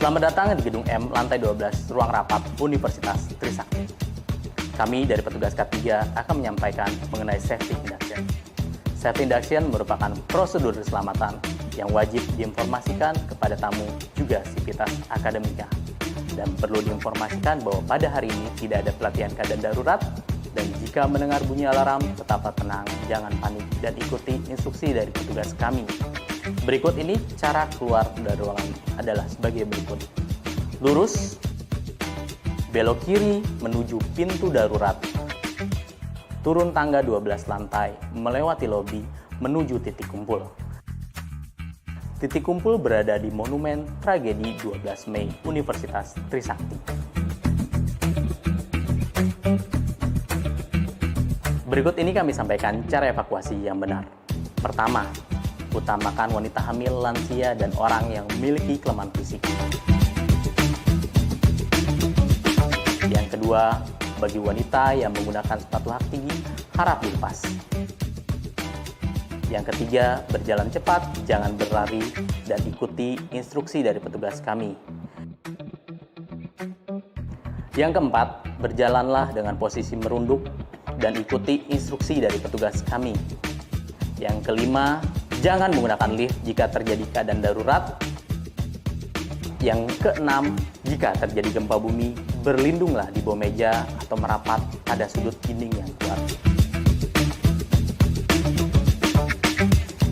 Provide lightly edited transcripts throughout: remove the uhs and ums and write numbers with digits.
Selamat datang di Gedung M, lantai 12, ruang rapat Universitas Trisakti. Kami dari petugas K3 akan menyampaikan mengenai safety induction. Safety induction merupakan prosedur keselamatan yang wajib diinformasikan kepada tamu juga sivitas akademika. Dan perlu diinformasikan bahwa pada hari ini tidak ada pelatihan keadaan darurat, dan jika mendengar bunyi alarm, tetaplah tenang, jangan panik, dan ikuti instruksi dari petugas kami. Berikut ini cara keluar dari ruangan adalah sebagai berikut. Lurus, belok kiri menuju pintu darurat, turun tangga 12 lantai, melewati lobi, menuju titik kumpul. Titik kumpul berada di Monumen Tragedi 12 Mei Universitas Trisakti. Berikut ini kami sampaikan cara evakuasi yang benar. Pertama, utamakan wanita hamil, lansia, dan orang yang memiliki kelemahan fisik. Yang kedua, bagi wanita yang menggunakan sepatu hak tinggi, harap dilepas. Yang ketiga, berjalan cepat, jangan berlari, dan ikuti instruksi dari petugas kami. Yang keempat, berjalanlah dengan posisi merunduk dan ikuti instruksi dari petugas kami. Yang kelima, jangan menggunakan lift jika terjadi keadaan darurat. Yang keenam, jika terjadi gempa bumi, berlindunglah di bawah meja atau merapat pada sudut dinding yang kuat.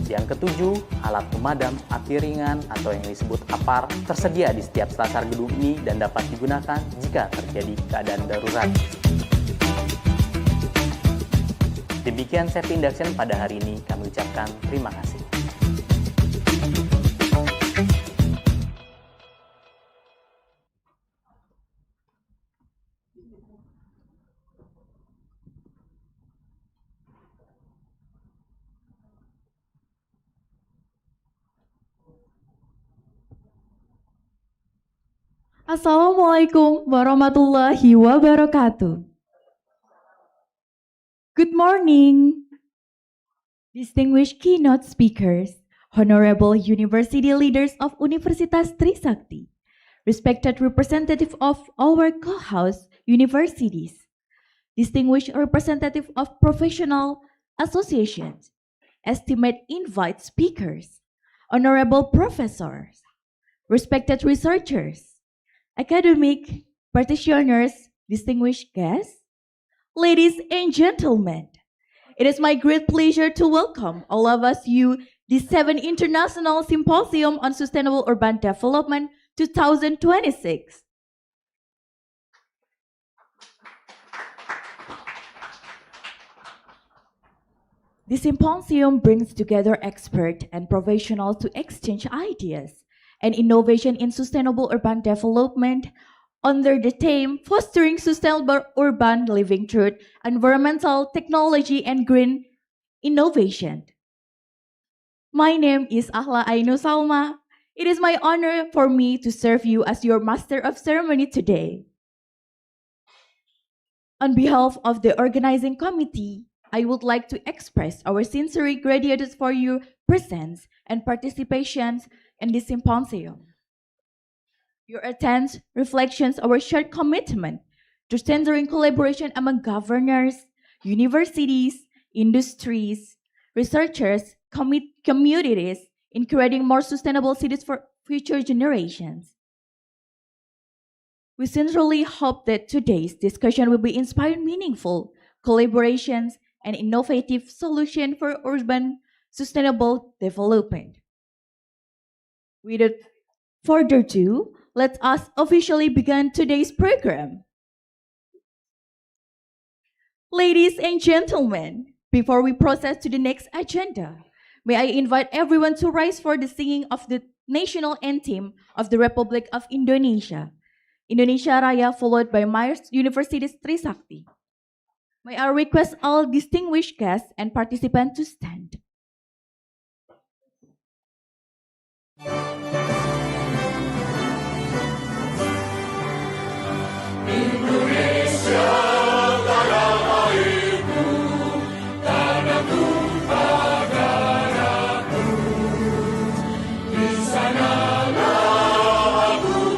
Yang ketujuh, alat pemadam api ringan atau yang disebut APAR tersedia di setiap selasar gedung ini dan dapat digunakan jika terjadi keadaan darurat. Demikian safety induction pada hari ini, kami ucapkan terima kasih. Assalamualaikum warahmatullahi wabarakatuh. Good morning, distinguished keynote speakers, honorable university leaders of Universitas Trisakti, respected representative of our co-house universities, distinguished representative of professional associations, estimate invite speakers, honorable professors, respected researchers, academic practitioners, distinguished guests, ladies and gentlemen, it is my great pleasure to welcome all of us you the 7th International Symposium on Sustainable Urban Development 2026. The symposium brings together experts and professionals to exchange ideas and innovation in sustainable urban development under the theme Fostering Sustainable Urban Living Through Environmental Technology and Green Innovation. My name is Ahla Ainu Salma. It is my honor for me to serve you as your Master of Ceremony today. On behalf of the organizing committee, I would like to express our sincere gratitude for your presence and participation in this symposium. Your attendance reflects our shared commitment to strengthening collaboration among governors, universities, industries, researchers, communities in creating more sustainable cities for future generations. We sincerely hope that today's discussion will be inspiring meaningful collaborations and innovative solutions for urban sustainable development. Without further ado, let us officially begin today's program. Ladies and gentlemen, before we proceed to the next agenda, may I invite everyone to rise for the singing of the national anthem of the Republic of Indonesia, Indonesia Raya, followed by Universitas Trisakti. May I request all distinguished guests and participants to stand. Di sanalah aku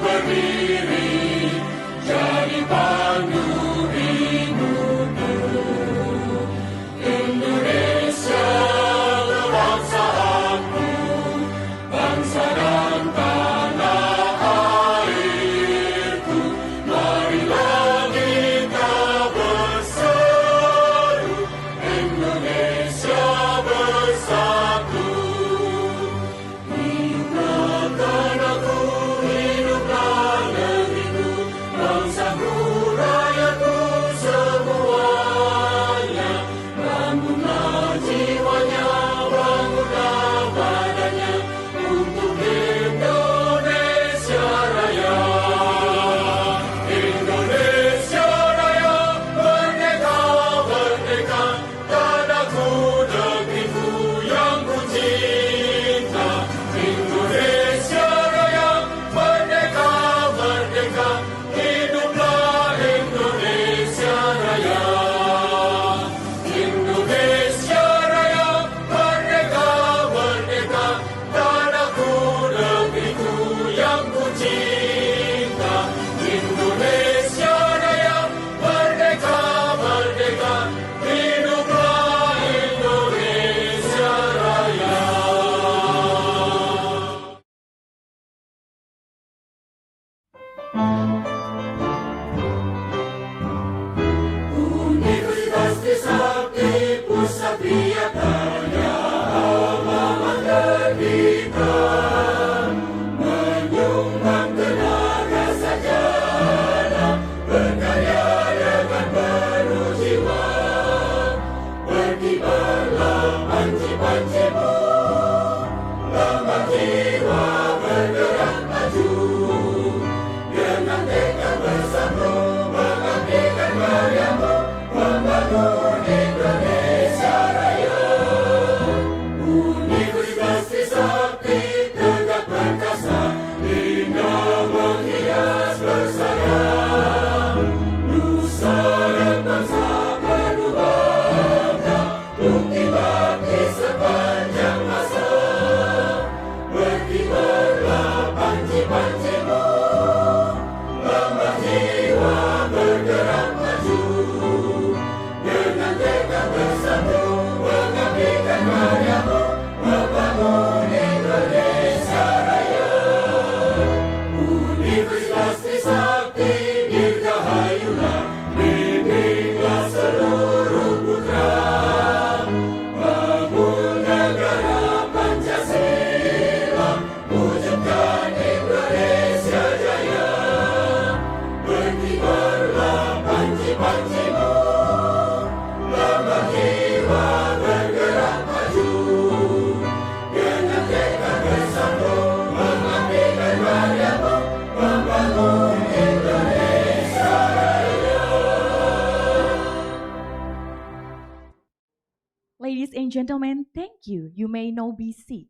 Ladies and gentlemen, thank you. You may now be seated.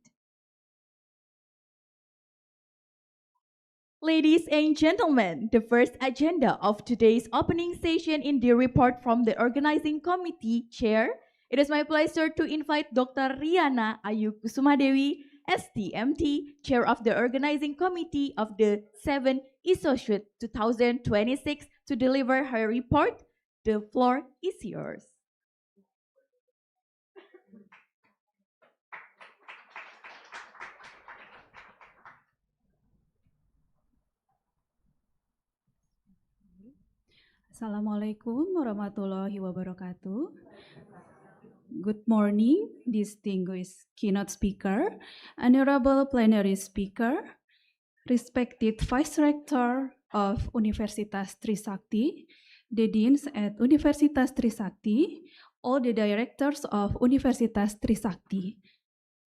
Ladies and gentlemen, the first agenda of today's opening session in the report from the organizing committee chair, it is my pleasure to invite Dr. Riana Ayu Kusumadewi, STMT, chair of the organizing committee of the 7th ISOSHUT 2026 to deliver her report. The floor is yours. Assalamualaikum warahmatullahi wabarakatuh. Good morning, distinguished keynote speaker, honorable plenary speaker, respected Vice Rector of Universitas Trisakti, the deans at Universitas Trisakti, all the directors of Universitas Trisakti,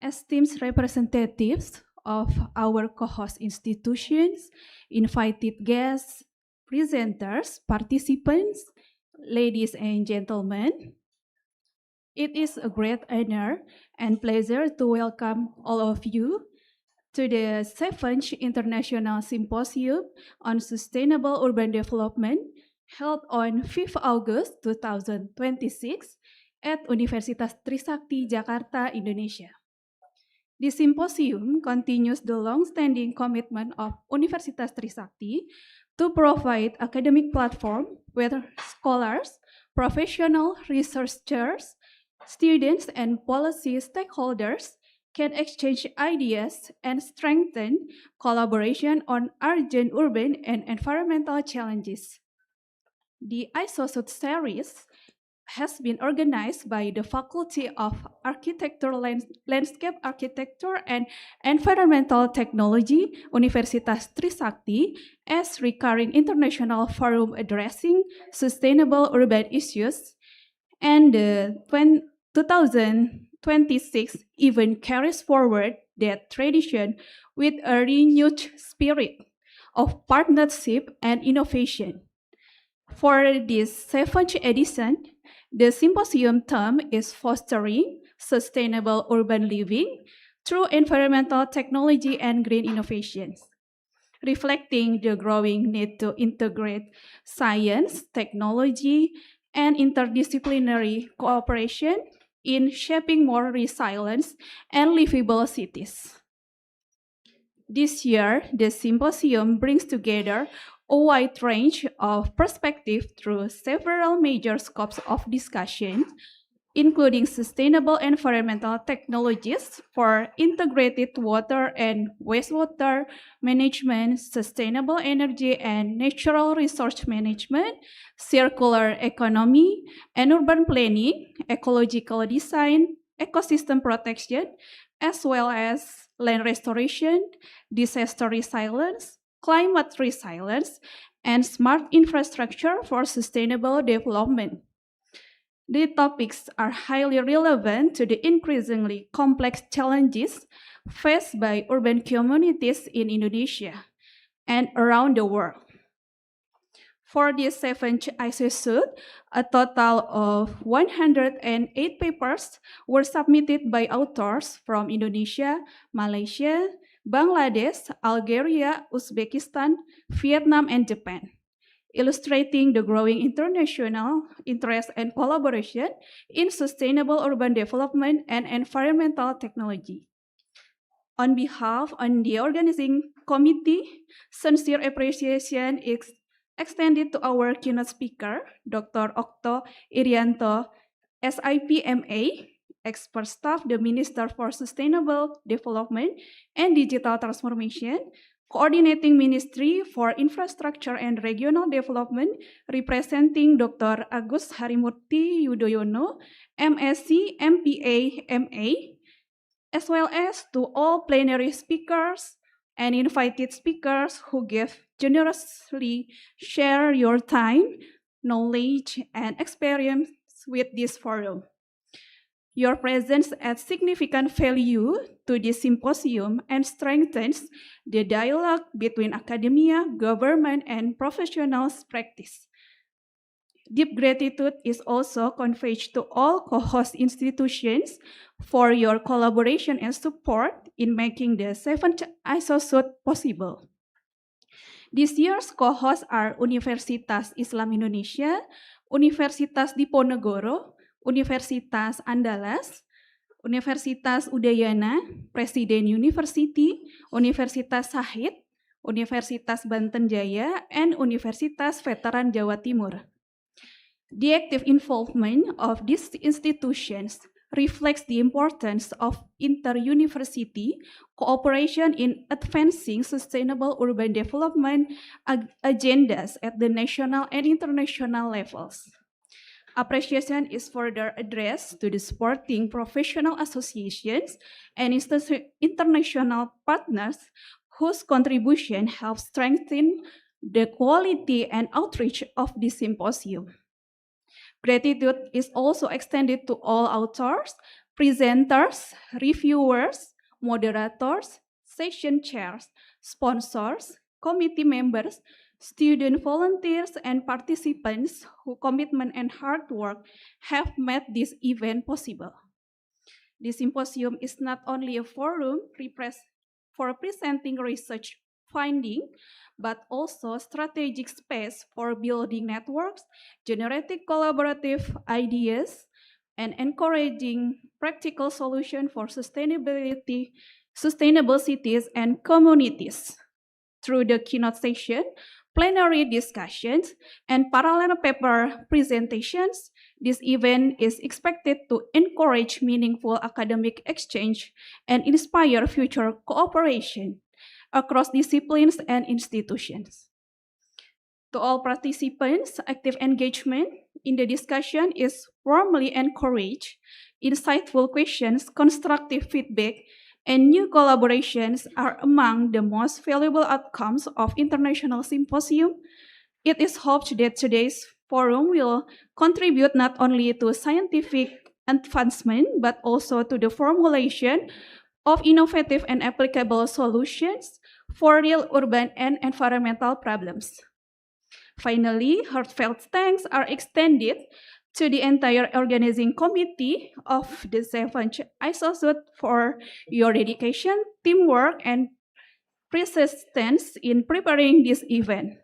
esteemed representatives of our co-host institutions, invited guests, presenters, participants, ladies and gentlemen. It is a great honor and pleasure to welcome all of you to the 7th International Symposium on Sustainable Urban Development held on 5 August 2026 at Universitas Trisakti, Jakarta, Indonesia. The symposium continues the long-standing commitment of Universitas Trisakti to provide academic platform where scholars, professional researchers, students, and policy stakeholders can exchange ideas and strengthen collaboration on urgent urban and environmental challenges. The ISOSUT series has been organized by the Faculty of Architecture, Landscape Architecture and Environmental Technology, Universitas Trisakti, as recurring international forum addressing sustainable urban issues, and the 2026 event carries forward that tradition with a renewed spirit of partnership and innovation. For this 7th edition, the symposium theme is Fostering Sustainable Urban Living through Environmental Technology and Green Innovations, reflecting the growing need to integrate science, technology, and interdisciplinary cooperation in shaping more resilient and livable cities. This year, the symposium brings together a wide range of perspectives through several major scopes of discussion, including sustainable environmental technologies for integrated water and wastewater management, sustainable energy and natural resource management, circular economy, and urban planning, ecological design, ecosystem protection, as well as land restoration, disaster resilience, climate resilience, and smart infrastructure for sustainable development. The topics are highly relevant to the increasingly complex challenges faced by urban communities in Indonesia and around the world. For this 7th ISOSUT, a total of 108 papers were submitted by authors from Indonesia, Malaysia, Bangladesh, Algeria, Uzbekistan, Vietnam, and Japan, illustrating the growing international interest and collaboration in sustainable urban development and environmental technology. On behalf of the organizing committee, sincere appreciation is extended to our keynote speaker, Dr. Okto Irianto, SIPMA, expert staff, the Minister for Sustainable Development and Digital Transformation, Coordinating Ministry for Infrastructure and Regional Development, representing Dr. Agus Harimurti Yudhoyono, MSc, MPA, MA, as well as to all plenary speakers and invited speakers who give generously share your time, knowledge, and experience with this forum. Your presence adds significant value to this symposium and strengthens the dialogue between academia, government, and professional practice. Deep gratitude is also conveyed to all co-host institutions for your collaboration and support in making the 7th ISOSUD possible. This year's co-hosts are Universitas Islam Indonesia, Universitas Diponegoro, Universitas Andalas, Universitas Udayana, Presiden University, Universitas Sahid, Universitas Banten Jaya, and Universitas Veteran Jawa Timur. The active involvement of these institutions reflects the importance of inter-university cooperation in advancing sustainable urban development agendas at the national and international levels. Appreciation is further addressed to the supporting professional associations and international partners whose contribution helps strengthen the quality and outreach of this symposium. Gratitude is also extended to all authors, presenters, reviewers, moderators, session chairs, sponsors, committee members, student volunteers, and participants whose commitment and hard work have made this event possible. The symposium is not only a forum for presenting research findings, but also strategic space for building networks, generating collaborative ideas, and encouraging practical solutions for sustainable cities and communities. Through the keynote session, plenary discussions, and parallel paper presentations, this event is expected to encourage meaningful academic exchange and inspire future cooperation across disciplines and institutions. To all participants, active engagement in the discussion is warmly encouraged. Insightful questions, constructive feedback, and new collaborations are among the most valuable outcomes of International Symposium. It is hoped that today's forum will contribute not only to scientific advancement, but also to the formulation of innovative and applicable solutions for real urban and environmental problems. Finally, heartfelt thanks are extended to the entire organizing committee of the 7th ISOSUD for your dedication, teamwork, and persistence in preparing this event.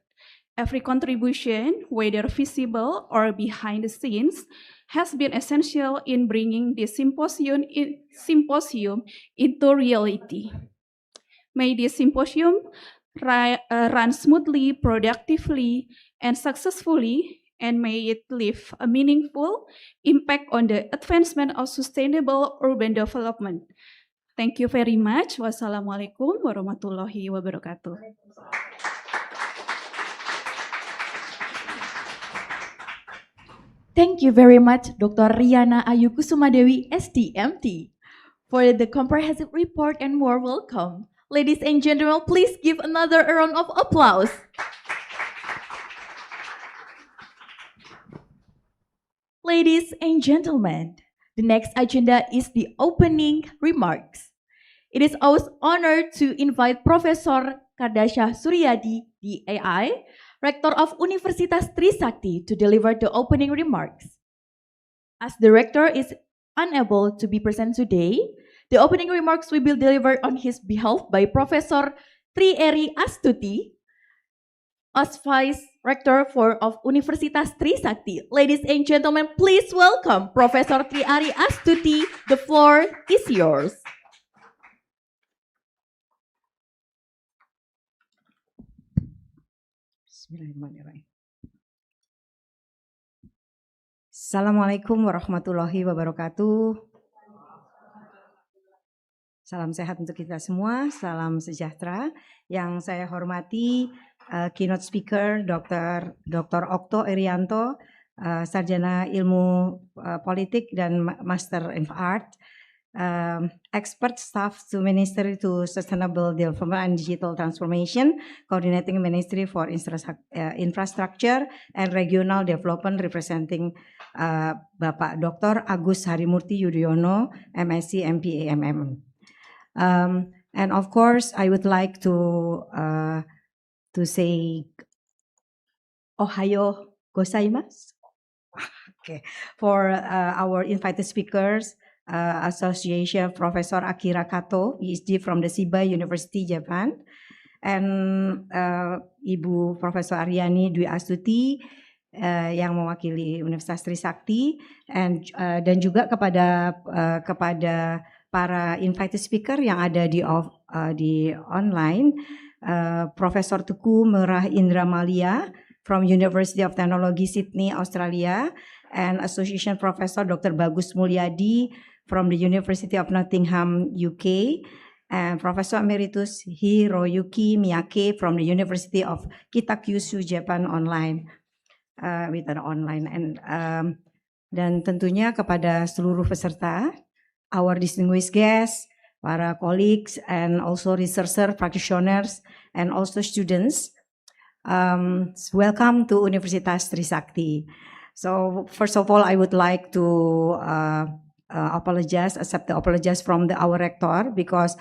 Every contribution, whether visible or behind the scenes, has been essential in bringing this symposium into reality. May this symposium run smoothly, productively, and successfully, and may it leave a meaningful impact on the advancement of sustainable urban development. Thank you very much. Wassalamualaikum warahmatullahi wabarakatuh. Thank you very much, Dr. Riana Ayu Kusumadewi, SDMT, for the comprehensive report and warm welcome. Ladies and gentlemen, please give another round of applause. Ladies and gentlemen, the next agenda is the opening remarks. It is our honor to invite Professor Kardasha Suryadi, DAI, Rector of Universitas Trisakti, to deliver the opening remarks. As the Rector is unable to be present today, the opening remarks will be delivered on his behalf by Professor Trieri Astuti, as Vice Rector of Universitas Trisakti. Ladies and gentlemen, please welcome Professor Trieri Astuti. The floor is yours. Bismillahirrahmanirrahim. Assalamualaikum warahmatullahi wabarakatuh. Salam sehat untuk kita semua, salam sejahtera. Yang saya hormati keynote speaker Dr. Okto Irianto, Sarjana Ilmu Politik dan Master in Art, expert staff to Ministry to Sustainable Development and Digital Transformation, coordinating Ministry for Infrastructure and Regional Development, representing Bapak Dr. Agus Harimurti Yudhoyono, MSc, MPA, MM. And of course, I would like to say Ohayo gozaimasu. Okay, for our invited speakers, Association Professor Akira Kato, PhD from the Shiba University, Japan, and Ibu Profesor Aryani Dwi Astuti yang mewakili Universitas Trisakti, dan juga kepada para invited speaker yang ada di online, Profesor Tuku Merah Indramalia from University of Technology Sydney, Australia, and Association Professor Dr. Bagus Mulyadi from the University of Nottingham, UK, and Professor Emeritus Hiroyuki Miyake from the University of Kitakyushu, Japan, online. Dan tentunya kepada seluruh peserta, our distinguished guests, para colleagues, and also researchers, practitioners, and also students, welcome to Universitas Trisakti. So first of all, I would like to accept the apologies from our rector, because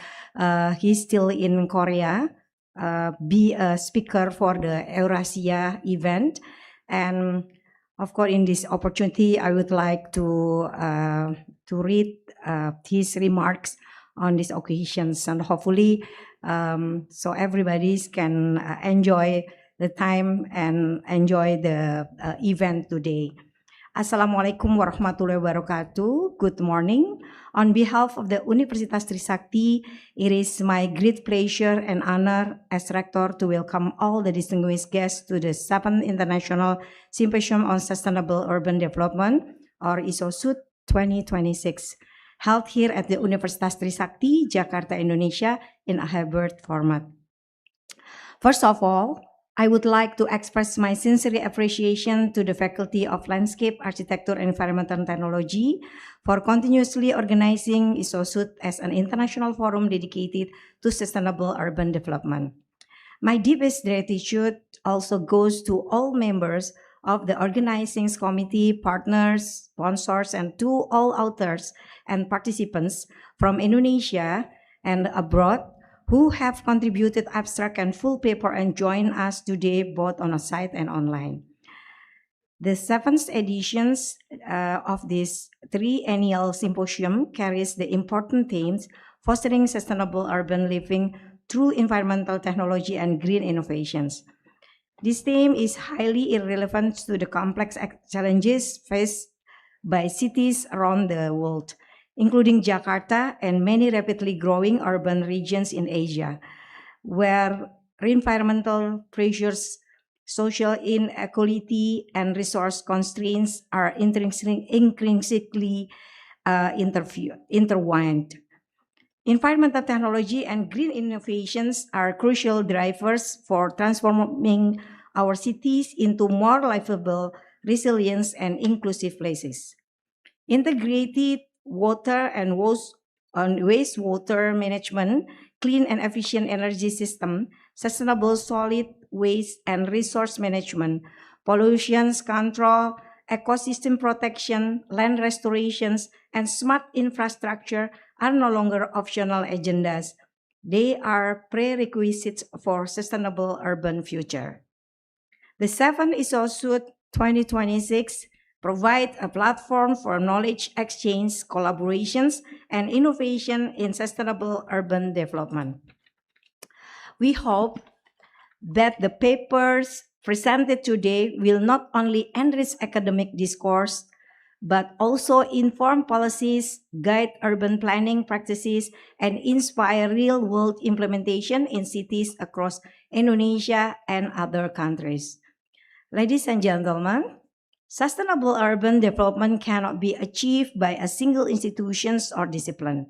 he's still in Korea, be a speaker for the Eurasia event. And of course, in this opportunity, I would like to read his remarks on these occasions, and hopefully, so everybody can enjoy the time and enjoy the event today. Assalamualaikum warahmatullahi wabarakatuh. Good morning. On behalf of the Universitas Trisakti, it is my great pleasure and honor as rector to welcome all the distinguished guests to the 7th International Symposium on Sustainable Urban Development, or ISOSUD 2026, held here at the Universitas Trisakti, Jakarta, Indonesia, in a hybrid format. First of all, I would like to express my sincere appreciation to the Faculty of Landscape, Architecture, and Environmental Technology for continuously organizing ISOSUD as an international forum dedicated to sustainable urban development. My deepest gratitude also goes to all members of the organizing committee, partners, sponsors, and to all authors and participants from Indonesia and abroad who have contributed abstract and full paper and join us today both on a site and online. The 7th editions of this triennial symposium carries the important themes fostering sustainable urban living through environmental technology and green innovations. This theme is highly relevant to the complex challenges faced by cities around the world, including Jakarta and many rapidly growing urban regions in Asia, where environmental pressures, social inequality, and resource constraints are intrinsically intertwined. Environmental technology and green innovations are crucial drivers for transforming our cities into more livable, resilient, and inclusive places. Integrated water and wastewater management, clean and efficient energy system, sustainable solid waste and resource management, pollution control, ecosystem protection, land restorations, and smart infrastructure are no longer optional agendas. They are prerequisites for sustainable urban future. The 7th ISOSUD 2026 provide a platform for knowledge exchange, collaborations, and innovation in sustainable urban development. We hope that the papers presented today will not only enrich academic discourse, but also inform policies, guide urban planning practices, and inspire real-world implementation in cities across Indonesia and other countries. Ladies and gentlemen, sustainable urban development cannot be achieved by a single institution or discipline.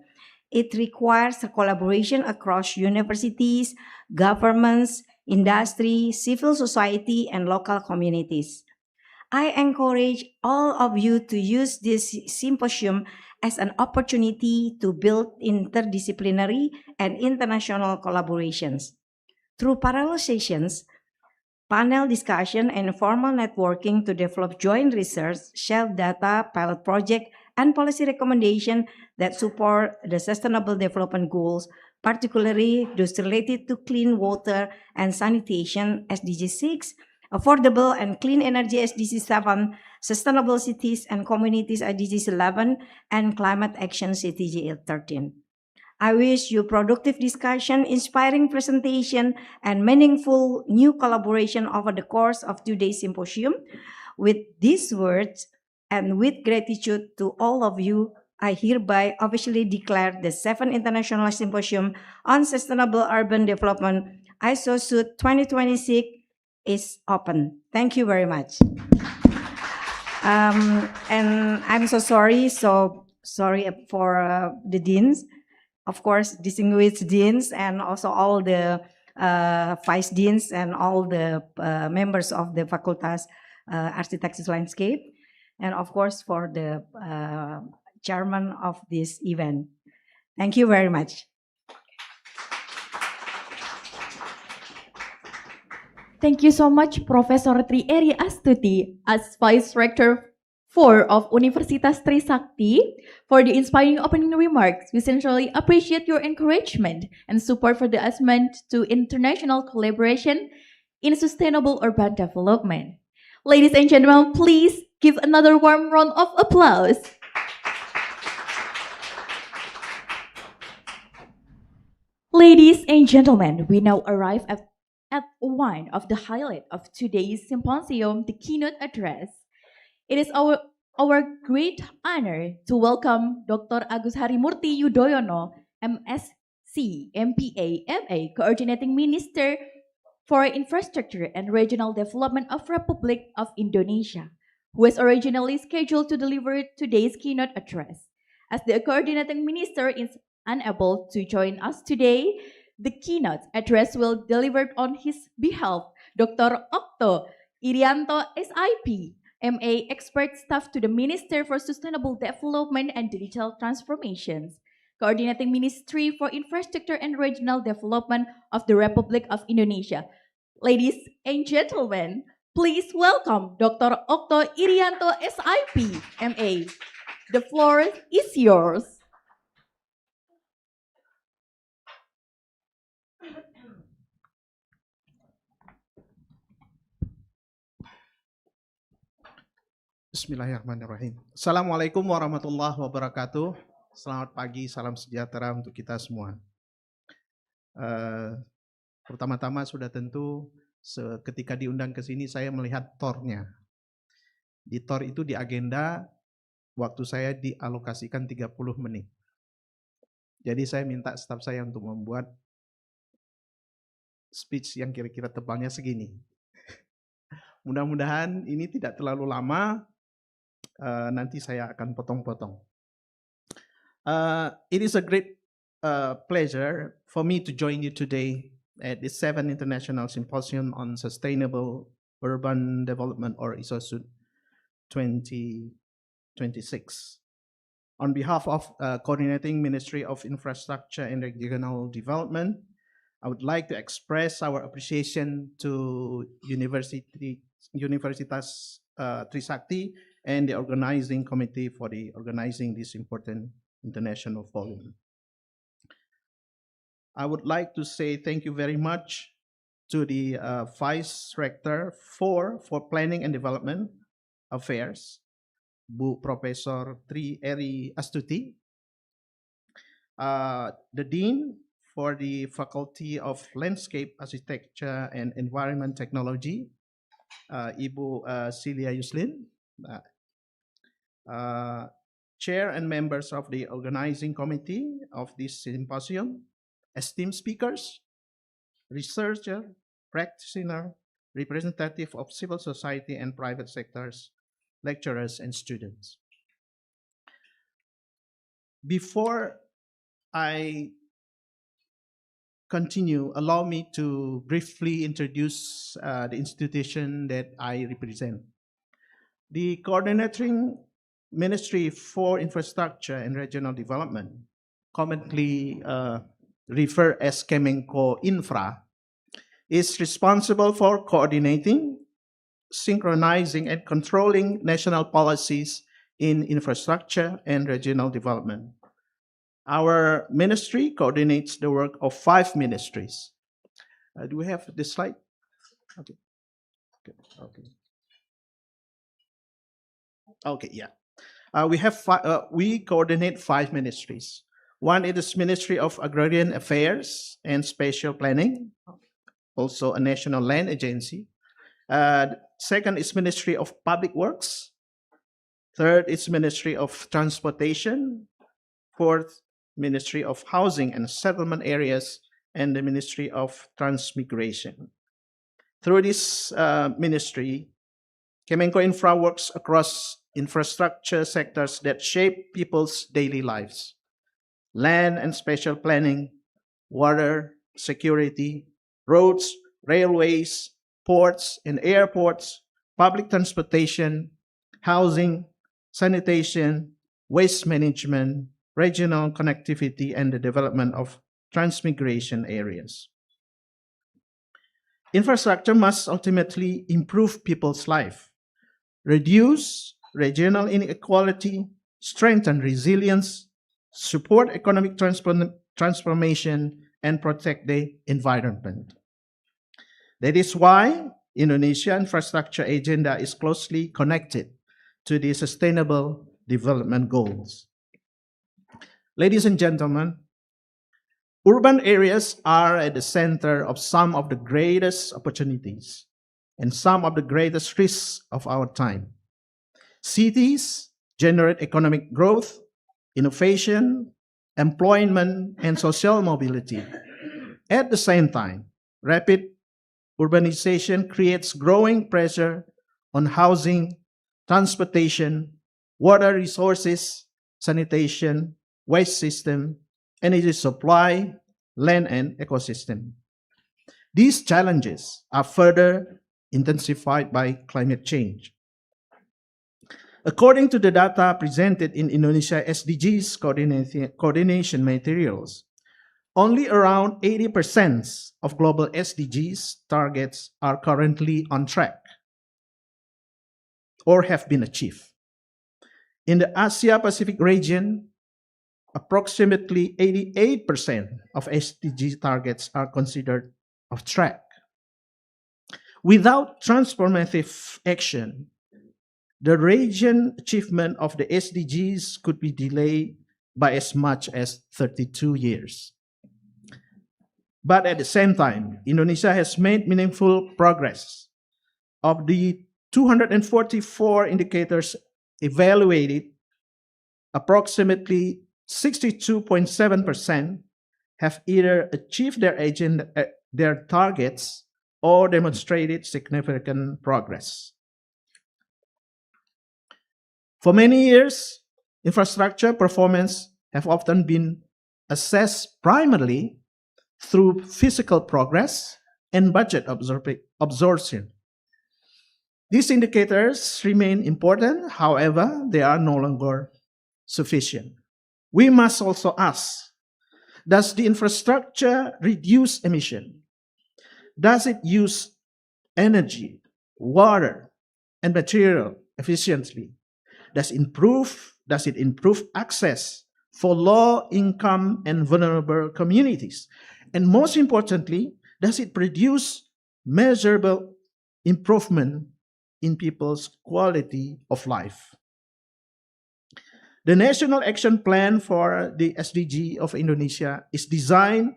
It requires a collaboration across universities, governments, industry, civil society, and local communities. I encourage all of you to use this symposium as an opportunity to build interdisciplinary and international collaborations. Through parallel sessions, panel discussion, and informal networking to develop joint research, share data, pilot project, and policy recommendation that support the Sustainable Development Goals, particularly those related to clean water and sanitation SDG 6, affordable and clean energy SDG 7, sustainable cities and communities SDG 11, and climate action SDG 13. I wish you productive discussion, inspiring presentation, and meaningful new collaboration over the course of today's symposium. With these words and with gratitude to all of you, I hereby officially declare the 7th International Symposium on Sustainable Urban Development ISOSUD 2026 is open. Thank you very much. And I'm so sorry for the deans. Of course, distinguished deans and also all the vice deans and all the members of the Fakultas Arsitektur Landscape, and of course for the chairman of this event. Thank you very much. Thank you so much, Professor Tri Astuti, as Vice Rector 4 of Universitas Trisakti, for the inspiring opening remarks. We sincerely appreciate your encouragement and support for the advancement to international collaboration in sustainable urban development. Ladies and gentlemen, please give another warm round of applause. Ladies and gentlemen, we now arrive at one of the highlights of today's symposium, the keynote address. It is our great honor to welcome Dr. Agus Harimurti Yudhoyono, MSc, MPA, MA, Coordinating Minister for Infrastructure and Regional Development of Republic of Indonesia, who was originally scheduled to deliver today's keynote address. As the Coordinating Minister is unable to join us today, the keynote address will be delivered on his behalf, Dr. Okto Irianto, SIP, MA Expert Staff to the Minister for Sustainable Development and Digital Transformations, Coordinating Ministry for Infrastructure and Regional Development of the Republic of Indonesia. Ladies and gentlemen, please welcome Dr. Okto Irianto, SIP, MA. The floor is yours. Bismillahirrahmanirrahim. Assalamualaikum warahmatullahi wabarakatuh. Selamat pagi, salam sejahtera untuk kita semua. Pertama-tama sudah tentu ketika diundang ke sini saya melihat tornya. Di tor itu di agenda waktu saya dialokasikan 30 menit. Jadi saya minta staf saya untuk membuat speech yang kira-kira tebalnya segini. Mudah-mudahan ini tidak terlalu lama. Nanti saya akan potong-potong. It is a great pleasure for me to join you today at the 7th International Symposium on Sustainable Urban Development, or ISOSUD 2026. On behalf of Coordinating Ministry of Infrastructure and Regional Development, I would like to express our appreciation to Universitas Trisakti and the organizing committee for organizing this important international forum. I would like to say thank you very much to the Vice Rector for Planning and Development Affairs, Bu Professor Tri Astuti, the Dean for the Faculty of Landscape Architecture and Environment Technology, Ibu Celia Yuslin, Chair and members of the organizing committee of this symposium, esteemed speakers, researcher, practitioner, representative of civil society and private sectors, lecturers, and students. Before I continue, allow me to briefly introduce the institution that I represent. The Coordinating Ministry for Infrastructure and Regional Development, commonly referred as Kemenko Infra, is responsible for coordinating, synchronizing, and controlling national policies in infrastructure and regional development. Our ministry coordinates the work of 5 ministries. Do we have this slide? Okay. Okay, yeah. We coordinate 5 ministries. One is Ministry of Agrarian Affairs and Spatial Planning, also a national land agency. Second is Ministry of Public Works. Third is Ministry of Transportation. Fourth, Ministry of Housing and Settlement Areas, and the Ministry of Transmigration. Through this ministry, Kemenko Infra works across infrastructure sectors that shape people's daily lives: land and spatial planning, water, security, roads, railways, ports and airports, public transportation, housing, sanitation, waste management, regional connectivity, and the development of transmigration areas. Infrastructure must ultimately improve people's life, reduce regional inequality, strengthen resilience, support economic transformation, and protect the environment. That is why Indonesia infrastructure agenda is closely connected to the Sustainable Development Goals. Ladies and gentlemen, urban areas are at the center of some of the greatest opportunities and some of the greatest risks of our time. Cities generate economic growth, innovation, employment, and social mobility. At the same time, rapid urbanization creates growing pressure on housing, transportation, water resources, sanitation, waste system, energy supply, land, and ecosystem. These challenges are further intensified by climate change. According to the data presented in Indonesia SDGs coordination materials, only around 80% of global SDGs targets are currently on track or have been achieved. In the Asia-Pacific region, approximately 88% of SDG targets are considered off track. Without transformative action, the region achievement of the SDGs could be delayed by as much as 32 years. But at the same time, Indonesia has made meaningful progress. Of the 244 indicators evaluated, approximately 62.7% have either achieved their targets or demonstrated significant progress. For many years, infrastructure performance have often been assessed primarily through physical progress and budget absorption. These indicators remain important, however, they are no longer sufficient. We must also ask, does the infrastructure reduce emission? Does it use energy, water, and material efficiently? Does it improve access for low-income and vulnerable communities? And most importantly, does it produce measurable improvement in people's quality of life? The National Action Plan for the SDG of Indonesia is designed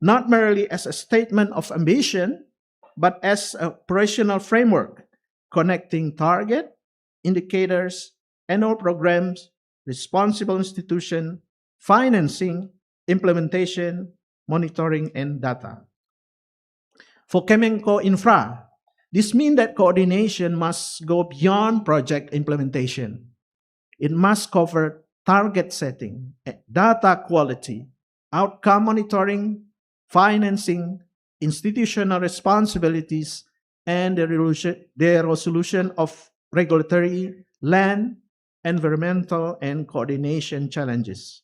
not merely as a statement of ambition, but as an operational framework connecting target, indicators, annual programs, responsible institution, financing, implementation, monitoring, and data. For Kemenko Infra, this means that coordination must go beyond project implementation. It must cover target setting, data quality, outcome monitoring, financing, institutional responsibilities, and the resolution of regulatory, land, environmental, and coordination challenges.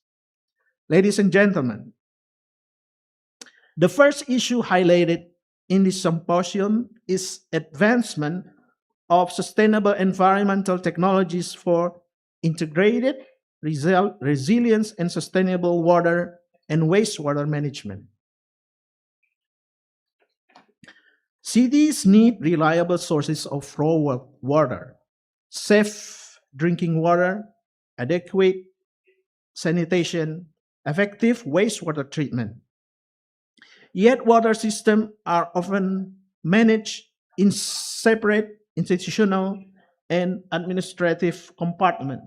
Ladies and gentlemen, the first issue highlighted in this symposium is advancement of sustainable environmental technologies for integrated resilience and sustainable water and wastewater management. Cities need reliable sources of raw water, safe drinking water, adequate sanitation, effective wastewater treatment. Yet water systems are often managed in separate institutional and administrative compartments.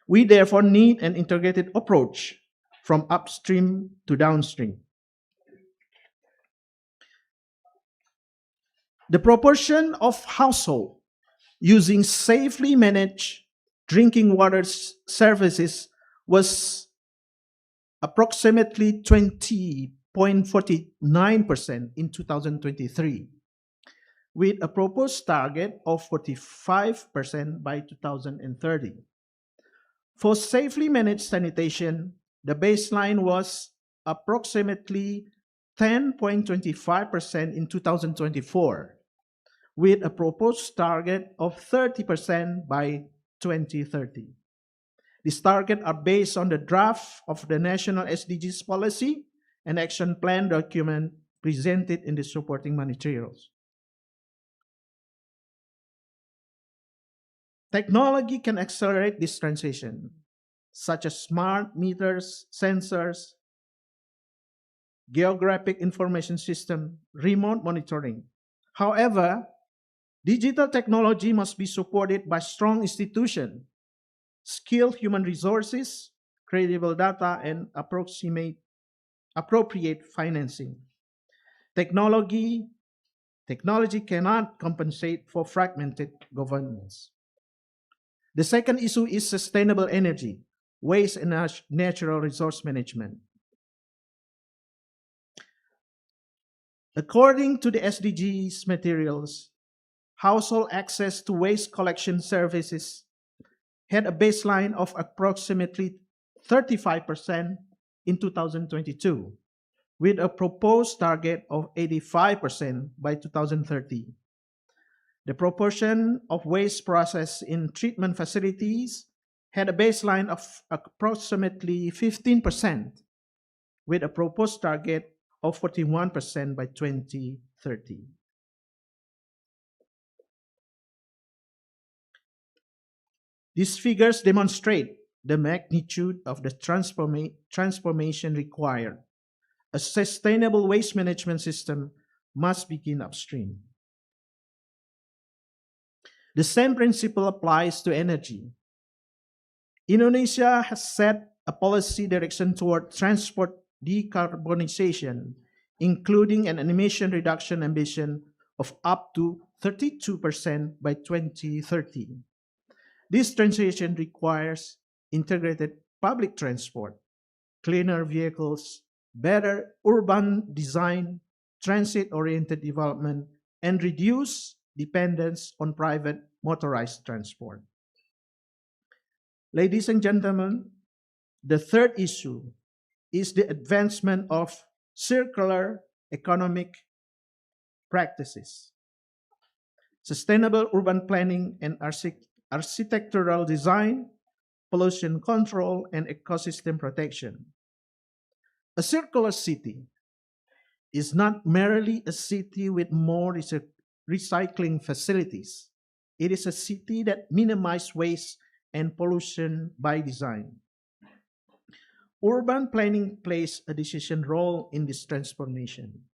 We therefore need an integrated approach from upstream to downstream. The proportion of households using safely managed drinking water services was approximately 20.49% in 2023, with a proposed target of 45% by 2030. For safely managed sanitation, the baseline was approximately 10.25% in 2024, with a proposed target of 30% by 2030. These targets are based on the draft of the National SDGs Policy and Action Plan document presented in the supporting materials. Technology can accelerate this transition, such as smart meters, sensors, geographic information system, remote monitoring. However, digital technology must be supported by strong institutions, skilled human resources, credible data, and appropriate financing. Technology cannot compensate for fragmented governance. The second issue is sustainable energy, waste and natural resource management. According to the SDGs materials, household access to waste collection services had a baseline of approximately 35% in 2022, with a proposed target of 85% by 2030. The proportion of waste processed in treatment facilities had a baseline of approximately 15%, with a proposed target of 41% by 2030. These figures demonstrate the magnitude of the transformation required. A sustainable waste management system must begin upstream. The same principle applies to energy. Indonesia has set a policy direction toward transport decarbonization, including an emission reduction ambition of up to 32% by 2030. This transition requires integrated public transport, cleaner vehicles, better urban design, transit-oriented development, and reduced dependence on private motorized transport. Ladies and gentlemen, the third issue is the advancement of circular economic practices. Sustainable urban planning and architectural design, pollution control, and ecosystem protection. A circular city is not merely a city with more recycling facilities. It is a city that minimizes waste and pollution by design. Urban planning plays a decisive role in this transformation.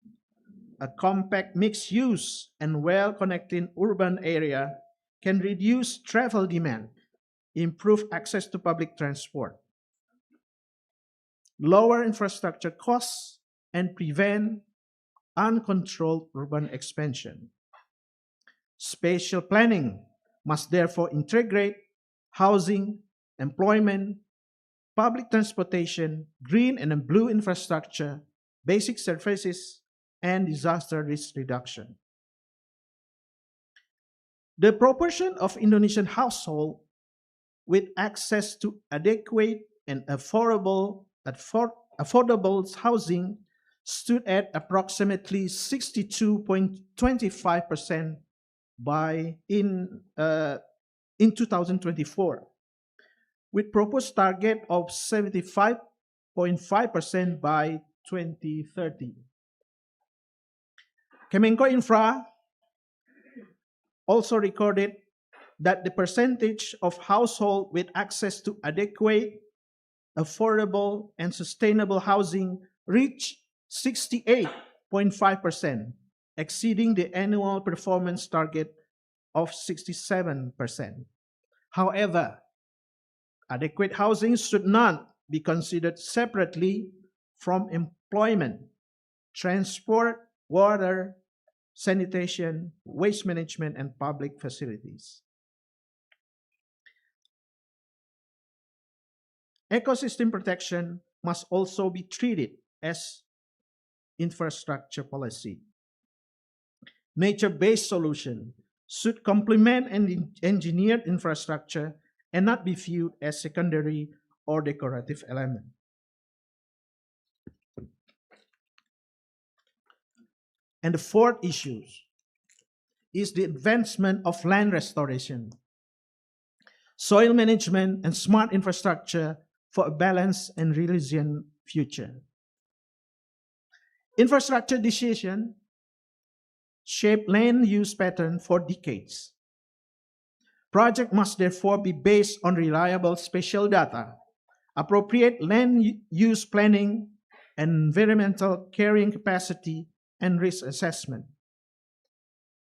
A compact, mixed-use, and well-connected urban area can reduce travel demand, improve access to public transport, lower infrastructure costs, and prevent uncontrolled urban expansion. Spatial planning must therefore integrate housing, employment, public transportation, green and blue infrastructure, basic services, and disaster risk reduction. The proportion of Indonesian households with access to adequate and affordable housing stood at approximately 62.25% in 2024, with proposed target of 75.5% by 2030. Kemenko Infra also recorded that the percentage of households with access to adequate, affordable, and sustainable housing reached 68.5%, exceeding the annual performance target of 67%. However, adequate housing should not be considered separately from employment, transport, water, sanitation, waste management, and public facilities. Ecosystem protection must also be treated as infrastructure policy. Nature-based solution should complement an engineered infrastructure and not be viewed as secondary or decorative element. And the fourth issue is the advancement of land restoration, soil management, and smart infrastructure for a balanced and resilient future. Infrastructure decision shape land use pattern for decades. Project must therefore be based on reliable spatial data, appropriate land use planning, environmental carrying capacity, and risk assessment.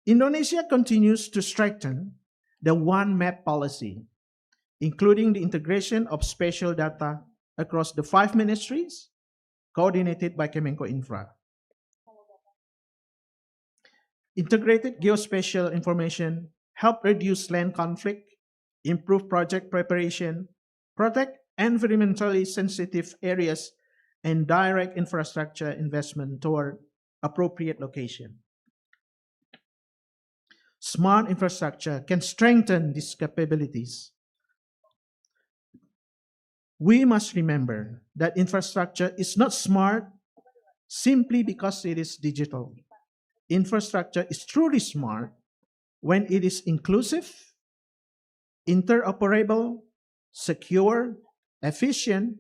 Indonesia continues to strengthen the One Map policy, including the integration of spatial data across the 5 ministries, coordinated by Kemenko Infra. Integrated geospatial information help reduce land conflict, improve project preparation, protect environmentally sensitive areas, and direct infrastructure investment toward appropriate location. Smart infrastructure can strengthen these capabilities. We must remember that infrastructure is not smart simply because it is digital. Infrastructure is truly smart when it is inclusive, interoperable, secure, efficient,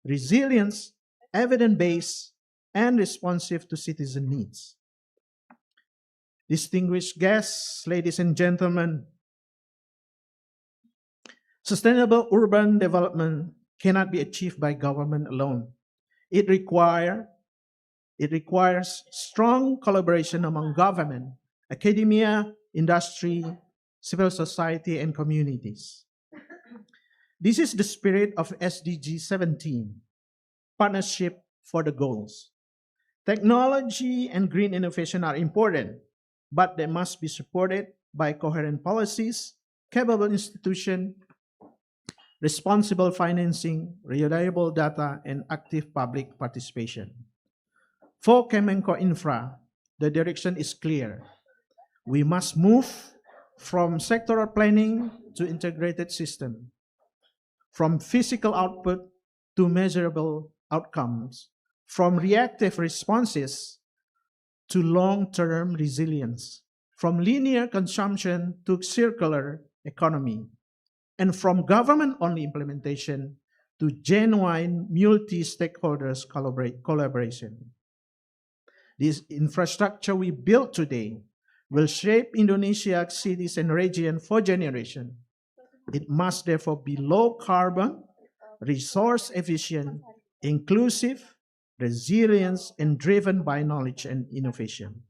resilient, evidence-based, and responsive to citizen needs. Distinguished guests, ladies and gentlemen, sustainable urban development cannot be achieved by government alone. It requires strong collaboration among government, academia, industry, civil society, and communities. This is the spirit of SDG 17, Partnership for the Goals. Technology and green innovation are important, but they must be supported by coherent policies, capable institutions, responsible financing, reliable data, and active public participation. For Kemenko Infra, the direction is clear. We must move from sectoral planning to integrated system, from physical output to measurable outcomes, from reactive responses to long-term resilience, from linear consumption to circular economy, and from government-only implementation to genuine multi-stakeholders collaboration. This infrastructure we build today will shape Indonesia's cities and region for generations. It must therefore be low carbon, resource efficient, inclusive, resilient, and driven by knowledge and innovation.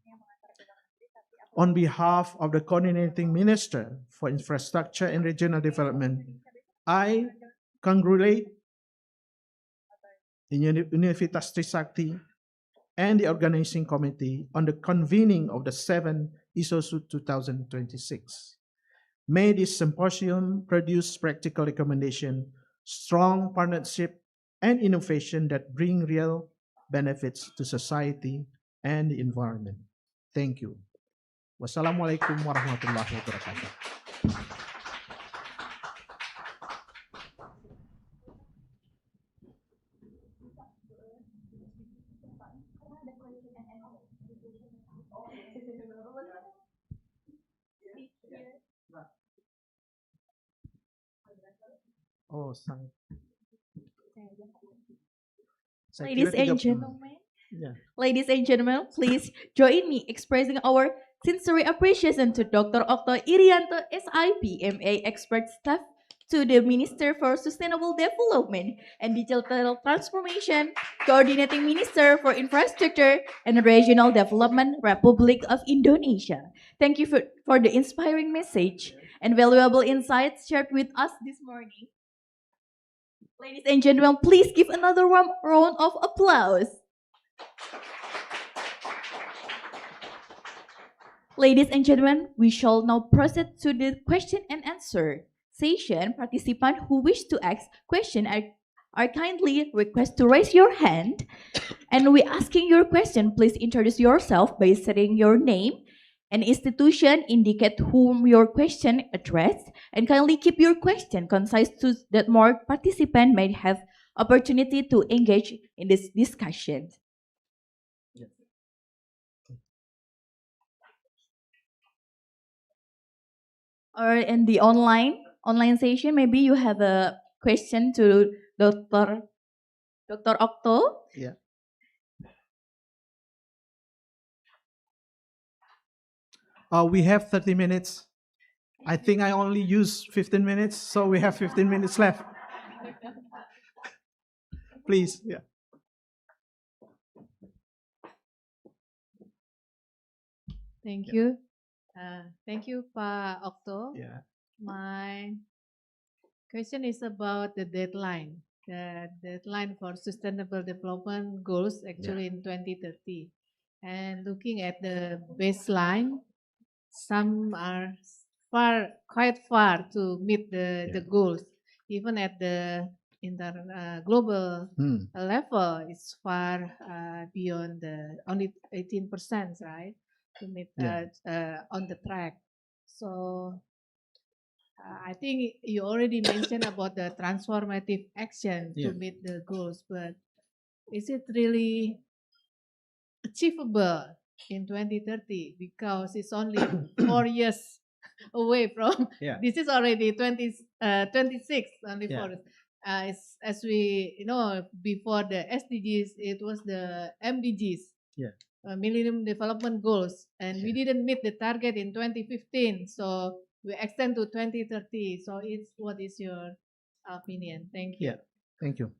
On behalf of the Coordinating Minister for Infrastructure and Regional Development, I congratulate the Universitas Trisakti and the Organizing Committee on the convening of the 7th ISOSU 2026. May this symposium produce practical recommendation, strong partnership, and innovation that bring real benefits to society and the environment. Thank you. Wassalamualaikum warahmatullahi wabarakatuh. Oh, sang. Saya Ladies kira and 30. gentlemen, Ya. ladies and gentlemen, please join me expressing our sincere appreciation to Dr. Okto Irianto, SIPMA expert staff, to the Minister for Sustainable Development and Digital Transformation, Coordinating Minister for Infrastructure and Regional Development, Republic of Indonesia. Thank you for the inspiring message and valuable insights shared with us this morning. Ladies and gentlemen, please give another warm round of applause. Ladies and gentlemen, we shall now proceed to the question and answer session. Participants who wish to ask questions are kindly requested to raise your hand. And we asking your question, please introduce yourself by stating your name and institution, indicate whom your question addressed, and kindly keep your question concise so that more participants may have opportunity to engage in this discussion. Or in the online session, maybe you have a question to Dr. Okto. Yeah. We have 30 minutes. I think I only use 15 minutes, so we have 15 minutes left. Please. Yeah. Thank you. Thank you, Pak Okto. Yeah. My question is about the deadline. The deadline for Sustainable Development Goals actually in 2030. And looking at the baseline, some are quite far to meet the goals. Even at the global level, it's far beyond the only 18%, right? To meet on the track. So I think you already mentioned about the transformative action to meet the goals, but is it really achievable in 2030? Because it's only 4 years away from, this is already 26, only 4 years. As we know, before the SDGs, it was the MDGs. Millennium Development Goals, and we didn't meet the target in 2015, so we extend to 2030. So what is your opinion? Thank you. Yeah, thank you.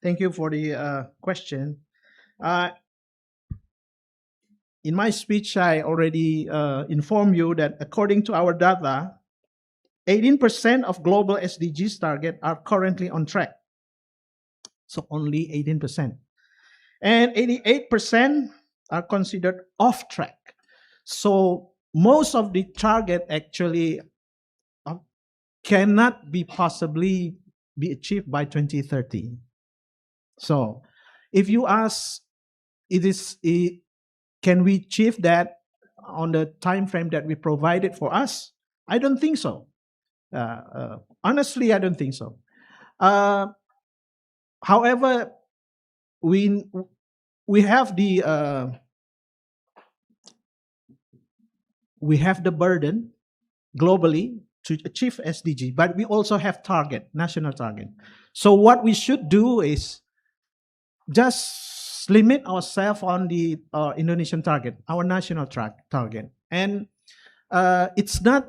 Thank you for the question. In my speech, I already informed you that according to our data, 18% of global SDGs target are currently on track. So only 18%. And 88% are considered off track. So most of the target actually cannot be possibly be achieved by 2030. So if you ask, can we achieve that on the time frame that we provided for us? I don't think so. Honestly, I don't think so. However, we have the burden globally to achieve SDG, but we also have national target. So what we should do is just limit ourselves on the Indonesian target, our national target, and it's not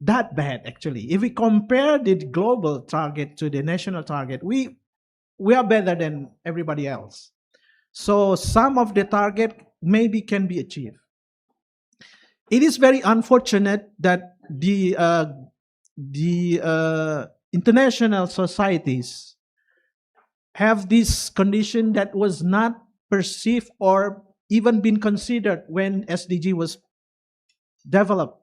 that bad actually. If we compare the global target to the national target, we are better than everybody else. So some of the target maybe can be achieved. It is very unfortunate that the international societies have this condition that was not perceived or even been considered when SDG was developed.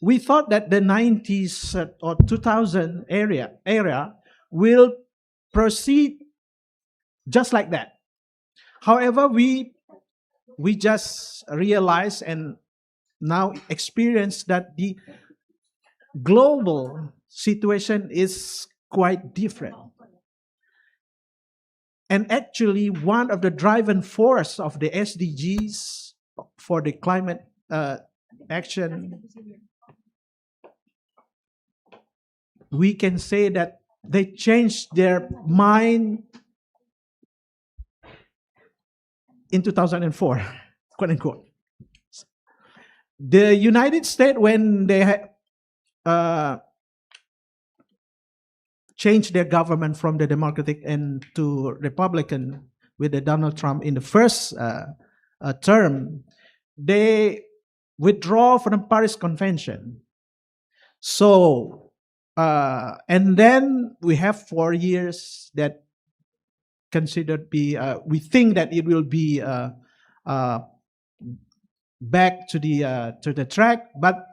We thought that the 90s or 2000 era will proceed just like that. However, we just realized and now experience that the global situation is quite different. And actually, one of the driving force of the SDGs for the climate action, we can say that they changed their mind in 2004, quote unquote. The United States, when they had changed their government from the Democratic and to Republican with the Donald Trump in the first term, they withdraw from the Paris Convention. So, and then we have 4 years that considered be, we think that it will be back to the track, but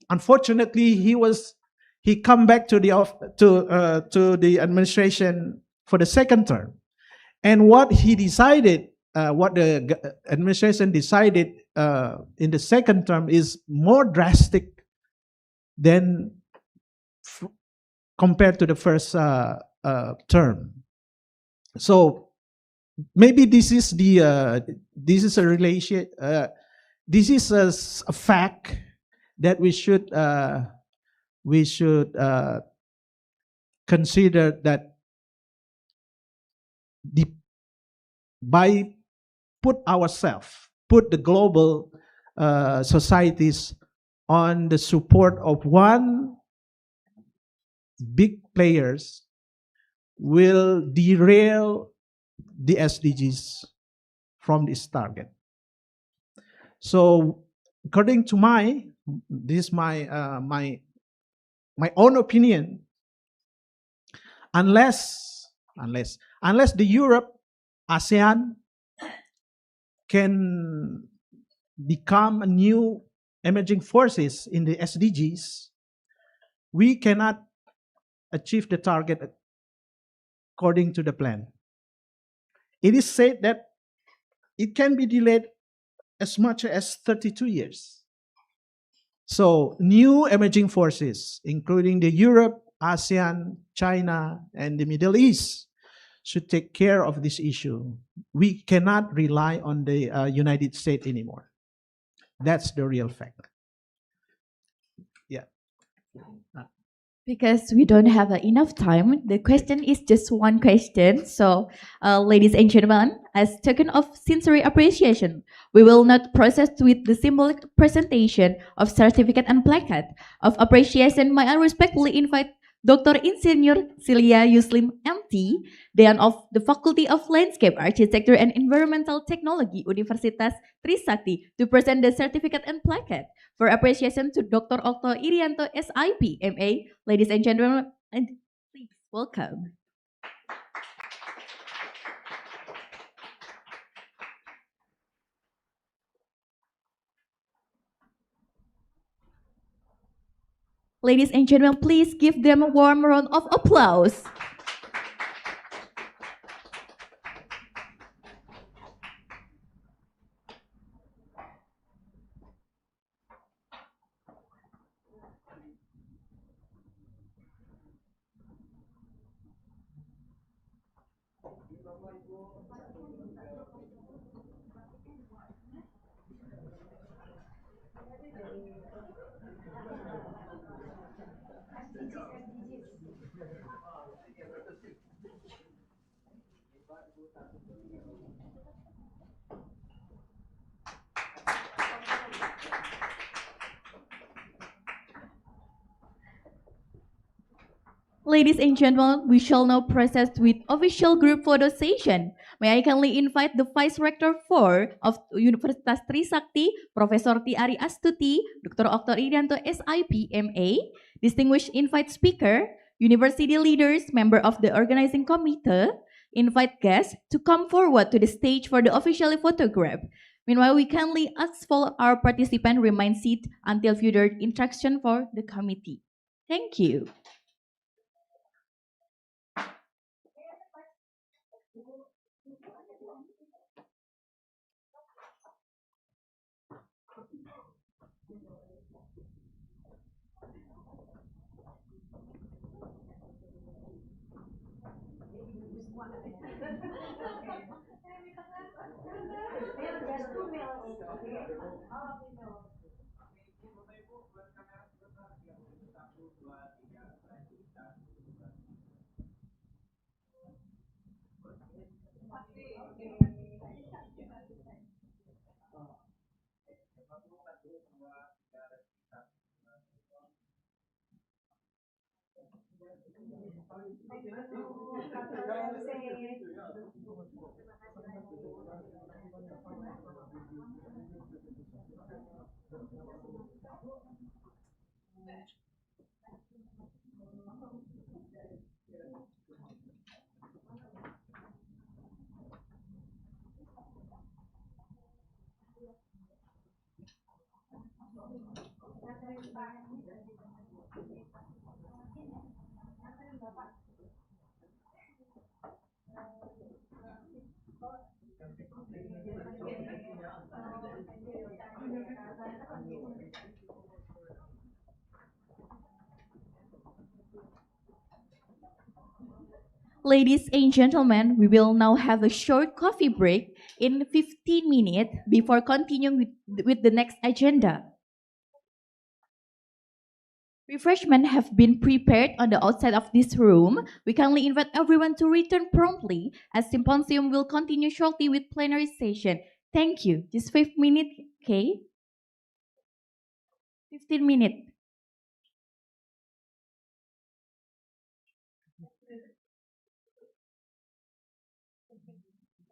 unfortunately he come back to the administration for the second term, and what he decided, what the administration decided in the second term is more drastic than compared to the first term. So maybe this is a relation. This is a fact that we should consider, that by put the global societies on the support of one big players will derail the SDGs from this target. So, according to my own opinion, unless the Europe, ASEAN can become a new emerging forces in the SDGs, we cannot achieve the target according to the plan. It is said that it can be delayed as much as 32 years. So new emerging forces, including the Europe, ASEAN, China, and the Middle East, should take care of this issue. We cannot rely on the United States anymore. That's the real fact. Yeah. Because we don't have enough time, the question is just one question. So, ladies and gentlemen, as token of sincere appreciation, we will not proceed with the symbolic presentation of certificate and placard of appreciation. May I respectfully invite Dr. Insinyur Celia Yuslim MT, Dean of the Faculty of Landscape Architecture and Environmental Technology, Universitas Trisakti, to present the certificate and placard for appreciation to Dr. Okto Irianto, SIP, MA. Ladies and gentlemen, and please welcome. Ladies and gentlemen, please give them a warm round of applause. Ladies and gentlemen, we shall now proceed with official group photo session. May I kindly invite the Vice Rector 4 of Universitas Trisakti, Professor T. Ari Astuti, Dr. Okto Irianto, SIP, MA, distinguished invite speaker, university leaders, member of the organizing committee, invite guests to come forward to the stage for the official photograph. Meanwhile, we kindly ask for our participant remain seated until further instruction for the committee. Thank you. Ladies and gentlemen, we will now have a short coffee break in 15 minutes before continuing with the next agenda. Refreshments have been prepared on the outside of this room. We kindly invite everyone to return promptly as Symposium will continue shortly with plenary session. Thank you. Just 5 minutes, okay? 15 minutes.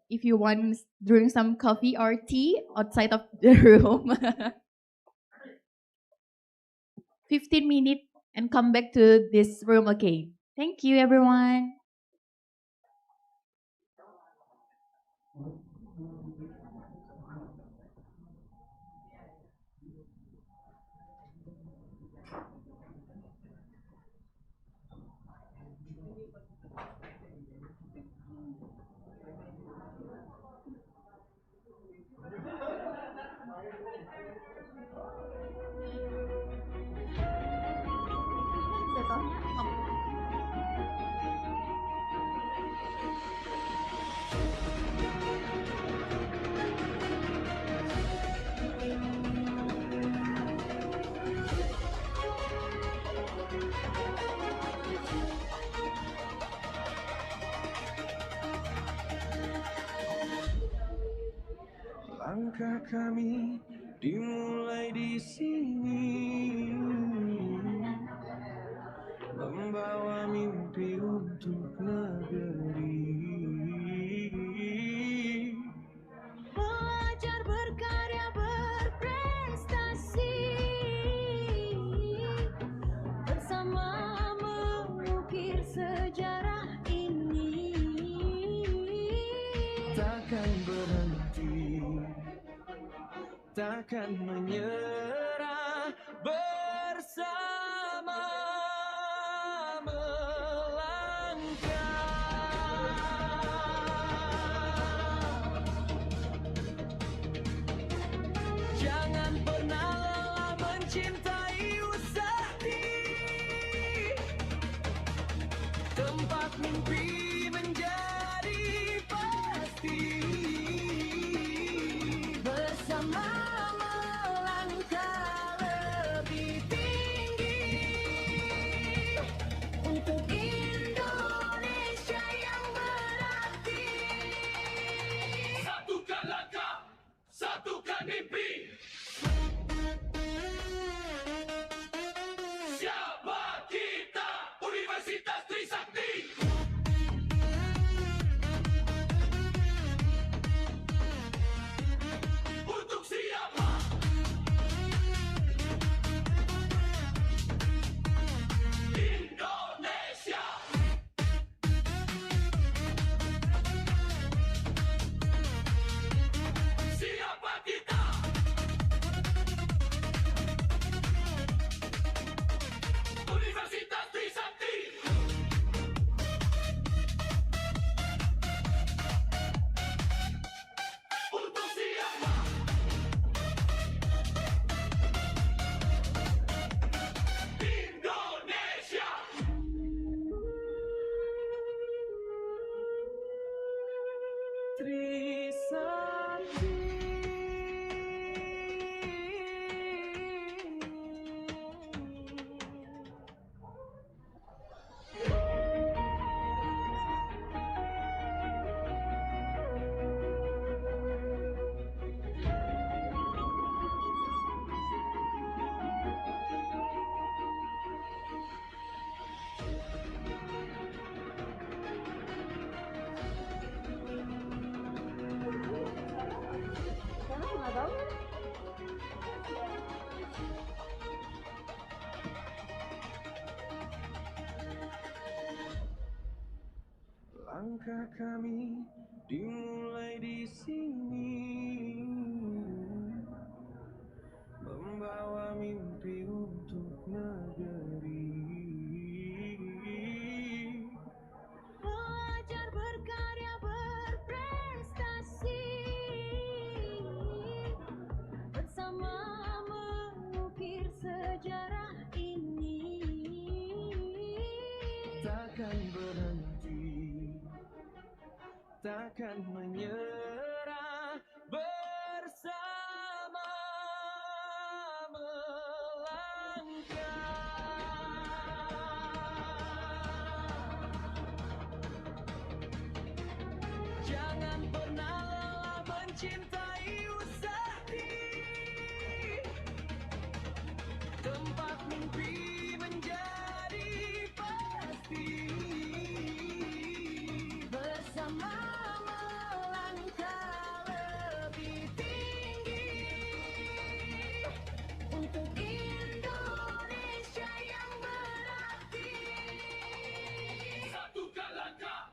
If you want to drink some coffee or tea outside of the room. 15 minutes and come back to this room again. Thank you, everyone. Langkah kami dimulai di sini, membawa mimpi untuk negeri. Belajar berkarya berprestasi, bersama mengukir sejarah ini. Takkan berhenti, takkan menyerah, bersama melangkah. Jangan pernah lelah mencintai Tisakti, tempat mimpi menjadi pasti. Bersama melangkah lebih tinggi untuk Indonesia yang berarti. Satukan langkah, satukan mimpi. Langkah kami dimulai di sini, membawa mimpi untuk negeri. Belajar berkarya berprestasi, bersama mengukir sejarah ini. Takkan berhenti, takkan menyerah, bersama melangkah. Jangan pernah lelah mencintai usaha, tempat mimpi menjadi pasti. Bersama melangkah lebih tinggi untuk Indonesia yang berarti. Satukan langkah,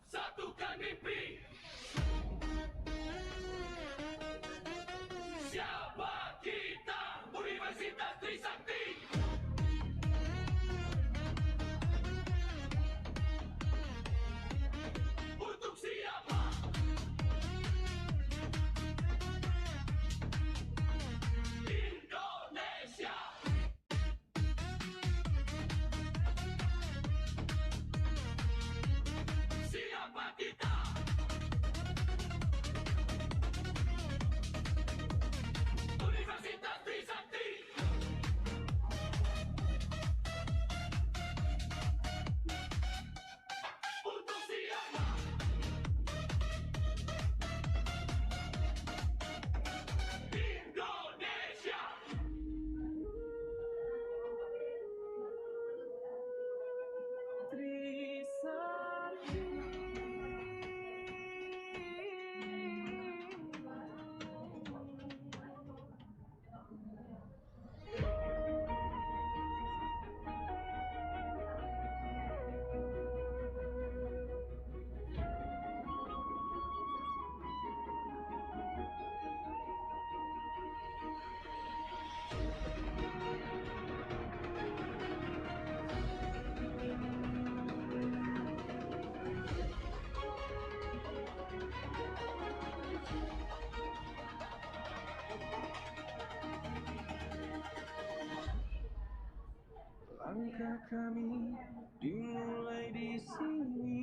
satukan mimpi. Siapa kita? Universitas Trisakti. Untuk siapa? Indonesia. Siapa kita? Universitas Trisakti. Untuk siapa? Indonesia. Trisakti. Langkah kami dimulai di sini,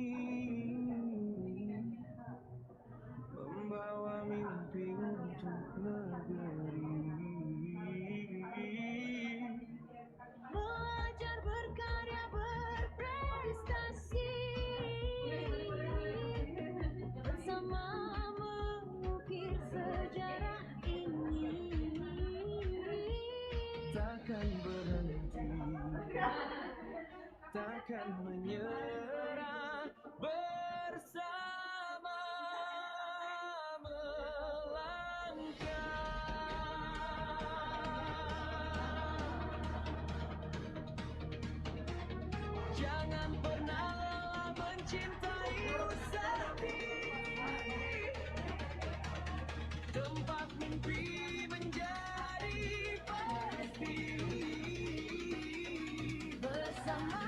membawa mimpi untuk negeri. Belajar berkarya berprestasi, bersama mengukir sejarah ini. Takkan berhenti, takkan menyerah, bersama melangkah. Jangan pernah lelah mencintai usaha, tempat mimpi menjadi pasti. Bersama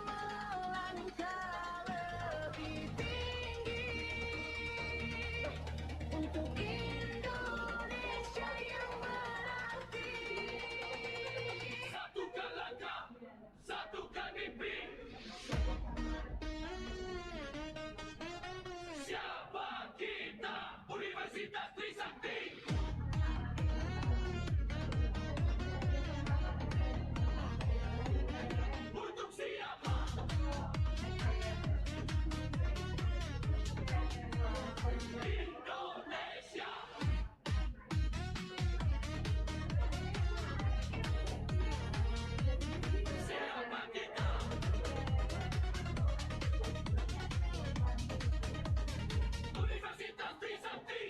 melangkah lebih tinggi untuk Indonesia yang berarti. Satukan langkah, satukan mimpi. Siapa kita? Universitas Trisakti. Untuk siapa? Indonesia. Siapa kita? Universitas Trisakti.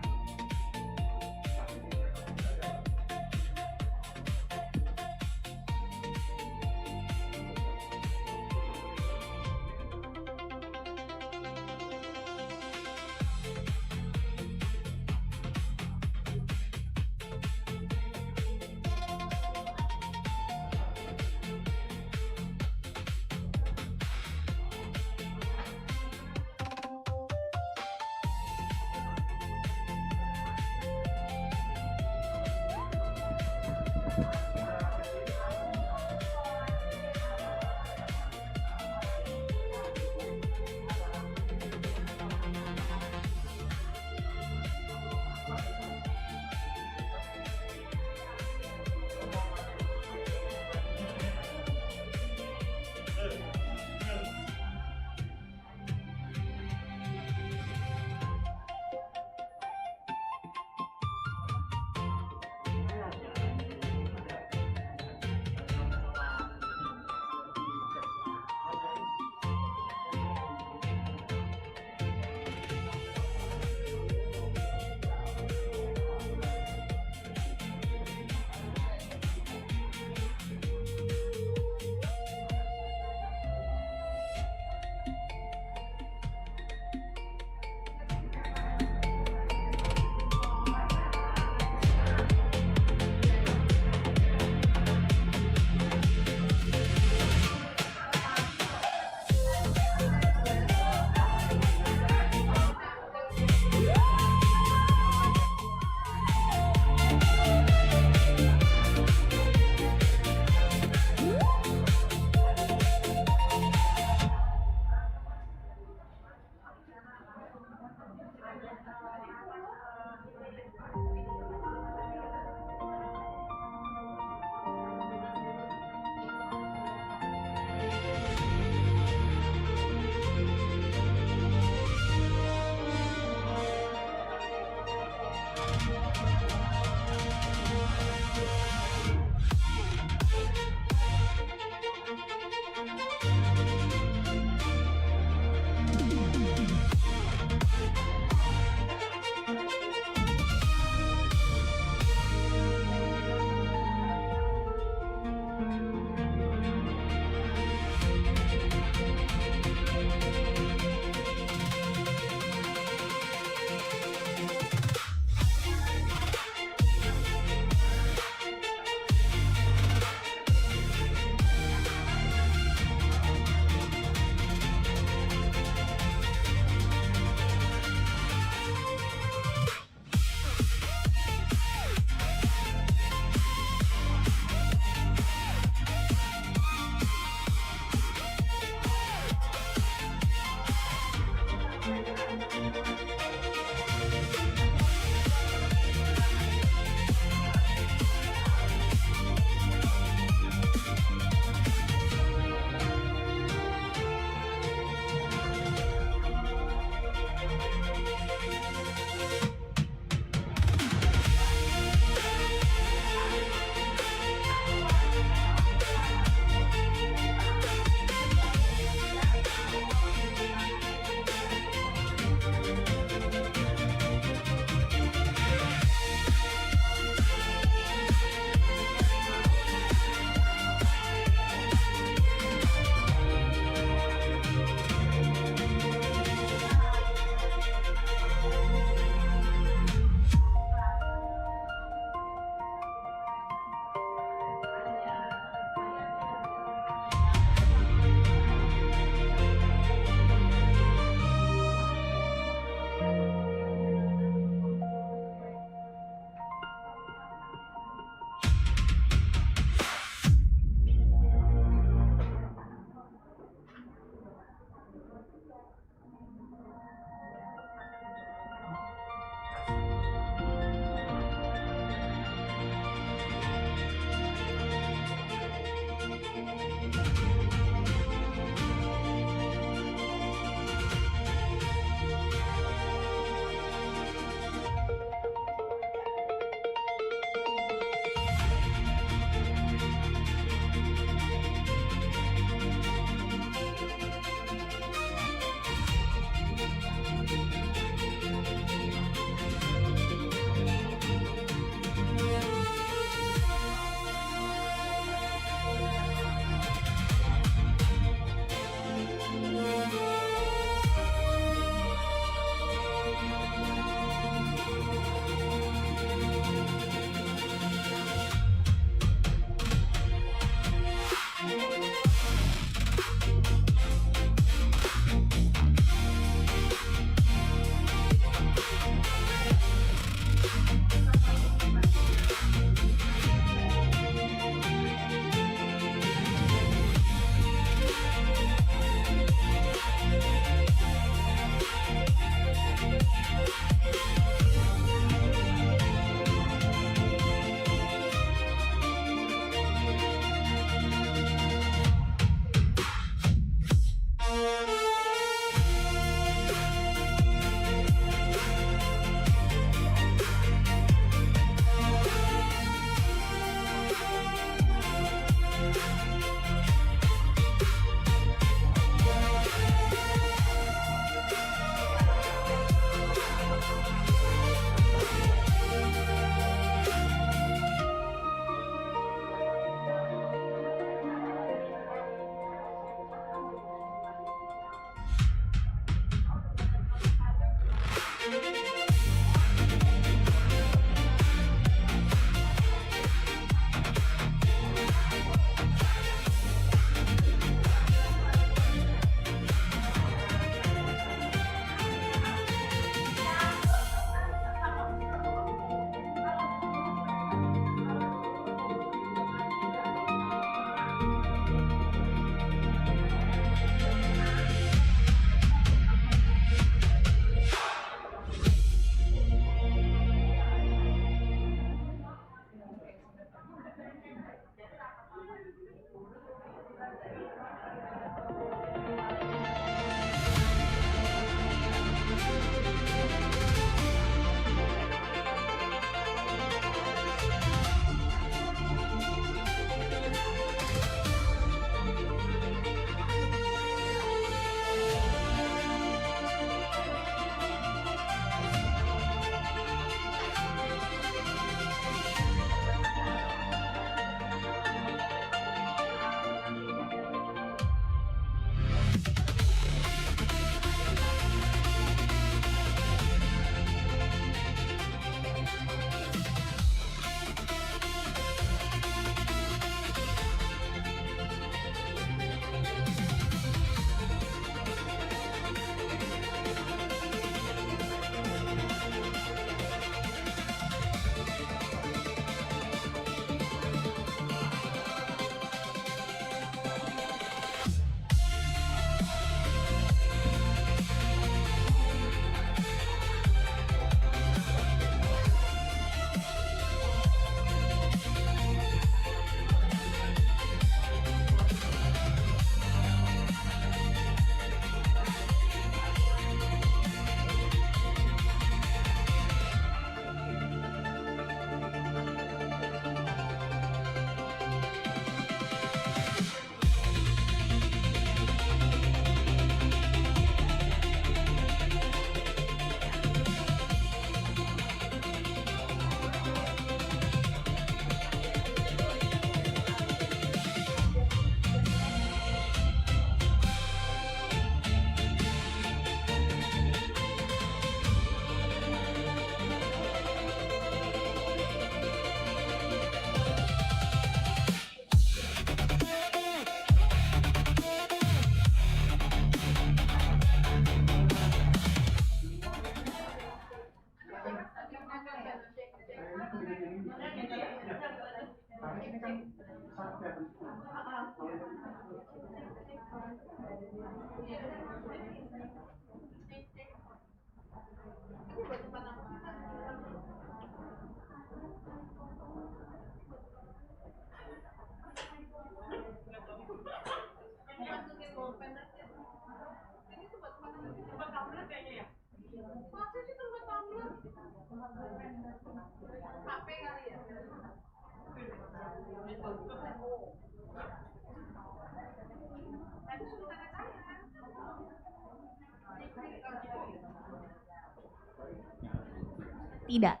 Tidak.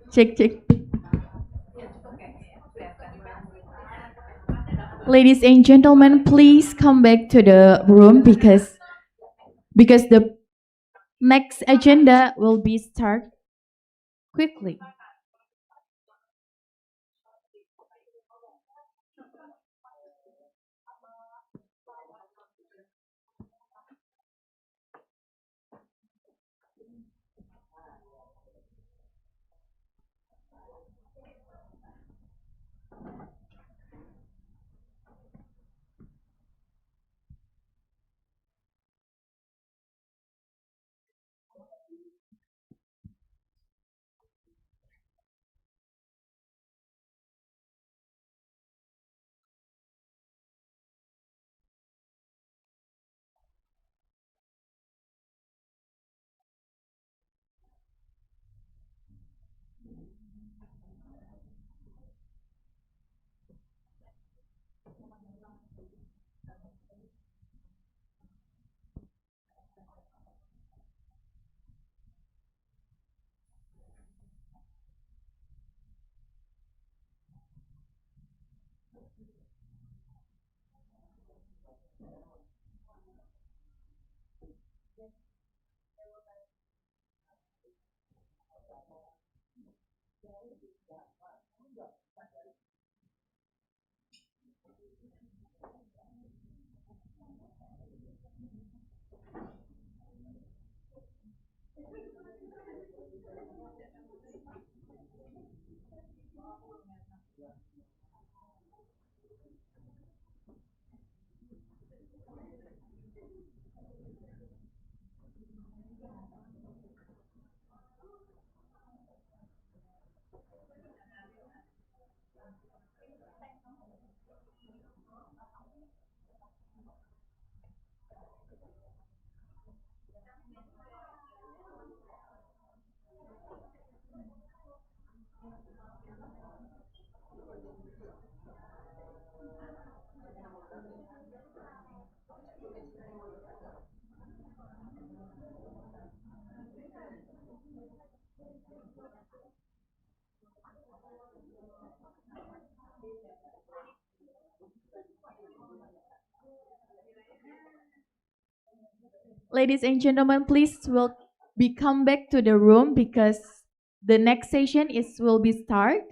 Cek, cek. Ladies and gentlemen, please come back to the room because the next agenda will be start quickly. Ladies and gentlemen, please will be come back to the room because the next session is will be start.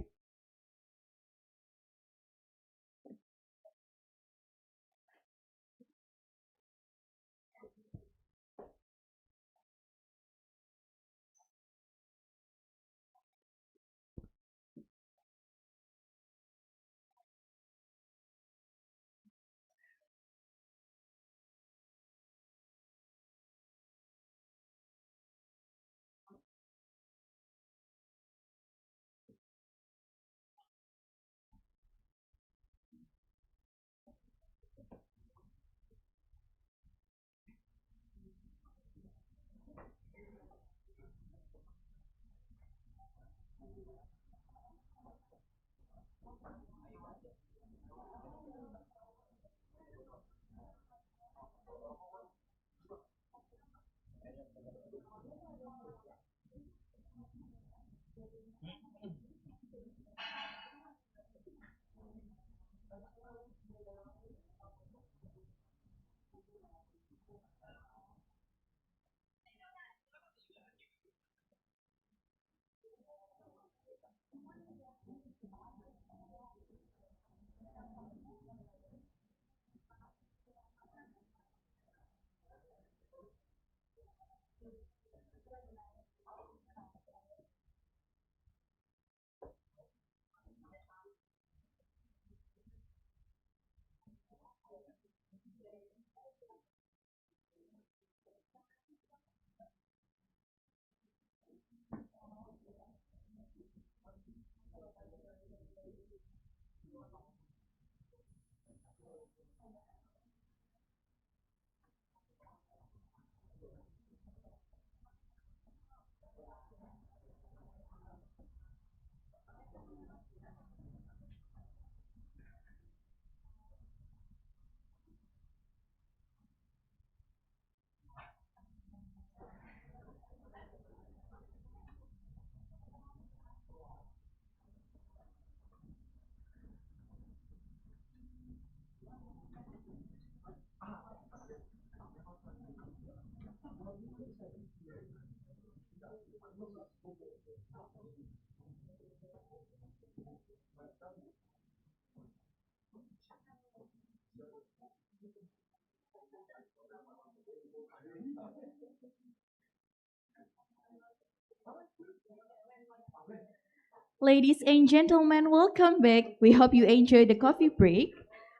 Ladies and gentlemen, welcome back. We hope you enjoyed the coffee break.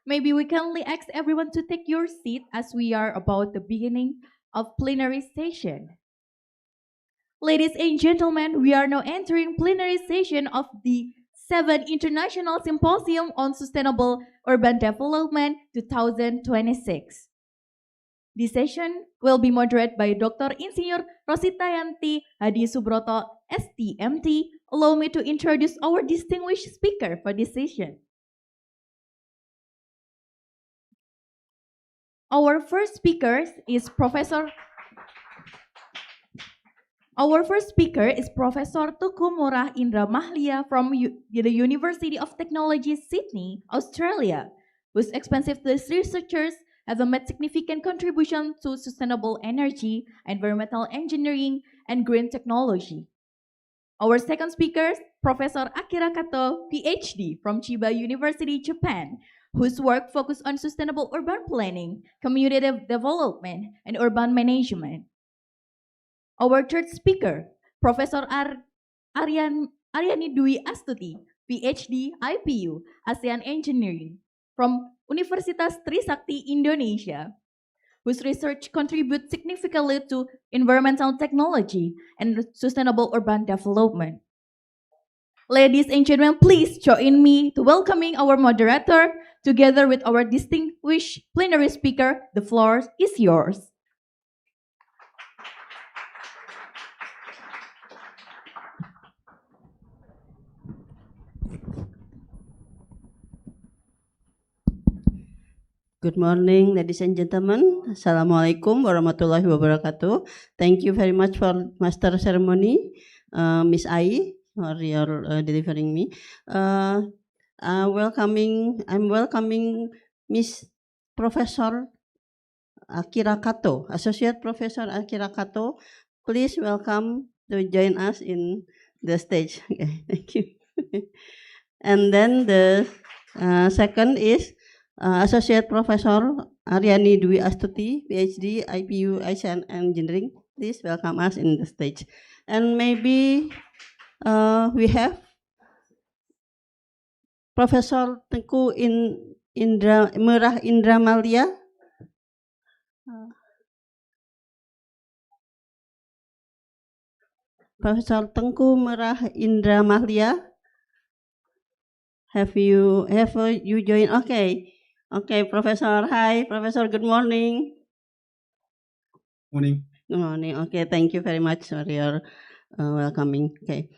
Maybe we kindly ask everyone to take your seat as we are about the beginning of plenary session. Ladies and gentlemen, we are now entering plenary session of the 7th International Symposium on Sustainable Urban Development 2026. This session will be moderated by Dr. Insinyur Rositayanti Hadi Subroto, STMT. Allow me to introduce our distinguished speaker for this session. Our first speaker is Professor Tuku Murah Indra Mahlia from the University of Technology, Sydney, Australia, whose extensive researchers has made significant contribution to sustainable energy, environmental engineering, and green technology. Our second speaker, Professor Akira Kato, PhD from Chiba University, Japan, whose work focused on sustainable urban planning, community development, and urban management. Our third speaker, Professor Aryani Dwi Astuti, PhD IPU, ASEAN Engineering, from Universitas Trisakti, Indonesia, whose research contributes significantly to environmental technology and sustainable urban development. Ladies and gentlemen, please join me to welcoming our moderator together with our distinguished plenary speaker. The floor is yours. Good morning, ladies and gentlemen. Assalamualaikum warahmatullahi wabarakatuh. Thank you very much for Master Ceremony, Miss Ai, for your delivering me. I'm welcoming Miss Professor Akira Kato, Associate Professor Akira Kato. Please welcome to join us in the stage. Okay, thank you. And then the second is Associate Professor Aryani Dwi Astuti, PhD, IPU, ASEAN Engineering. Please welcome us in the stage. And maybe we have Professor Tengku Merah Indramalia. Professor Tengku Merah Indramalia. Have you joined? Okay, Professor. Hi, Professor. Good morning. Morning. Good morning. Okay, thank you very much for your welcoming. Okay,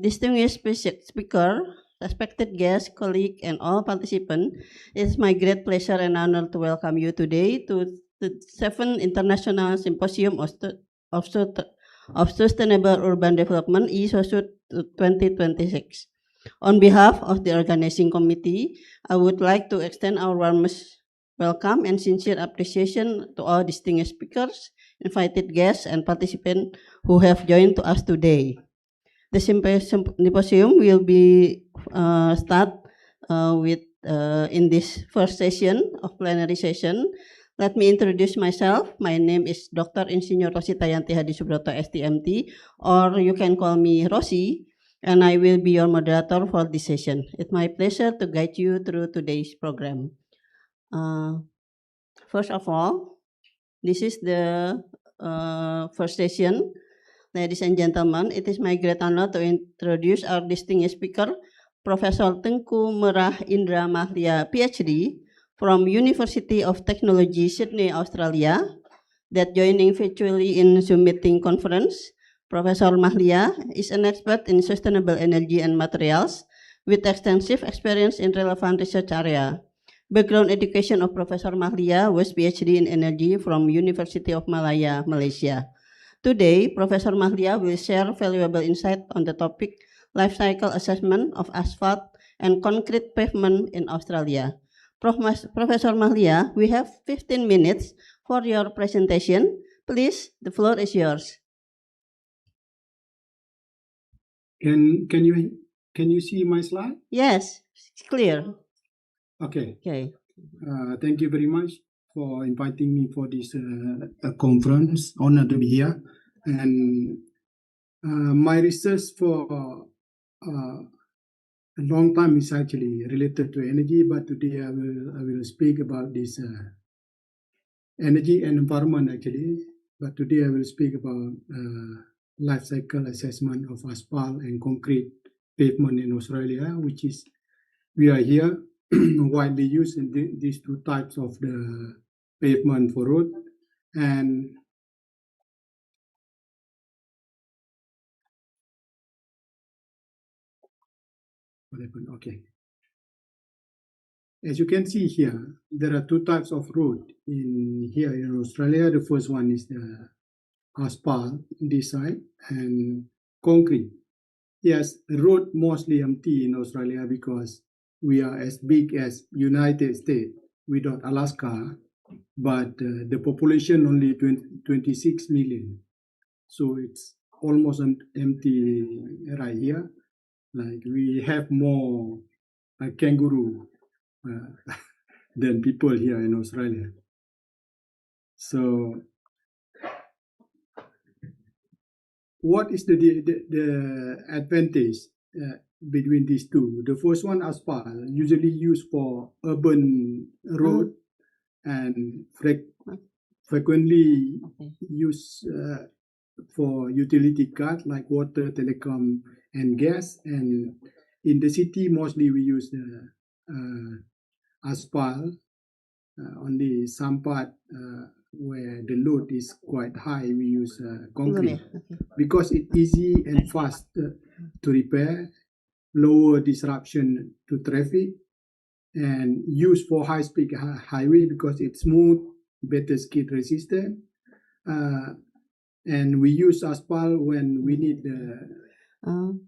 distinguished speaker, respected guests, colleague, and all participants, it's my great pleasure and honor to welcome you today to the 7th International Symposium of Sustainable Urban Development (ISOSUD 2026). On behalf of the organizing committee, I would like to extend our warmest welcome and sincere appreciation to all distinguished speakers, invited guests, and participants who have joined to us today. The symposium will be start with in this first session of plenary session. Let me introduce myself. My name is Dr. Insinyur Rosita Yanti Hadi Subroto, STMT, or you can call me Rosi, and I will be your moderator for this session. It's my pleasure to guide you through today's program. First of all, this is the first session. Ladies and gentlemen, it is my great honor to introduce our distinguished speaker, Professor Tengku Merah Indramalia, PhD, from University of Technology, Sydney, Australia, that joining virtually in Zoom meeting conference. Professor Mahlia is an expert in sustainable energy and materials with extensive experience in relevant research area. Background education of Professor Mahlia was PhD in energy from University of Malaya, Malaysia. Today, Professor Mahlia will share valuable insight on the topic life cycle assessment of asphalt and concrete pavement in Australia. Professor Mahlia, we have 15 minutes for your presentation. Please, the floor is yours. Can you see my slide? Yes, it's clear. Okay. Okay. Thank you very much for inviting me for this conference. Honored to be here. And my research for a long time is actually related to energy, but today I will speak about this energy and environment actually. But today I will speak about life cycle assessment of asphalt and concrete pavement in Australia, which is we are here widely used in these two types of the pavement for road. And what happened? Okay. As you can see here, there are two types of road here in Australia. The first one is the asphalt this side and concrete. Yes, road mostly empty in Australia because we are as big as United States without Alaska, but the population only 26 million. So it's almost empty right here. Like we have more kangaroo than people here in Australia. So what is the advantage between these two? The first one, asphalt, usually used for urban road and frequently used for utility card like water, telecom, and gas. And in the city, mostly we use the asphalt. Only some part where the load is quite high, we use concrete because it's easy and fast to repair, lower disruption to traffic, and used for high-speed highway because it's smooth, better skid resistant. And we use asphalt when we need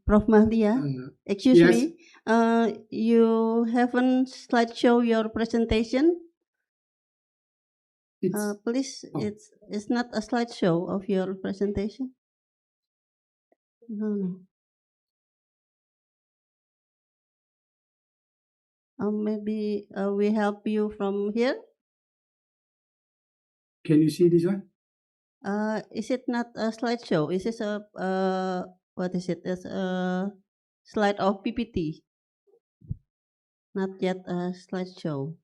Prof. Mahdia, excuse yes. me, you haven't slideshow your presentation? Please, it's not a slideshow of your presentation. No. Maybe we help you from here. Can you see this one? Is it not a slideshow? Is this a what is it? It's a slide of PPT. Not yet a slideshow.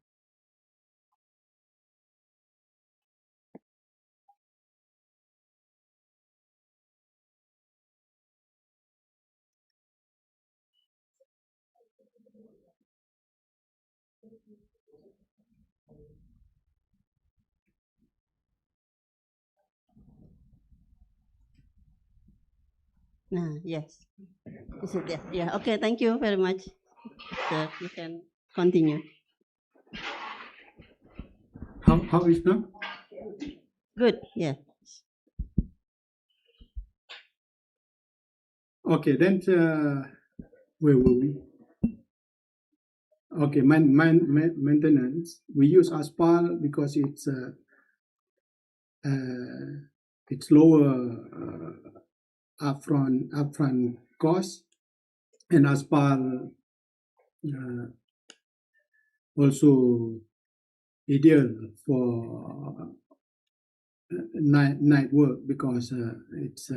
Yes. Is it there? Yeah. Okay. Thank you very much. So you can continue. How is now? Good. Yeah. Okay, then where were we? Okay, maintenance. We use asphalt because it's lower upfront cost, and asphalt also ideal for night work because it's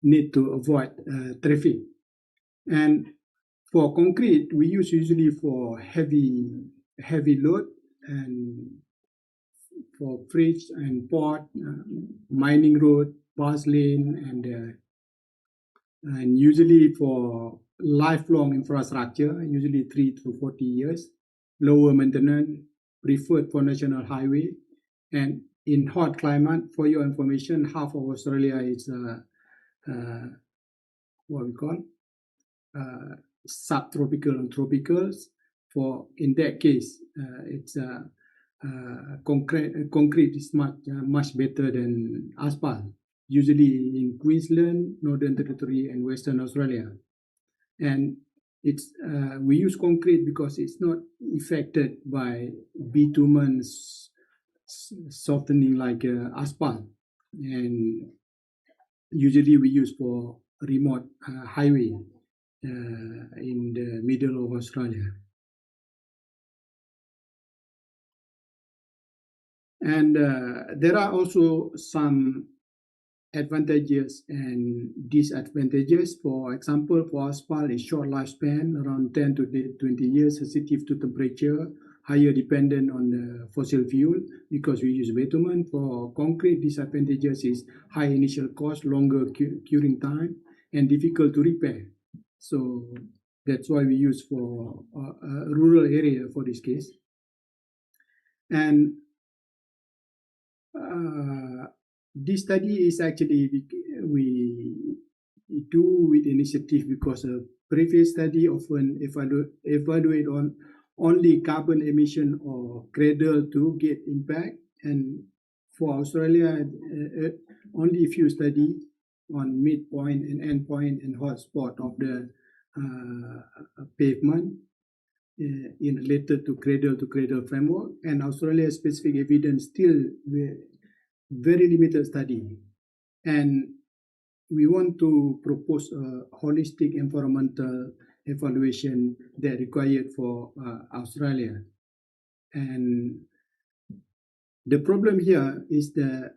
need to avoid traffic. And for concrete, we use usually for heavy load and for bridge and port, mining road, bus lane, and usually for lifelong infrastructure, usually 3 to 40 years, lower maintenance, preferred for national highway. And in hot climate, for your information, half of Australia is what we call subtropical and tropicals. For in that case, it's concrete is much better than asphalt. Usually in Queensland, Northern Territory, and Western Australia, and it's we use concrete because it's not affected by bitumen softening like asphalt, and usually we use for remote highway in the middle of Australia. And there are also some advantages and disadvantages. For example, for asphalt, it's short lifespan, around 10 to 20 years, sensitive to temperature, higher dependent on the fossil fuel because we use bitumen. For concrete, disadvantages is high initial cost, longer curing time, and difficult to repair. So that's why we use for a rural area for this case. And this study is actually we do with initiative because a previous study often evaluate on only carbon emission or cradle to gate impact, and for Australia only a few study on midpoint and endpoint and hotspot of the pavement. in related to cradle framework, and Australia specific evidence still very limited study. And we want to propose a holistic environmental evaluation that required for Australia. And the problem here is the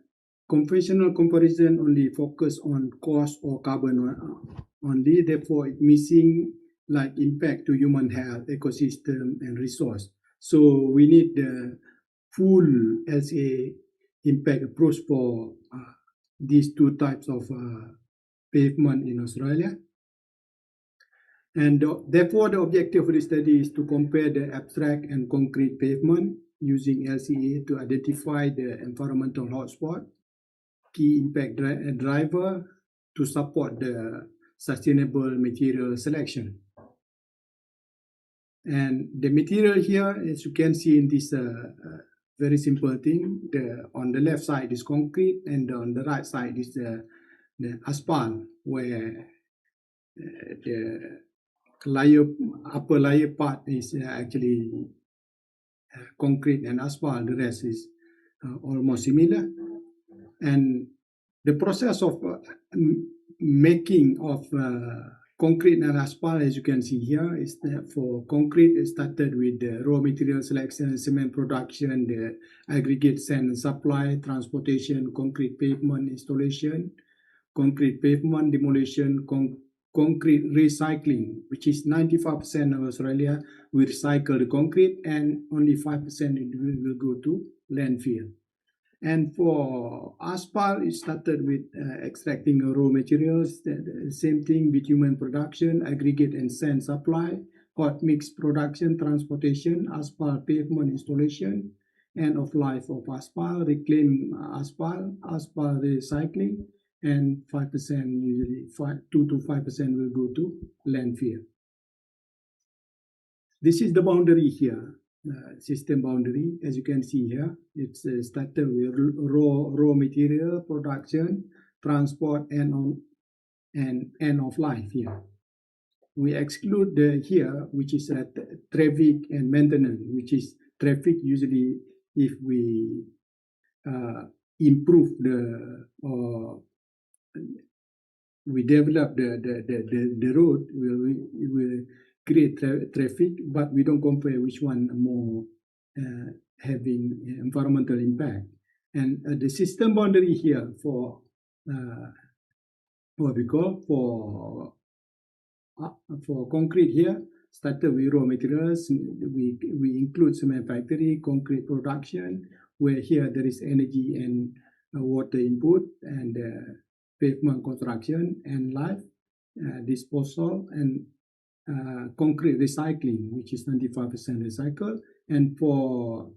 conventional comparison only focus on cost or carbon only, therefore it missing like impact to human health, ecosystem, and resource. So we need the full LCA impact approach for these two types of pavement in Australia. And therefore, the objective of the study is to compare the abstract and concrete pavement using LCA to identify the environmental hotspot, key impact driver to support the sustainable material selection. And the material here, as you can see in this very simple thing, on the left side is concrete, and on the right side is the asphalt, where the upper layer part is actually concrete and asphalt. The rest is almost similar. And the process of making of concrete and asphalt, as you can see here, is that for concrete, it started with the raw material selection, cement production, the aggregate sand supply, transportation, concrete pavement installation, concrete pavement demolition, concrete recycling, which is 95% of Australia we recycle the concrete, and only 5% will go to landfill. And for asphalt, it started with extracting raw materials, the same thing, bitumen production, aggregate and sand supply, hot mix production, transportation, asphalt pavement installation, end of life of asphalt, reclaim asphalt, asphalt recycling, and 5%, usually 2 to 5% will go to landfill. This is the boundary here. System boundary, as you can see here, it's started with raw material production, transport, and end of life here. We exclude the here, which is traffic and maintenance, which is traffic usually if we improve we develop the road, we will create traffic, but we don't compare which one more having environmental impact. And the system boundary here for what we call for concrete here started with raw materials. We include cement factory, concrete production, where here there is energy and water input, and pavement construction and life disposal, and concrete recycling, which is 95% recycled. And for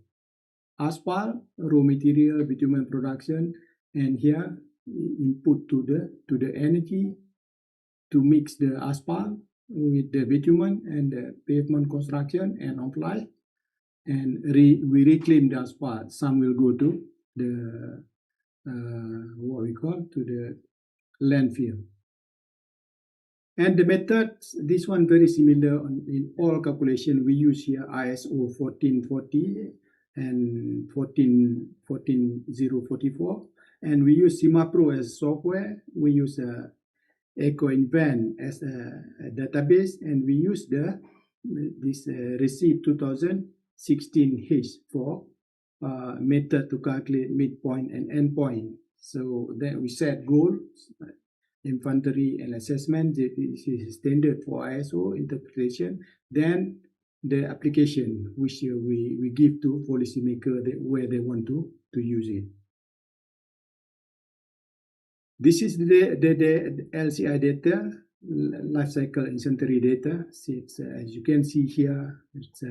asphalt, raw material, bitumen production, and here input to the energy to mix the asphalt with the bitumen and the pavement construction and of life. And we reclaim the asphalt. Some will go to the what we call to the landfill. And the methods, this one very similar in all calculation. We use here ISO 14040 and 14044, and we use CIMAPRO as software. We use EcoInvent as a database, and we use this Resmi 2016H for method to calculate midpoint and endpoint. So then we set goals, inventory and assessment. This is standard for ISO interpretation. Then the application, which we give to policymaker where they want to use it. This is the LCI data, life cycle inventory data. It's, as you can see here, it's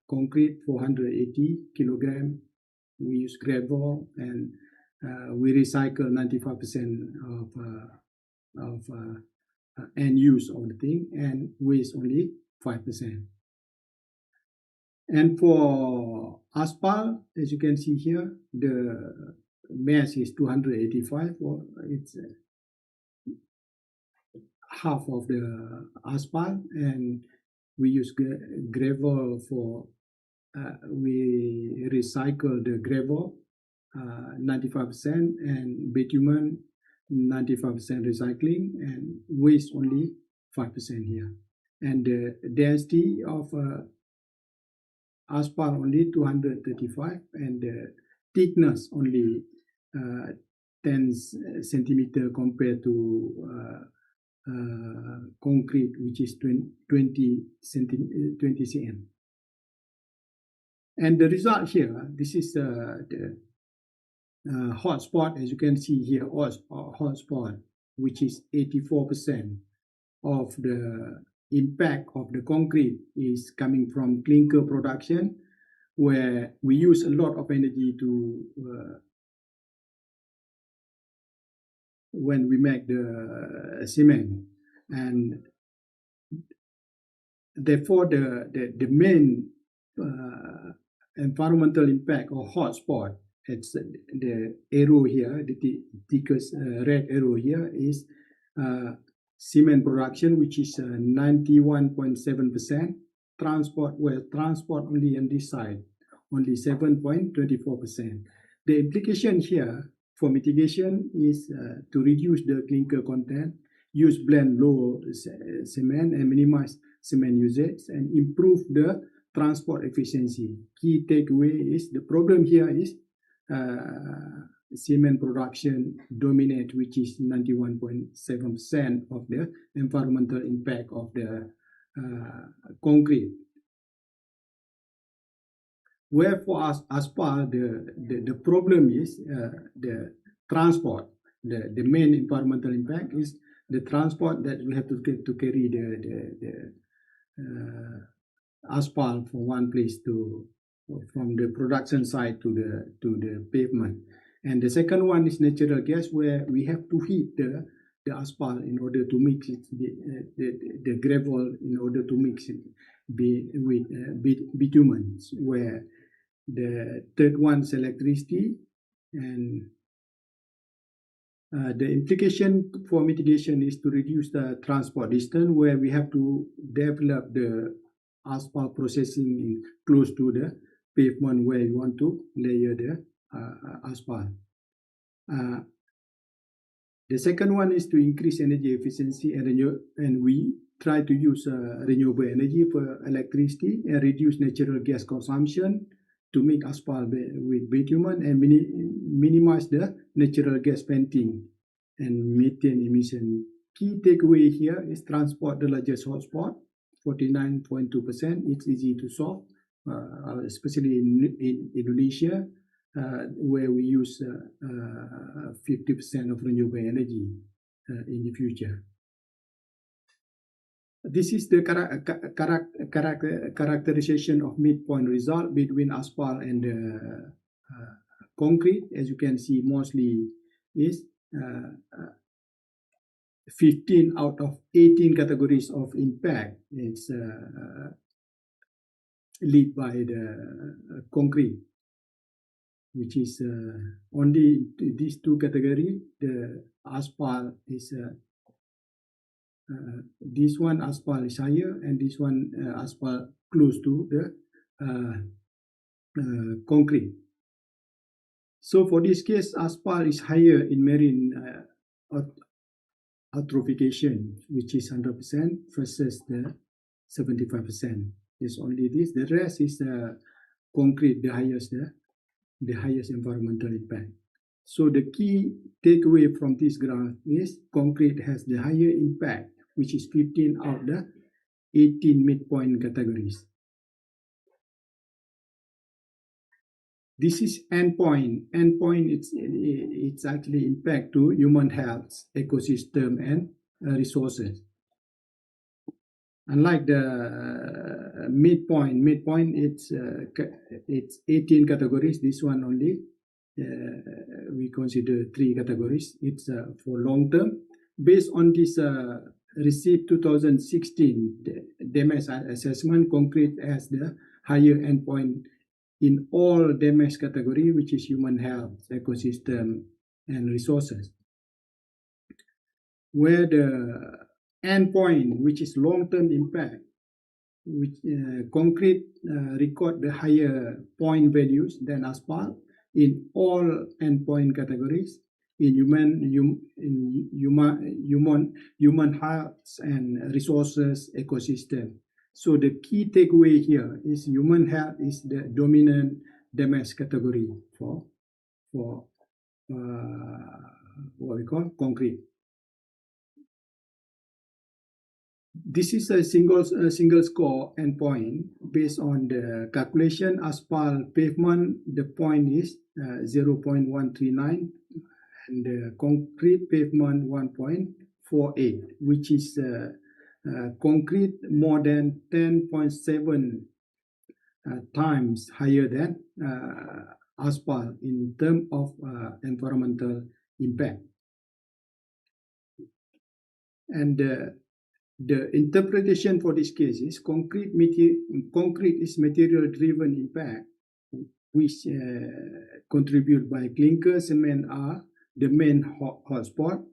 concrete 480 kilogram. We use gravel, and we recycle 95% of end use of the thing, and waste only 5%. And for asphalt, as you can see here, the mass is 285, or it's half of the asphalt, and we use gravel for, we recycle the gravel 95% and bitumen 95% recycling and waste only 5% here. And the density of asphalt only 235 and the thickness only 10 centimeter compared to concrete, which is 20 cm. And the result here, this is the hotspot, as you can see here, hotspot, which is 84% of the impact of the concrete is coming from clinker production, where we use a lot of energy to when we make the cement, and therefore the main environmental impact or hotspot, it's the arrow here, the thickest red arrow here is cement production, which is 91.7%. Transport, well, transport only on this side, only 7.24%. The implication here for mitigation is to reduce the clinker content, use blend low cement and minimize cement usage, and improve the transport efficiency. Key takeaway is the problem here is cement production dominate, which is 91.7% of the environmental impact of the concrete. Where for asphalt, the problem is the transport. The main environmental impact is the transport that we have to carry the asphalt from one place to, from the production site to the pavement. And the second one is natural gas, where we have to heat the asphalt in order to mix it, the gravel in order to mix it with bitumen, where the third one is electricity. And the implication for mitigation is to reduce the transport distance, where we have to develop the asphalt processing in close to the pavement where you want to layer the asphalt. The second one is to increase energy efficiency and we try to use renewable energy for electricity and reduce natural gas consumption to make asphalt with bitumen and minimize the natural gas venting and methane emission. Key takeaway here is transport the largest hotspot, 49.2%. It's easy to solve, especially in Indonesia, where we use 50% of renewable energy in the future. This is the characterization of midpoint result between asphalt and the concrete. As you can see, mostly is 15 out of 18 categories of impact. It's lead by the concrete, which is only these two categories. The asphalt is this one asphalt is higher, and this one asphalt close to the concrete. So for this case, asphalt is higher in marine eutrophication, which is 100% versus the 75%. It's only this. The rest is concrete, the highest environmental impact. So the key takeaway from this graph is concrete has the higher impact, which is 15 out of the 18 midpoint categories. This is endpoint. Endpoint, it's actually impact to human health, ecosystem, and resources. Unlike the midpoint, it's 18 categories. This one only we consider 3 categories. It's for long term. Based on this received 2016 damage assessment, concrete has the higher endpoint in all damage category, which is human health, ecosystem, and resources. Where the endpoint, which is long-term impact, which concrete record the higher point values than asphalt in all endpoint categories in human health and resources ecosystem. So the key takeaway here is human health is the dominant damage category for what we call concrete. This is a single score endpoint based on the calculation asphalt pavement. The point is 0.139 and the concrete pavement 1.48, which is concrete more than 10.7 times higher than asphalt in terms of environmental impact. And the interpretation for this case is concrete is material-driven impact, which contribute by clinker cement are the main hotspot.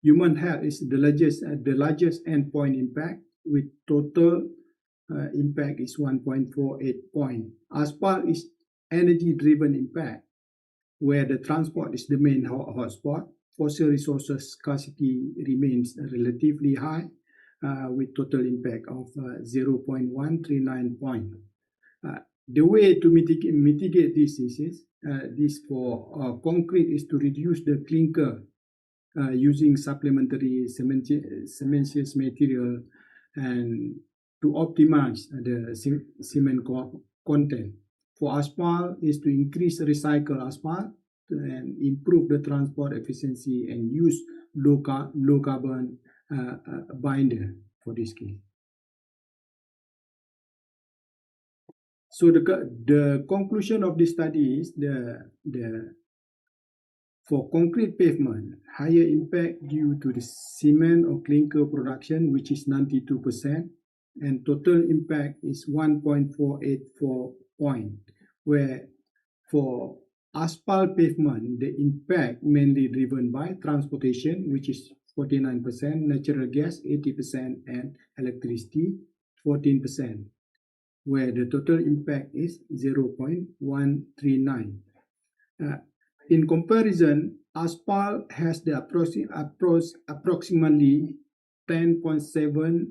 Human health is the largest endpoint impact, with total impact is 1.48 point. Asphalt is energy-driven impact, where the transport is the main hotspot. Fossil resources scarcity remains relatively high, with total impact of 0.139 point. The way to mitigate this is this for concrete is to reduce the clinker using supplementary cementitious material and to optimize the cement content. For asphalt is to increase recycle asphalt and improve the transport efficiency and use low carbon binder for this case. So the conclusion of this study is for concrete pavement, higher impact due to the cement or clinker production, which is 92%, and total impact is 1.484 point, where for asphalt pavement, the impact mainly driven by transportation, which is 49%, natural gas 80%, and electricity 14%, where the total impact is 0.139. In comparison, asphalt has the approximately 10.7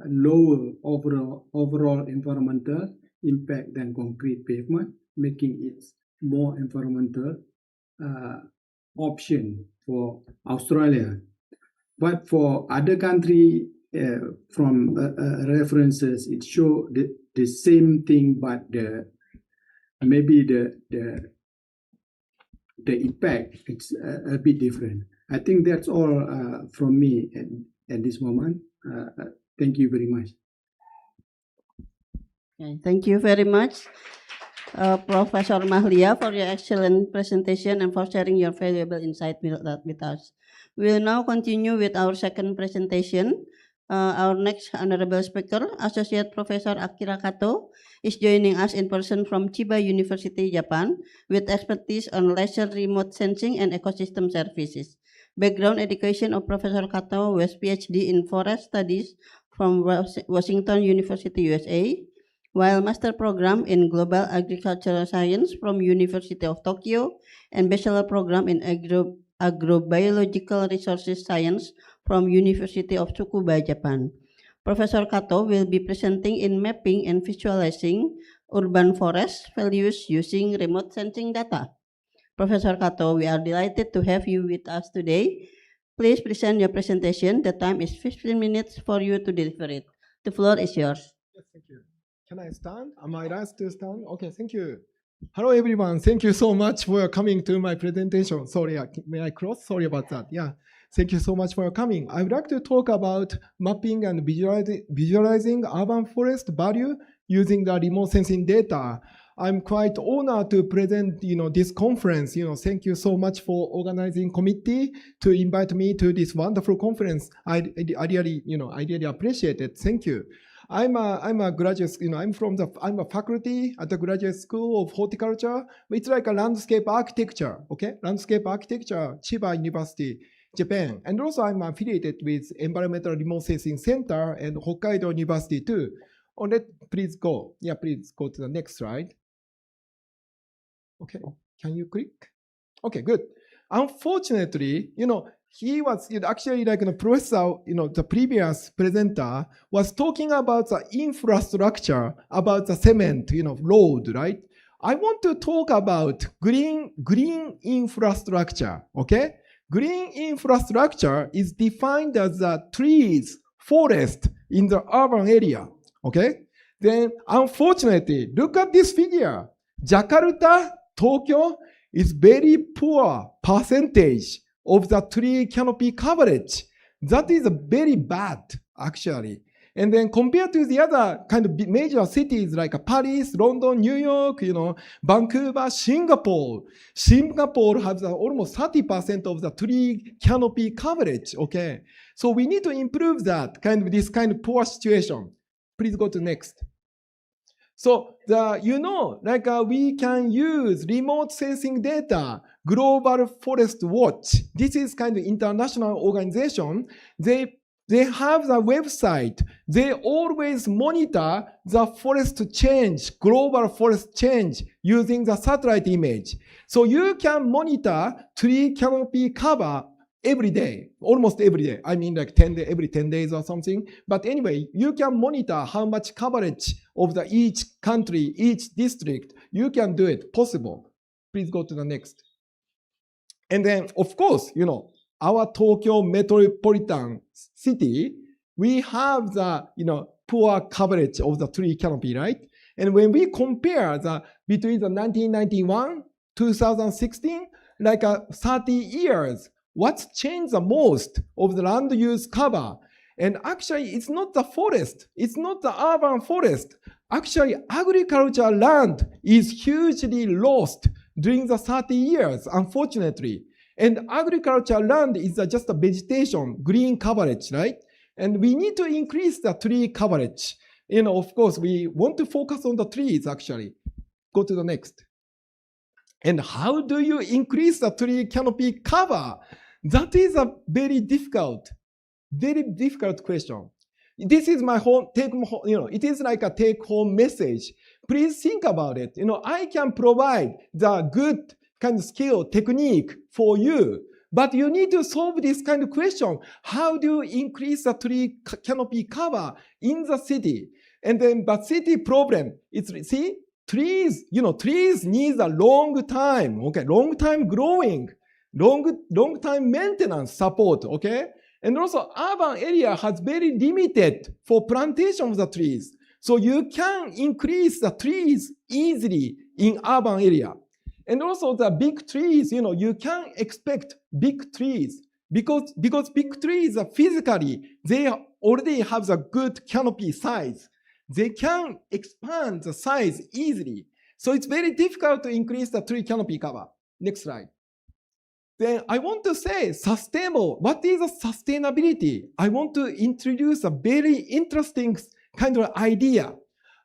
lower overall environmental impact than concrete pavement, making it more environmental option for Australia. But for other country, from references, it show the same thing, but maybe the impact it's a bit different. I think that's all from me at this moment. Thank you very much. Okay, thank you very much, Professor Mahlia, for your excellent presentation and for sharing your valuable insight with us. We will now continue with our second presentation. Our next honorable speaker, Associate Professor Akira Kato, is joining us in person from Chiba University, Japan, with expertise on laser remote sensing and ecosystem services. Background education of Professor Kato was PhD in Forest Studies from Washington University, USA, while master program in Global Agricultural Science from University of Tokyo and bachelor program in Agrobiological Resources Science from University of Tsukuba, Japan. Professor Kato will be presenting in mapping and visualizing urban forest values using remote sensing data. Professor Kato, we are delighted to have you with us today. Please present your presentation. The time is 15 minutes for you to deliver it. The floor is yours. Yes, thank you. Can I stand? Am I asked to stand? Okay, thank you. Hello, everyone. Thank you so much for coming to my presentation. Sorry, may I cross? Sorry about that. Yeah, thank you so much for coming. I would like to talk about mapping and visualizing urban forest value using the remote sensing data. I'm quite honored to present, this conference. Thank you so much for organizing committee to invite me to this wonderful conference. I really appreciate it. Thank you. I'm a graduate. I'm a faculty at the Graduate School of Horticulture. It's like a landscape architecture. Okay, landscape architecture, Chiba University, Japan. And also I'm affiliated with Environmental Remote Sensing Center and Hokkaido University too. Please go. Yeah, please go to the next slide. Okay, can you click? Okay, good. Unfortunately, he was actually like the professor, the previous presenter was talking about the infrastructure, about the cement, road, right? I want to talk about green infrastructure, okay? Green infrastructure is defined as the trees, forest in the urban area, okay? Then, unfortunately, look at this figure. Jakarta, Tokyo is very poor percentage of the tree canopy coverage. That is very bad, actually. And then compared to the other kind of major cities like Paris, London, New York, Vancouver, Singapore. Singapore has almost 30% of the tree canopy coverage, okay? So we need to improve that, this kind of poor situation. Please go to next. So, we can use remote sensing data, Global Forest Watch. This is kind of international organization. They have the website. They always monitor the forest change, global forest change using the satellite image. So you can monitor tree canopy cover every day, almost every day. I mean like every 10 days or something. But anyway, you can monitor how much coverage of each country, each district. You can do it possible. Please go to the next. And then, of course, our Tokyo metropolitan city, we have the, poor coverage of the tree canopy, right? And when we compare between the 1991, 2016, like 30 years, what's changed the most of the land use cover? And actually, it's not the forest. It's not the urban forest. Actually, agricultural land is hugely lost during the 30 years, unfortunately. And agricultural land is just a vegetation, green coverage, right? And we need to increase the tree coverage. Of course, we want to focus on the trees, actually. Go to the next. And how do you increase the tree canopy cover? That is a very difficult question. This is my it is like a take-home message. Please think about it. I can provide the good kind of skill, technique for you, but you need to solve this kind of question. How do you increase the tree canopy cover in the city? And then, but city problem, trees need a long time, okay? Long time growing, long time maintenance support, okay? And also urban area has very limited for plantation of the trees. So you can increase the trees easily in urban area. And also the big trees, you can expect big trees because big trees are physically, they already have a good canopy size. They can expand the size easily. So it's very difficult to increase the tree canopy cover. Next slide. Then I want to say sustainable. What is sustainability? I want to introduce a very interesting kind of idea.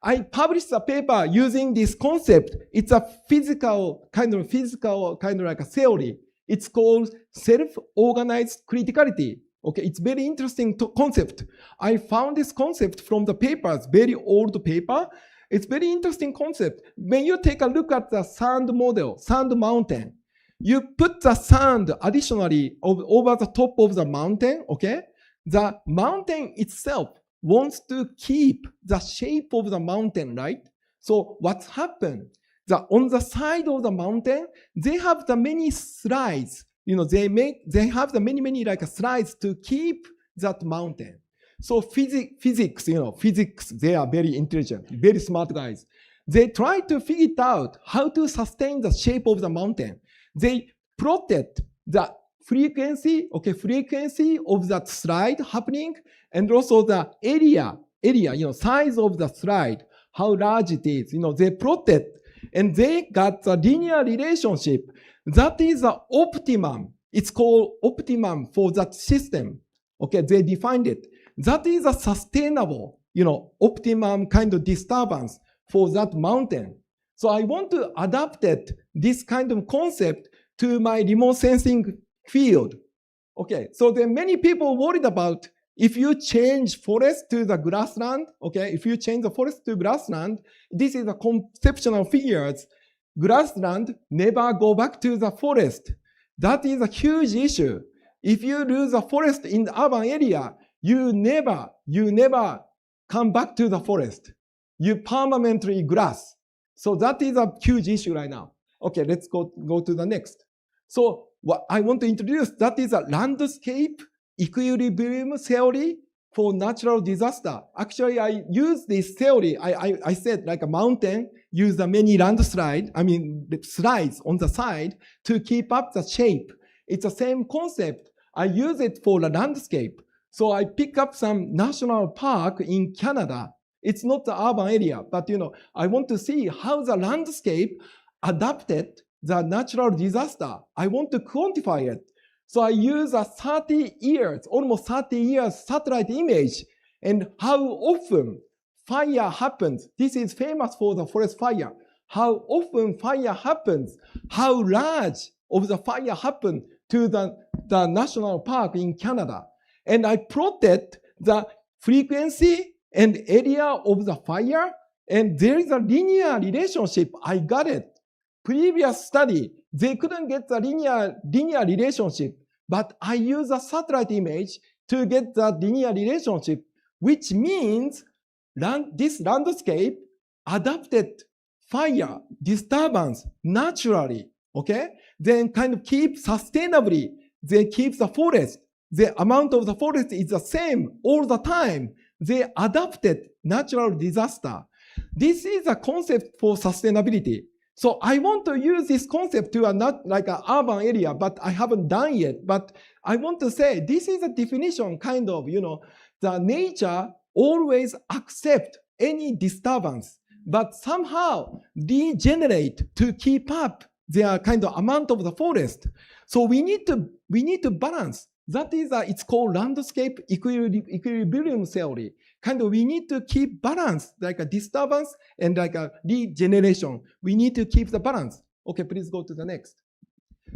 I published a paper using this concept. It's a physical kind of like a theory. It's called self-organized criticality. Okay, it's very interesting concept. I found this concept from the papers, very old paper. It's very interesting concept. When you take a look at the sand model, sand mountain, you put the sand additionally over the top of the mountain, okay? The mountain itself wants to keep the shape of the mountain, right? So what's happened? On the side of the mountain, they have the many slides. They have the many like slides to keep that mountain. So physics, they are very intelligent, very smart guys. They try to figure it out how to sustain the shape of the mountain. They protect the frequency of that slide happening, and also the area, size of the slide, how large it is. They protect, and they got the linear relationship. That is the optimum. It's called optimum for that system. Okay, they defined it. That is a sustainable, optimum kind of disturbance for that mountain. So I want to adapt this kind of concept to my remote sensing field. Okay, so there are many people worried about if you change forest to the grassland, okay, if you change the forest to grassland, this is a conceptual figures. Grassland never go back to the forest. That is a huge issue. If you lose a forest in the urban area, you never come back to the forest. You permanently grass. So that is a huge issue right now. Okay, let's go to the next. So what I want to introduce, that is a landscape equilibrium theory for natural disaster. Actually, I use this theory. I said like a mountain, use the many the slides on the side to keep up the shape. It's the same concept. I use it for the landscape. So I pick up some national park in Canada. It's not the urban area, but I want to see how the landscape adapted the natural disaster. I want to quantify it. So I use a almost 30 years satellite image and how often fire happens. This is famous for the forest fire. How often fire happens, how large of the fire happened to the national park in Canada. And I plotted the frequency and area of the fire, and there is a linear relationship. I got it. Previous study, they couldn't get the linear relationship, but I use a satellite image to get the linear relationship, which means this landscape adapted fire disturbance naturally, okay? Then kind of keep sustainably, they keep the forest. The amount of the forest is the same all the time. They adapted natural disaster. This is a concept for sustainability. So I want to use this concept to not like an urban area, but I haven't done yet. But I want to say this is a definition kind of, the nature always accept any disturbance, but somehow regenerate to keep up their kind of amount of the forest. So we need to balance. That is, it's called landscape equilibrium theory. Kind of, we need to keep balance, like a disturbance and like a regeneration. We need to keep the balance. Okay, please go to the next.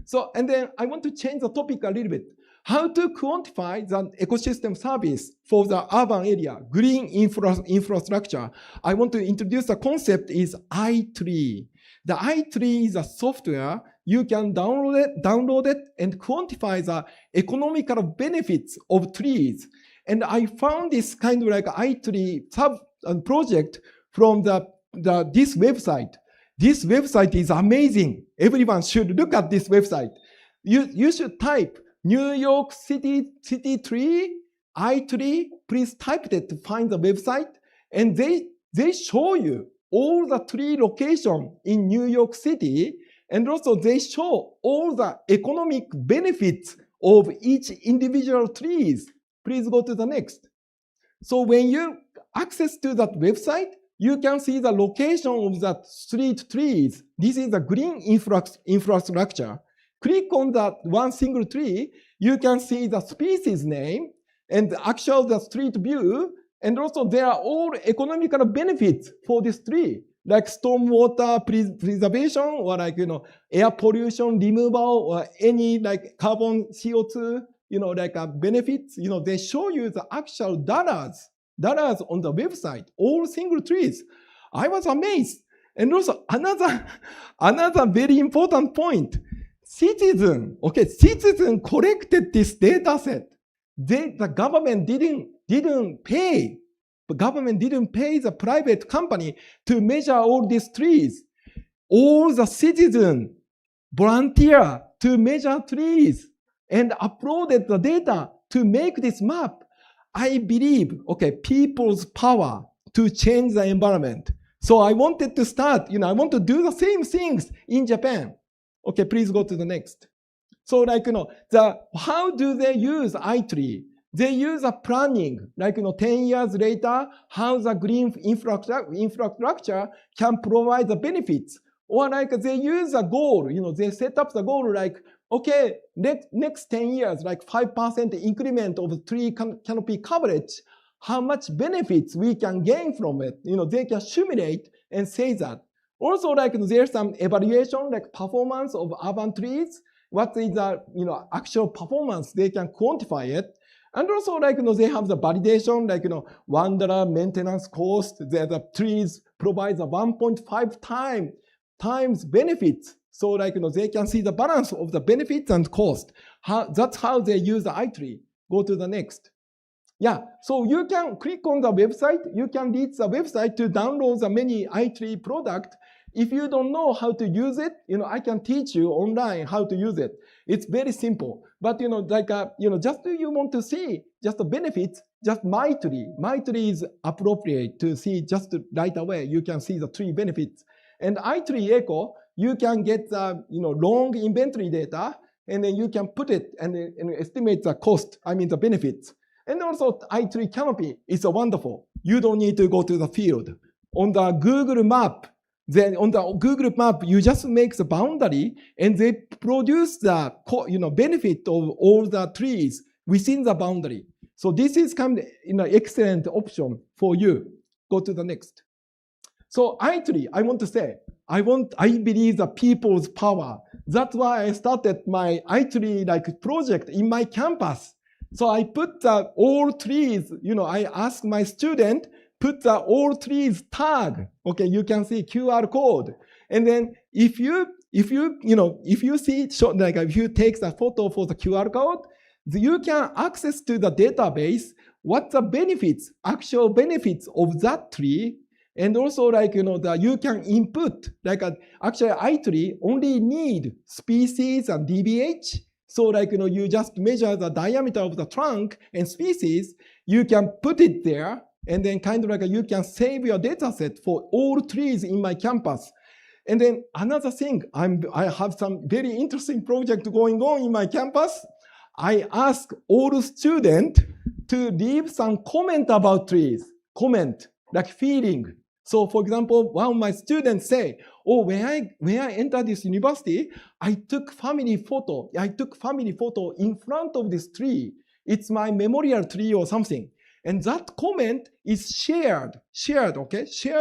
So, and then I want to change the topic a little bit. How to quantify the ecosystem service for the urban area, green infrastructure. I want to introduce the concept is iTree. The iTree is a software. You can download it and quantify the economical benefits of trees. And I found this kind of like iTree sub project from this website. This website is amazing. Everyone should look at this website. You should type New York City tree, iTree. Please type it to find the website. And they show you all the tree location in New York City. And also they show all the economic benefits of each individual trees. Please go to the next. So when you access to that website, you can see the location of the street trees. This is the green infrastructure. Click on that one single tree, you can see the species name and the street view, and also there are all economical benefits for this tree, like stormwater preservation or like, air pollution removal or any like carbon CO2, benefits. They show you the actual dollars on the website, all single trees. I was amazed. And also another very important point. Citizen collected this data set. The government didn't pay. The government didn't pay the private company to measure all these trees. All the citizens volunteer to measure trees and uploaded the data to make this map. I believe, people's power to change the environment. So I wanted to start, I want to do the same things in Japan. Okay, please go to the next. So how do they use iTree? They use a planning, 10 years later, how the green infrastructure can provide the benefits. Or they use a goal, they set up the goal next 10 years, 5% increment of tree canopy coverage, how much benefits we can gain from it. They can simulate and say that. Also, there's some evaluation, performance of urban trees. What is the actual performance? They can quantify it. And also, like, they have the validation, like, $1 maintenance cost, the trees provides a 1.5 times benefits. So, like, they can see the balance of the benefits and cost. That's how they use the iTree. Go to the next. Yeah, so you can click on the website. You can reach the website to download the many iTree product. If you don't know how to use it, I can teach you online how to use it. It's very simple. But, just you want to see just the benefits, just my tree. My tree is appropriate to see just right away. You can see the tree benefits. And iTree Echo, you can get the, long inventory data, and then you can put it and estimate the cost, the benefits. And also iTree Canopy is wonderful. You don't need to go to the field. On the Google map, you just make the boundary and they produce the benefit of all the trees within the boundary. So this is kind of excellent option for you. Go to the next. So iTree, I want to say, I believe the people's power. That's why I started my iTree project in my campus. So I put all trees, I asked my student, put the all trees tag. Okay, you can see QR code. And then if you see, if you take the photo for the QR code, you can access to the database what the benefits, actual benefits of that tree. And also you can input, actually iTree only need species and DBH. So you just measure the diameter of the trunk and species, you can put it there, and then you can save your data set for all trees in my campus. And then another thing, I have some very interesting project going on in my campus. I ask all students to leave some comment about trees, feeling. So for example, one of my students say, when I entered this university, I took family photo in front of this tree. It's my memorial tree or something. And that comment is shared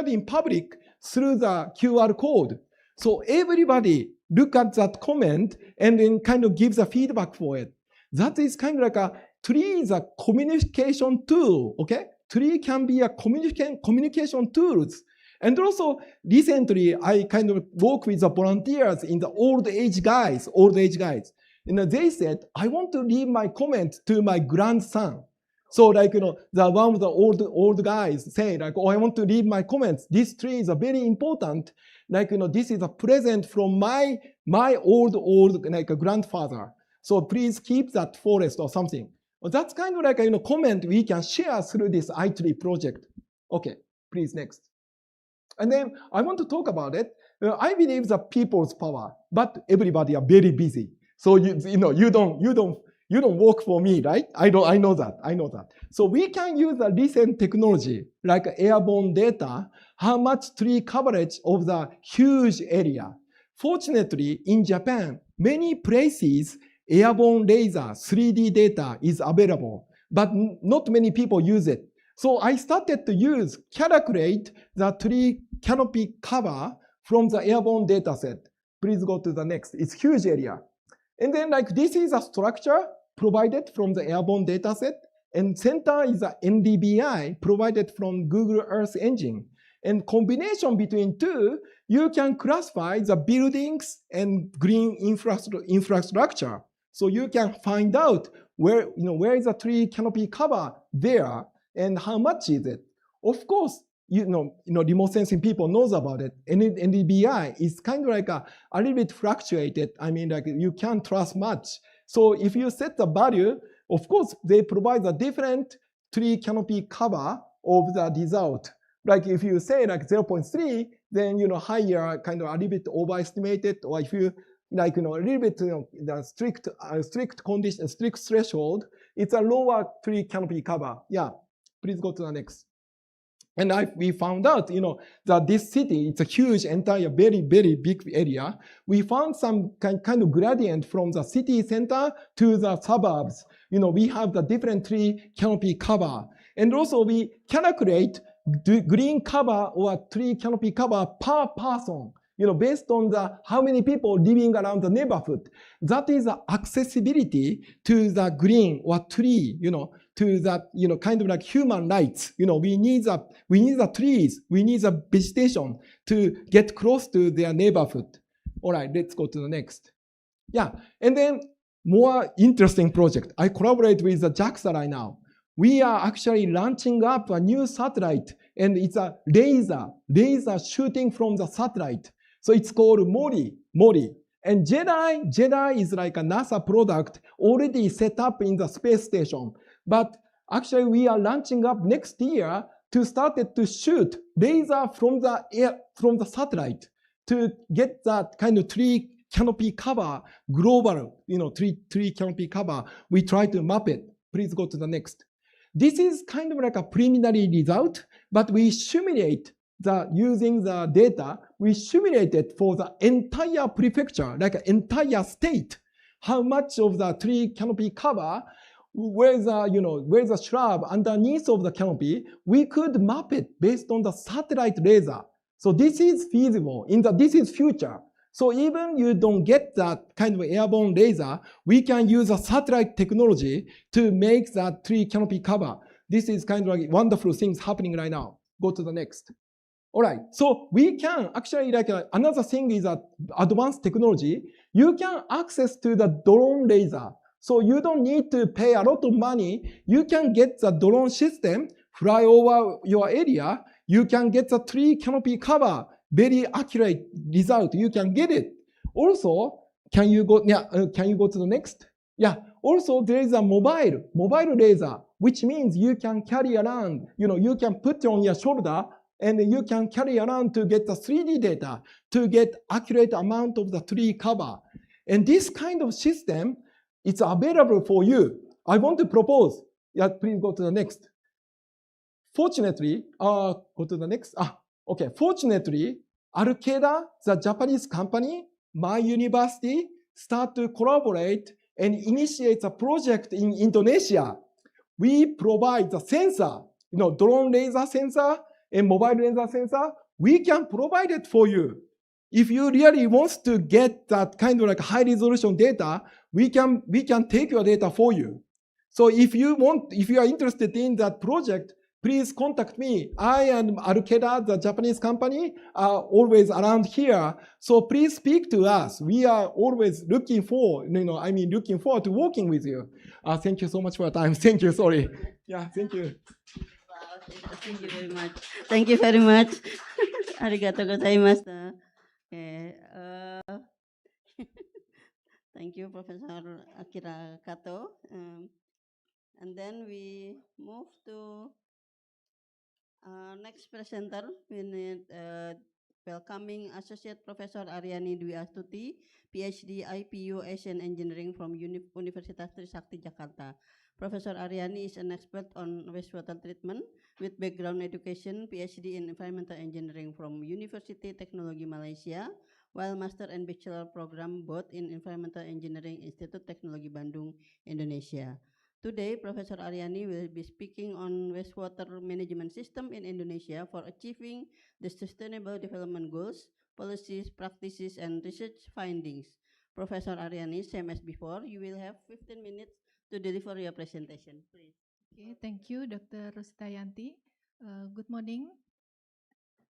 in public through the QR code. So everybody look at that comment and then gives a feedback for it. That is a tree is a communication tool, okay? Tree can be a communication tools. And also, recently, I work with the volunteers in the old age guys. They said, I want to leave my comment to my grandson. So the one of the old guys say, I want to leave my comments. This tree is very important. This is a present from my old grandfather. So please keep that forest or something. Well, that's comment we can share through this iTree project. Okay, please next. And then I want to talk about it. I believe the people's power, but everybody are very busy. So you don't work for me, right? I know that. So we can use the recent technology like airborne data, how much tree coverage of the huge area. Fortunately, in Japan, many places airborne laser 3D data is available, but not many people use it. So I started to calculate the tree canopy cover from the airborne data set. Please go to the next. It's huge area. And then this is a structure provided from the airborne data set. And center is a NDVI provided from Google Earth Engine. And combination between two, you can classify the buildings and green infrastructure. So you can find out where is the tree canopy cover there and how much is it. Of course, remote sensing people knows about it. And NDVI is a little bit fluctuated. You can't trust much. So if you set the value, of course, they provide a different tree canopy cover of the result. If you say 0.3, then higher a little bit overestimated, or if you a little bit the strict condition, strict threshold, it's a lower tree canopy cover. Yeah, please go to the next. And we found out, that this city, it's a huge, entire, very, very big area. We found some kind of gradient from the city center to the suburbs. We have the different tree canopy cover. And also we calculate the green cover or tree canopy cover per person. based on the how many people living around the neighborhood. That is the accessibility to the green or tree, to the, kind of like human rights. We need the trees, we need the vegetation to get close to their neighborhood. All right, let's go to the next. Yeah, and then more interesting project. I collaborate with the JAXA right now. We are actually launching up a new satellite, and it's a laser shooting from the satellite. So it's called Mori. And JEDI is like a NASA product already set up in the space station. But actually we are launching up next year to start to shoot laser from the satellite to get that kind of tree canopy cover, global, tree canopy cover. We try to map it. Please go to the next. This is kind of like a preliminary result, but we simulate using the data, we simulate it for the entire prefecture, like an entire state. How much of the tree canopy cover, where's the shrub underneath of the canopy, we could map it based on the satellite laser. So this is feasible, this is future. So even you don't get that kind of airborne laser, we can use a satellite technology to make that tree canopy cover. This is kind of like wonderful things happening right now. Go to the next. All right, so we can actually another thing is that advanced technology, you can access to the drone laser. So you don't need to pay a lot of money. You can get the drone system, fly over your area. You can get the tree canopy cover. Very accurate result. You can get it. Also, can you go to the next? Yeah. Also, there is a mobile laser, which means you can carry around. You can put on your shoulder and you can carry around to get the 3D data to get accurate amount of the tree cover. And this kind of system, it's available for you. I want to propose. Yeah, please go to the next. Fortunately, go to the next. Okay, fortunately, Alkeda, the Japanese company, my university, start to collaborate and initiate a project in Indonesia. We provide the sensor, drone laser sensor and mobile laser sensor. We can provide it for you. If you really want to get that kind of like high resolution data, we can take your data for you. So if you are interested in that project, please contact me. I and Alkeda, the Japanese company, are always around here. So please speak to us. We are always looking forward to working with you. Thank you so much for your time. Thank you. Sorry. Yeah, thank you. Wow, thank you very much. Thank you very much. Arigatou gozaimasu. Okay. Thank you, Professor Akira Kato. And then we move to next presenter. We need welcoming Associate Professor Aryani Dwi Astuti, PhD IPU Asian Engineering from Universitas Trisakti, Jakarta. Professor Aryani is an expert on wastewater treatment with background education, PhD in Environmental Engineering from University Technology Malaysia, while Master and Bachelor program both in Environmental Engineering Institute Teknologi Bandung, Indonesia. Today, Professor Aryani will be speaking on wastewater management system in Indonesia for achieving the Sustainable Development Goals, policies, practices, and research findings. Professor Aryani, same as before, you will have 15 minutes to deliver your presentation, please. Okay, thank you, Dr. Rustayanti. Good morning,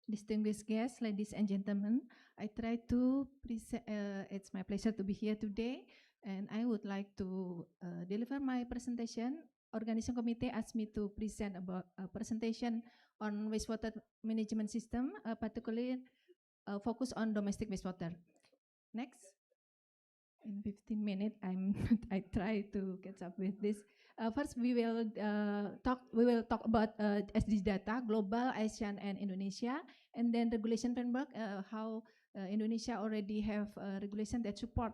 distinguished guests, ladies and gentlemen. I try to present, it's my pleasure to be here today, and I would like to deliver my presentation. Organizing committee asked me to present about a presentation on wastewater management system, particularly focus on domestic wastewater. Next. In 15 minutes, I try to catch up with this. First, we will talk about SDG data, global, Asian, and Indonesia, and then regulation framework, how Indonesia already have regulation that support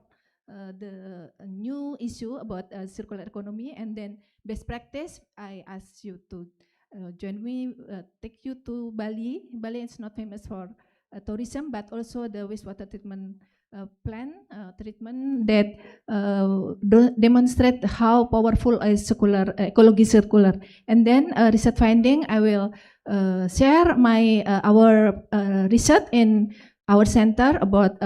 the new issue about circular economy, and then best practice. I ask you to join me, take you to Bali. Bali is not famous for tourism, but also the wastewater treatment treatment that demonstrate how powerful is circular ecology circular. And then research finding, I will share our research in our center about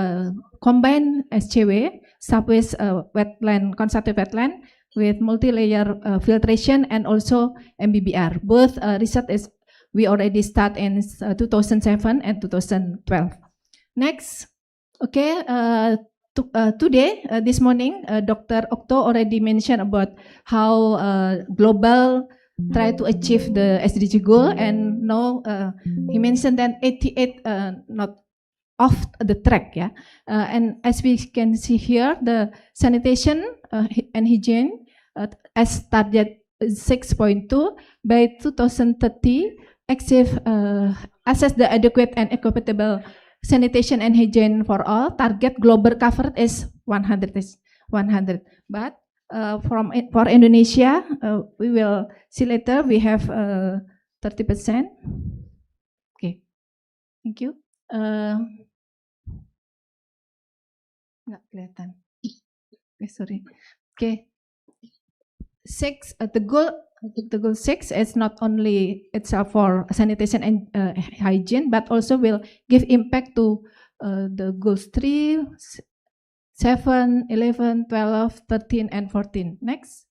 combined SCW, subways wetland, conservative wetland with multi-layer filtration and also MBBR. Both research is we already start in 2007 and 2012. Next, okay, today, this morning, Dr. Okto already mentioned about how global try to achieve the SDG goal, and now he mentioned that 88 not off the track, yeah. And as we can see here, the sanitation and hygiene as target 6.2 by 2030, achieve assess the adequate and equitable sanitation and hygiene for all. Target global coverage is 100 But for Indonesia, we will see later. We have 30%. Okay, thank you. Nggak kelihatan. Okay, sorry. Okay. The goal 6 is not only itself for sanitation and hygiene, but also will give impact to the goals 3, 7, 11, 12, 13, and 14. Next.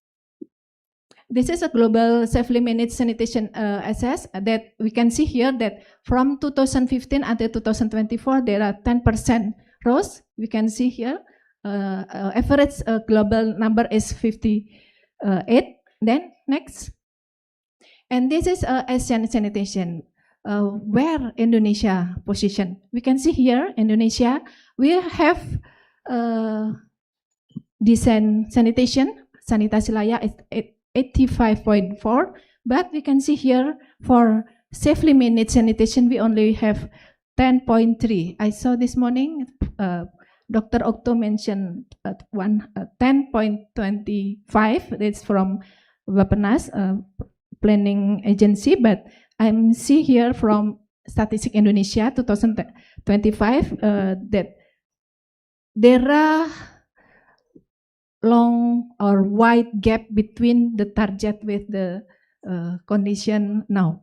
This is a global safely managed sanitation assess that we can see here that from 2015 until 2024, there are 10% growth. We can see here, average global number is 58. Then next. And this is Asian sanitation, where Indonesia position. We can see here, Indonesia, we have decent sanitation, sanitasi layak is 85.4, but we can see here for safely managed sanitation, we only have 10.3. I saw this morning, Dr. Okto mentioned 10.25, that's from Bapenas, planning agency, but I'm see here from Statistik Indonesia 2025 that there are long or wide gap between the target with the condition now.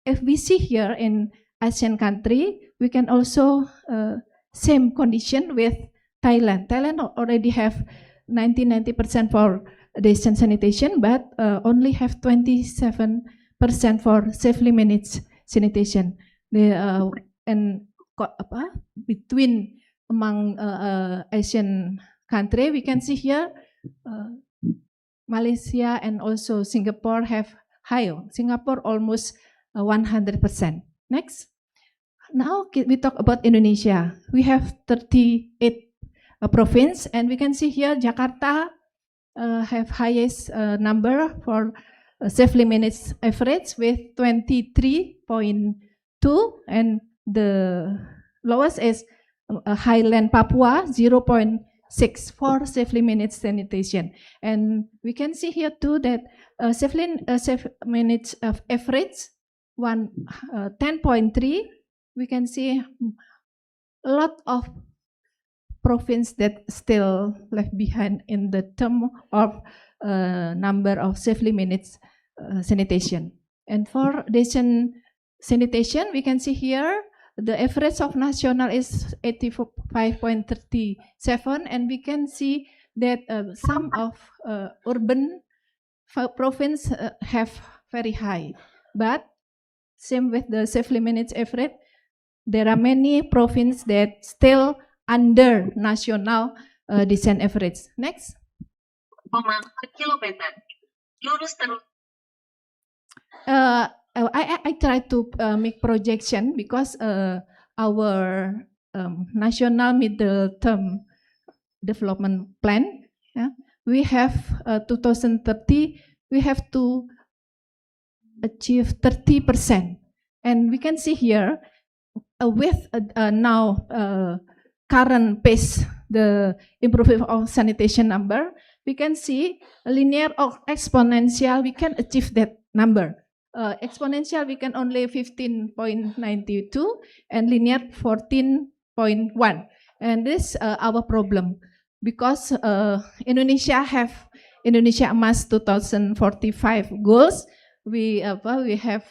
If we see here in Asian country, we can also same condition with Thailand. Thailand already have 90% for decent sanitation, but only have 27% for safely managed sanitation. And between among Asian country, we can see here Malaysia and also Singapore have higher. Singapore almost 100%. Next. Now we talk about Indonesia. We have 38 province, and we can see here Jakarta have highest number for safely managed average with 23.2, and the lowest is Highland Papua 0.6 for safely managed sanitation. And we can see here too that safe managed average 10.3. We can see a lot of province that still left behind in the term of number of safely managed sanitation. And for decent sanitation, we can see here the average of national is 85.37, and we can see that some of urban province have very high. But same with the safely managed average, there are many provinces that still under national decent average. Next. I try to make projection because our national middle term development plan, we have 2030, we have to achieve 30%. And we can see here with now current pace, the improvement of sanitation number, we can see linear or exponential, we can achieve that number. Exponential, we can only 15.92, and linear 14.1. And this our problem because Indonesia Emas 2045 goals. We have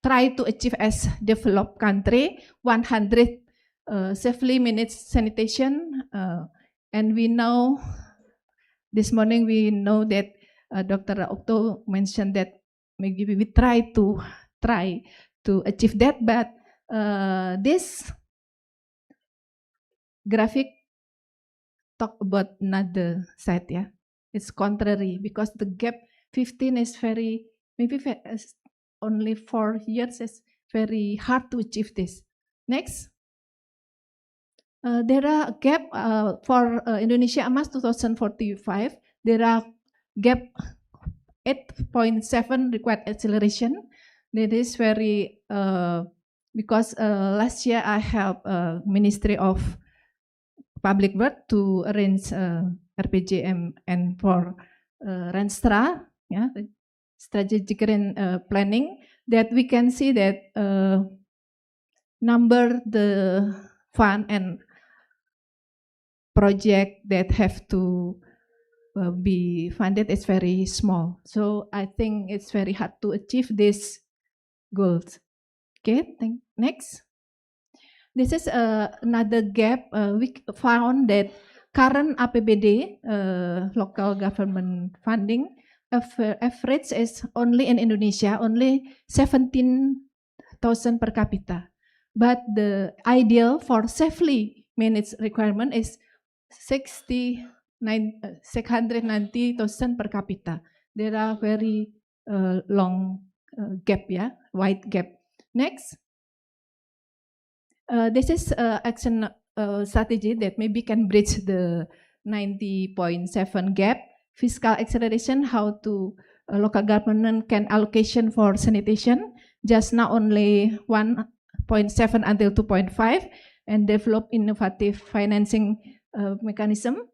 try to achieve as developed country 100 safely managed sanitation, and we know this morning we know that Dr. Okto mentioned that maybe we try to achieve that, but this graphic talk about another side, yeah. It's contrary because the gap 15 is very, maybe only 4 years is very hard to achieve this. Next. There are a gap for Indonesia Emas 2045. There are gap 8.7 required acceleration. That is very because last year I helped Ministry of Public Work to arrange RPJM and for Renstra, yeah, strategic planning, that we can see that number the fund and project that have to be funded is very small. So I think it's very hard to achieve these goals. Okay, next. This is another gap. We found that current APBD, local government funding, average is only in Indonesia, only 17,000 per capita. But the ideal for safely managed requirement is 690,000 per capita. There are very long gap, yeah, wide gap. Next. This is action strategy that maybe can bridge the 90.7 gap. Fiscal acceleration, how to local government can allocation for sanitation, just now only 1.7 until 2.5, and develop innovative financing mechanism.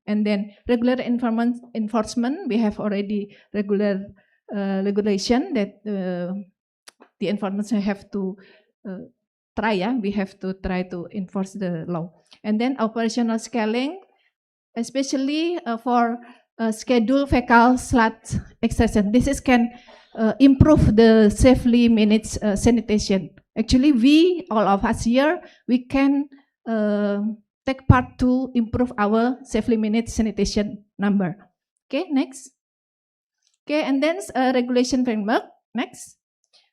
And then regular enforcement, we have already regular regulation that the enforcement have to we have to try to enforce the law. And then operational scaling, especially for schedule fecal sludge extraction. This is can improve the safely managed sanitation. Actually, we, all of us here, we can take part to improve our safely managed sanitation number. Okay, next. Okay, and then regulation framework. Next.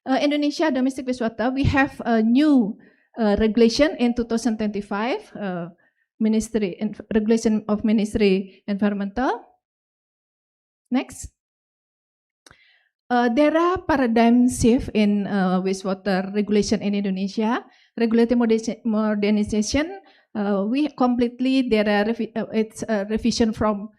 Indonesia domestic wastewater, we have a new regulation in 2025, regulation of Ministry Environmental. Next. There are paradigm shift in wastewater regulation in Indonesia. Regulatory modernization, we completely, there are it's a revision from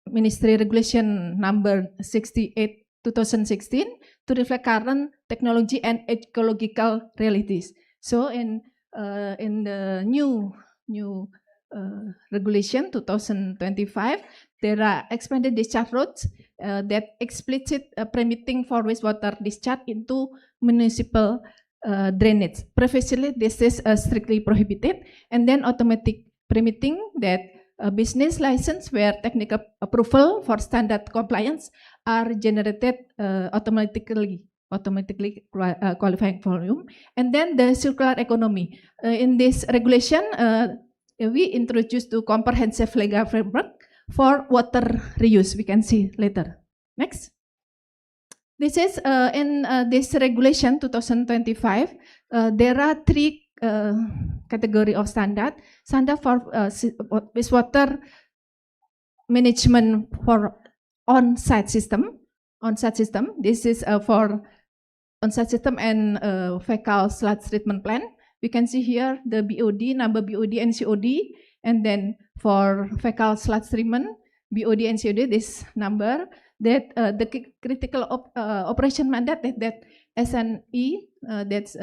Ministry Regulation number 68 2016 to reflect current technology and ecological realities. So in the new regulation 2025, there are expanded discharge routes that explicit permitting for wastewater discharge into municipal drainage. Previously, this is strictly prohibited, and then automatic permitting that a business license where technical approval for standard compliance are generated automatically qualifying volume. And then the circular economy. In this regulation, we introduced the comprehensive legal framework for water reuse. We can see later. Next. This is in this regulation 2025. There are 3 category of standard. Standard for wastewater management for on-site system. This is for on-site system and fecal sludge treatment plant. We can see here the BOD, number BOD and COD, and then for fecal sludge treatment, BOD and COD, this number, that the critical operation mandate that SNE, that's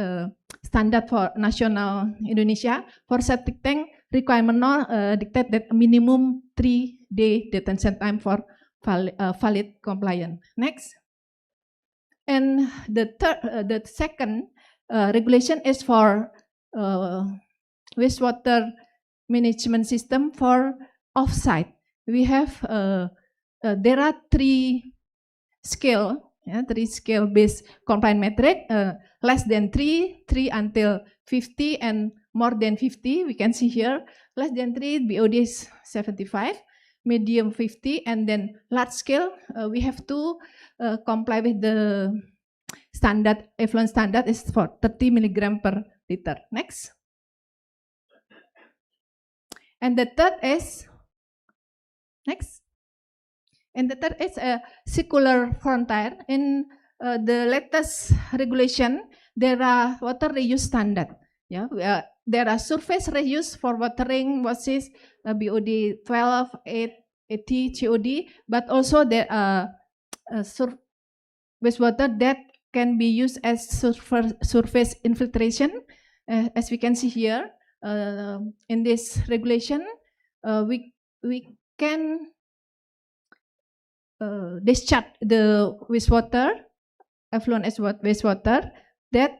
standard for national Indonesia, for septic tank requirement dictate that minimum 3-day detention time for valid compliance. Next. And the second regulation is for wastewater management system for offsite. We have there are 3 scale Yeah, 3 scale-based compliance metric, less than 3, 3 until 50, and more than 50. We can see here, less than 3, BOD is 75, medium 50, and then large scale, we have to comply with the standard, effluent standard is for 30 milligram per liter. Next. And the third is, next. And the third is a circular frontier. In the latest regulation, there are water reuse standard. Yeah, there are surface reuse for watering, what is BOD 12, 8, 80 COD, but also there are wastewater that can be used as surface infiltration. As we can see here, in this regulation, we can discharge the wastewater, effluent as wastewater that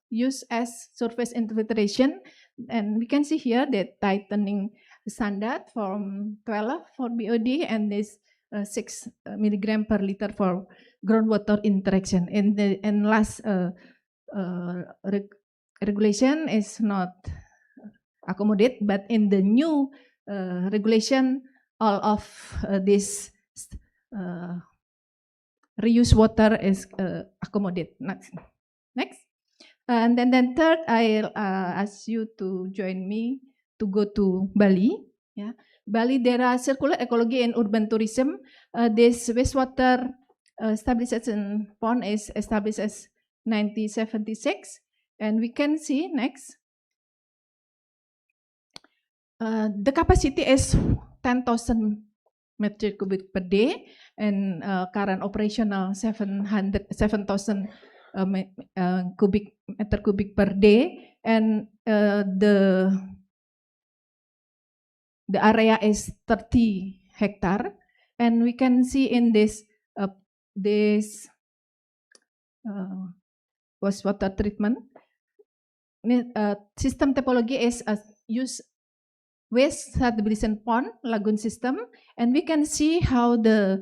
used as surface infiltration, and we can see here that tightening standard from 12 for BOD and this 6 milligram per liter for groundwater interaction. And last regulation is not accommodate, but in the new regulation, all of this reuse water is accommodate. Next. And then third, I'll ask you to join me to go to Bali. Yeah, Bali, there are circular ecology and urban tourism. This wastewater stabilization pond is established as 1976, and we can see next. The capacity is 10,000 metric cubic per day, and current operational 7,000 meter cubic per day, and the area is 30 hectare, and we can see in this wastewater treatment system topology is use waste stabilization pond lagoon system, and we can see how the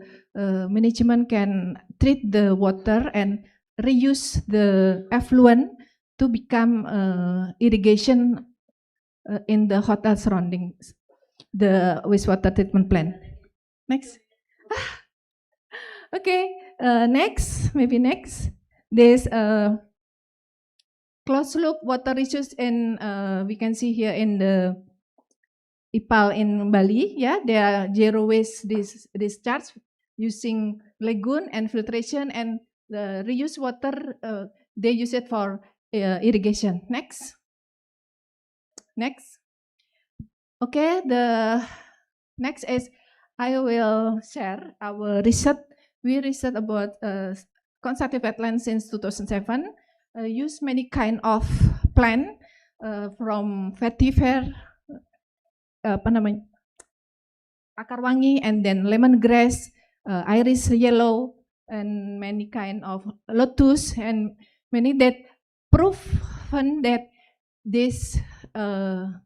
management can treat the water and reuse the effluent to become irrigation in the hotel surroundings, the wastewater treatment plant. Next. Okay, next, maybe next. There's closed loop water reuse, and we can see here in the IPAL in Bali, yeah, there are zero waste discharge using lagoon and filtration, and the reuse water, they use it for irrigation. Next. Okay, the next is I will share our research. We research about constructive wetlands since 2007. Use many kind of plant from vetiver, akar wangi, and then lemongrass, iris yellow, and many kind of lotus, and many that proven that this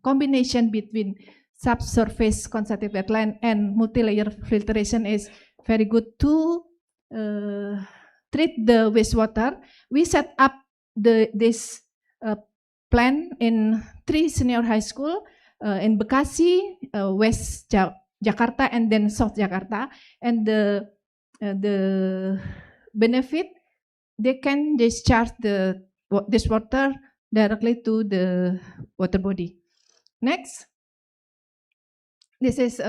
combination between subsurface constructive wetland and multi-layer filtration is very good to treat the wastewater. We set up this plan in 3 senior high school in Bekasi, West Jakarta, and then South Jakarta, and the benefit, they can discharge this water directly to the water body. Next. This is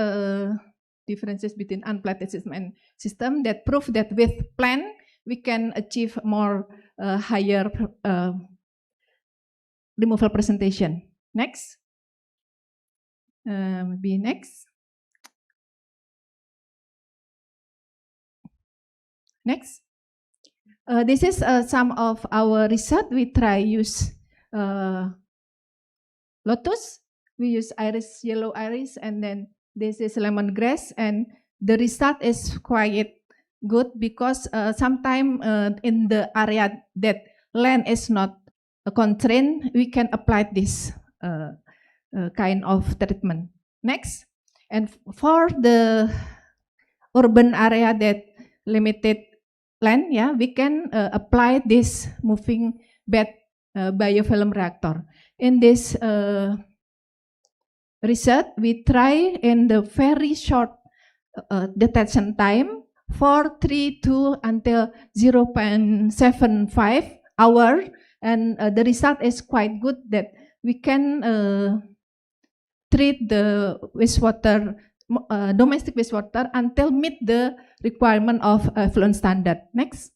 differences between unplanted system and system that prove that with plant we can achieve more higher removal presentation. Next. Maybe next. Next. This is some of our research. We try use lotus. We use iris, yellow iris, and then this is lemongrass, and the result is quite good because sometimes in the area that land is not constrained, we can apply this kind of treatment. Next. And for the urban area that limited land, yeah, we can apply this moving bed biofilm reactor. In this research, we try in the very short detection time for 3 to until 0.75 hour, and the result is quite good that we can treat the wastewater, domestic wastewater until meet the requirement of effluent standard. Next.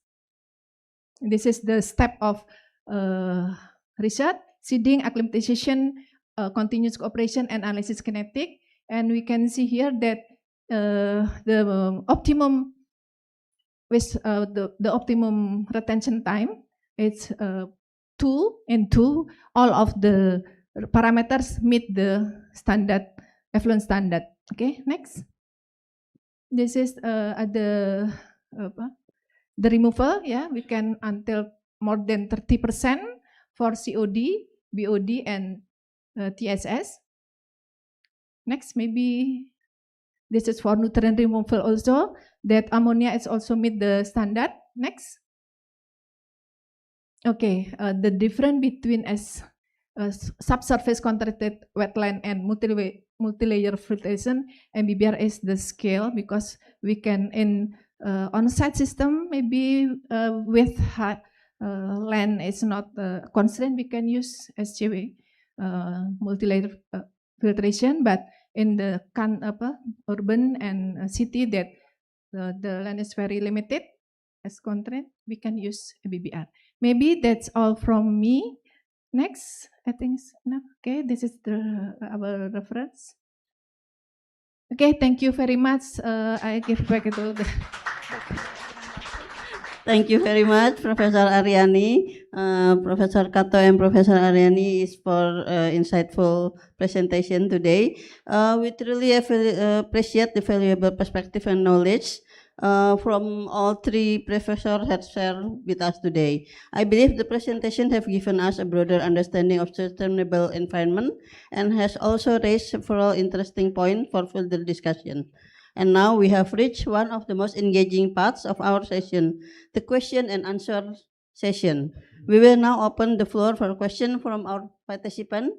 This is the step of research, seeding, acclimatization, continuous cooperation, and analysis kinetic. And we can see here that the optimum the optimum retention time is 2 and 2. All of the parameters meet the standard effluent standard. Okay, next. This is the removal. Yeah, we can until more than 30% for COD, BOD, and TSS. Next, maybe this is for nutrient removal also, that ammonia is also meet the standard. Next. Okay, the difference between subsurface contracted wetland and multi-layer filtration MBBR is the scale, because we can in on-site system, maybe with land is not constrained, we can use SCW multi-layer filtration, but in the urban and city that the land is very limited as constraint, we can use BBR. Maybe that's all from me. Next, I think enough. Okay, this is our reference. Okay, thank you very much. I give back to the. Thank you very much, Professor Aryani. Professor Kato and Professor Aryani is for insightful presentation today. We truly appreciate the valuable perspective and knowledge from all three professors have shared with us today. I believe the presentation have given us a broader understanding of sustainable environment and has also raised several interesting points for further discussion. And now we have reached one of the most engaging parts of our session, the question and answer session. We will now open the floor for questions from our participants.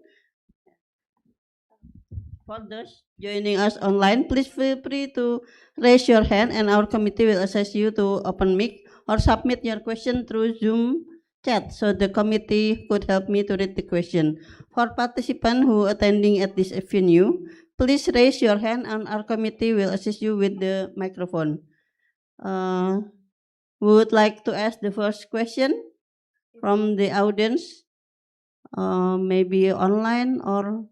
For those joining us online, please feel free to raise your hand and our committee will assist you to open mic or submit your question through Zoom chat so the committee could help me to read the question. For participants who are attending at this venue, please raise your hand and our committee will assist you with the microphone. We would like to ask the first question from the audience, maybe online or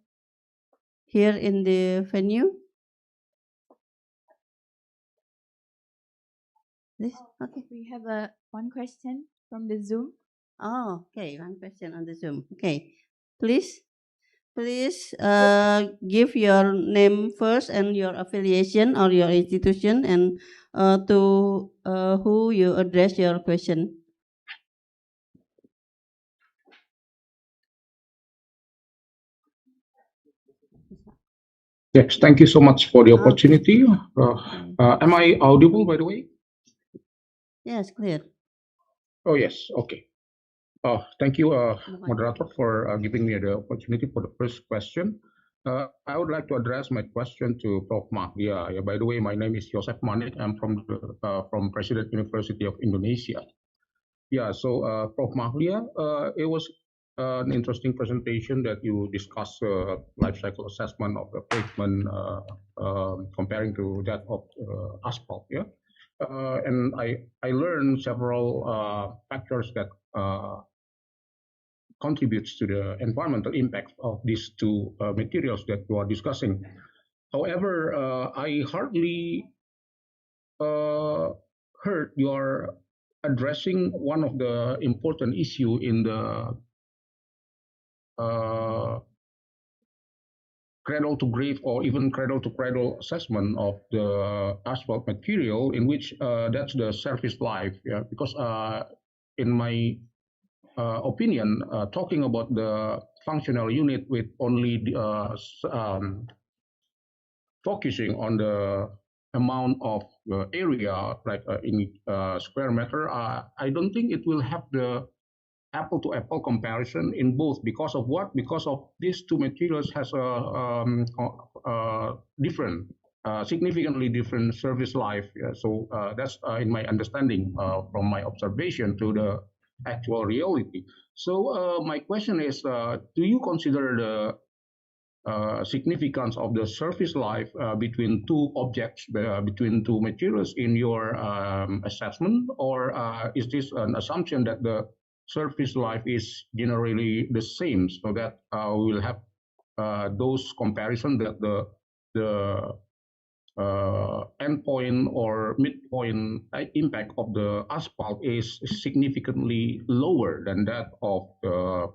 here in the venue. This? Okay. We have one question from the Zoom. Oh, okay. One question on the Zoom. Okay. Please give your name first and your affiliation or your institution and to who you address your question. Yes, thank you so much for the opportunity. Am I audible, by the way? Yes, clear. Oh, yes, okay. Thank you, moderator, for giving me the opportunity for the first question. I would like to address my question to Prof. Mahlia. By the way, my name is Joseph Manik. I'm from President University of Indonesia. So Prof. Mahlia, it was an interesting presentation that you discussed life cycle assessment of the pavement comparing to that of asphalt. And I learned several factors that contributes to the environmental impact of these two materials that you are discussing. However, I hardly heard you are addressing one of the important issue in the cradle to grave or even cradle to cradle assessment of the asphalt material, in which that's the service life. Because in my opinion, talking about the functional unit with only focusing on the amount of area, like in square meter, I don't think it will have the apple-to-apple comparison in both. Because of what? Because of these two materials has a different, significantly different service life. Yeah. So that's in my understanding from my observation to the actual reality. So my question is, do you consider the significance of the surface life between two objects, between two materials in your assessment, or is this an assumption that the surface life is generally the same, so that we will have those comparison that the endpoint or midpoint impact of the asphalt is significantly lower than that of the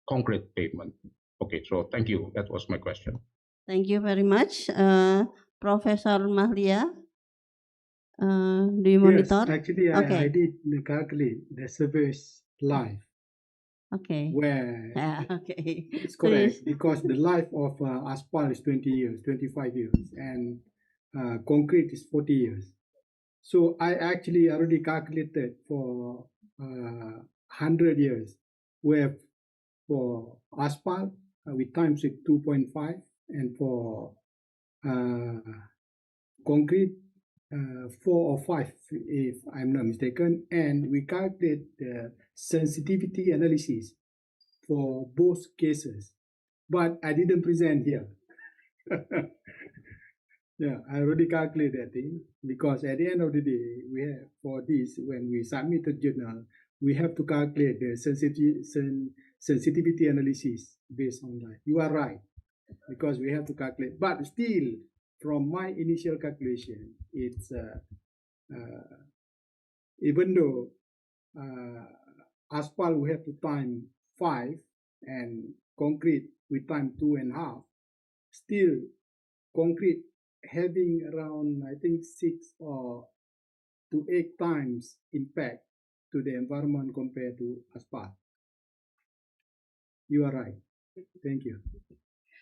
concrete pavement? Okay, so thank you. That was my question. Thank you very much. Professor Mahlia, do you Yes, monitor? actually, I Okay. did calculate the surface life, Okay. where Yeah, okay. it's correct, Please. because the life of asphalt is 20 years, 25 years, and concrete is 40 years. So I actually already calculated for 100 years, where for asphalt, we times it 2.5, and for concrete, 4 or 5, if I'm not mistaken, and we calculate the sensitivity analysis for both cases, but I didn't present here. Yeah, I already calculated that thing, because at the end of the day, we have, for this, when we submit the journal, we have to calculate the sensitivity analysis based on that. You are right, because we have to calculate, but still, from my initial calculation, it's even though asphalt we have to time 5 and concrete we time 2.5, still concrete having around, I think, 6 or to 8 times impact to the environment compared to asphalt. You are right. Thank you.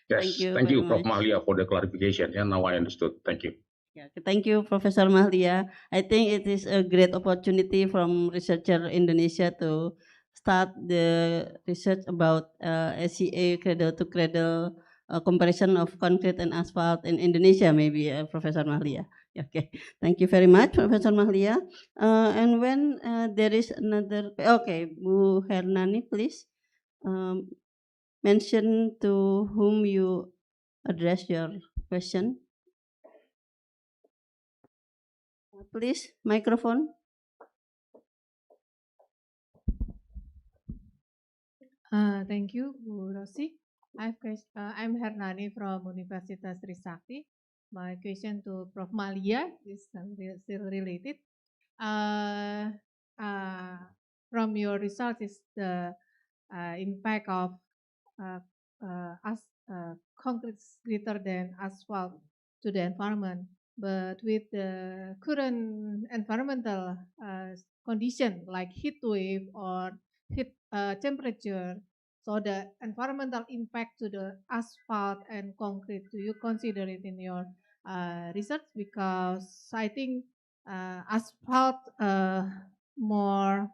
Yes, thank you, Prof. Mahlia, for the clarification. Yeah, now I understood. Thank you. Yeah, thank you, Professor Mahlia. I think it is a great opportunity from researcher Indonesia to start the research about SCA cradle to cradle comparison of concrete and asphalt in Indonesia, maybe, Professor Mahlia. Okay, thank you very much, Professor Mahlia. And when there is another, okay, Bu Hernani, please mention to whom you address your question. Please, microphone. Thank you, Bu Rosi. I'm Hernani from Universitas Trisakti. My question to Prof. Mahlia is still related. From your results is the impact of concrete greater than asphalt to the environment. But with the current environmental condition like heat wave or heat temperature, so the environmental impact to the asphalt and concrete, do you consider it in your research? Because I think asphalt more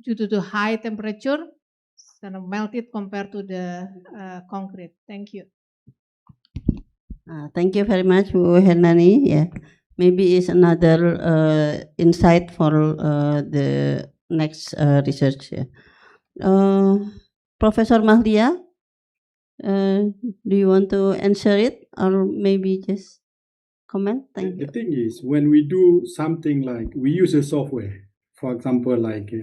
due to the high temperature, kind of melted compared to the concrete. Thank you. Thank you very much, Bu Hernani. Yeah, maybe it's another insight for the next research. Yeah. Professor Mahlia, do you want to answer it, or maybe just comment? Thank you. The thing is, when we do something like we use a software, for example, like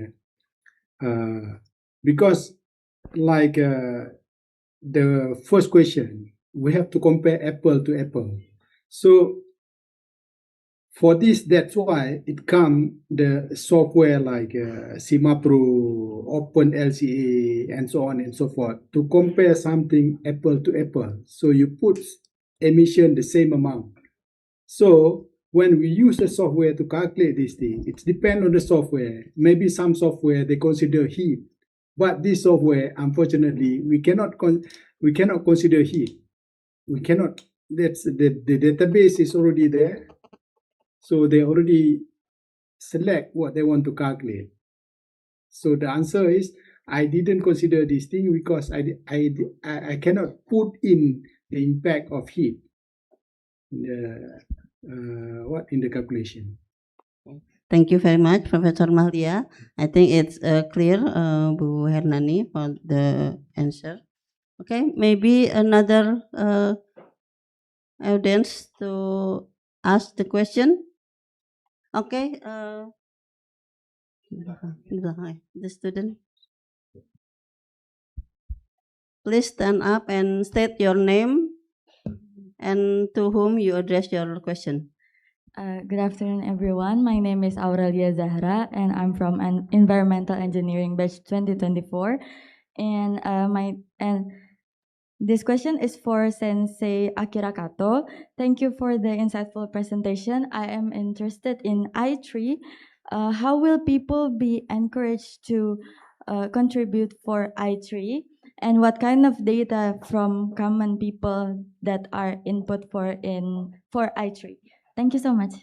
because like the first question, we have to compare apple to apple. So for this, that's why it come the software like Simapro, Open LCA, and so on and so forth to compare something apple to apple. So you put emission the same amount. So when we use the software to calculate this thing, it depends on the software. Maybe some software they consider heat, but this software, unfortunately, we cannot consider heat. we cannot. That's the database is already there, so they already select what they want to calculate. So the answer is I didn't consider this thing because I cannot put in the impact of heat in the calculation. Thank you very much, Professor Mahlia. I think it's clear, Bu Hernani, for the answer. Okay, maybe another audience to ask the question. Okay, the student. Please stand up and state your name and to whom you address your question. Good afternoon, everyone. My name is Aurelia Zahra, and I'm from an Environmental Engineering Batch 2024. And this question is for Sensei Akira Kato. Thank you for the insightful presentation. I am interested in I3. How will people be encouraged to contribute for I3? And what kind of data from common people that are input for I3? Thank you so much.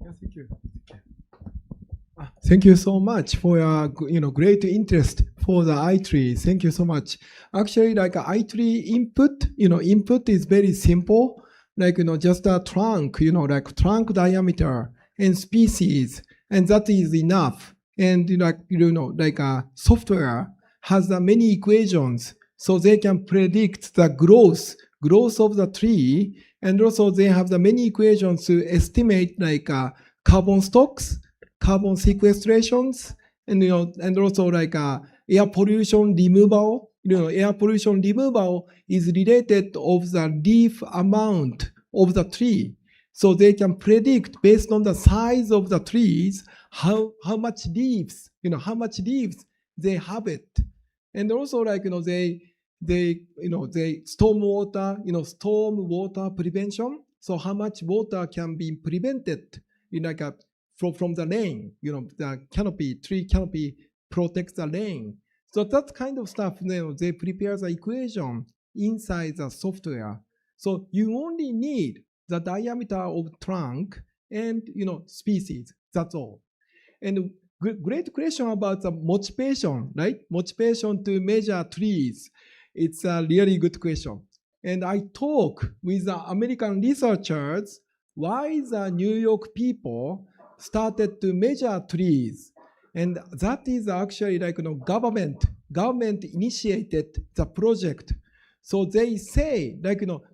Yeah, thank you. Thank you so much for your great interest for the I3. Thank you so much. Actually, like I3 input is very simple. Like just a trunk, like trunk diameter and species, and that is enough. And software has many equations, so they can predict the growth of the tree, and also they have the many equations to estimate carbon stocks, carbon sequestrations, and also air pollution removal. Air pollution removal is related of the leaf amount of the tree, so they can predict based on the size of the trees how much leaves they have it, and also they storm water prevention. So how much water can be prevented from the rain? The tree canopy protects the rain. So that kind of stuff, they prepare the equation inside the software. So you only need the diameter of trunk and species. That's all. And great question about the motivation, right? Motivation to measure trees. It's a really good question. And I talk with the American researchers why the New York people started to measure trees. And that is actually government initiated the project. So they say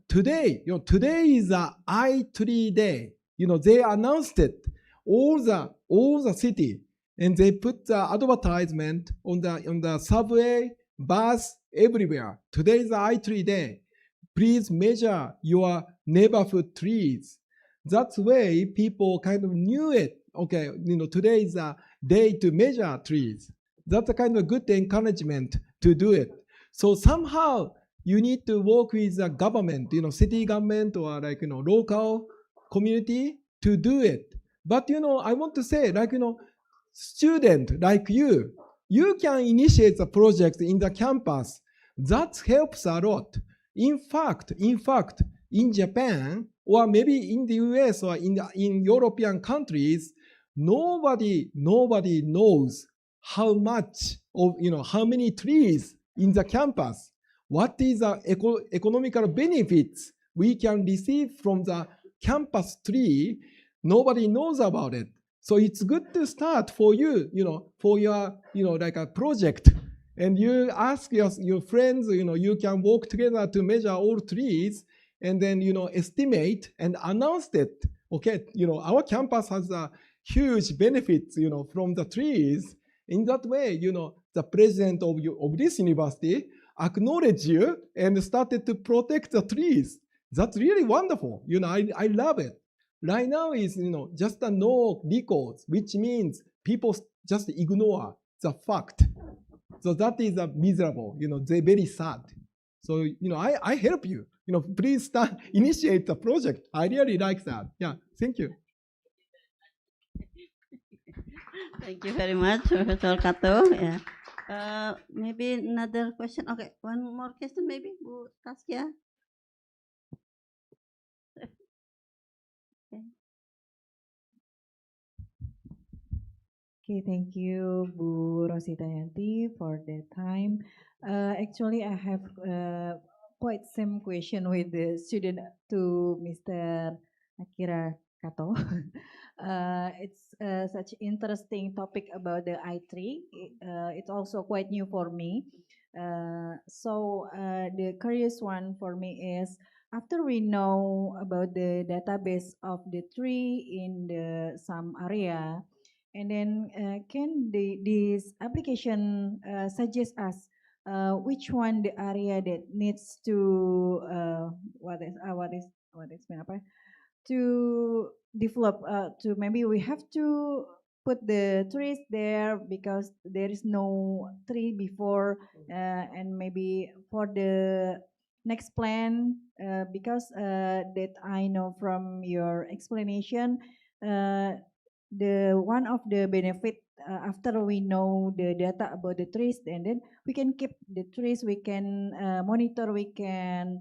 today is the I3 day. They announced it, all the city, and they put the advertisement on the subway, bus, everywhere. Today is the I3 day. Please measure your neighborhood trees. That's way people kind of knew it. Okay, today is a day to measure trees. That's a kind of good encouragement to do it. So somehow you need to work with the government, city government or local community to do it. But I want to say, student like you can initiate the project in the campus. That helps a lot. In fact, in Japan or maybe in the US or in European countries, nobody knows how much of how many trees in the campus. What is the economical benefits we can receive from the campus tree? Nobody knows about it. So it's good to start for you, for your, a project. And you ask your friends, you can work together to measure all trees and then, estimate and announce it. Okay, our campus has a huge benefits, from the trees. In that way, the president of this university acknowledged you and started to protect the trees. That's really wonderful. I love it. Right now is, just a no records, which means people just ignore the fact. So that is miserable, they're very sad. So, I help you, please initiate the project. I really like that. Yeah, thank you. Thank you very much, Professor Kato. Yeah. Maybe another question. Okay, one more question maybe, Bu Taskia. Okay, thank you, Bu Rosita Yanti, for the time. Actually, I have quite same question with the student to Mr. Akira Kato. It's such interesting topic about the I3. It's also quite new for me. The curious one for me is after we know about the database of the tree in the some area, and then can this application suggest us which one the area that needs to what is apa to develop to maybe we have to put the trees there because there is no tree before and maybe for the next plan because that I know from your explanation the one of the benefit after we know the data about the trees and then we can keep the trees, we can monitor, we can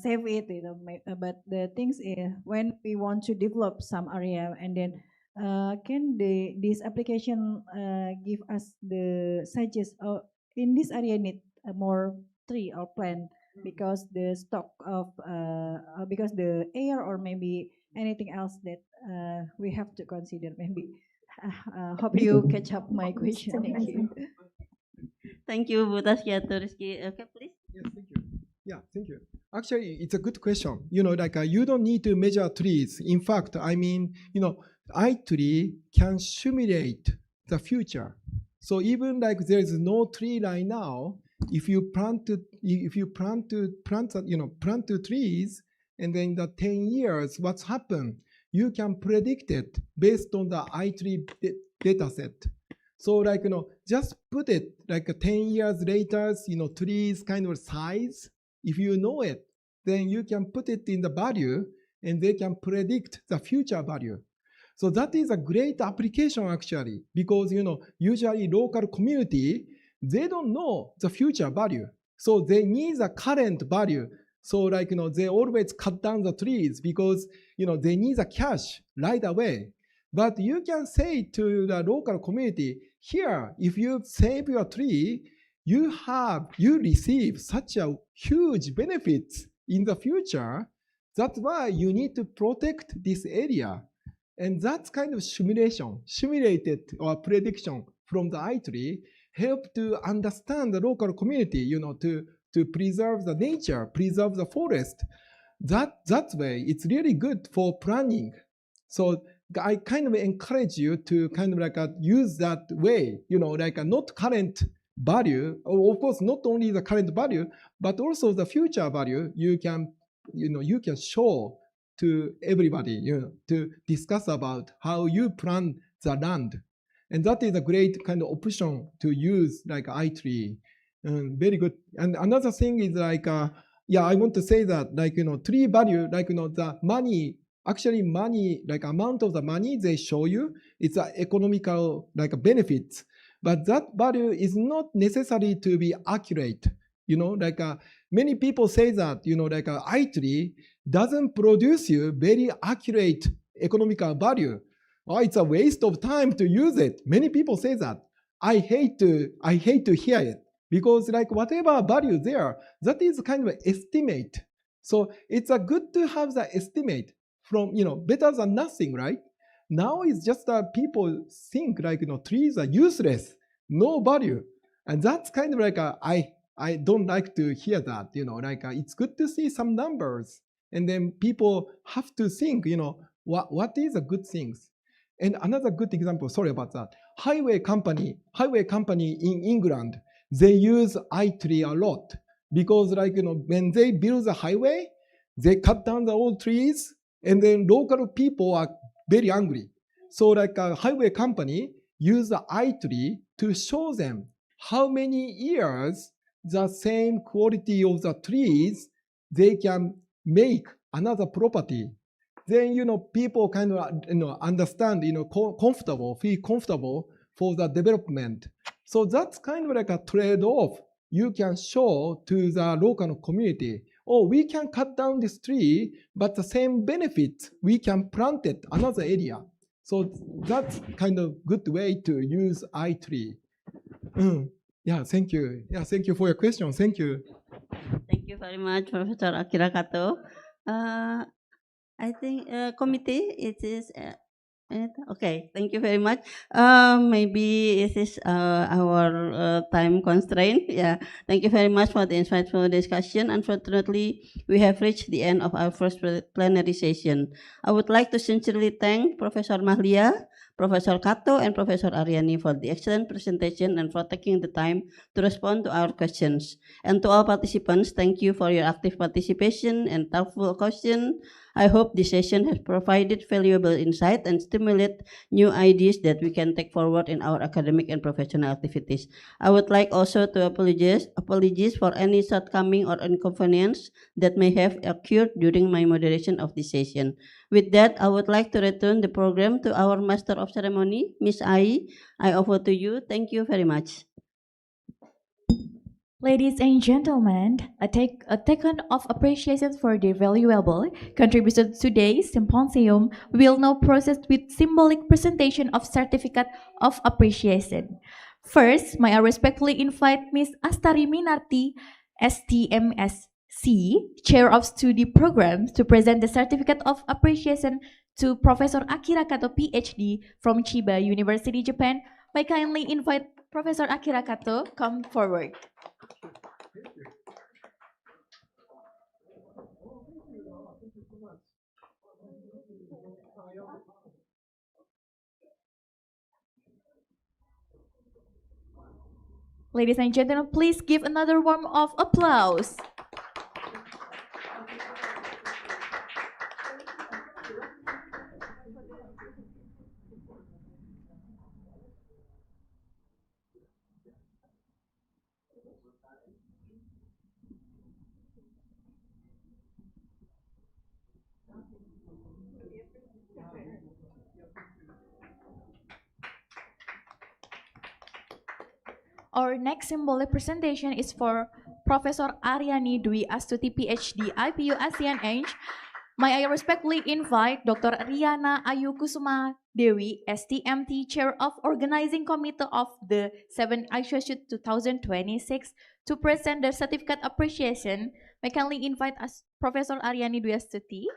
save it, you know. But the things is when we want to develop some area and then can this application give us the suggest in this area need more tree or plant because the stock of because the air or maybe anything else that we have to consider maybe. Hope you catch up my question. Thank you. Thank you, Bu Taskia Rizky. Okay, please. Yes, thank you. Yeah, thank you. Actually, it's a good question. You know, like you don't need to measure trees. In fact, I mean, you know, I3 can simulate the future. So even like there is no tree right now, if you plant the trees, and then in the 10 years, what's happened? You can predict it based on the I3 data set. So like, you know, just put it like 10 years later, you know, trees kind of size. If you know it, then you can put it in the value and they can predict the future value. So that is a great application actually, because, you know, usually local community, they don't know the future value. So they need the current value. So like, you know, they always cut down the trees because, you know, they need the cash right away. But you can say to the local community, here, if you save your tree, you receive such a huge benefits in the future. That's why you need to protect this area. And that kind of simulated or prediction from the I3 help to understand the local community, you know, to preserve the nature, preserve the forest. That way, it's really good for planning. So I kind of encourage you to kind of like use that way, you know, like not current value, or of course, not only the current value, but also the future value you can show to everybody, you know, to discuss about how you plan the land. And that is a great kind of option to use like I3. Very good. And another thing is like, I want to say that like, you know, tree value, like, you know, the money, actually money, like amount of the money they show you, it's an economical like benefits. But that value is not necessary to be accurate. You know, like many people say that, you know, like I3 doesn't produce you very accurate economical value. Oh, it's a waste of time to use it. Many people say that. I hate to hear it because like whatever value there, that is kind of estimate. So it's a good to have the estimate from, you know, better than nothing, right? Now it's just that people think like, you know, trees are useless, no value. And that's kind of like I don't like to hear that, you know, like it's good to see some numbers. And then people have to think, you know, what is a good things. And another good example, sorry about that. Highway company in England, they use I3 a lot because like, you know, when they build the highway, they cut down the old trees and then local people are very angry. So like a highway company use the I3 to show them how many years the same quality of the trees they can make another property. Then, you know, people kind of, you know, understand, you know, feel comfortable for the development. So that's kind of like a trade-off you can show to the local community. Oh, we can cut down this tree, but the same benefit, we can plant it another area. So that's kind of good way to use iTree. Yeah, thank you. Yeah, thank you for your question. Thank you. Thank you very much, Professor Akira Kato. I think committee, it is okay. Thank you very much. Maybe it is our time constraint. Yeah. Thank you very much for the insightful discussion. Unfortunately, we have reached the end of our first plenary session. I would like to sincerely thank Professor Mahlia, Professor Kato, and Professor Aryani for the excellent presentation and for taking the time to respond to our questions. And to all participants, thank you for your active participation and thoughtful question. I hope this session has provided valuable insight and stimulate new ideas that we can take forward in our academic and professional activities. I would like also to apologize for any shortcoming or inconvenience that may have occurred during my moderation of this session. With that, I would like to return the program to our Master of Ceremony, Miss Ai. I offer to you. Thank you very much. Ladies and gentlemen, a token of appreciation for their valuable contribution to today's symposium, we will now proceed with symbolic presentation of certificate of appreciation. First, may I respectfully invite Ms. Astari Minarti, STMSC, Chair of Study Programs, to present the certificate of appreciation to Professor Akira Kato, PhD, from Chiba University, Japan. May I kindly invite Professor Akira Kato come forward. Ladies and gentlemen, please give another warm of applause. Our next symbolic presentation is for Professor Aryani Dwi Astuti, PhD, IPU ASEAN Eng. May I respectfully invite Dr. Riana Ayu Kusuma Dewi, STMT, Chair of Organizing Committee of the 7th Asia Shoot 2026, to present the certificate appreciation. May I kindly invite us, Professor Aryani Dwi Astuti.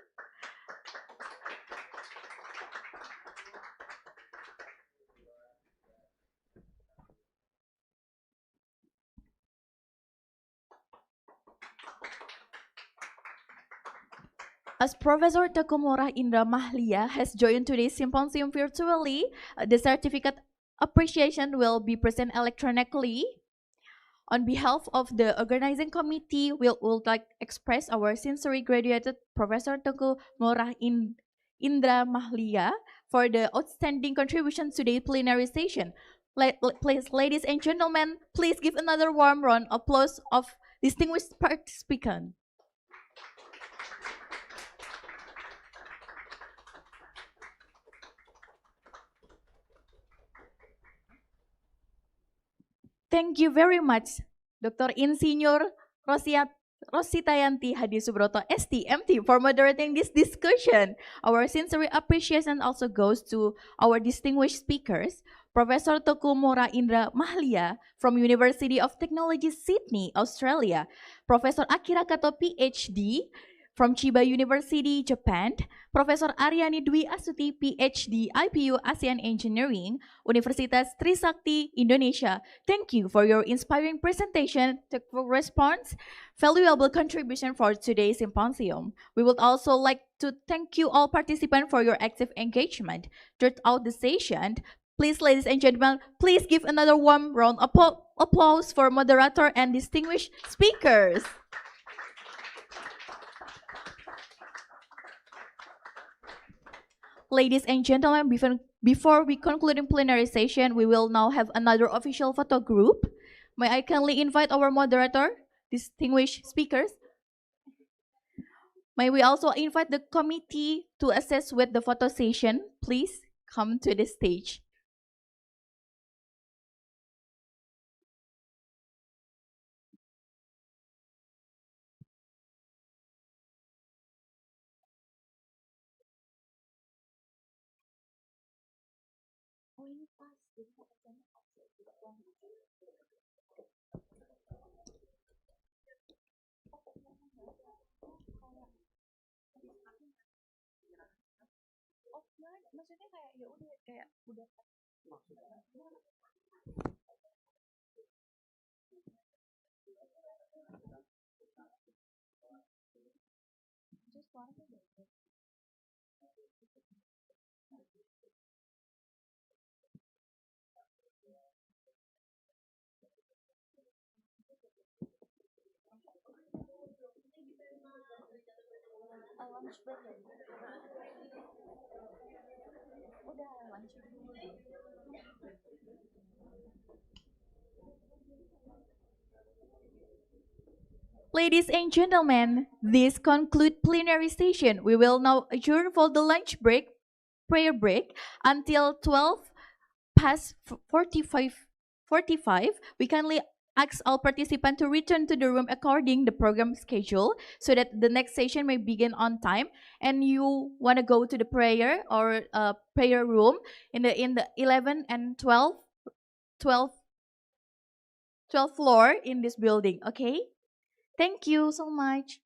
As Professor Takumura Indra Mahlia has joined today's symposium virtually, the certificate appreciation will be present electronically. On behalf of the organizing committee, we would like to express our sincerely graduated Professor Takumura Indra Mahlia for the outstanding contribution to the plenary session. Please, ladies and gentlemen, please give another warm round of applause of distinguished participants. Thank you very much, Dr. Insinyur Rositayanti Hadi Subroto, STMT, for moderating this discussion. Our sincere appreciation also goes to our distinguished speakers, Professor Takumura Indra Mahlia from University of Technology, Sydney, Australia, Professor Akira Kato, PhD, from Chiba University, Japan, Professor Aryani Dwi Astuti, PhD, IPU ASEAN Engineering, Universitas Trisakti, Indonesia. Thank you for your inspiring presentation, thoughtful response, valuable contribution for today's symposium. We would also like to thank you all participants for your active engagement throughout the session. Please, ladies and gentlemen, please give another warm round of applause for moderator and distinguished speakers. Ladies and gentlemen, before we conclude in plenary session, we will now have another official photo group. May I kindly invite our moderator, distinguished speakers. May we also invite the committee to assist with the photo session. Please come to the stage. Ladies and gentlemen, this concludes plenary session. We will now adjourn for the lunch break, prayer break, until 12 past 45. We kindly ask all participants to return to the room according the program schedule so that the next session may begin on time. And you want to go to the prayer or prayer room in the 11 and 12 floor in this building. Okay. Thank you so much.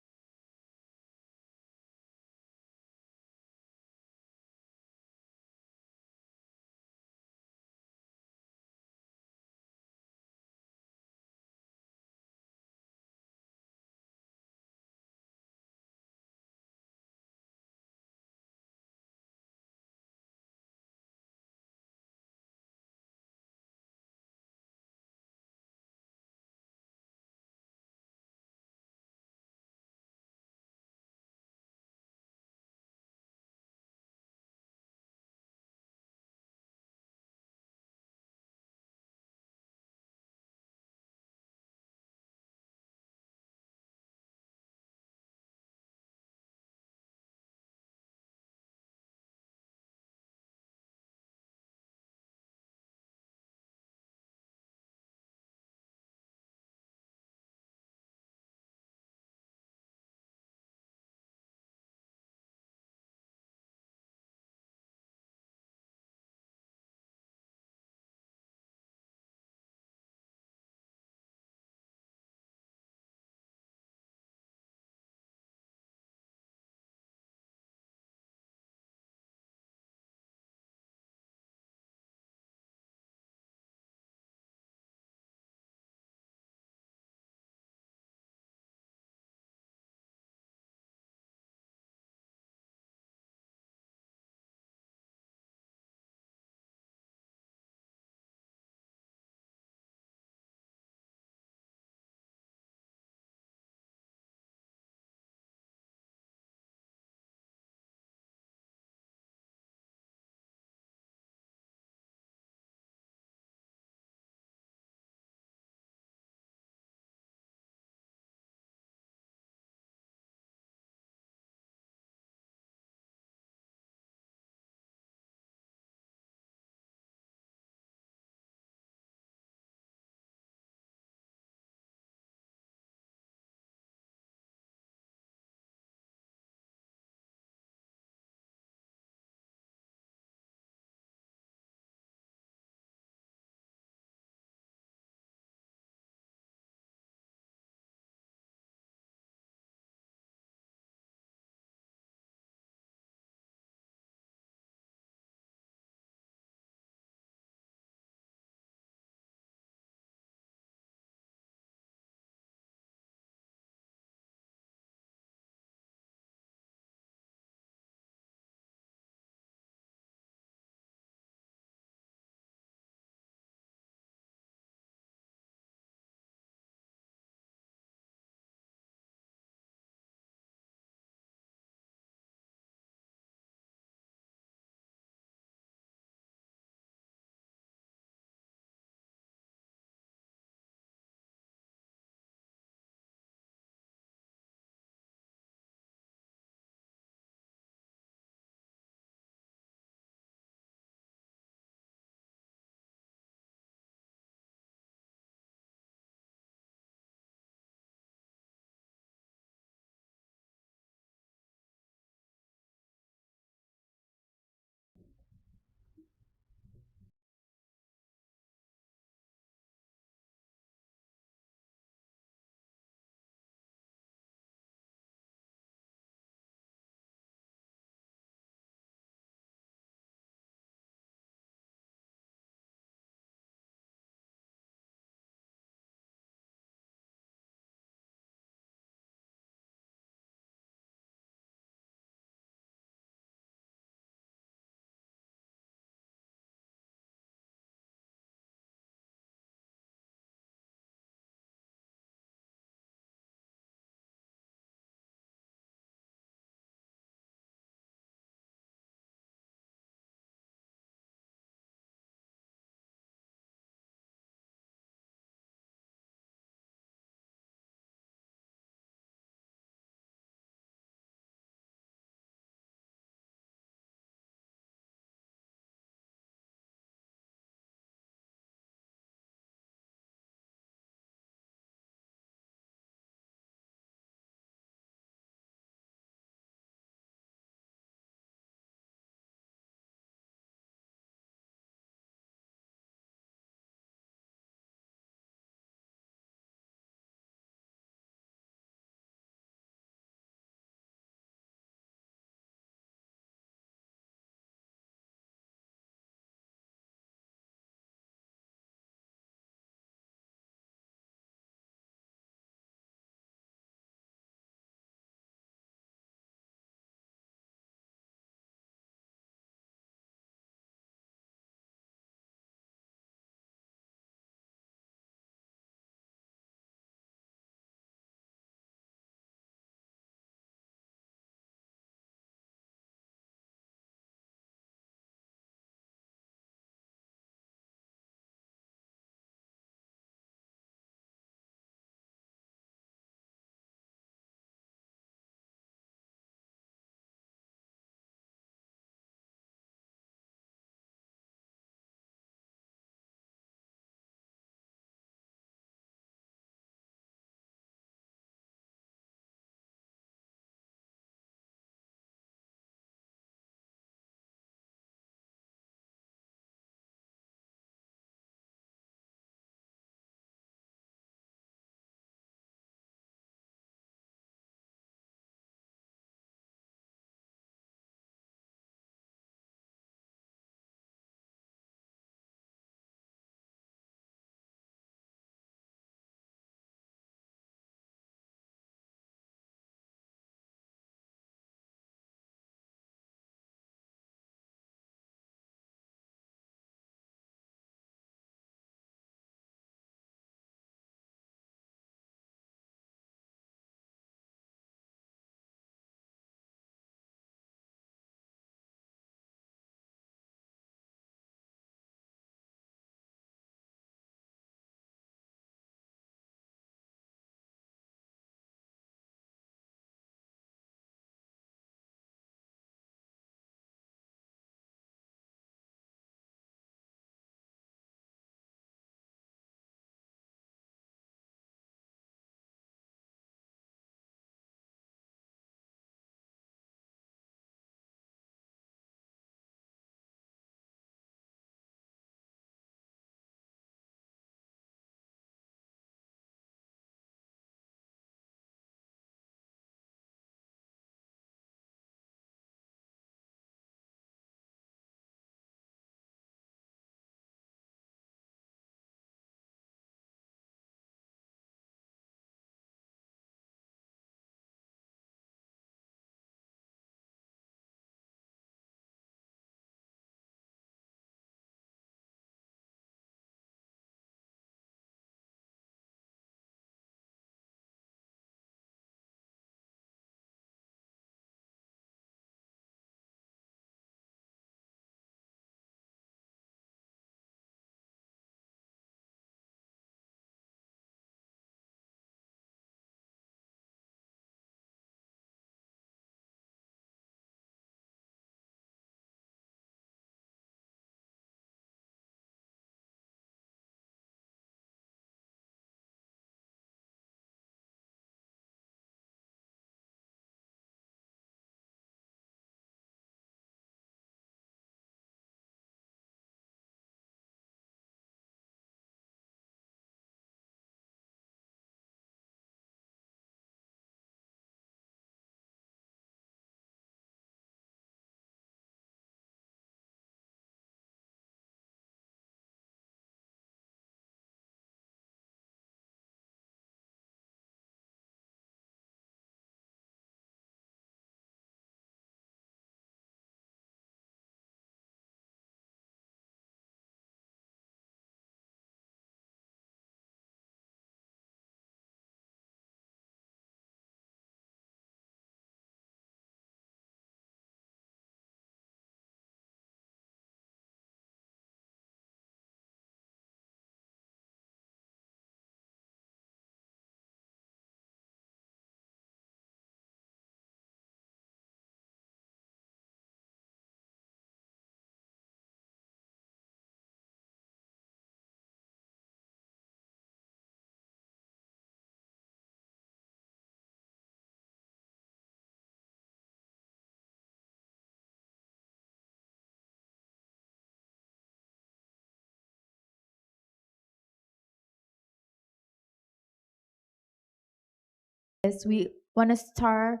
As we want to start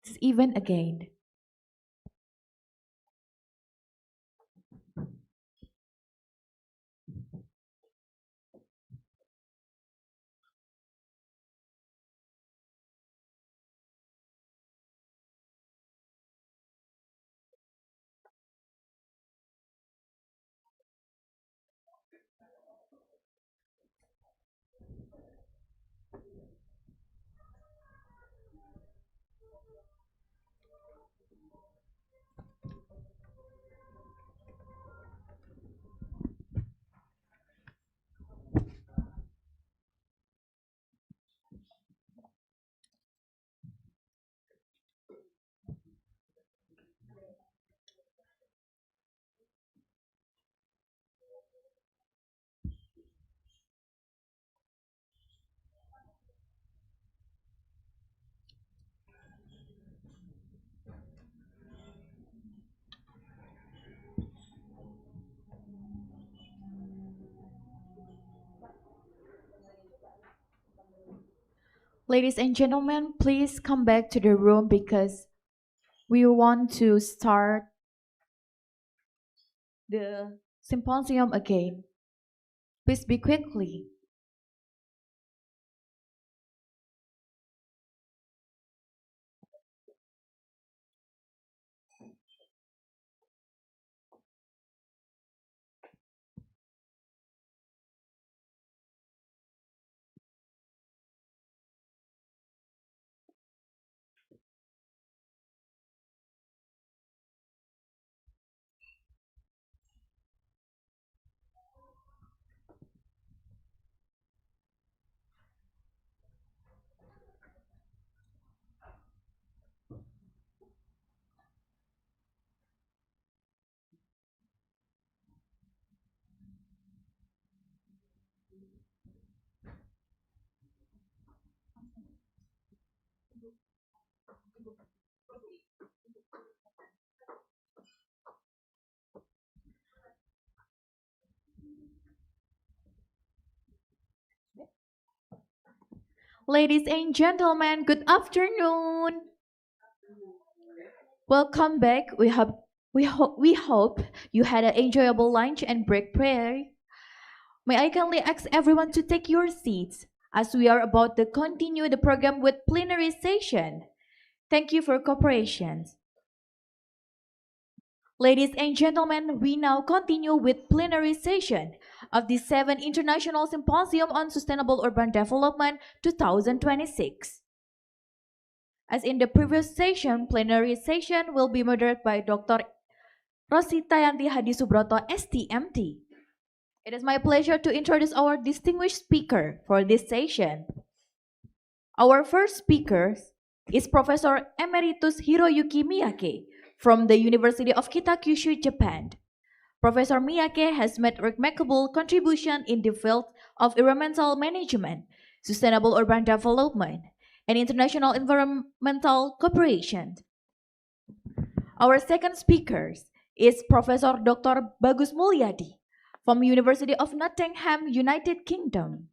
this event again. Ladies and gentlemen, please come back to the room because we want to start the symposium again. Please be quickly. Ladies and gentlemen, good afternoon. Welcome back. We hope you had an enjoyable lunch and break prayer. May I kindly ask everyone to take your seats as we are about to continue the program with plenary session. Thank you for cooperation. Ladies and gentlemen, we now continue with plenary session of the 7th International Symposium on Sustainable Urban Development 2026. As in the previous session, plenary session will be moderated by Dr. Rositayanti Hadisubroto, STMT. It is my pleasure to introduce our distinguished speaker for this session. Our first speaker is Professor Emeritus Hiroyuki Miyake from the University of Kitakyushu, Japan. Professor Miyake has made remarkable contribution in the field of environmental management, sustainable urban development, and international environmental cooperation. Our second speaker is Professor Dr. Bagus Mulyadi from University of Nottingham, United Kingdom,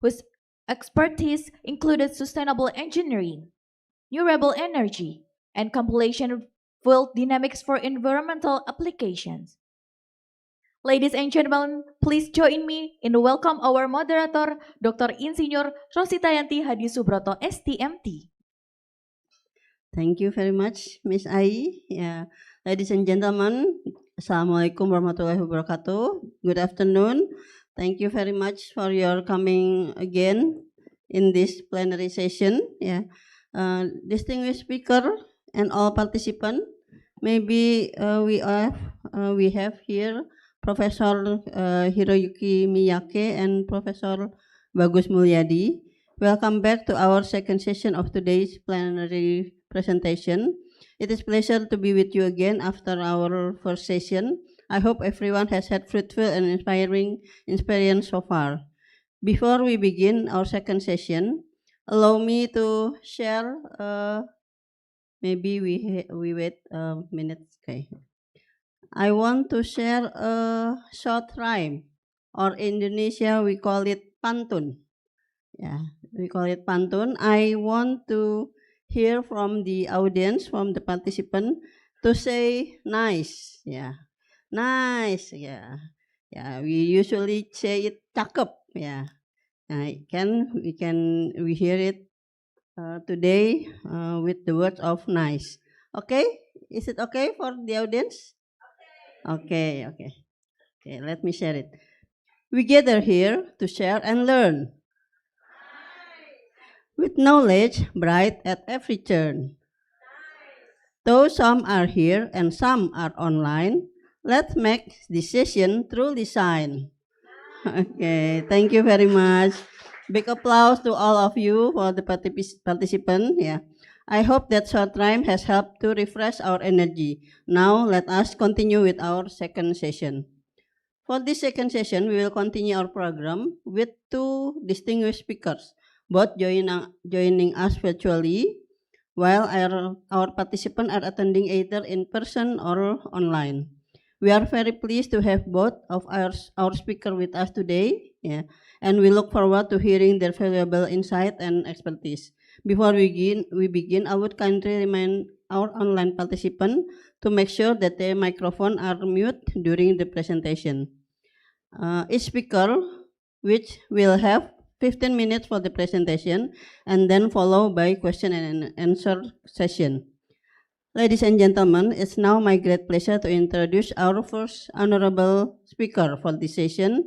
whose expertise included sustainable engineering, renewable energy, and compilation field dynamics for environmental applications. Ladies and gentlemen, please join me in welcome our moderator, Dr. Insinyur Rositayanti Hadisubroto, STMT. Thank you very much, Miss Ai. Yeah. Ladies and gentlemen, Assalamualaikum warahmatullahi wabarakatuh. Good afternoon. Thank you very much for your coming again in this plenary session. Yeah. Distinguished speaker and all participants, maybe we have here Professor Hiroyuki Miyake and Professor Bagus Mulyadi. Welcome back to our second session of today's plenary presentation. It is a pleasure to be with you again after our first session. I hope everyone has had fruitful and inspiring experience so far. Before we begin our second session, allow me to share, maybe we wait a minute, okay. I want to share a short rhyme, or in Indonesia we call it pantun. Yeah, we call it pantun. I want to hear from the audience, from the participant, to say nice. Yeah, nice. Yeah, yeah. We usually say it cakep. Yeah, we hear it today with the words of nice. Okay, is it okay for the audience? Okay, okay, okay. Let me share it. We gather here to share and learn. With knowledge bright at every turn. Though some are here and some are online, let's make this session through design. Okay, thank you very much. Big applause to all of you for the participant. Yeah, I hope that short time has helped to refresh our energy. Now let us continue with our second session. For this second session, we will continue our program with two distinguished speakers, both joining us virtually, while our participants are attending either in person or online. We are very pleased to have both of our speakers with us today, yeah, and we look forward to hearing their valuable insight and expertise. Before we begin, I would kindly remind our online participants to make sure that their microphones are mute during the presentation. Each speaker, which will have 15 minutes for the presentation and then followed by question and answer session. Ladies and gentlemen, it's now my great pleasure to introduce our first honorable speaker for this session.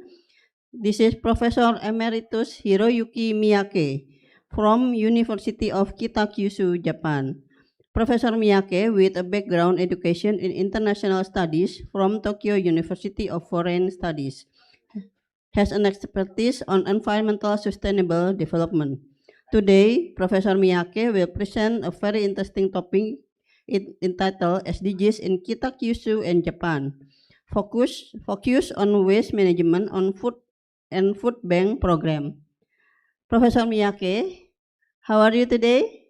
This is Professor Emeritus Hiroyuki Miyake from University of Kitakyushu, Japan. Professor Miyake, with a background education in international studies from Tokyo University of Foreign Studies, has an expertise on environmental sustainable development. Today, Professor Miyake will present a very interesting topic entitled SDGs in Kitakyushu and Japan. Focus on waste management on food and food bank program. Professor Miyake, how are you today?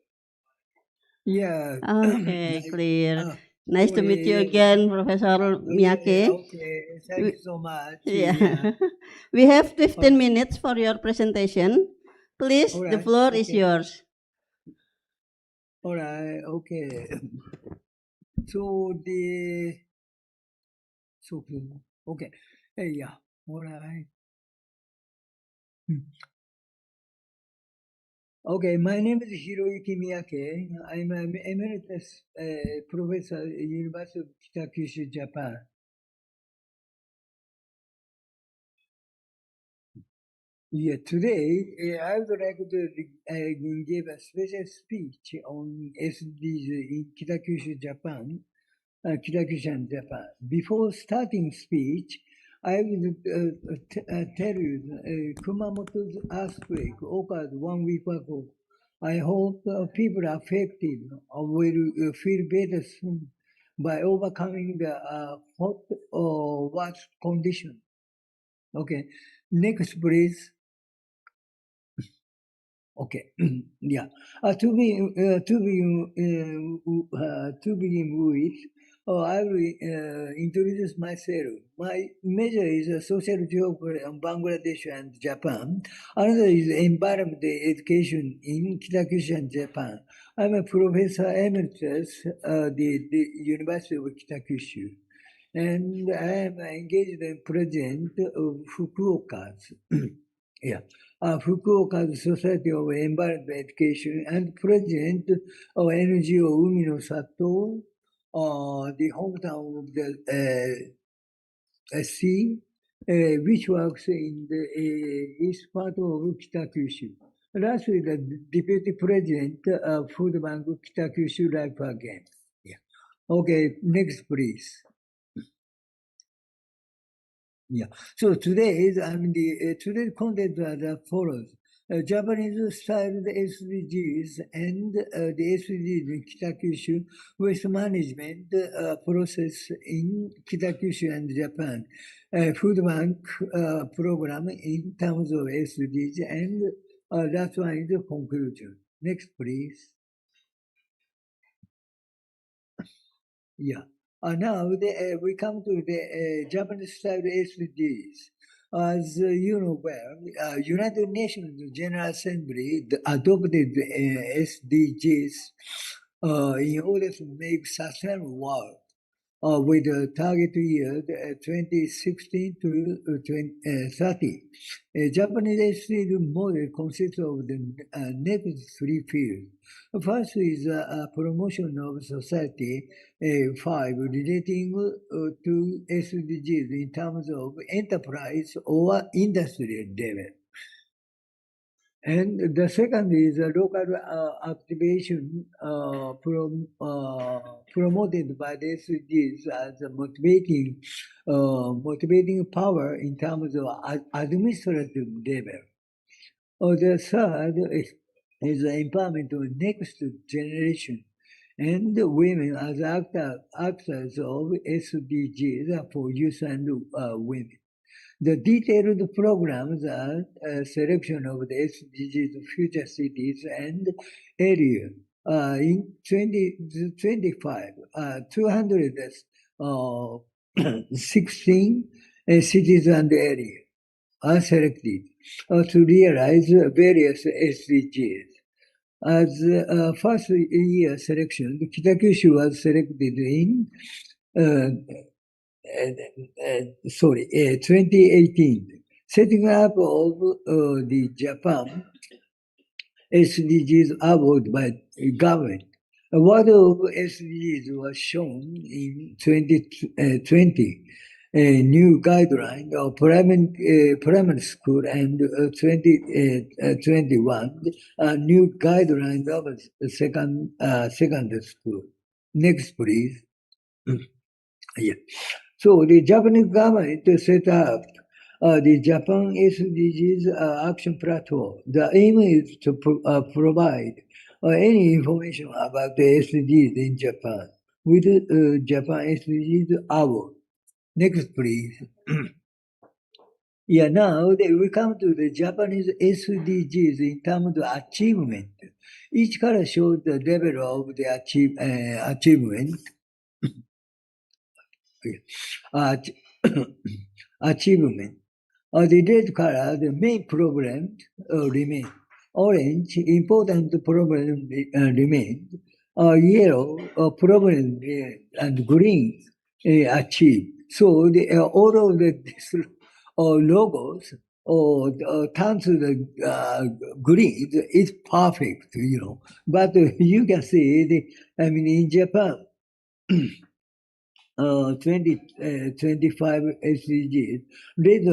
Yeah. Okay, clear. Nice to meet you again, Professor Miyake. Okay, thank you so much. Yeah. We have 15 minutes for your presentation. Please, All the right, floor is okay. yours. All right, okay. Okay. Hey, yeah, all right. Okay, my name is Hiroyuki Miyake. I'm an emeritus professor at University of Kitakyushu, Japan. Yeah, today I would like to give a special speech on SDGs in Kitakyushu, Japan. Kitakyushu and Japan. Before starting speech, I will tell you Kumamoto's earthquake occurred 1 week ago. I hope people affected will feel better soon by overcoming the hot or worse condition. Okay, next please. Okay, yeah. To begin with, I will introduce myself. My major is social geography in Bangladesh and Japan. Another is environment education in Kitakyushu and Japan. I'm a professor emeritus at the University of Kitakyushu. And I am engaged in president of Fukuoka's. Yeah. Fukuoka Society of Environment Education and president of NGO Umi no Sato, the hometown of the sea, which works in the east part of Kitakyushu. Lastly, the deputy president of Food Bank Kitakyushu Life Again. Yeah. Okay, next please. Yeah. So today's today's content are the follows: Japanese style SDGs and the SDGs in Kitakyushu waste management process in Kitakyushu and Japan, food bank program in terms of SDGs, and last one is the conclusion. Next, please. Yeah. Now we come to the Japanese style SDGs. As you know well, United Nations General Assembly adopted the SDGs in order to make sustainable world with a target year 2016 to 2030. A Japanese SDG model consists of the next three fields. First is promotion of society, 5, relating to SDGs in terms of enterprise or industrial level. And the second is local activation promoted by the SDGs as a motivating power in terms of administrative level. The third is the empowerment of next generation and women as actors of SDGs for youth and women. The detailed programs are a selection of the SDGs future cities and area. In 2025, 216 cities and area are selected to realize various SDGs. As first year selection, Kitakyushu was selected in 2018, setting up of the Japan SDGs award by government. Award of SDGs was shown in 2020. A new guideline of primary school and 2021 a new guideline of secondary school. Next, please. Yeah. So the Japanese government set up the Japan SDGs action platform. The aim is to provide any information about the SDGs in Japan with Japan SDGs award. Next, please. Yeah, now we come to the Japanese SDGs in terms of achievement. Each color shows the level of the achievement. Achievement. The red color, the main problem remain. Orange, important problem remain. Yellow, problem and green achieved. So all of these logos turn to the green is perfect, you know. But you can see, in Japan, 25 SDGs. Red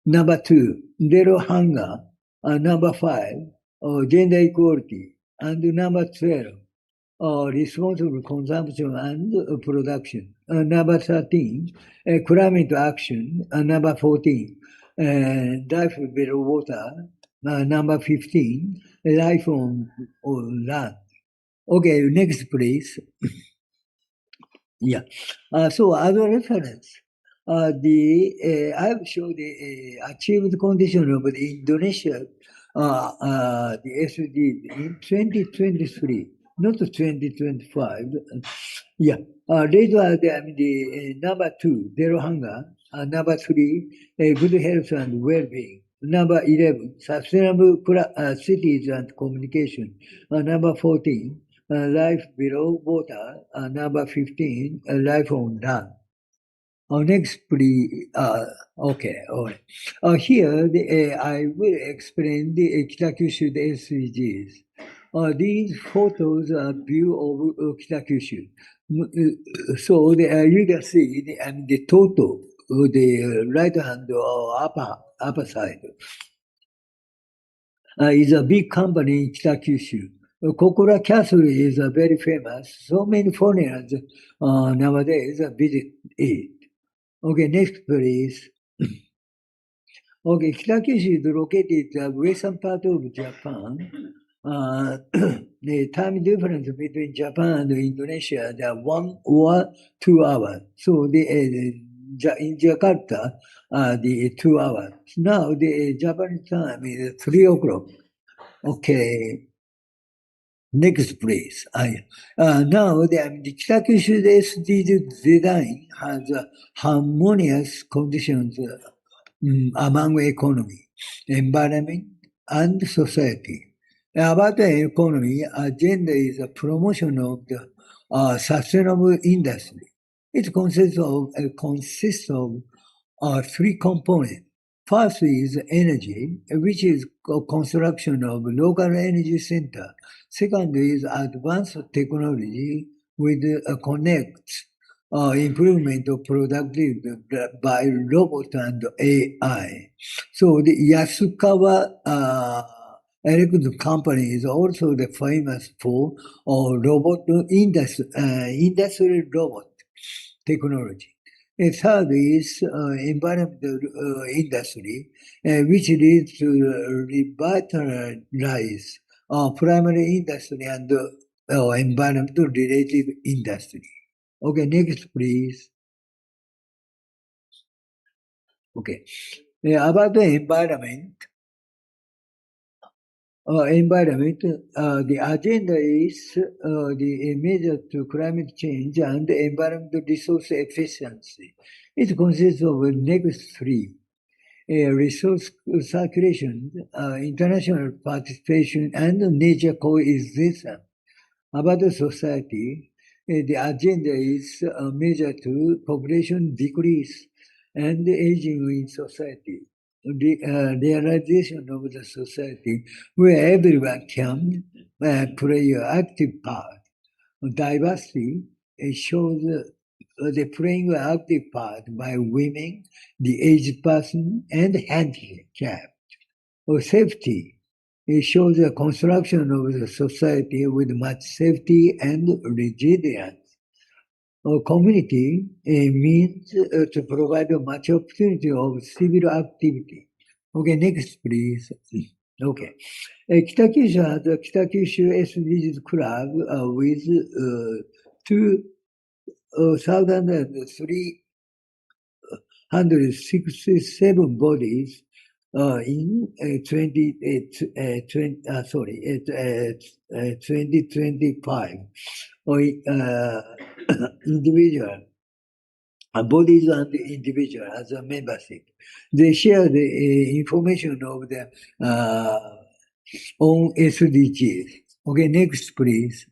number 2, zero hunger. Number 5, gender equality. And number 12, responsible consumption and production. Number 13, climate action. Number 14, life below water. Number 15, life on land. Okay, next please. Yeah. So as a reference, I've shown the achieved condition of the Indonesia, the SDG in 2023, not 2025. Yeah. These are the number 2, zero hunger. Number 3, good health and well-being. Number 11, sustainable cities and communication. Number 14, life below water. Number 15, life on land. Next, please. Okay, all right. Here, I will explain the Kitakyushu SDGs. These photos are view of Kitakyushu. So you can see the total, the right hand or upper side. Is a big company in Kitakyushu. Kokura Castle is very famous. So many foreigners nowadays visit it. Okay, next please. Okay, Kitakyushu is located in the western part of Japan. The time difference between Japan and Indonesia is 1 or 2 hours. So in Jakarta, the 2 hours. Now the Japanese time is 3 o'clock. Okay. Next, please. Now, the Kitakyushu SDG design has harmonious conditions among economy, environment, and society. About the economy, agenda is a promotion of the sustainable industry. It consists of three components. First is energy, which is construction of local energy center. Second is advanced technology with connects improvement of productivity by robot and AI. So the Yasukawa electric company is also the famous for robot industrial robot technology. A third is environmental industry, which leads to revitalize primary industry and environmental related industry. Okay, next, please. Okay, about the environment. The agenda is the measure to climate change and environmental resource efficiency. It consists of next three: resource circulation, international participation, and nature coexistence. About the society, the agenda is a measure to population decrease and aging in society. The realization of the society where everyone can play an active part. Diversity shows the playing an active part by women, the aged person, and handicapped. Or safety, it shows the construction of the society with much safety and resilience. Community means to provide much opportunity of civil activity. Okay, next, please. Okay. Kitakyushu has a Kitakyushu SDGs Club with 2,367 bodies in 2025. Individual bodies and individual as a membership. They share the information of the on SDGs. Okay, next, please.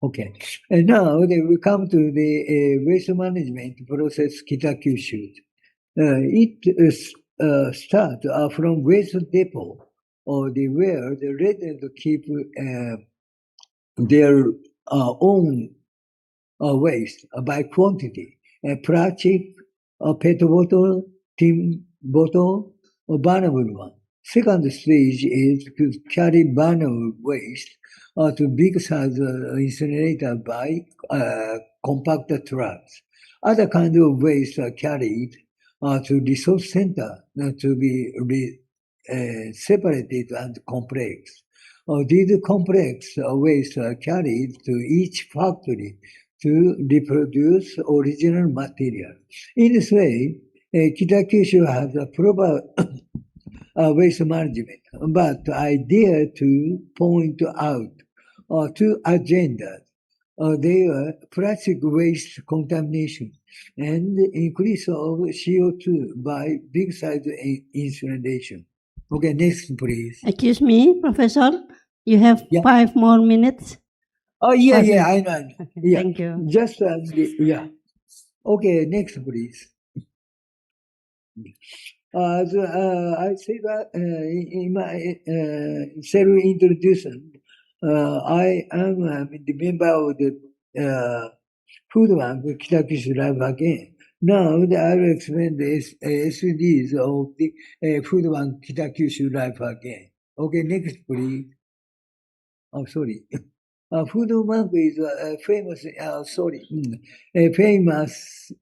Okay, and now we come to the waste management process Kitakyushu. It starts from waste depot or where the residents keep their own waste by quantity. Plastic, PET bottle, tin bottle, or burnable one. Second stage is to carry burnable waste to big size incinerator by compact trucks. Other kinds of waste are carried to resource center to be separated and complex. These complex waste are carried to each factory to reproduce original material. In this way, Kitakyushu has a proper waste management, but I dare to point out two agendas. They are plastic waste contamination and increase of CO2 by big size incineration. Okay, next, please. Excuse me, Professor. You have 5 more minutes. Oh, yeah, Five yeah, minutes. I know. Yeah. Thank you. Just yeah. Okay, next, please. As I say that in my self-introduction, I am the member of the Food Bank Kitakyushu Life again. Now I will explain the SDGs of the Food Bank Kitakyushu Life again. Okay, next, please. Oh, sorry. Food Bank is famous. Famous.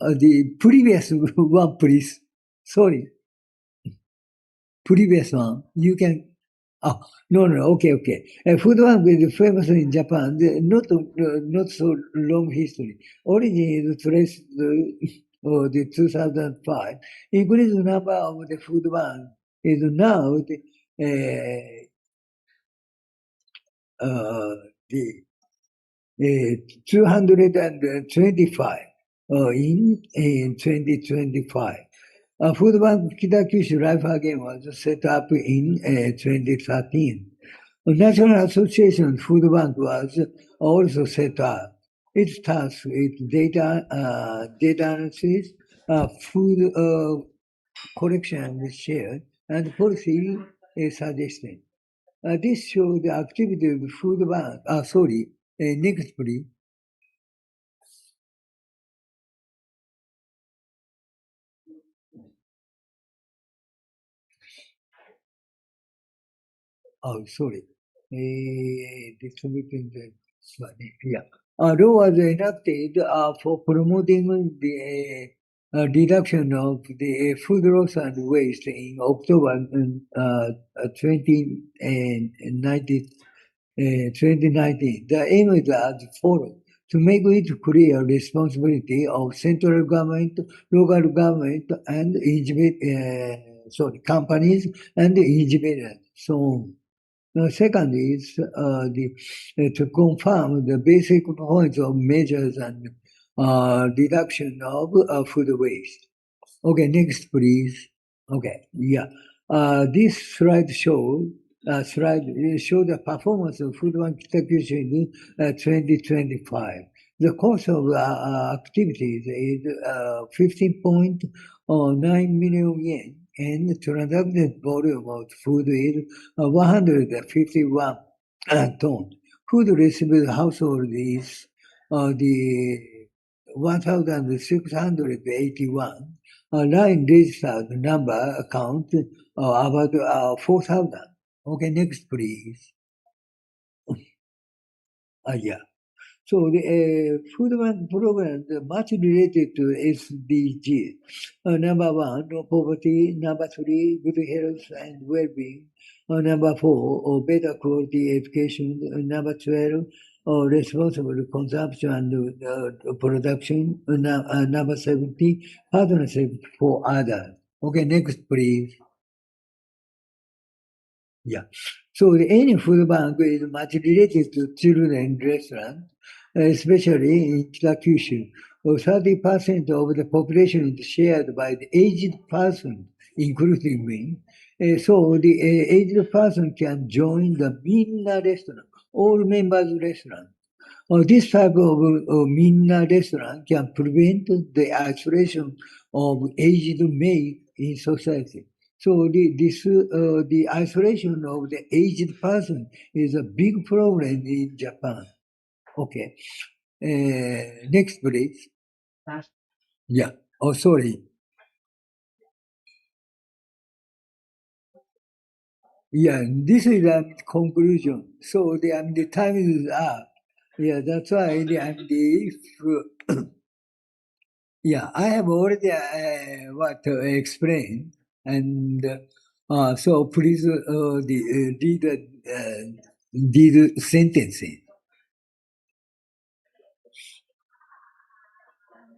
The previous one, please. Sorry. Previous one. You can. Oh, no. Okay. Food Bank is famous in Japan. Not so long history. Origin is traced to the 2005. Increased number of the food bank is now the 225 in 2025. Food Bank Kitakyushu Life Again was set up in 2013. The National Association Food Bank was also set up. Its task is data analysis, food collection and share, and policy suggestion. This shows the activity of the food bank. Next please. Distributing the yeah. Law was enacted for promoting the reduction of the food loss and waste in October 2019. The aim is as follows: to make it clear responsibility of central government, local government, and companies and individuals. So. The second is to confirm the basic points of measures and reduction of food waste. Okay, next please. Okay, yeah. This slide shows the performance of Food Bank Kitakyushu in 2025. The cost of activities is 15.9 million yen. And transaction volume of food is 151 tons. Food received household is the 1,681. Line registered number account about 4,000. Okay, next please. Yeah. So the food bank program is much related to SDG. Number 1, no poverty. Number 3, good health and well-being. Number 4, better quality education. Number 12, responsible consumption and production. Number 17, partnership for others. Okay, next please. Yeah. So any food bank is much related to children restaurant, especially in Kitakyushu. 30% of the population is shared by the aged person, including me. So the aged person can join the Minna restaurant, all members restaurant. This type of Minna restaurant can prevent the isolation of aged maids in society. So the isolation of the aged person is a big problem in Japan. Okay. Next, please. Yeah. Oh, sorry. Yeah, this is the conclusion. So the time is up. Yeah, that's why yeah, I have already what to explain, and so please read the sentences.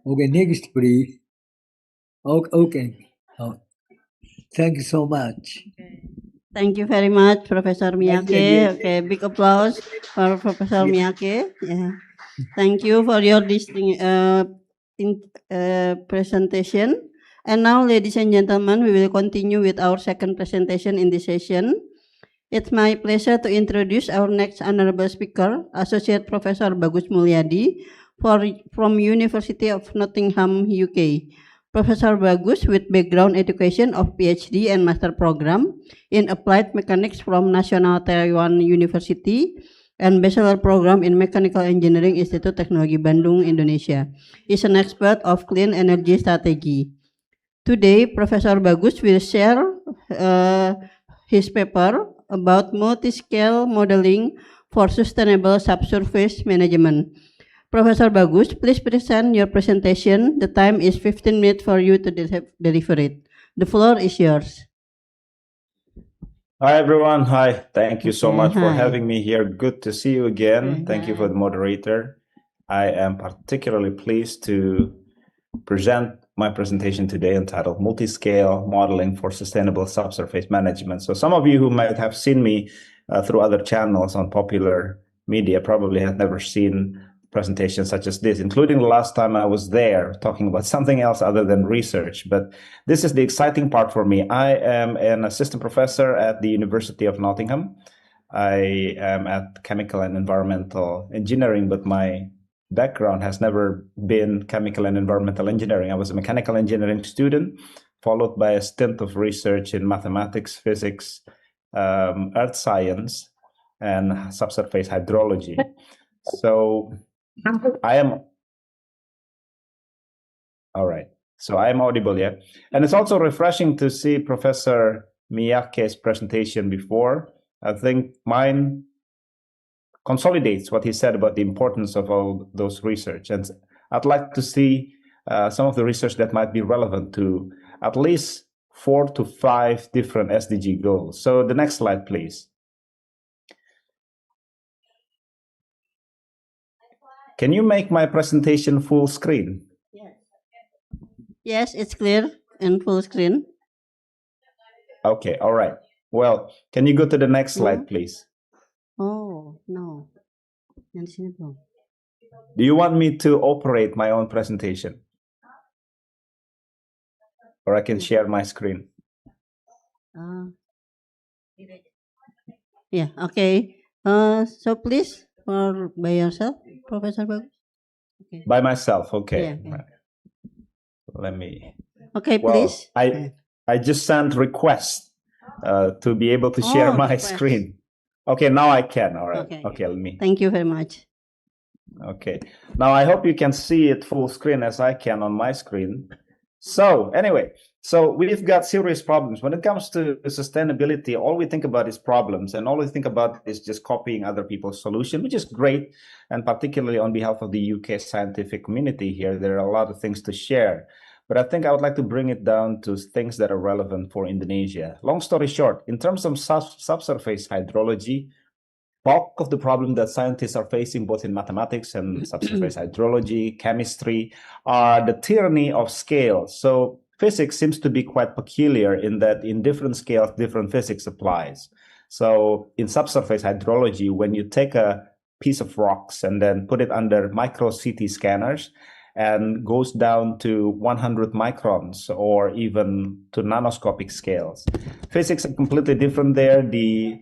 Okay, next please. Okay. Thank you so much. Thank you very much, Professor Miyake. yes. Okay, big applause for Professor Miyake. Yeah. Thank you for your presentation. And now, ladies and gentlemen, we will continue with our second presentation in this session. It's my pleasure to introduce our next honorable speaker, Associate Professor Bagus Mulyadi from University of Nottingham, UK. Professor Bagus with background education of PhD and master program in applied mechanics from National Taiwan University and bachelor program in Mechanical Engineering Institute Teknologi Bandung, Indonesia. Is an expert of clean energy strategy. Today, Professor Bagus will share his paper about multi-scale modeling for sustainable subsurface management. Professor Bagus, please present your presentation. The time is 15 minutes for you to deliver it. The floor is yours. Hi, everyone. Hi. Thank you so much for hi. having me here. Good to see you again. Thank you for hi. the moderator. I am particularly pleased to present my presentation today entitled Multi-Scale Modeling for Sustainable Subsurface Management. So some of you who might have seen me through other channels on popular media probably have never seen presentations such as this, including the last time I was there talking about something else other than research. But this is the exciting part for me. I am an assistant professor at the University of Nottingham. I am at Chemical and Environmental Engineering, but my background has never been chemical and environmental engineering. I was a mechanical engineering student, followed by a stint of research in mathematics, physics, earth science, and subsurface hydrology. So I am all right. So I am audible, yeah. And it's also refreshing to see Professor Miyake's presentation before. I think mine consolidates what he said about the importance of all those research. And I'd like to see some of the research that might be relevant to at least 4 to 5 different SDG goals. So the next slide, please. Can you make my presentation full screen? Yes, it's clear and full screen. Okay, all right. Well, can you go to the next slide, please? Oh, no. Yang di sini belum. Do you want me to operate my own presentation? Or I can share my screen? Yeah, okay. So please, by yourself, Professor Bagus. Okay. By myself, okay. Yeah, okay. Right. Let me. Okay, Well, please. I just sent request to be able to share my request. screen. Okay, now I can. All right. Okay. Okay, let me. Thank you very much. Okay. Now I hope you can see it full screen as I can on my screen. So anyway, so we've got serious problems. When it comes to sustainability, all we think about is problems, and all we think about is just copying other people's solution, which is great. And particularly on behalf of the UK scientific community here, there are a lot of things to share. But I think I would like to bring it down to things that are relevant for Indonesia. Long story short, in terms of subsurface hydrology, bulk of the problem that scientists are facing both in mathematics and subsurface hydrology, chemistry, are the tyranny of scale. So physics seems to be quite peculiar in that in different scales, different physics applies. So in subsurface hydrology, when you take a piece of rocks and then put it under micro CT scanners and goes down to 100 microns or even to nanoscopic scales, physics are completely different there. The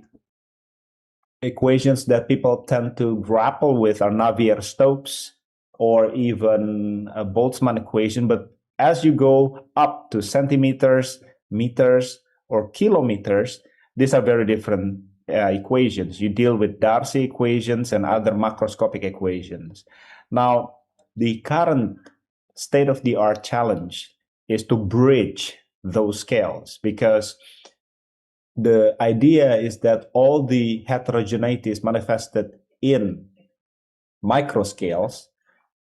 equations that people tend to grapple with are Navier-Stokes or even a Boltzmann equation. But as you go up to centimeters, meters, or kilometers, these are very different equations. You deal with Darcy equations and other macroscopic equations. Now, the current state-of-the-art challenge is to bridge those scales, because the idea is that all the heterogeneity is manifested in microscales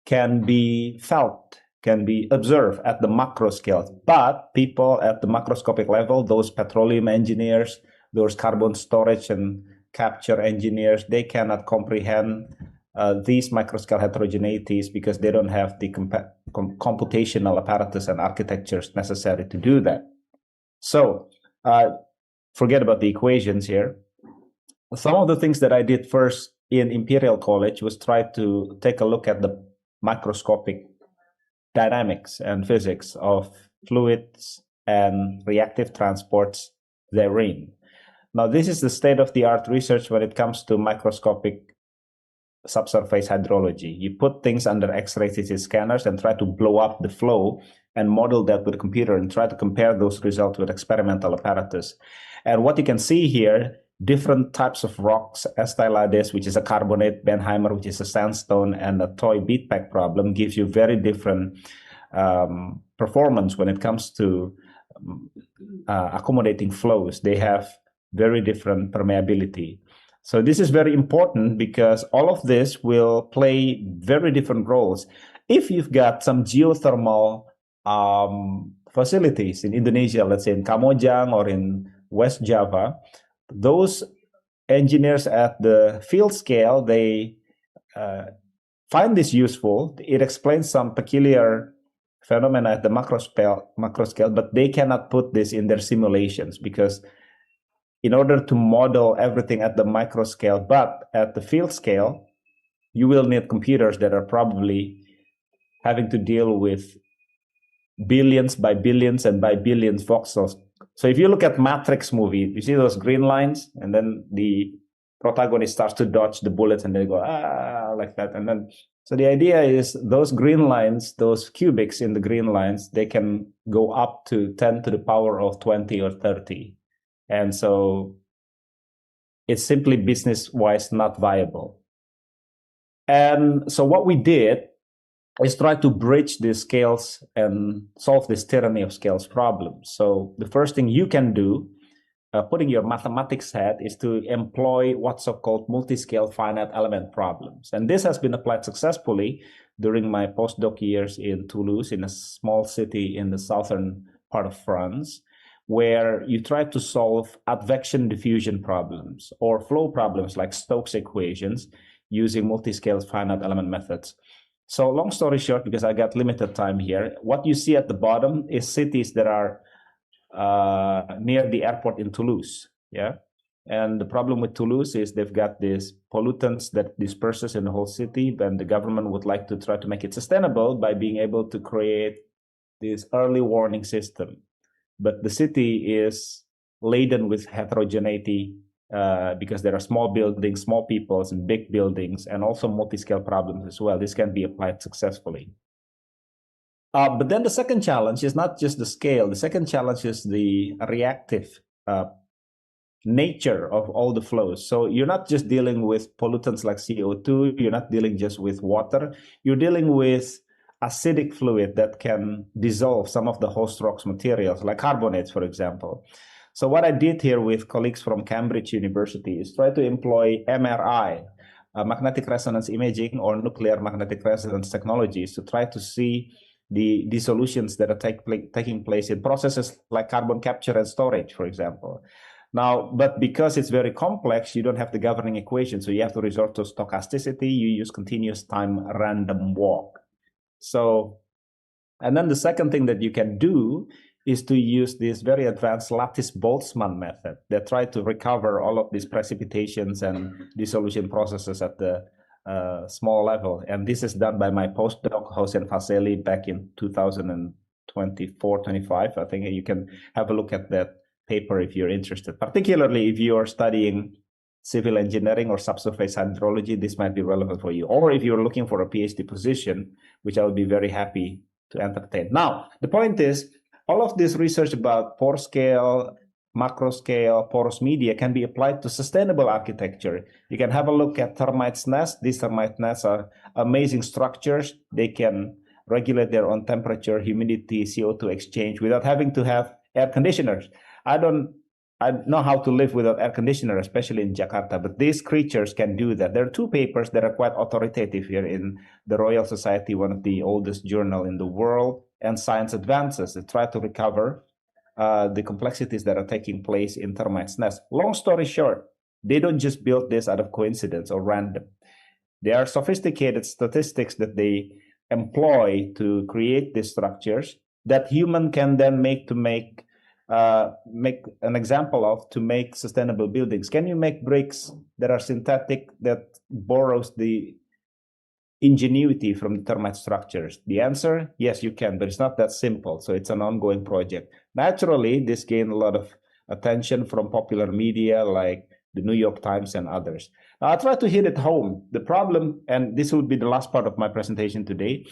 can be felt, can be observed at the macro scale. But people at the macroscopic level, those petroleum engineers, those carbon storage and capture engineers, they cannot comprehend these microscale heterogeneities because they don't have the computational apparatus and architectures necessary to do that. So forget about the equations here. Some of the things that I did first in Imperial College was try to take a look at the microscopic dynamics and physics of fluids and reactive transports therein. Now, this is the state-of-the-art research when it comes to microscopic subsurface hydrology. You put things under X-ray CT scanners and try to blow up the flow and model that with a computer and try to compare those results with experimental apparatus. And what you can see here, different types of rocks, Estylades, which is a carbonate, Benheimer, which is a sandstone, and a toy beadpack problem gives you very different performance when it comes to accommodating flows. They have very different permeability. So this is very important because all of this will play very different roles. If you've got some geothermal facilities in Indonesia, let's say in Kamojang or in West Java, those engineers at the field scale, they find this useful. It explains some peculiar phenomena at the macro scale, but they cannot put this in their simulations because in order to model everything at the micro scale, but at the field scale, you will need computers that are probably having to deal with billions by billions and by billions voxels. So if you look at Matrix movie, you see those green lines, and then the protagonist starts to dodge the bullets, and they go like that, and then so the idea is those green lines, those cubics in the green lines, they can go up to 10 to the power of 20 or 30, and so it's simply business-wise not viable. And so what we did is try to bridge these scales and solve this tyranny of scales problem. So the first thing you can do, putting your mathematics hat, is to employ what's so-called multi-scale finite element problems. And this has been applied successfully during my postdoc years in Toulouse, in a small city in the southern part of France, where you try to solve advection diffusion problems or flow problems like Stokes equations using multi-scale finite element methods. So long story short, because I got limited time here, what you see at the bottom is cities that are near the airport in Toulouse. Yeah. And the problem with Toulouse is they've got these pollutants that disperses in the whole city, and the government would like to try to make it sustainable by being able to create this early warning system. But the city is laden with heterogeneity because there are small buildings, small peoples, and big buildings, and also multi-scale problems as well. This can be applied successfully. But then the second challenge is not just the scale. The second challenge is the reactive nature of all the flows. So you're not just dealing with pollutants like CO2. You're not dealing just with water. You're dealing with acidic fluid that can dissolve some of the host rocks materials, like carbonates, for example. So what I did here with colleagues from Cambridge University is try to employ MRI, magnetic resonance imaging, or nuclear magnetic resonance technologies to try to see the dissolutions that are taking place in processes like carbon capture and storage, for example. Now, but because it's very complex, you don't have the governing equation, so you have to resort to stochasticity. You use continuous time random walk. So, and then the second thing that you can do is to use this very advanced lattice-Boltzmann method that try to recover all of these precipitations and dissolution processes at the small level. And this is done by my postdoc, Hossein Faseli, back in 2024-25. I think you can have a look at that paper if you're interested, particularly if you're studying civil engineering or subsurface hydrology. This might be relevant for you. Or if you're looking for a PhD position, which I would be very happy to entertain. Now, the point is, all of this research about pore scale, macro scale, porous media can be applied to sustainable architecture. You can have a look at termites' nests. These termite nests are amazing structures. They can regulate their own temperature, humidity, CO2 exchange without having to have air conditioners. I know how to live without air conditioner, especially in Jakarta, but these creatures can do that. There are two papers that are quite authoritative here in the Royal Society, one of the oldest journal in the world, and Science Advances that try to recover the complexities that are taking place in termites' nests. Long story short, they don't just build this out of coincidence or random. There are sophisticated statistics that they employ to create these structures that human can then make an example of to make sustainable buildings. Can you make bricks that are synthetic, that borrows the ingenuity from the termite structures? The answer, yes, you can, but it's not that simple. So it's an ongoing project. Naturally, this gained a lot of attention from popular media like the New York Times and others. Now, I'll try to hit it home. The problem, and this will be the last part of my presentation today,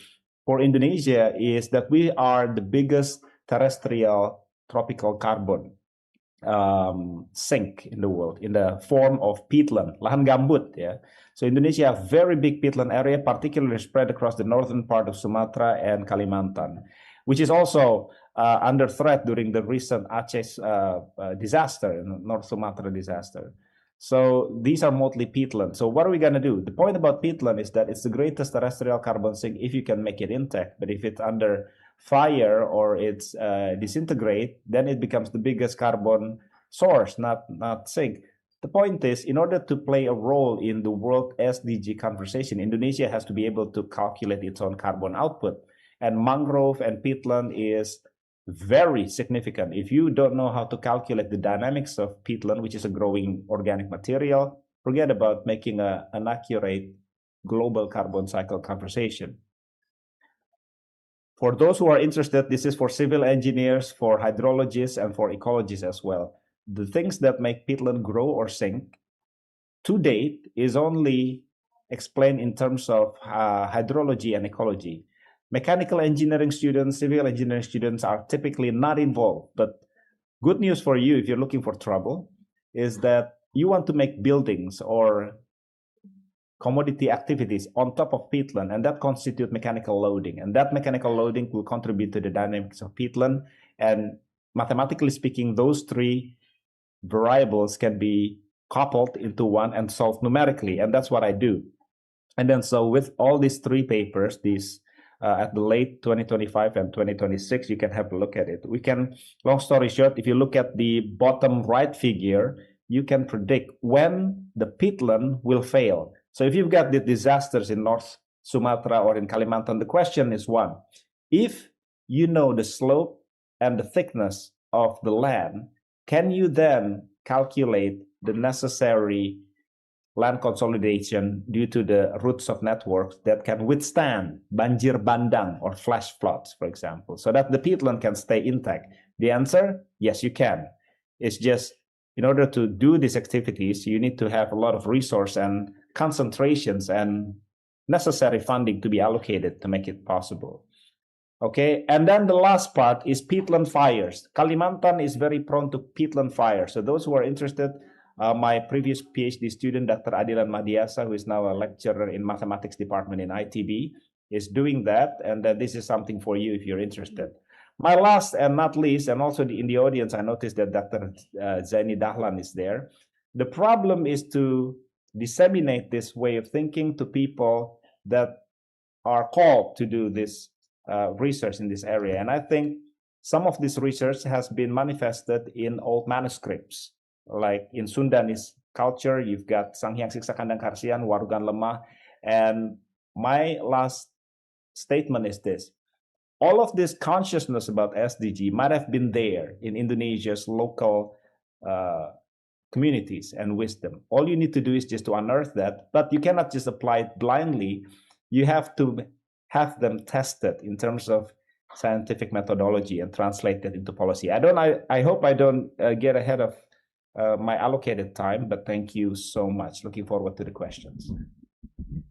for Indonesia is that we are the biggest terrestrial tropical carbon sink in the world in the form of peatland, lahan gambut. Yeah. So Indonesia has very big peatland area, particularly spread across the northern part of Sumatra and Kalimantan, which is also under threat during the recent Aceh disaster, North Sumatra disaster. So these are mostly peatland. So what are we going to do? The point about peatland is that it's the greatest terrestrial carbon sink if you can make it intact. But if it's under fire or it's disintegrate, then it becomes the biggest carbon source, not sink. The point is, in order to play a role in the world SDG conversation, Indonesia has to be able to calculate its own carbon output. And mangrove and peatland is very significant. If you don't know how to calculate the dynamics of peatland, which is a growing organic material, forget about making an accurate global carbon cycle conversation. For those who are interested, this is for civil engineers, for hydrologists, and for ecologists as well. The things that make peatland grow or sink to date is only explained in terms of hydrology and ecology. Mechanical engineering students, civil engineering students are typically not involved. But good news for you, if you're looking for trouble, is that you want to make buildings or commodity activities on top of peatland, and that constitute mechanical loading. And that mechanical loading will contribute to the dynamics of peatland. And mathematically speaking, those three variables can be coupled into one and solved numerically. And that's what I do. And then so with all these three papers, these at the late 2025 and 2026, you can have a look at it. We can, long story short, if you look at the bottom right figure, you can predict when the peatland will fail. So if you've got the disasters in North Sumatra or in Kalimantan, the question is one: if you know the slope and the thickness of the land, can you then calculate the necessary land consolidation due to the roots of networks that can withstand banjir bandang or flash floods, for example, so that the peatland can stay intact? The answer, yes, you can. It's just, in order to do these activities, you need to have a lot of resource and concentrations and necessary funding to be allocated to make it possible. Okay, and then the last part is peatland fires. Kalimantan is very prone to peatland fires. So those who are interested, my previous PhD student, Dr. Adilan Madiasa, who is now a lecturer in mathematics department in ITB, is doing that. And this is something for you if you're interested. My last and not least, and also in the audience, I noticed that Dr. Zaini Dahlan is there. The problem is to disseminate this way of thinking to people that are called to do this research in this area. And I think some of this research has been manifested in old manuscripts. Like in Sundanese culture, you've got Sanghyang Siksa Kandang Karsian, Warugan Lemah. And my last statement is this: all of this consciousness about SDG might have been there in Indonesia's local communities and wisdom. All you need to do is just to unearth that, but you cannot just apply it blindly. You have to have them tested in terms of scientific methodology and translate that into policy. I hope I don't get ahead of my allocated time, but thank you so much. Looking forward to the questions.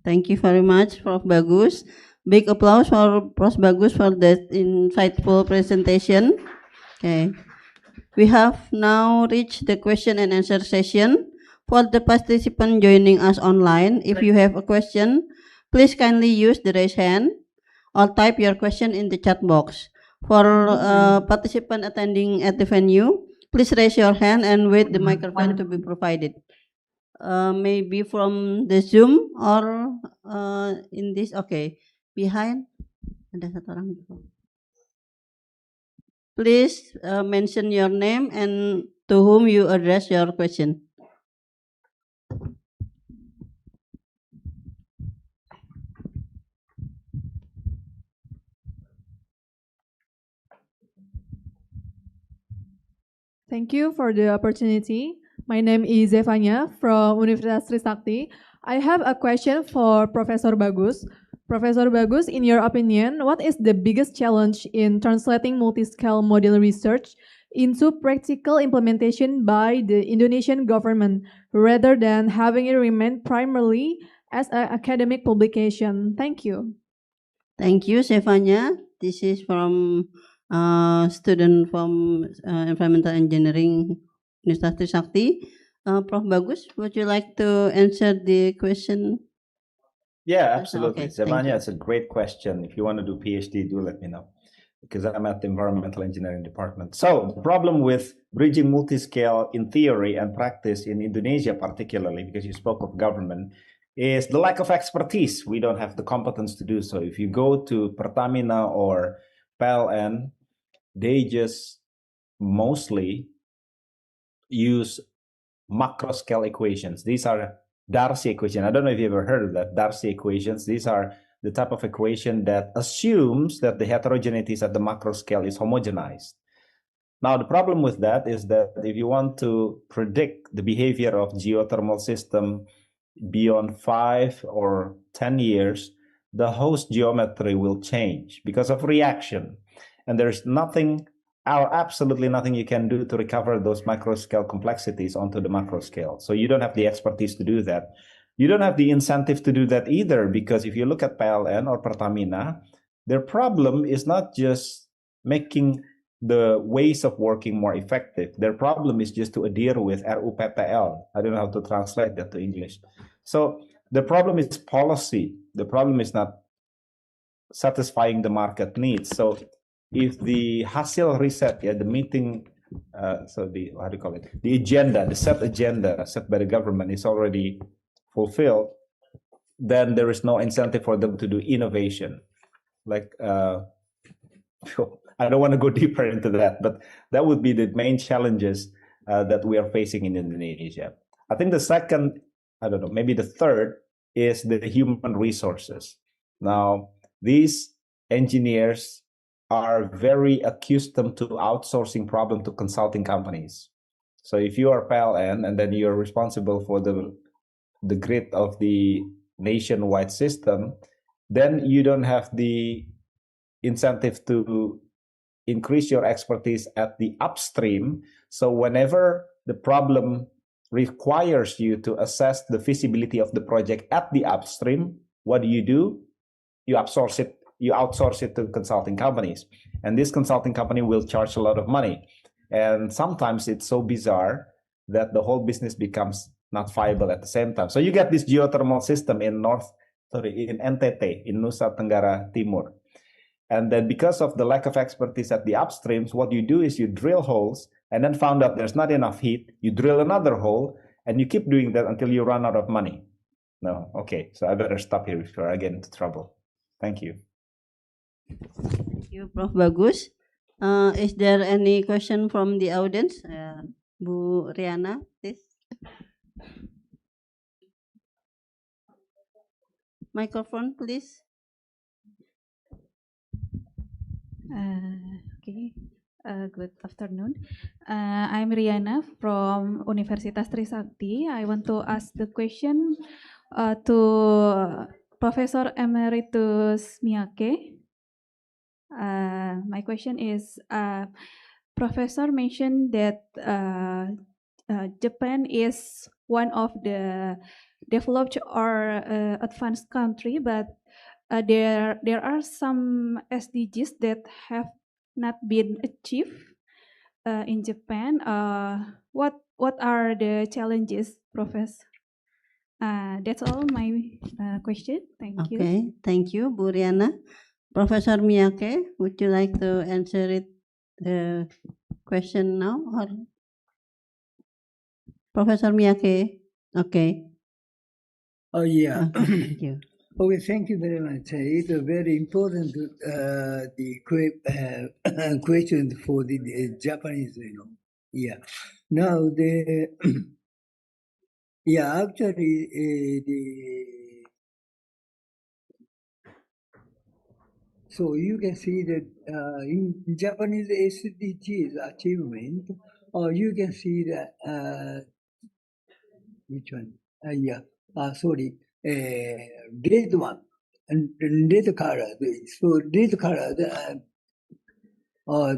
Thank you very much, Prof. Bagus. Big applause for Prof. Bagus for that insightful presentation. Okay. We have now reached the question and answer session. For the participant joining us online, if you have a question, please kindly use the raise hand or type your question in the chat box. For participant attending at the venue, please raise your hand and wait the microphone to be provided. Maybe from the Zoom or in this, okay. Behind, ada satu orang. Please mention your name and to whom you address your question. Thank you for the opportunity. My name is Zevanya from Universitas Trisakti. I have a question for Professor Bagus. Professor Bagus, in your opinion, what is the biggest challenge in translating multi-scale model research into practical implementation by the Indonesian government rather than having it remain primarily as an academic publication? Thank you. Thank you, Zevanya. This is from student from environmental engineering Universitas Trisakti. Prof. Bagus, would you like to answer the question? Yeah, absolutely. Okay, thank Zevanya, you. it's a great question. If you want to do PhD, do let me know, because I'm at the environmental engineering department. So the problem with bridging multi-scale in theory and practice in Indonesia, particularly because you spoke of government, is the lack of expertise. We don't have the competence to do so. If you go to Pertamina or PLN, they just mostly use macro scale equations. These are Darcy equations. I don't know if you ever heard of that. Darcy equations. These are the type of equation that assumes that the heterogeneities at the macro scale is homogenized. Now, the problem with that is that if you want to predict the behavior of geothermal system beyond 5 or 10 years, the host geometry will change because of reaction. And there's nothing, or absolutely nothing you can do to recover those micro scale complexities onto the macro scale. So you don't have the expertise to do that. You don't have the incentive to do that either, because if you look at PLN or Pertamina, their problem is not just making the ways of working more effective. Their problem is just to adhere with RUPTL. I don't know how to translate that to English. So the problem is policy. The problem is not satisfying the market needs. So if the hasil reset, the meeting, so the, how do you call it? The agenda, the set agenda set by the government is already fulfilled, then there is no incentive for them to do innovation. Like, I don't want to go deeper into that, but that would be the main challenges that we are facing in Indonesia. I think the second, I don't know, maybe the third is the human resources. Now, these engineers are very accustomed to outsourcing problem to consulting companies. So if you are PLN and then you're responsible for the grid of the nationwide system, then you don't have the incentive to increase your expertise at the upstream. So whenever the problem requires you to assess the feasibility of the project at the upstream, what do? You outsource it to consulting companies. And this consulting company will charge a lot of money. And sometimes it's so bizarre that the whole business becomes not viable at the same time. So you get this geothermal system in NTT, in Nusa Tenggara Timur. And then because of the lack of expertise at the upstreams, what you do is you drill holes and then found out there's not enough heat. You drill another hole and you keep doing that until you run out of money. No, okay, so I better stop here before I get into trouble. Thank you. Thank you, Prof. Bagus. Is there any question from the audience? Bu Riana, please. Microphone, please. Okay. Good afternoon. I'm Riana from Universitas Trisakti. I want to ask the question to Professor Emeritus Miyake. My question is, Professor mentioned that Japan is one of the developed or advanced country, but there are some SDGs that have not been achieved in Japan. What are the challenges, Professor? That's all my question. Thank you. Okay, thank you, Bu Riana. Professor Miyake, would you like to answer it the question now, or Professor Miyake? Okay. Oh yeah. Okay, thank you. Okay, thank you very much. It's a very important question for the Japanese, Yeah. Now actually so you can see that in Japanese SDGs achievement, or you can see that which one? Sorry, red one and red color. So red color,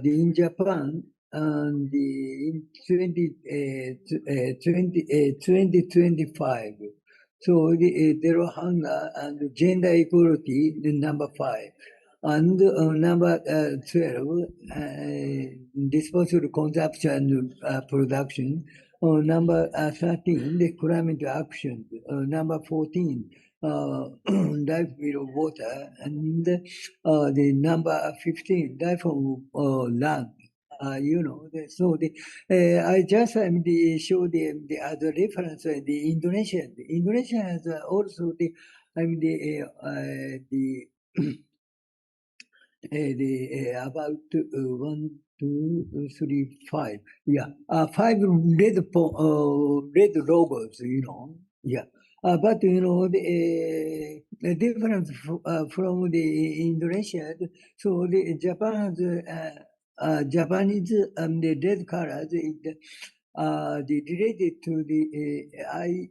in Japan, and in 2025. So there are hunger and gender equality, the number 5. And number 12, disposable consumption and production. Number 13, the climate action. Number 14, life below water. And the number 15, life on land. So I just show the other reference. The Indonesia. Indonesia has also the about 1, 2, 3, 5. Yeah, 5 red logos. Yeah, But the difference from the Indonesia, so the Japan has Japanese the red colors is related to the I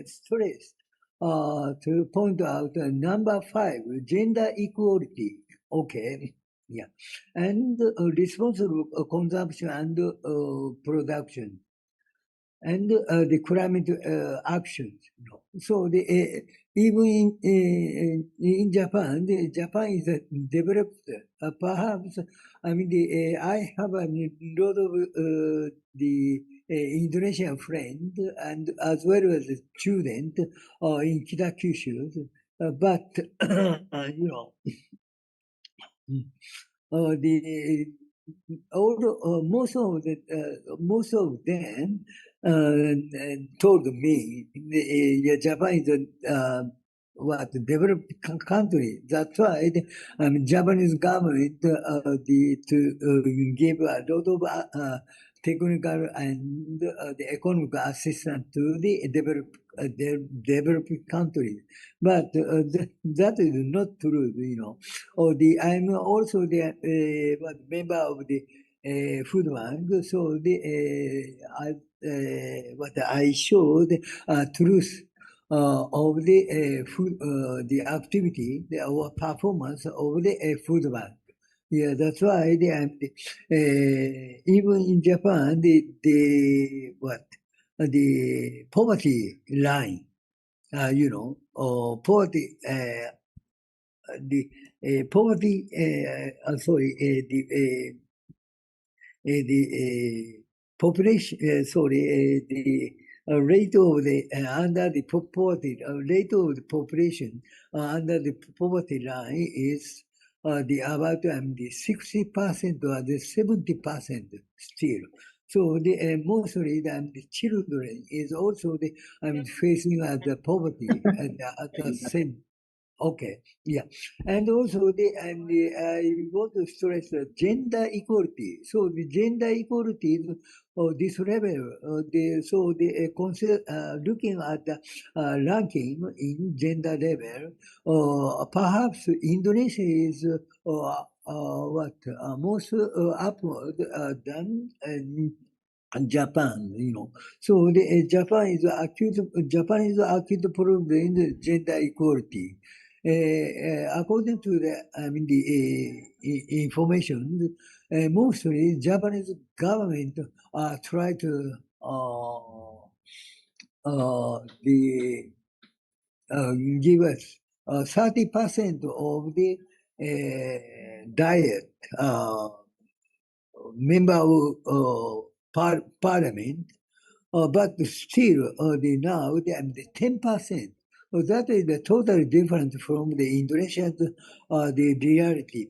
stress to point out number 5, gender equality. Okay, yeah, and responsible consumption and production, and the climate actions. So the even in Japan, Japan is developed. Perhaps I mean I have a lot of the Indonesian friend and as well as student in Kitakyushu, but the most of them told me Japan is a developed country. That's why Japanese government to give a lot of technical and the economic assistance to the developed countries. But that is not true, I'm also the member of the food bank, so what I showed truth of the food, the activity, our performance of the food bank. Yeah, that's why even in Japan, the poverty line, poverty, the poverty, the population, the rate of the under the poverty, rate of the population under the poverty line is the about the 60% or the 70% still. So the mostly the children is also the facing the poverty at the same. Okay, yeah, and also I want to stress gender equality. So the gender equality is this level. Consider looking at the ranking in gender level. Perhaps Indonesia is most upward than. Japan, So the Japan is accused problem in the gender equality. According to the information, mostly Japanese government try to give us 30% of the diet member of parliament, but still now the 10%. That is the totally different from the Indonesian the reality,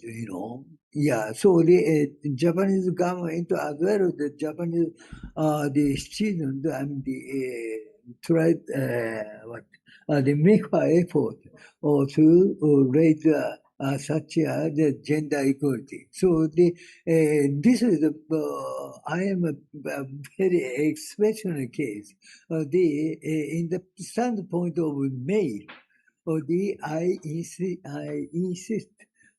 Yeah, so the Japanese government as well as the Japanese the student and the tried they make an effort to raise such the gender equality. So this is I am a very exceptional case. In the standpoint of male, I insist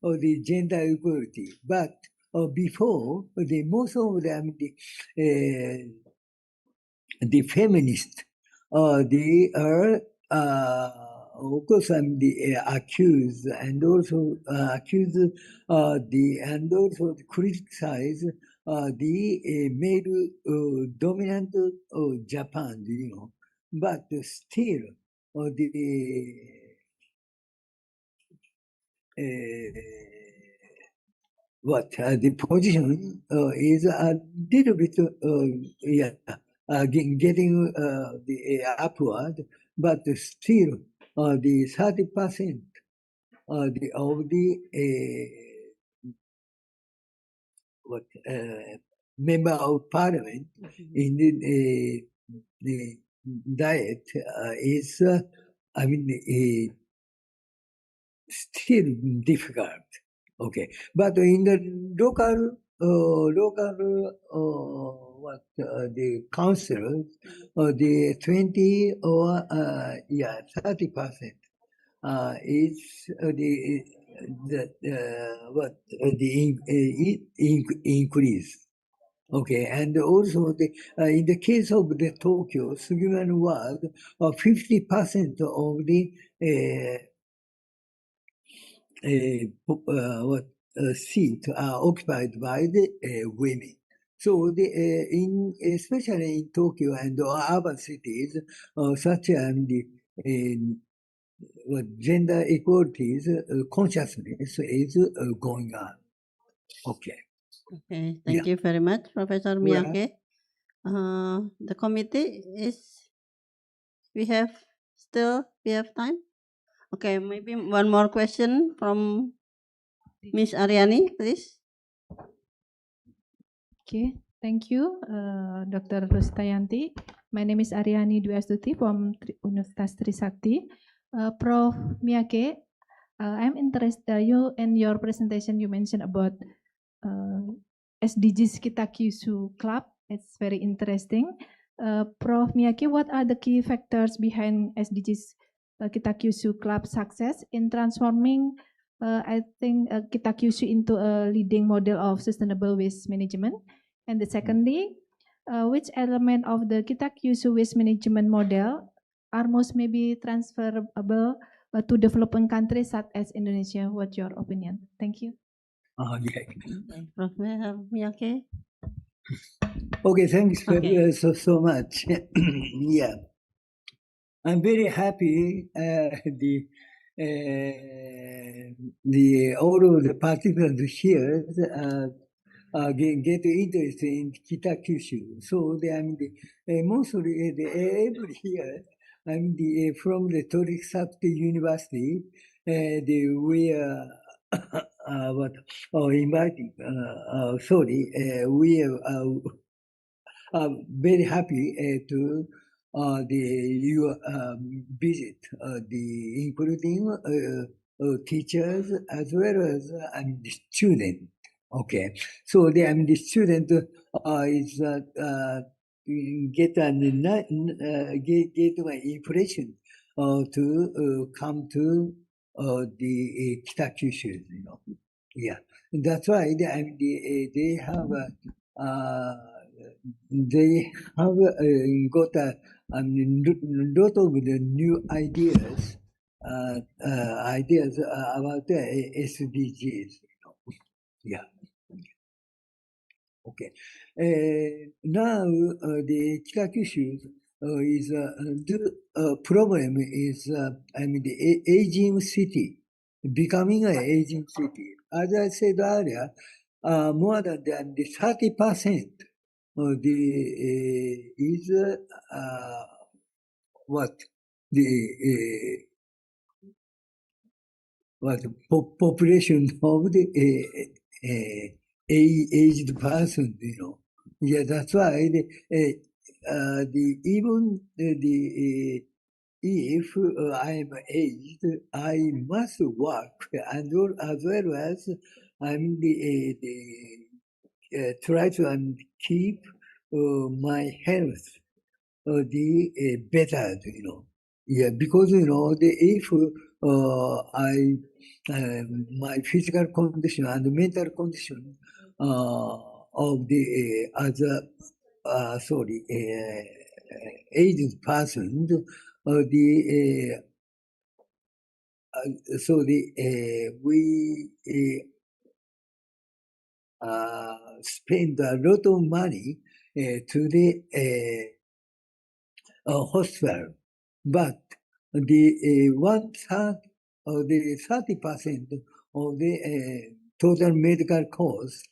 on the gender equality, but before the most of them the feminists, they are of course the accused and also and also criticize the male dominant Japan, but still the position is a little bit getting the upward, but still the 30% of the member of parliament in the diet is still difficult. Okay, but in the local the counselors, the 20 or 30% is increase. Okay, and also in the case of the Tokyo, Sugiman was 50% of the seat are occupied by the women. So especially in Tokyo and urban cities, such as the gender equalities consciousness is going on. Okay. Okay, thank you very much, Professor Well, Miyake. The committee we have time? Okay, maybe one more question from Miss Aryani, please. Okay, thank you, Dr. Rustayanti. My name is Aryani Dwi Astuti from Universitas Trisakti. Prof. Miyake, I'm interested, in your presentation you mentioned about SDGs Kita Kyushu Club. It's very interesting. Prof. Miyake, what are the key factors behind SDGs Kita Kyushu Club success in transforming, I think, Kita Kyushu into a leading model of sustainable waste management? And secondly, which element of the Kita Kyushu waste management model are most maybe transferable to developing countries such as Indonesia? What's your opinion? Thank you. Prof. Miyake. Okay, thanks Okay. so much. Yeah, I'm very happy all of the participants here get interested in Kita Kyushu. So mostly every year, from the Trisakti University, we are inviting. We are very happy to you visit including teachers as well as the student. Okay, so the student is get my impression to come to the Kita Kyushu, Yeah, that's why they have got a lot of the new ideas about the SDGs. Yeah. Okay. Now the Kita Kyushu is the problem is the aging city, becoming an aging city. As I said earlier, more than the 30% is population of the aged person, Yeah, that's why if I am aged, I must work, and as well as try to keep my health better, Yeah, because if my physical condition and mental condition of the aged person, we spend a lot of money to the hospital, but the 1/3 or the 30% of the total medical cost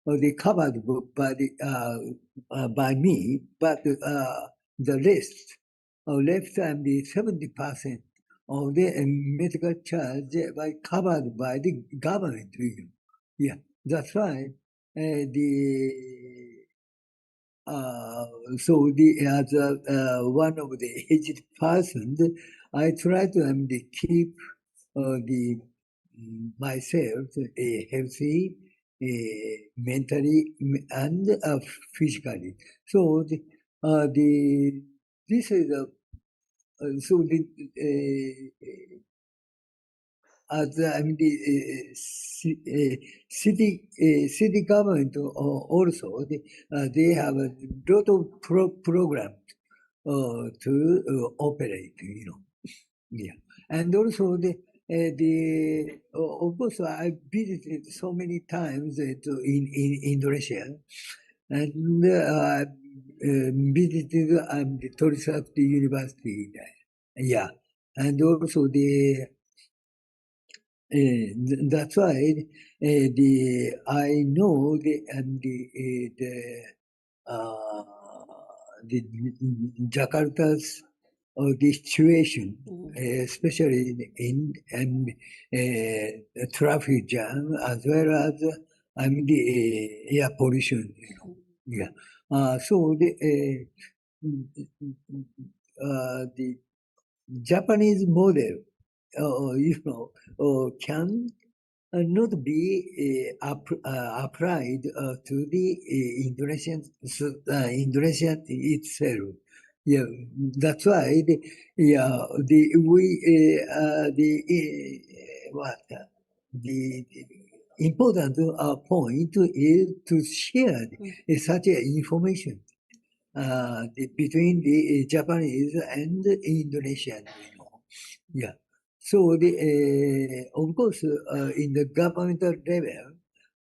they covered by me, but the rest left and the 70% of the medical charge covered by the government. Yeah, that's right. So as one of the aged persons, I try to keep myself healthy mentally and physically. So this is so the as I mean city government also they have a lot of programs to operate, yeah, and also of course I visited so many times in Indonesia, and visited the Trisakti University there. Yeah, and also that's why I know the Jakarta's the situation, especially in traffic jam as well as the air pollution. Yeah. So the Japanese model, can not be applied to the Indonesian itself. Yeah, that's why the important point is to share such information between the Japanese and the Indonesian. Yeah. So of course in the governmental level,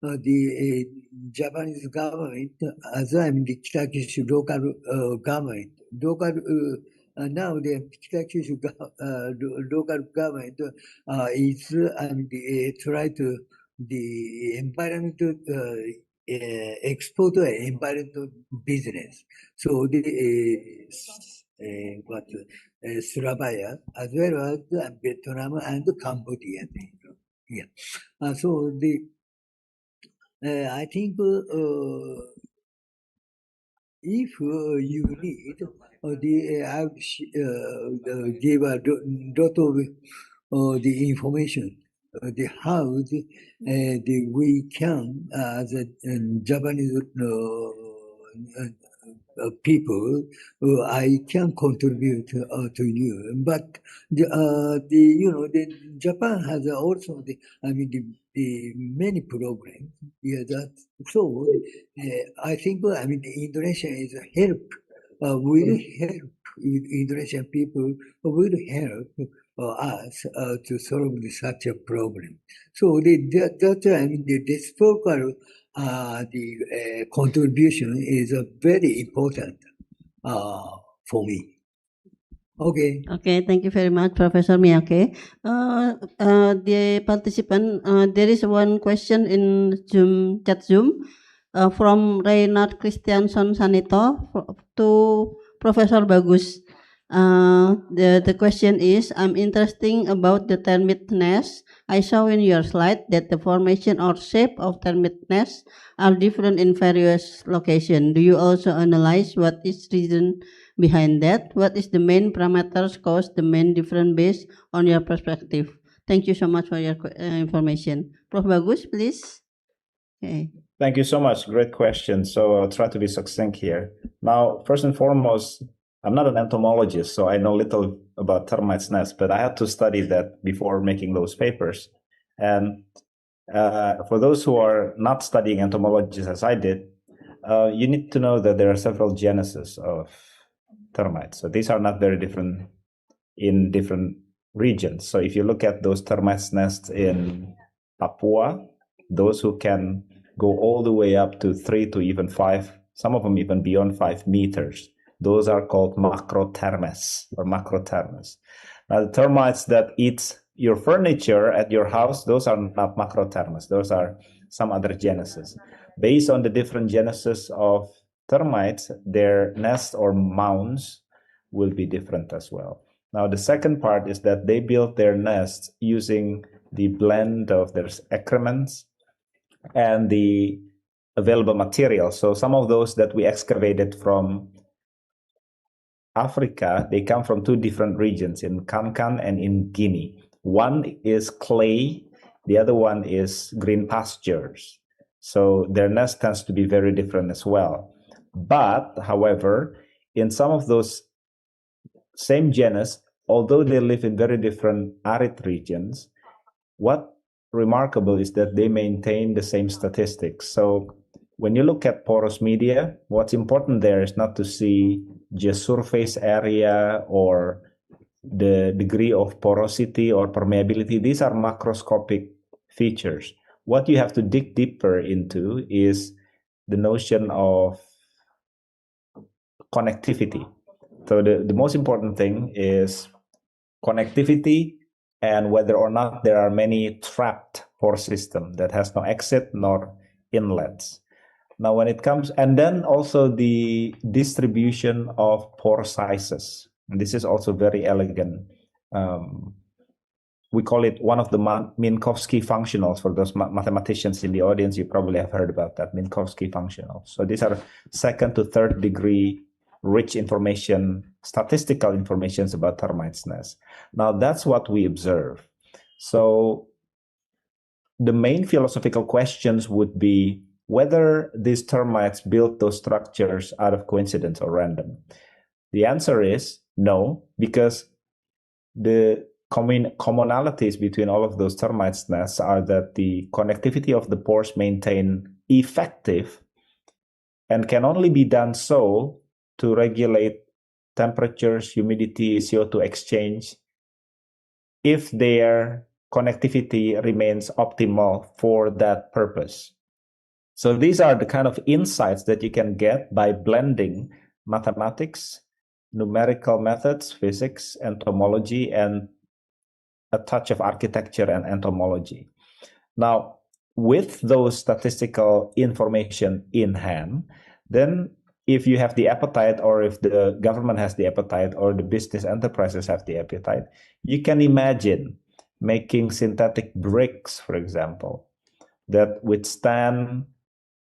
the Japanese government, as I'm the Kitakyushu local government, now the Kitakyushu local government is try to the environmental export environmental business. So the Surabaya as well as Vietnam and Cambodia. Yeah. So I think if you need I would give a lot of the information the how we can as a Japanese people I can contribute to you, but the Japan has also the many programs. Yeah, that so I think the Indonesia is a help. Will help Indonesian people will help us to solve such a problem. So the reciprocal the contribution is very important for me. Okay. Okay, thank you very much, Professor Miyake. The participant, there is one question in Zoom chat Zoom from Reynard Christianson Sanito to Professor Bagus. The question is, I'm interested about the termite nest. I saw in your slide that the formation or shape of termite nests are different in various locations. Do you also analyze what is reason behind that? What is the main parameters cause the main difference based on your perspective? Thank you so much for your information. Prof. Bagus, please. Okay. Thank you so much. Great question. So I'll try to be succinct here. Now, first and foremost, I'm not an entomologist, so I know little about termites' nests, but I had to study that before making those papers. And for those who are not studying entomology as I did, you need to know that there are several genesis of termites. So these are not very different in different regions. So if you look at those termites nests in Papua, those who can go all the way up to 3 to even 5, some of them even beyond 5 meters, those are called macrothermes or macrothermes. Now the termites that eat your furniture at your house, those are not macrothermes, those are some other genesis. Based on the different genesis of termites, their nests or mounds will be different as well. Now, the second part is that they build their nests using the blend of their excrements and the available material. So some of those that we excavated from Africa, they come from 2 different regions, in Kankan and in Guinea. One is clay, the other one is green pastures. So their nest tends to be very different as well. But, however, in some of those same genus, although they live in very different arid regions, what remarkable is that they maintain the same statistics. So when you look at porous media, what's important there is not to see just surface area or the degree of porosity or permeability. These are macroscopic features. What you have to dig deeper into is the notion of connectivity. So the most important thing is connectivity and whether or not there are many trapped pore system that has no exit nor inlets. Now, when it comes, and then also the distribution of pore sizes. And this is also very elegant. We call it one of the Minkowski functionals. For those mathematicians in the audience, you probably have heard about that, Minkowski functionals. So these are second to third degree rich information, statistical informations about termites' nests. Now, that's what we observe. So the main philosophical questions would be whether these termites build those structures out of coincidence or random. The answer is no, because the commonalities between all of those termites' nests are that the connectivity of the pores maintain effective and can only be done so to regulate temperatures, humidity, CO2 exchange if their connectivity remains optimal for that purpose. So these are the kind of insights that you can get by blending mathematics, numerical methods, physics, entomology, and a touch of architecture and entomology. Now, with those statistical information in hand, then if you have the appetite, or if the government has the appetite, or the business enterprises have the appetite, you can imagine making synthetic bricks, for example, that withstand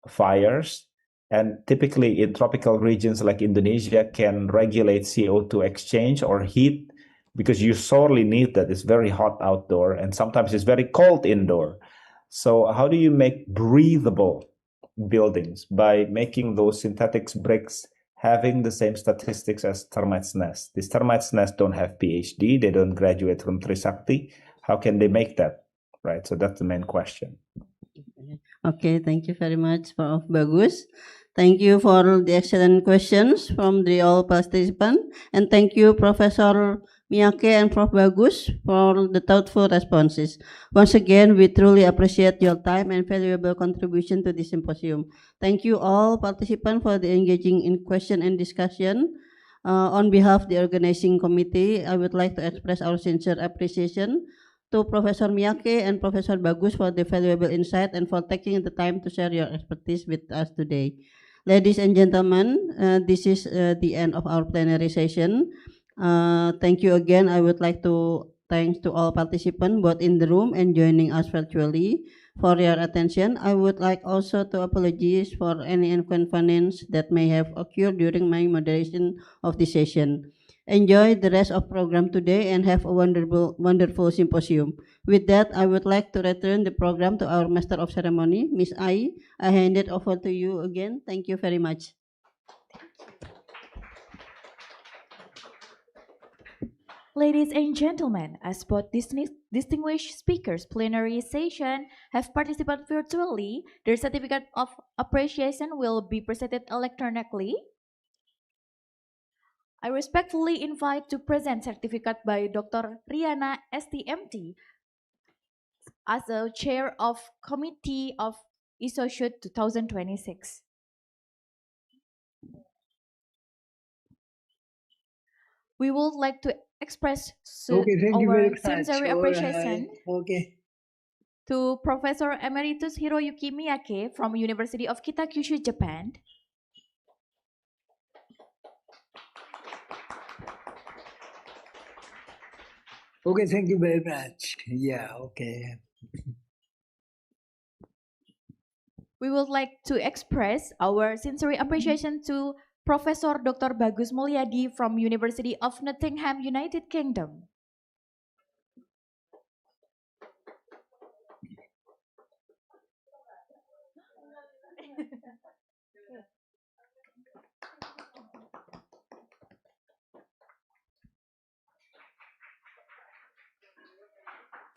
fires, and typically in tropical regions like Indonesia can regulate CO2 exchange or heat, because you sorely need that. It's very hot outdoor and sometimes it's very cold indoor. So how do you make breathable buildings? By making those synthetic bricks having the same statistics as termites' nests. These termites' nests don't have PhD, they don't graduate from Trisakti. How can they make that, right? So that's the main question. Okay, thank you very much, Prof. Bagus. Thank you for the excellent questions from the all participants, and thank you, Professor Miyake and Prof. Bagus, for the thoughtful responses. Once again, we truly appreciate your time and valuable contribution to this symposium. Thank you all participants for the engaging in question and discussion. On behalf of the organizing committee, I would like to express our sincere appreciation to Professor Miyake and Professor Bagus for the valuable insight and for taking the time to share your expertise with us today. Ladies and gentlemen, this is the end of our plenary session. Thank you again. I would like to thanks to all participants, both in the room and joining us virtually, for your attention. I would like also to apologize for any inconvenience that may have occurred during my moderation of the session. Enjoy the rest of program today and have a wonderful symposium. With that, I would like to return the program to our Master of Ceremony, Miss Ai. I hand it over to you again. Thank you very much. Ladies and gentlemen, as both distinguished speakers plenary session have participated virtually, their certificate of appreciation will be presented electronically. I respectfully invite to present certificate by Dr. Riana STMT as the Chair of Committee of ISOShoot 2026. We would like to express Okay, thank you our very much. sincere All appreciation right. Okay. to Professor Emeritus Hiroyuki Miyake from University of Kitakyushu, Japan. Okay, thank you very much. Yeah, okay. We would like to express our sincere appreciation to Professor Dr. Bagus Mulyadi from University of Nottingham, United Kingdom.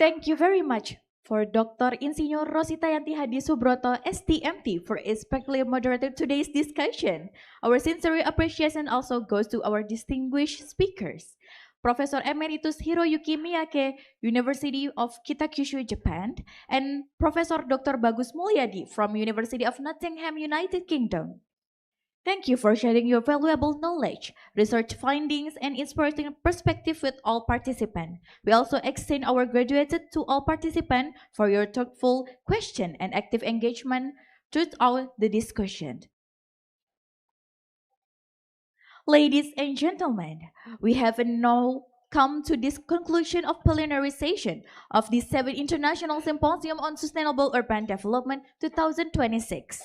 Thank you very much for Dr. Insinyur Rositayanti Hadi Subroto, STMT, for especially moderating today's discussion. Our sincere appreciation also goes to our distinguished speakers. Professor Emeritus Hiroyuki Miyake, University of Kitakyushu, Japan, and Professor Dr. Bagus Mulyadi from University of Nottingham, United Kingdom. Thank you for sharing your valuable knowledge, research findings, and inspiring perspective with all participants. We also extend our gratitude to all participants for your thoughtful question and active engagement throughout the discussion. Ladies and gentlemen, we have now come to this conclusion of plenary session of the 7th International Symposium on Sustainable Urban Development 2026.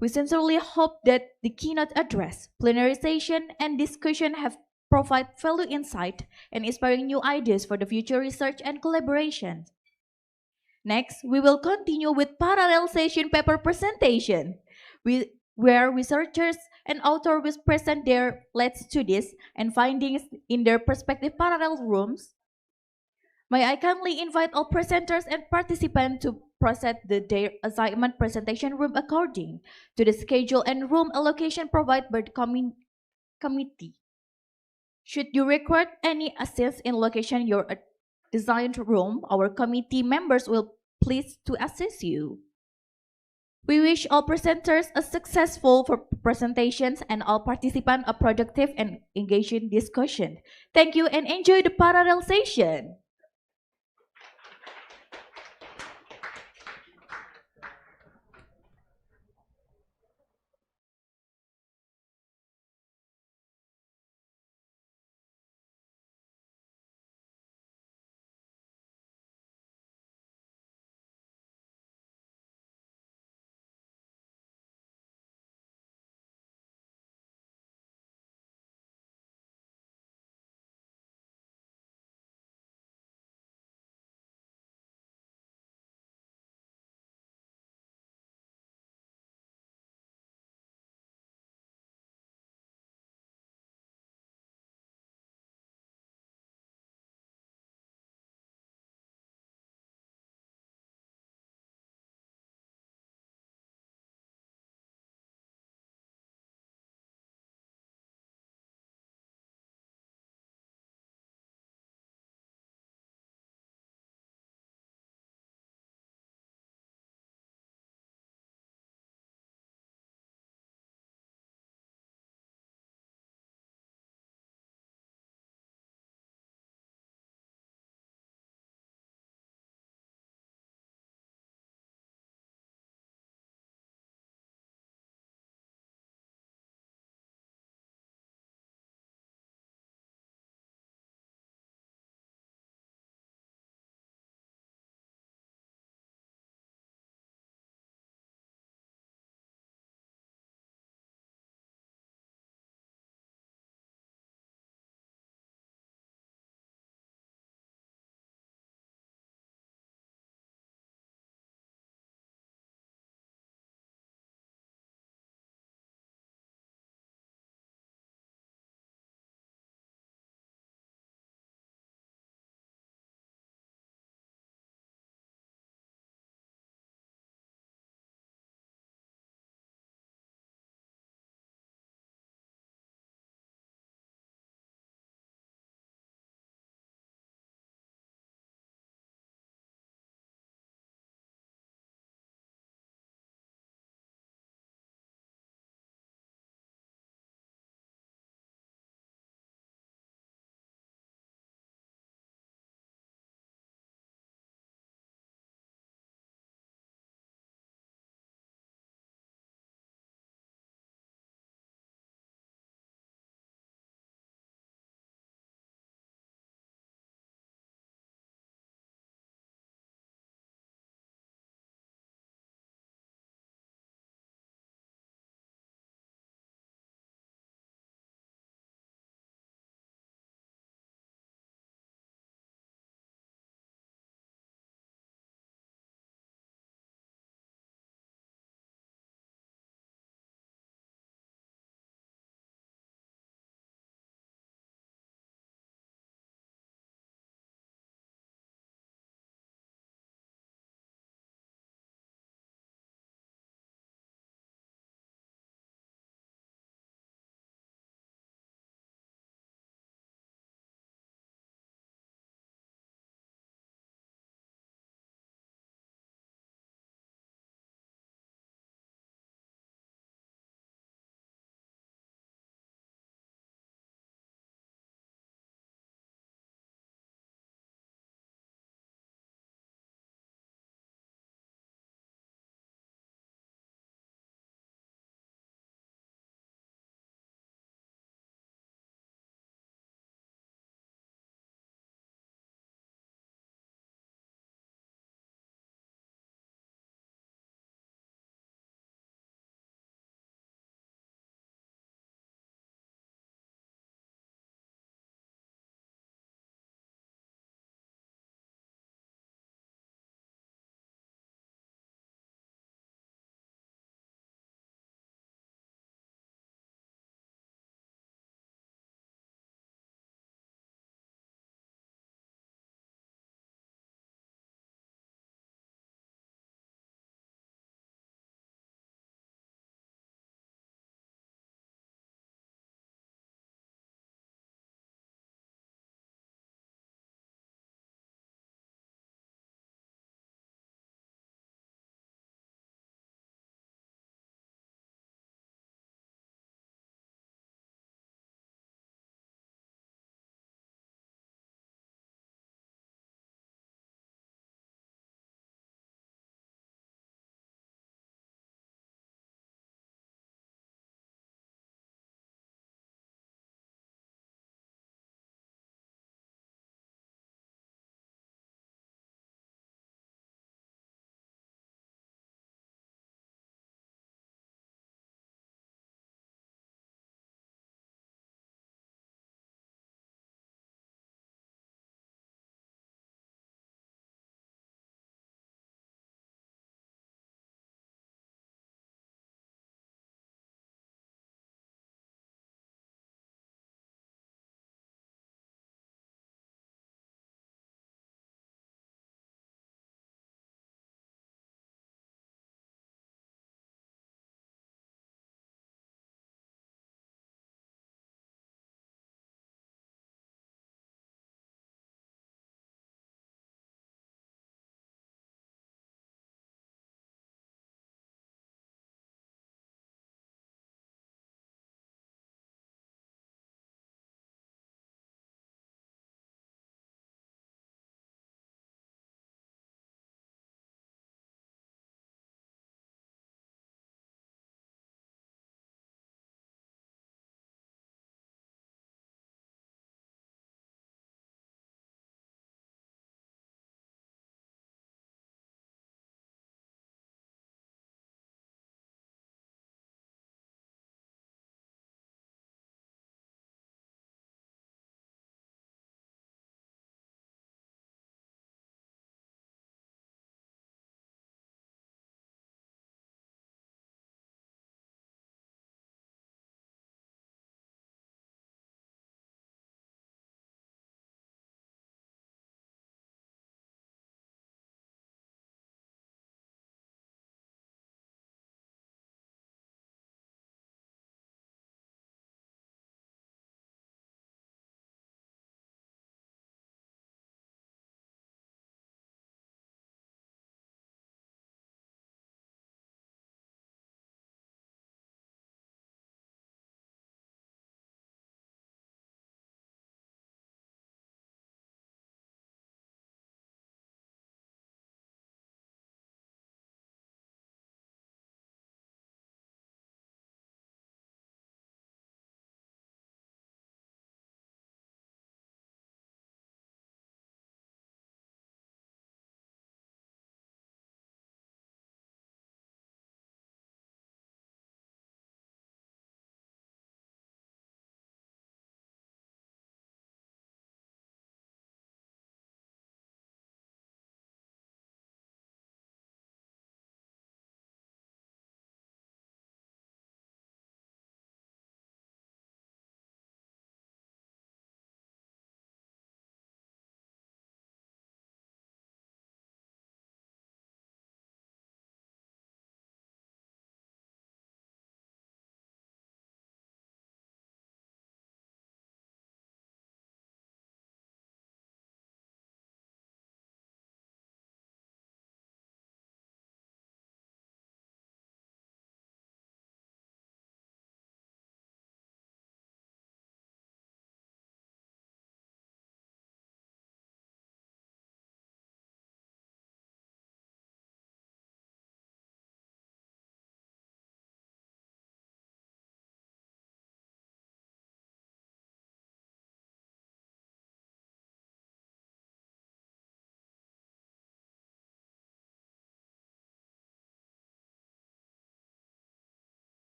We sincerely hope that the keynote address, plenary session, and discussion have provided value insight and inspiring new ideas for the future research and collaboration. Next, we will continue with parallel session paper presentation, where researchers and authors will present their latest studies and findings in their respective parallel rooms. May I kindly invite all presenters and participants to proceed their assignment presentation room according to the schedule and room allocation provided by the committee. Should you require any assistance in location your designed room, our committee members will please to assist you. We wish all presenters a successful presentations and all participants a productive and engaging discussion. Thank you and enjoy the parallel session.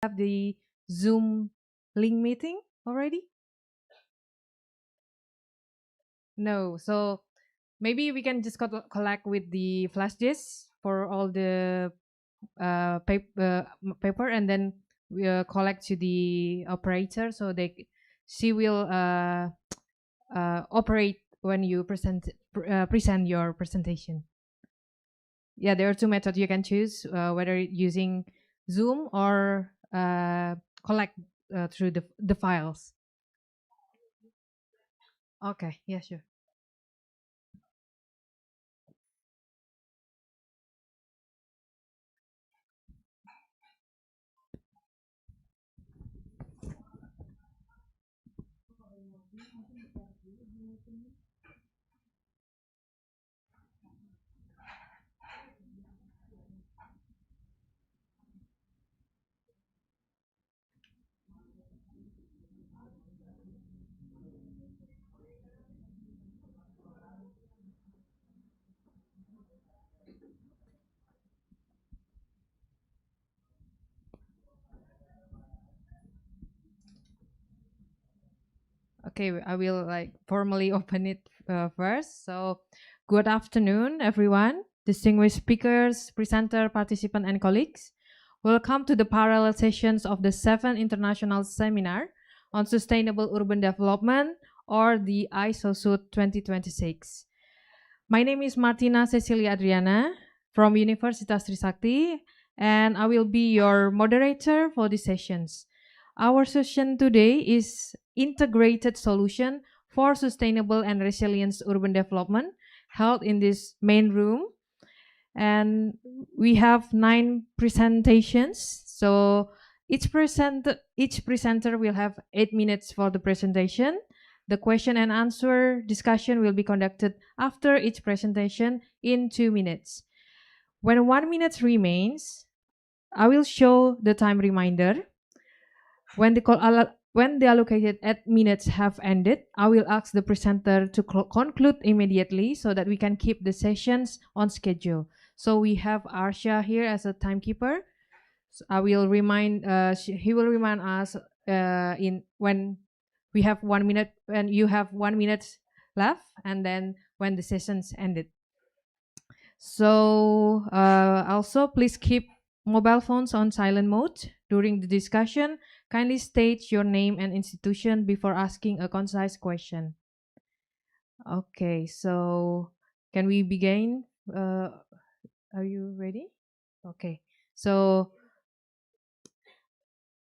have the Zoom link meeting already? No, so maybe we can just collect with the flash disk for all the paper, and then we collect to the operator, so she will operate when you present your presentation. Yeah, there are two methods you can choose, whether using Zoom or collect through the files. Okay, yeah, sure. Okay, I will like formally open it first. So, good afternoon, everyone, distinguished speakers, presenter, participant, and colleagues. Welcome to the parallel sessions of the 7th International Seminar on Sustainable Urban Development, or the ISOSUD 2026. My name is Martina Cecilia Adriana from Universitas Trisakti, and I will be your moderator for these sessions. Our session today is Integrated Solution for Sustainable and Resilient Urban Development, held in this main room. And we have 9 presentations. So each presenter will have 8 minutes for the presentation. The question and answer discussion will be conducted after each presentation in 2 minutes. When 1 minute remains, I will show the time reminder. When the allocated 8 minutes have ended, I will ask the presenter to conclude immediately so that we can keep the sessions on schedule. So we have Arsha here as a timekeeper. So I will remind, he will remind us when we have 1 minute, when you have 1 minute left, and then when the sessions ended. So also please keep mobile phones on silent mode during the discussion. Kindly state your name and institution before asking a concise question. Okay, so can we begin? Are you ready? Okay, so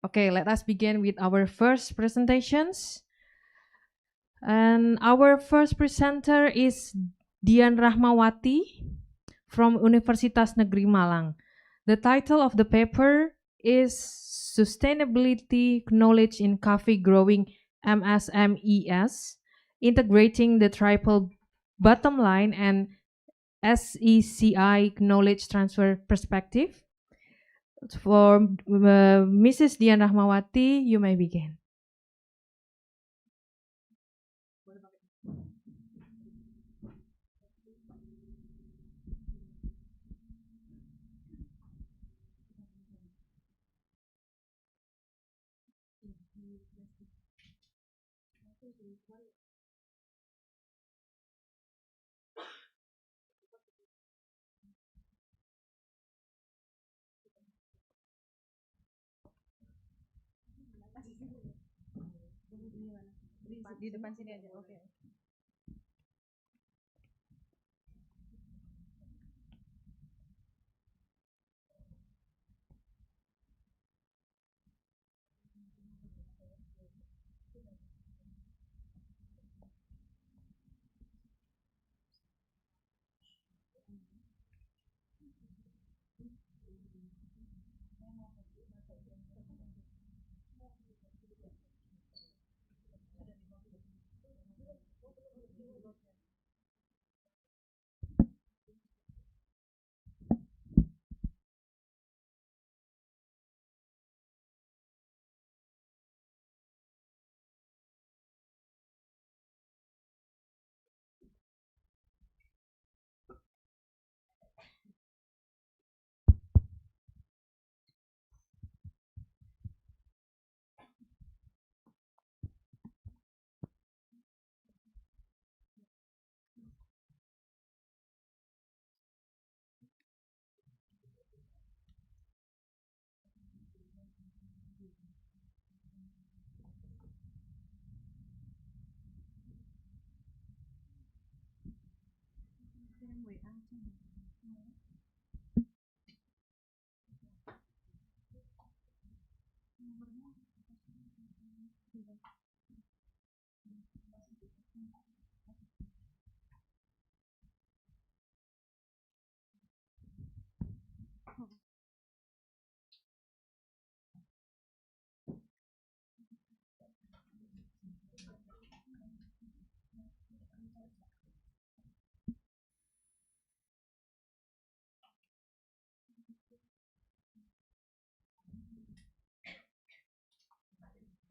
let us begin with our first presentations. And our first presenter is Dian Rahmawati from Universitas Negeri Malang. The title of the paper is Sustainability Knowledge in Coffee Growing MSMEs, Integrating the Triple Bottom Line and SECI Knowledge Transfer Perspective. For Mrs. Dian Rahmawati, you may begin. Di depan sini aja, oke.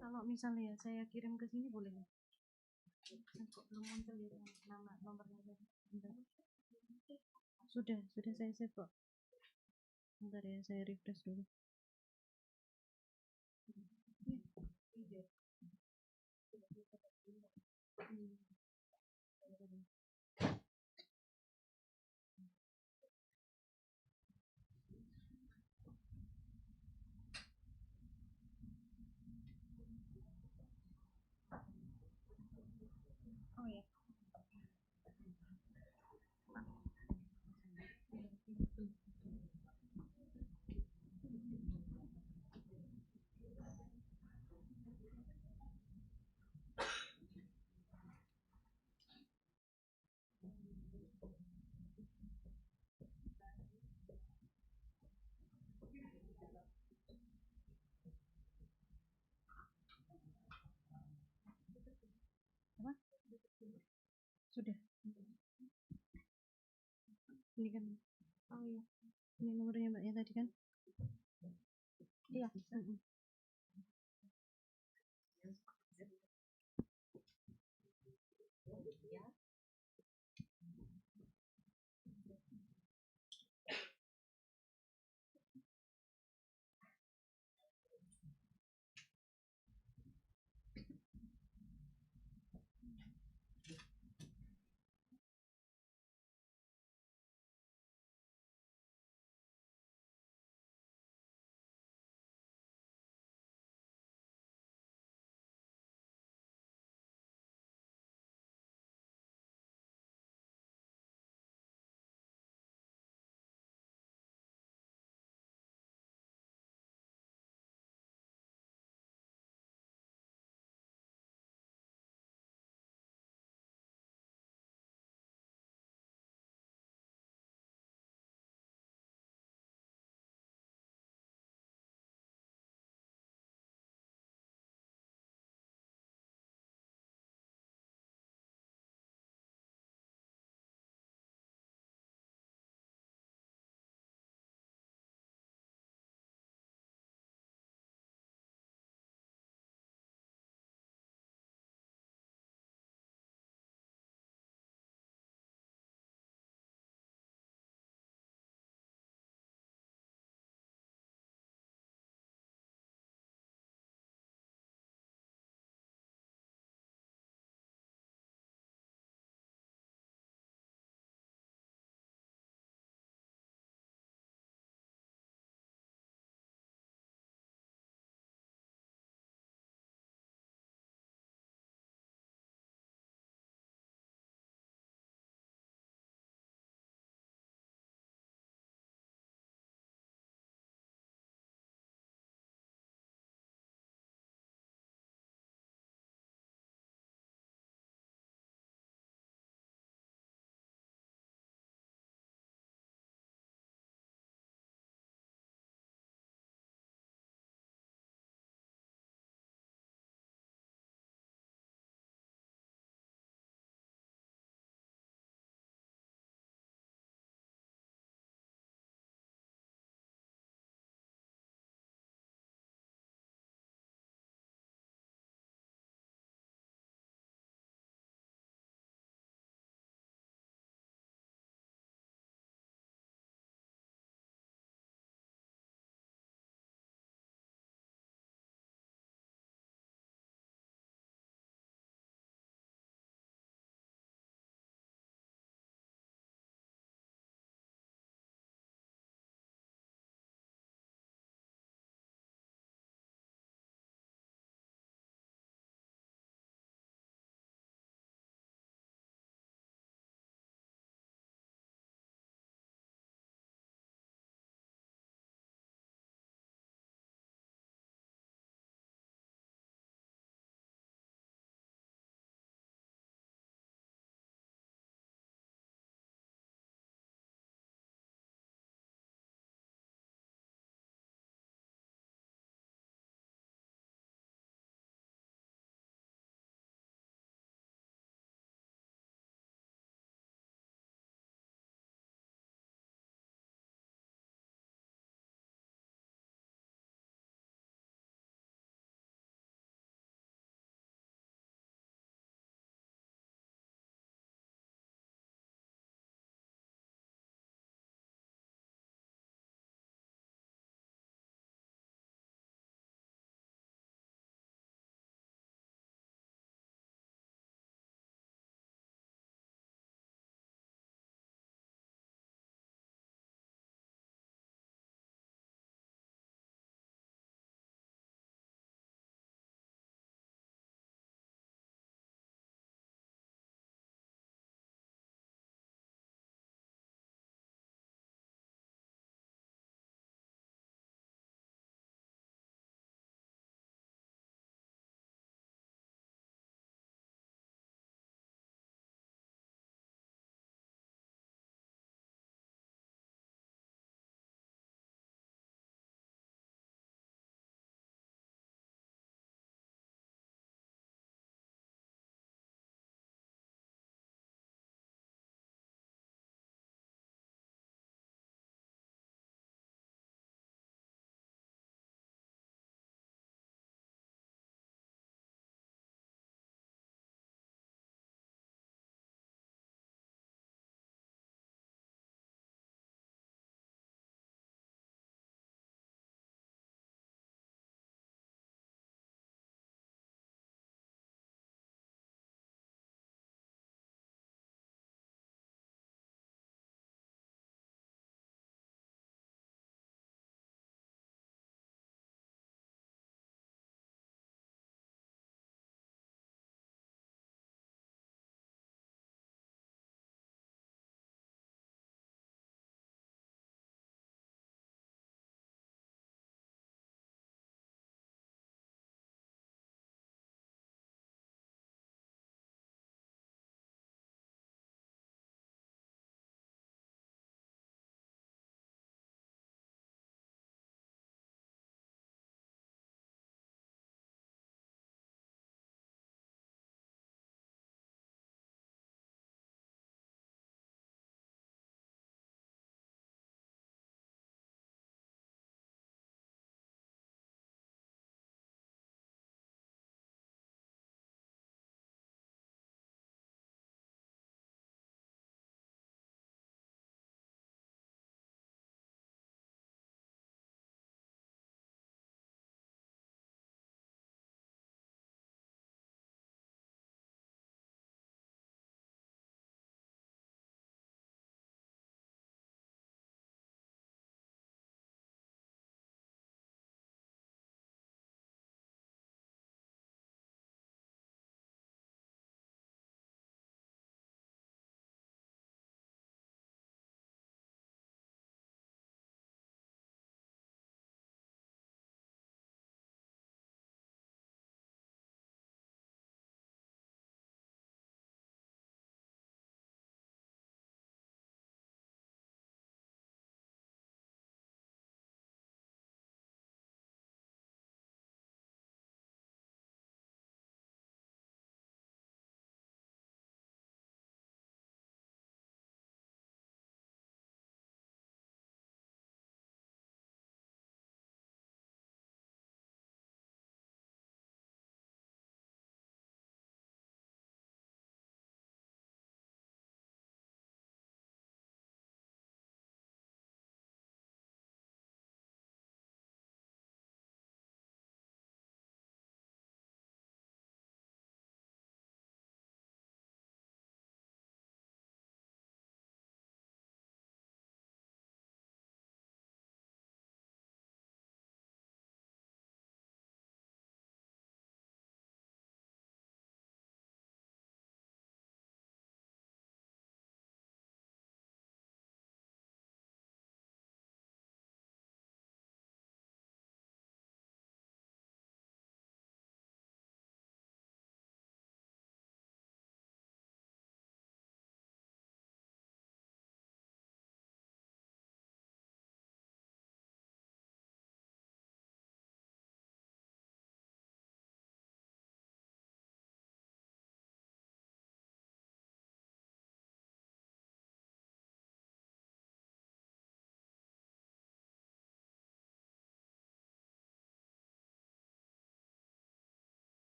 Kalau misalnya saya kirim ke sini boleh nggak? Kok belum muncul ya nama nomornya tadi. Bentar. Sudah saya save kok. Bentar ya, saya refresh dulu. Oh ya. Apa? Sudah. Ini kan. Oh iya. Ini nomornya Mbak ya tadi kan? Iya.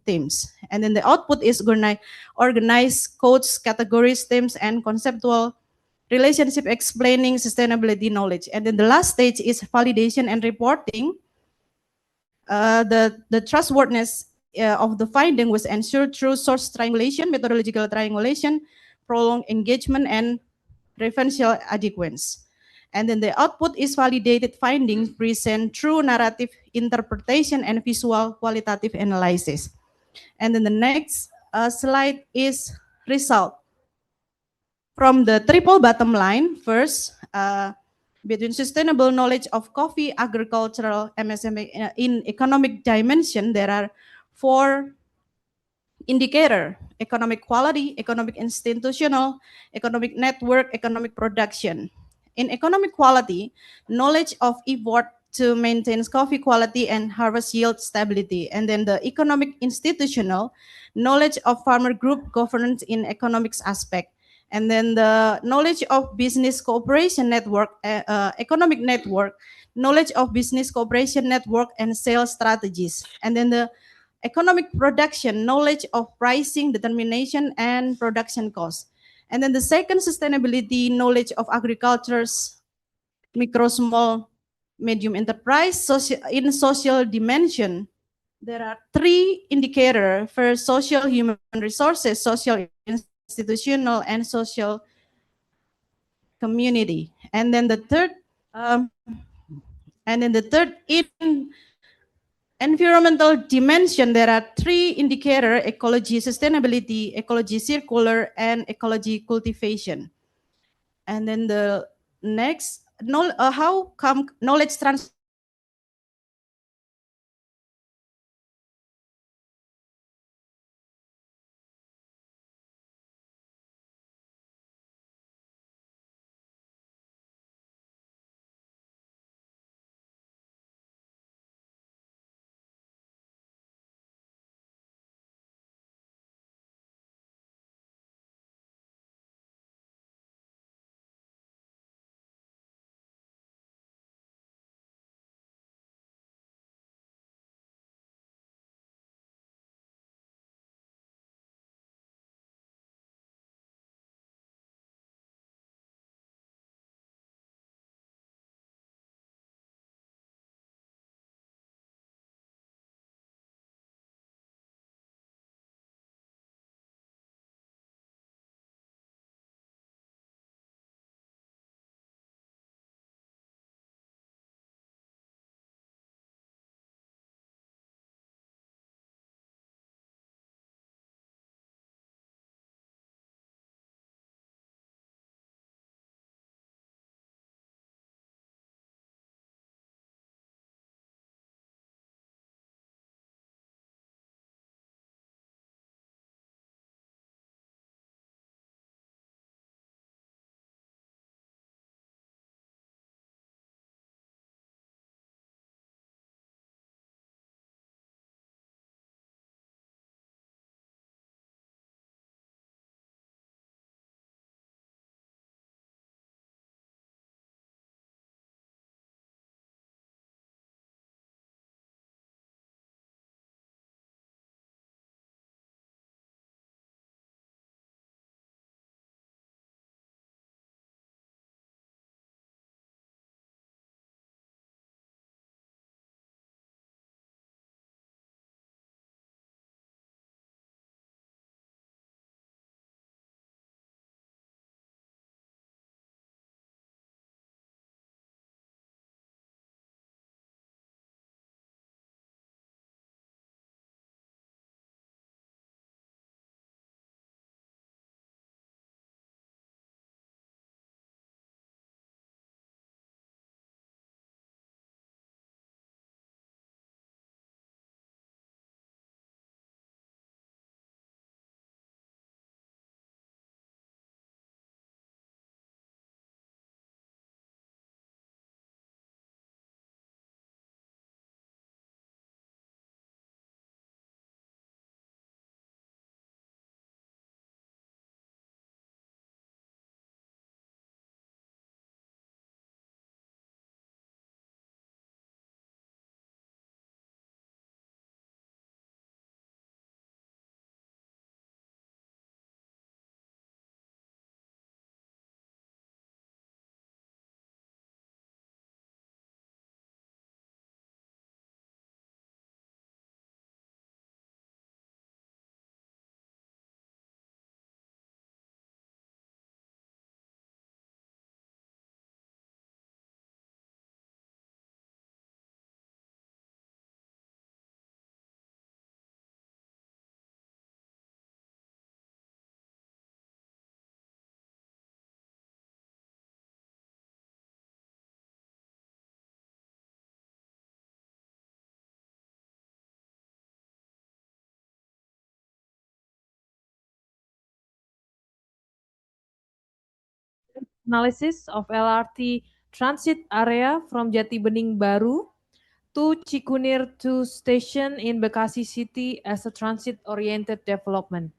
themes. And then the output is organized codes, categories, themes, and conceptual relationship explaining sustainability knowledge. And then the last stage is validation and reporting. The trustworthiness of the finding was ensured through source triangulation, methodological triangulation, prolonged engagement, and referential adequacy. And then the output is validated findings present through narrative interpretation and visual qualitative analysis. And then the next slide is result. From the triple bottom line, first, between sustainable knowledge of coffee, agricultural, MSME, in economic dimension, there are 4 indicator: economic quality, economic institutional, economic network, economic production. In economic quality, knowledge of effort to maintain coffee quality and harvest yield stability. And then the economic institutional, knowledge of farmer group governance in economics aspect. And then the knowledge of business cooperation network, economic network, knowledge of business cooperation network and sales strategies. And then the economic production, knowledge of pricing, determination, and production costs. And then the second, sustainability, knowledge of agriculture's micro, small, medium enterprise. In social dimension, there are 3 indicators: first, social human resources, social institutional, and social community. And then the third, in environmental dimension, there are 3 indicators: ecology, sustainability, ecology circular, and ecology cultivation. And then the next, how come knowledge transfer analysis of LRT transit area from Jati Bening Baru to Cikunir 2 station in Bekasi City as a transit-oriented development.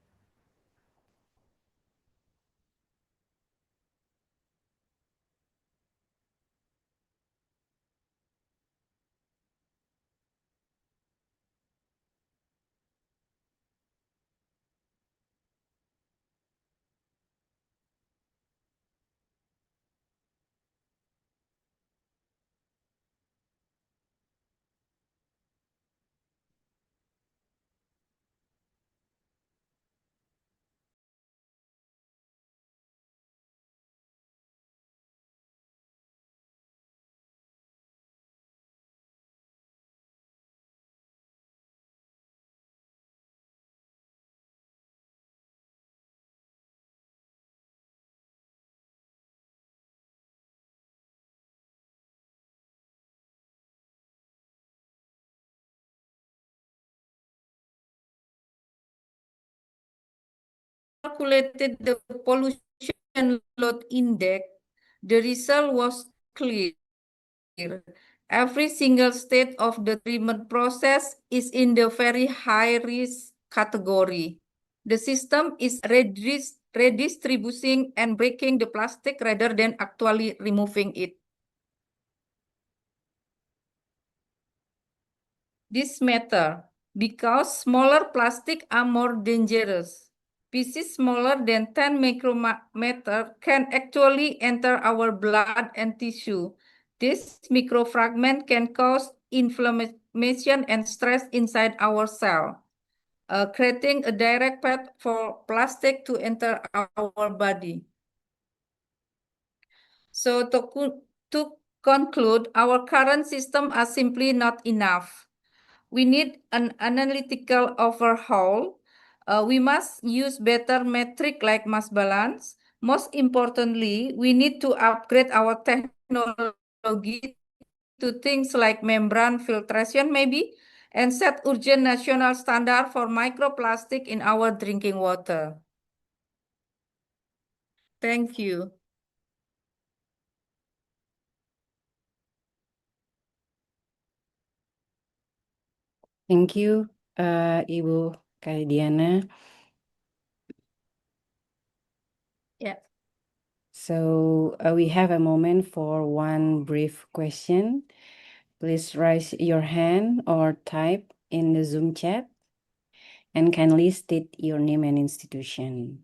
Calculated the pollution load index, the result was clear. Every single state of the treatment process is in the very high risk category. The system is redistributing and breaking the plastic rather than actually removing it. This matter because smaller plastic are more dangerous. Pieces smaller than 10 micrometer can actually enter our blood and tissue. This microfragment can cause inflammation and stress inside our cell, creating a direct path for plastic to enter our body. So to conclude, our current system are simply not enough. We need an analytical overhaul. We must use better metric like mass balance. Most importantly, we need to upgrade our technology to things like membrane filtration maybe, and set urgent national standard for microplastic in our drinking water. Thank you. Thank you, Ibu Kaidiana. Yeah. So we have a moment for one brief question. Please raise your hand or type in the Zoom chat and kindly state your name and institution.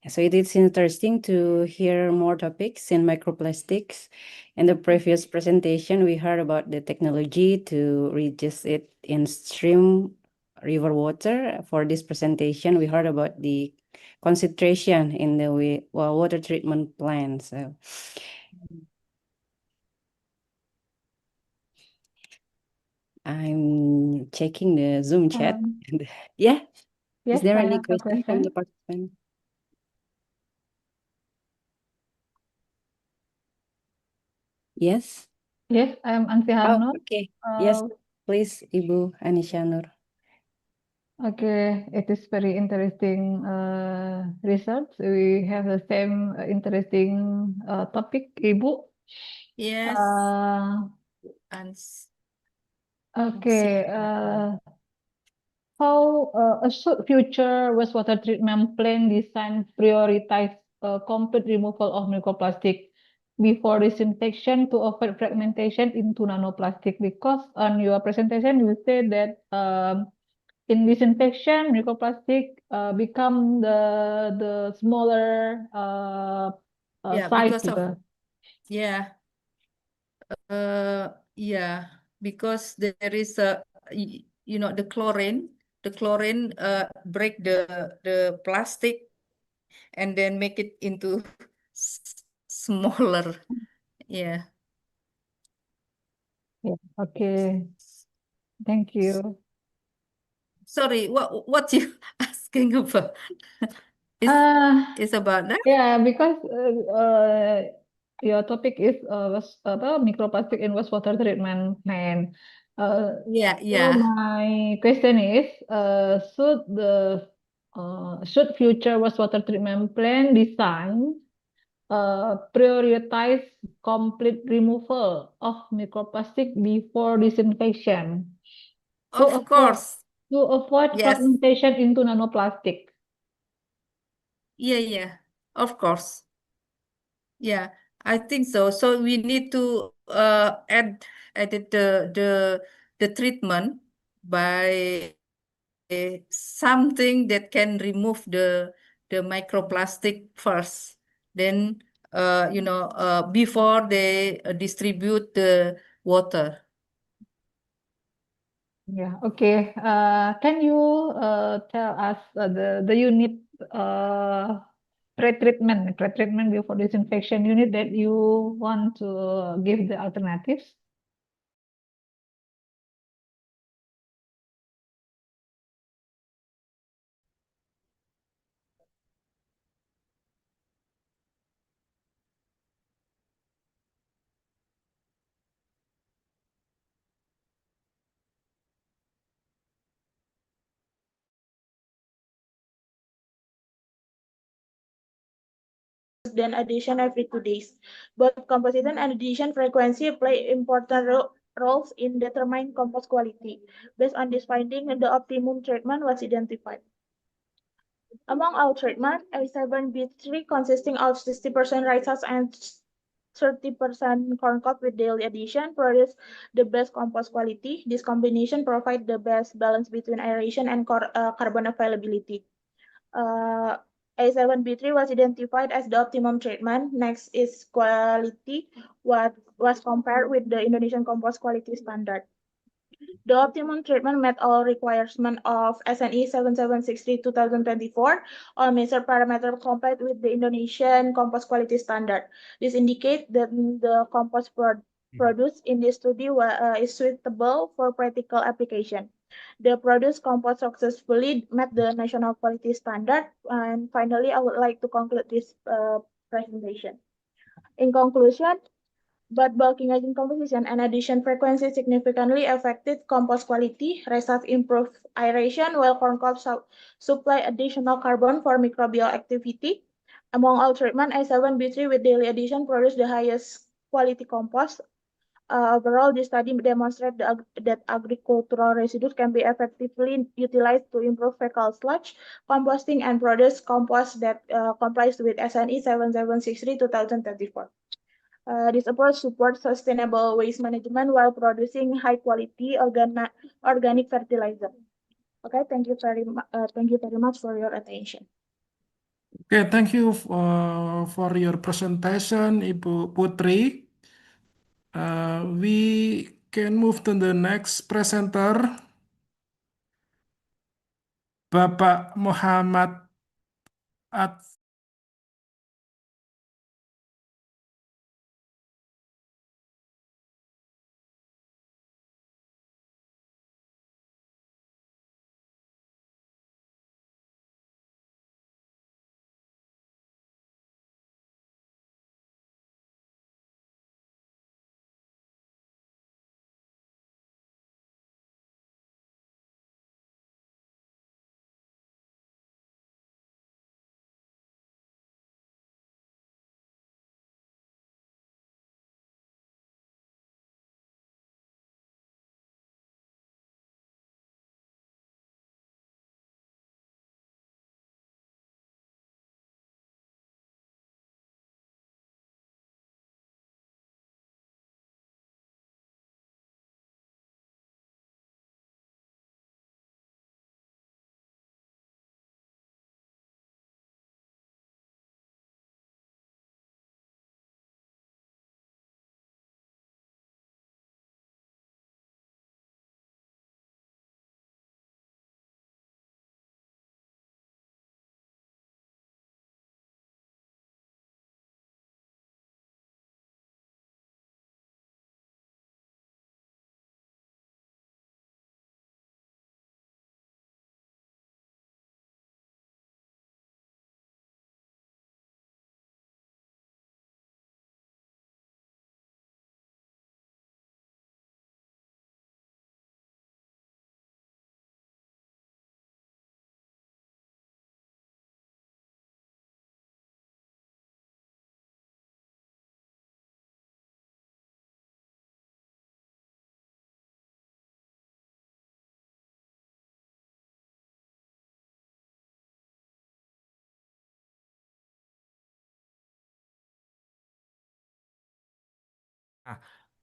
So it is interesting to hear more topics in microplastics. In the previous presentation, we heard about the technology to reduce it in stream river water. For this presentation, we heard about the concentration in the water treatment plant. So I'm checking the Zoom chat. Yeah. Is Yes, there I any have a question from the question. participant? Yes. Yes, I'm Ansi Oh, Harnur. okay. Yes, please, Ibu Anisha Nur. Okay, it is very interesting research. We have the same interesting topic, Ibu. Yes. Okay, how a future wastewater treatment plant design prioritize complete removal of microplastic before disinfection to avoid fragmentation into nanoplastic? Because on your presentation you said that in disinfection microplastic become the smaller Yeah, size because of gitu. yeah, yeah, because there is a the chlorine. The chlorine break the plastic and then make it into smaller. Yeah. Yeah. Okay. Thank you. Sorry, what you asking about? Is about that? Yeah, because your topic is microplastic in wastewater treatment plant. Yeah, So yeah. my question is, should future wastewater treatment plant design prioritize complete removal of microplastic before disinfection to Of avoid course. Yes. fragmentation into nanoplastic. Yeah, of course. Yeah, I think so. So we need to edit the treatment by something that can remove the microplastic first. Then before they distribute the water. Yeah, okay. Can you tell us the unit pre-treatment before disinfection unit that you want to give the alternatives? Than addition every 2 days. Both composition and addition frequency play important roles in determining compost quality. Based on this finding, the optimum treatment was identified. Among all treatment, A7B3 consisting of 60% rice husk and 30% corn cob with daily addition produce the best compost quality. This combination provides the best balance between aeration and carbon availability. A7B3 was identified as the optimum treatment. Next is quality, what was compared with the Indonesian compost quality standard. The optimum treatment met all requirements of SNE 7763/2024. All measured parameters complied with the Indonesian compost quality standard. This indicates that the compost produced in this study is suitable for practical application. The produced compost successfully met the national quality standard. And finally, I would like to conclude this presentation. In conclusion, but bulking agent composition and addition frequency significantly affected compost quality. Result improved aeration, while corn cob supply additional carbon for microbial activity. Among all treatment, A7B3 with daily addition produced the highest quality compost. Overall, this study demonstrates that agricultural residues can be effectively utilized to improve fecal sludge composting and produce compost that complies with SNE 7763/2024. This approach supports sustainable waste management while producing high-quality organic fertilizer. Okay, thank you very much for your attention. Okay, thank you for your presentation, Ibu Putri. We can move to the next presenter, Bapak Muhammad At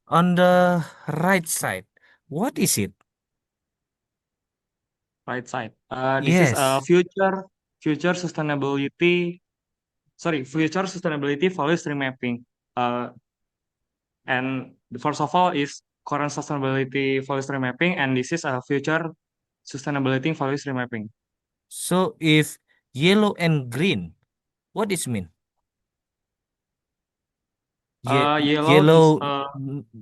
On the right side, what is it? Right side. This is a Yes. future sustainability. Sorry, future sustainability values remapping. And the first of all is current sustainability values remapping, and this is a future sustainability values remapping. So if yellow and green, what does it mean? Yellow is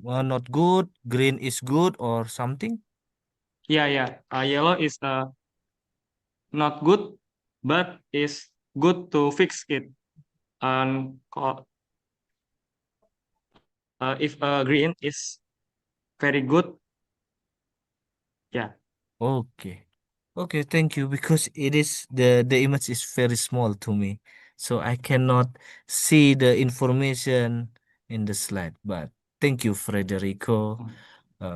not good, green is good, or something? yeah. Yellow is not good, but is good to fix it. And if green is very good, yeah. Okay. Okay, thank you. Because it is the image is very small to me, so I cannot see the information in the slide. But thank you, Federico,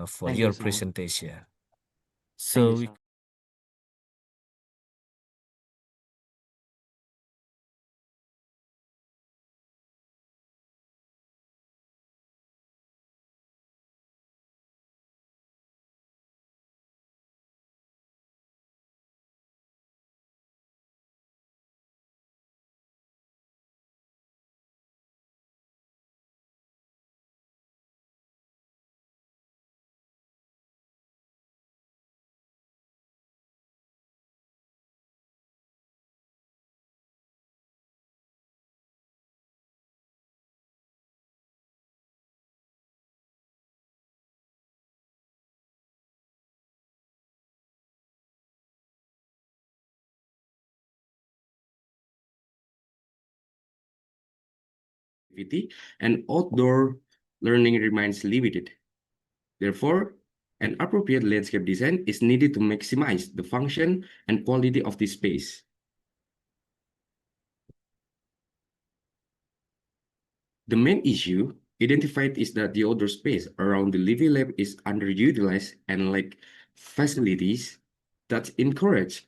for Thank your you so much. presentation. Thank you So so we much. and outdoor learning remains limited. Therefore, an appropriate landscape design is needed to maximize the function and quality of this space. The main issue identified is that the outdoor space around the living lab is underutilized and lack facilities that encourage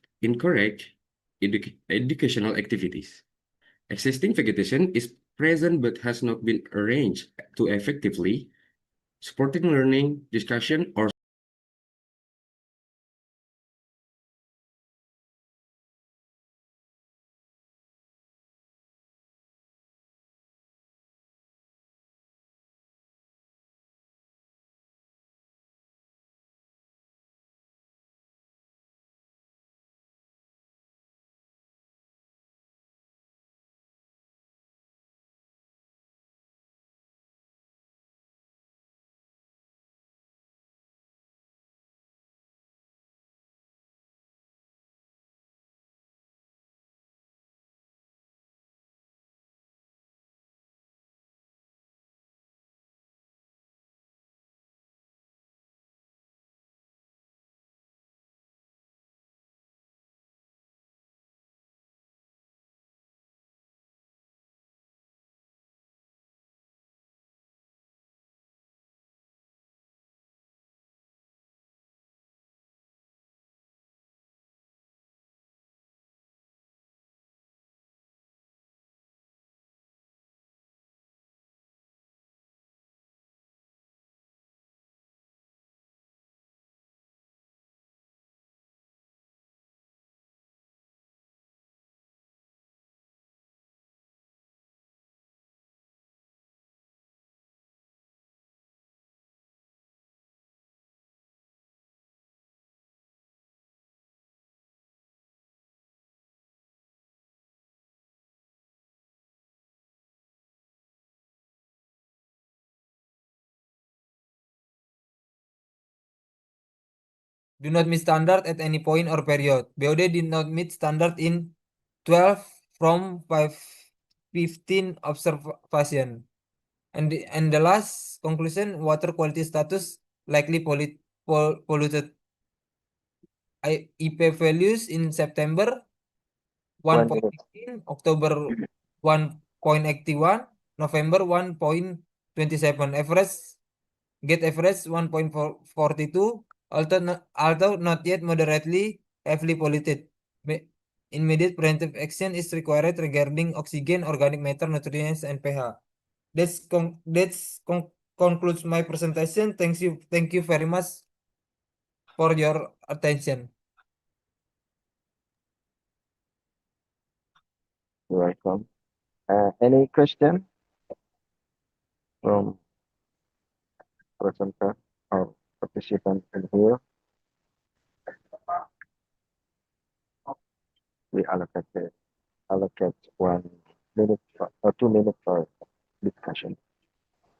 educational activities. Existing vegetation is present but has not been arranged to effectively supporting learning, discussion, or do not meet standard at any point or period. BOD did not meet standard in 12 from 15 observation. And the last conclusion, water quality status likely polluted. IP values in September 1.18, October 1.81, November 1.27, get average 1.42, although not yet moderately heavily polluted. Immediate preventive action is required regarding oxygen, organic matter, nutrients, and pH. That's concludes my presentation. Thank you very much for your attention. You're welcome. Any question from presenter or participant in here? We allocate 1 minute or 2 minutes for discussion.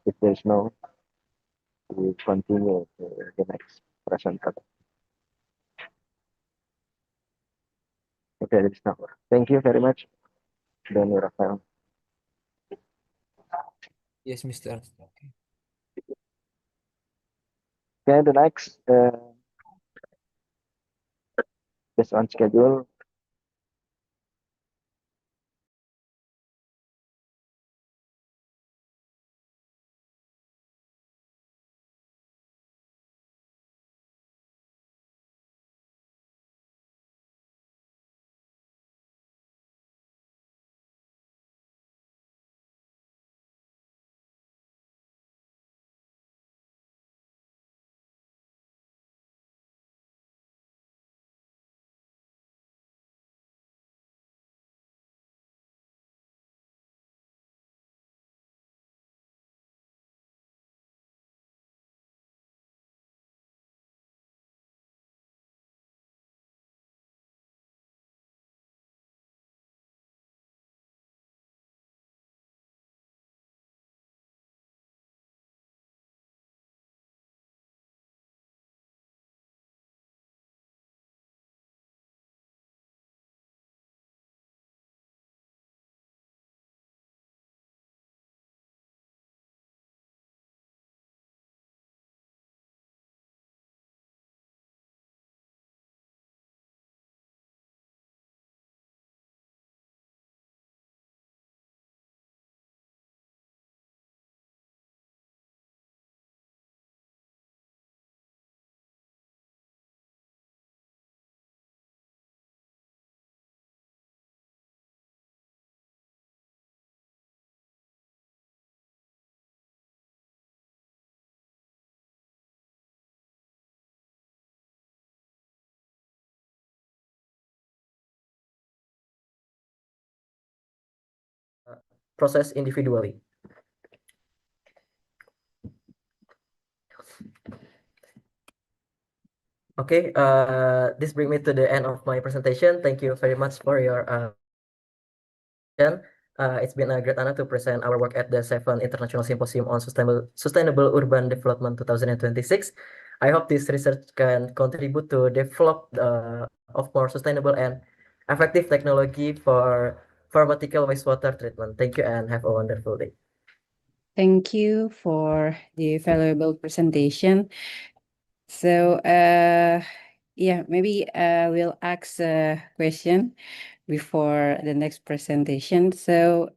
If there's no, we continue to the next presenter. Okay, it's not. Thank you very much, Dani Rafael. Yes, Mr. Okay, the next, based on schedule, process individually. Okay, this brings me to the end of my presentation. Thank you very much for your attention. It's been a great honor to present our work at the 7th International Symposium on Sustainable Urban Development 2026. I hope this research can contribute to develop of more sustainable and effective technology for pharmaceutical wastewater treatment. Thank you and have a wonderful day. Thank you for the valuable presentation. So, yeah, maybe we'll ask a question before the next presentation. So,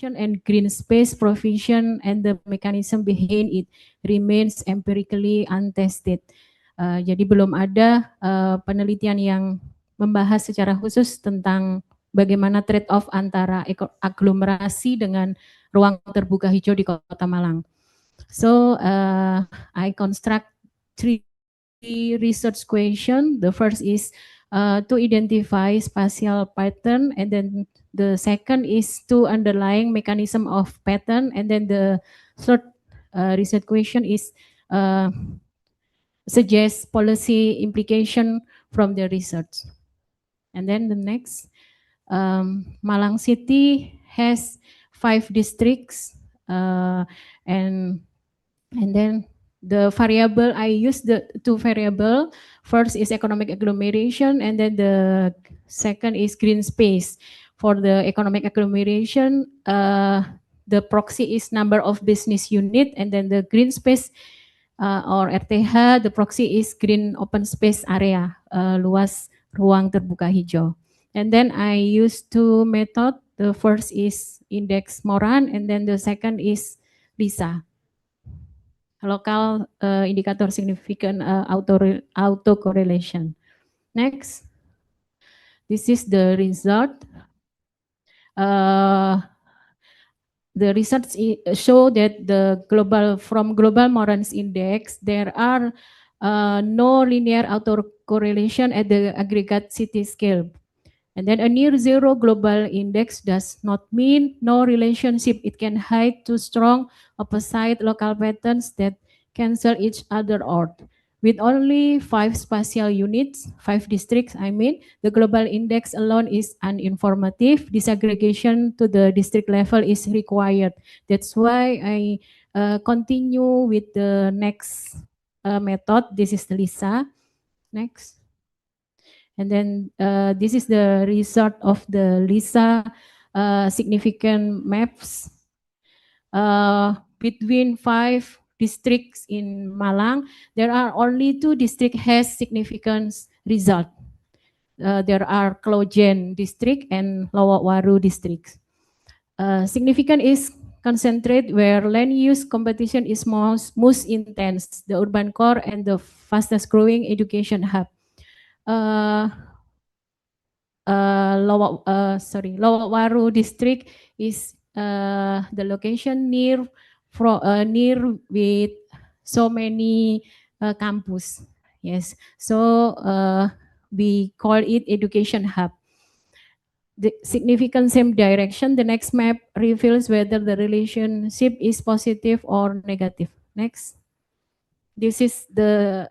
and green space provision and the mechanism behind it remains empirically untested. Jadi belum ada penelitian yang membahas secara khusus tentang bagaimana trade-off antara aglomerasi dengan ruang terbuka hijau di Kota Malang. So I construct three research question. The first is to identify spatial pattern, and then the second is to underlying mechanism of pattern, and then the third research question is suggest policy implication from the research. And then the next, Malang City has 5 districts, and then the variable I use the 2 variable. First is economic agglomeration, and then the second is green space. For the economic agglomeration, the proxy is number of business unit, and then the green space or RTH, the proxy is green open space area, luas ruang terbuka hijau. And then I use 2 method. The first is index Moran, and then the second is LISA, local indicator significant autocorrelation. Next, this is the result. The research show that from global Moran's index, there are no linear autocorrelation at the aggregate city scale. And then a near zero global index does not mean no relationship. It can hide two strong opposite local patterns that cancel each other out. With only 5 spatial units, 5 districts, the global index alone is uninformative. Disaggregation to the district level is required. That's why I continue with the next method. This is the LISA. Next. And then this is the result of the LISA significant maps between 5 districts in Malang. There are only 2 districts has significant result. There are Klojen district and Lowak Waru district. Significant is concentrate where land use competition is most intense, the urban core and the fastest growing education hub. Lowak Waru district is the location near with so many campus. Yes, so we call it education hub. The significant same direction. The next map reveals whether the relationship is positive or negative. Next, this is the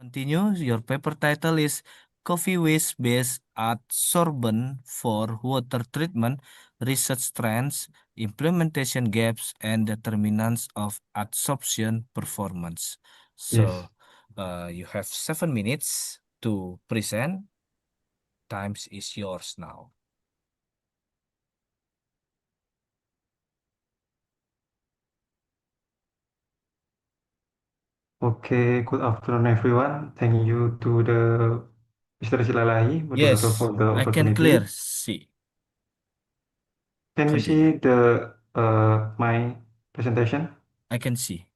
Continue. Your paper title is Coffee Waste-Based Adsorbent for Water Treatment, Research Trends, Implementation Gaps, and Determinants of Adsorption Performance. So you have 7 minutes to present. Times is yours now. Okay, good afternoon, everyone. Thank you to the Mr. Silalahi, moderator, Yes, for the I can clear opportunity. see. Can you Continue. see the my presentation? I can see.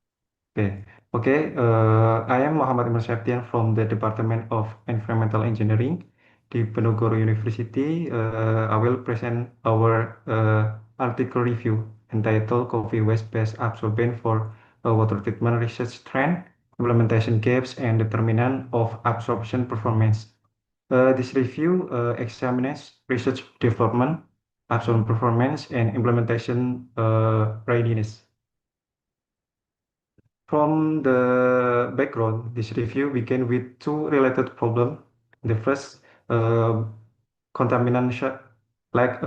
Okay. I am Muhammad Imran Septian from the Department of Environmental Engineering di Penogoro University. I will present our article review entitled Coffee Waste Based Absorbent for Water Treatment Research Trend, Implementation Gaps, and Determinant of Absorption Performance. This review examines research development, absorption performance, and implementation readiness. From the background, this review began with two related problems. The first, contamination like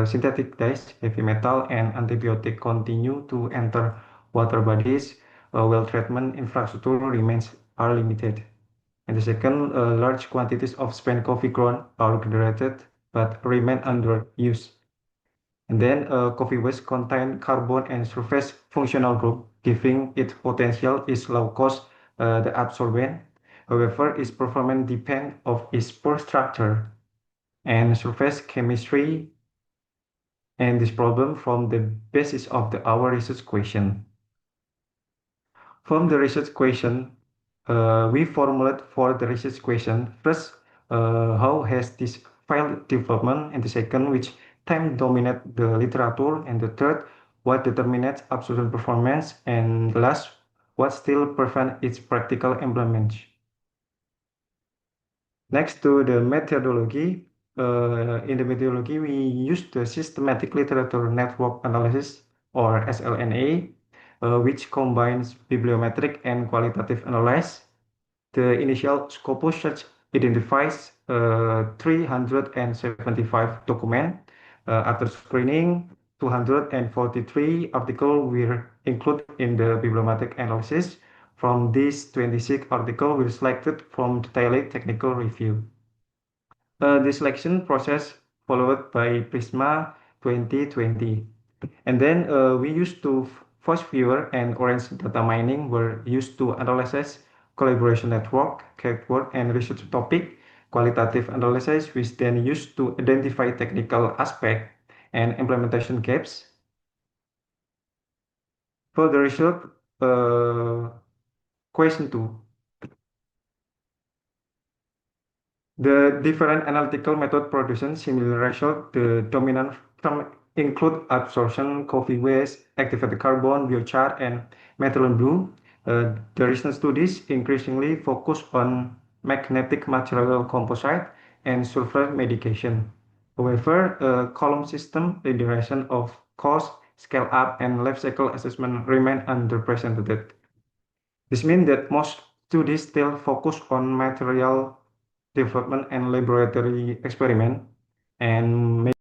synthetic dyes, heavy metal, and antibiotic continue to enter water bodies while treatment infrastructure are limited. And the second, large quantities of spent coffee ground are generated but remain under use. And then coffee waste contain carbon and surface functional group, giving its potential is low cost the absorbent. However, its performance depends of its pore structure and surface chemistry, and this problem from the basis of our research question. From the research question, we formulate for the research question first, how has this field development, and the second, which time dominate the literature, and the third, what determines absorption performance, and last, what still prevent its practical implementation. Next to the methodology, in the methodology, we use the systematic literature network analysis, or SLNA, which combines bibliometric and qualitative analysis. The initial Scopus search identifies 375 documents. After screening, 243 articles were included in the bibliometric analysis. From these, 26 articles were selected from detailed technical review. The selection process followed by Prisma 2020. And then we used to Force Viewer and Orange data mining were used to analyze collaboration network, keyword, and research topic. Qualitative analysis was then used to identify technical aspect and implementation gaps. For the research, question 2. The different analytical method producing similar result. The dominant term include absorption, coffee waste, activated carbon, biochar, and methylene blue. The recent studies increasingly focus on magnetic material composite and sulfur medication. However, column system integration of cost, scale up, and life cycle assessment remain underrepresented. This means that most studies still focus on material development and laboratory experiment, and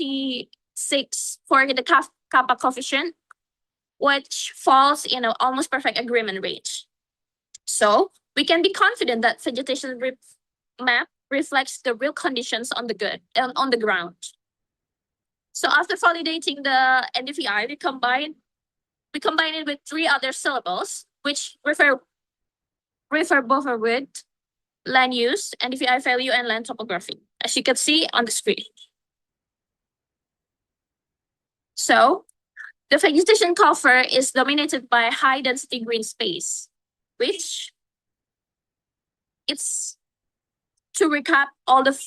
0.26 for the kappa coefficient, which falls in an almost perfect agreement range. So we can be confident that vegetation map reflects the real conditions on the ground. So after validating the NDVI, we combine it with 3 other syllables, which refer both with land use, NDVI value, and land topography, as you can see on the screen. So the vegetation cover is dominated by high density green space, which it's to recap all the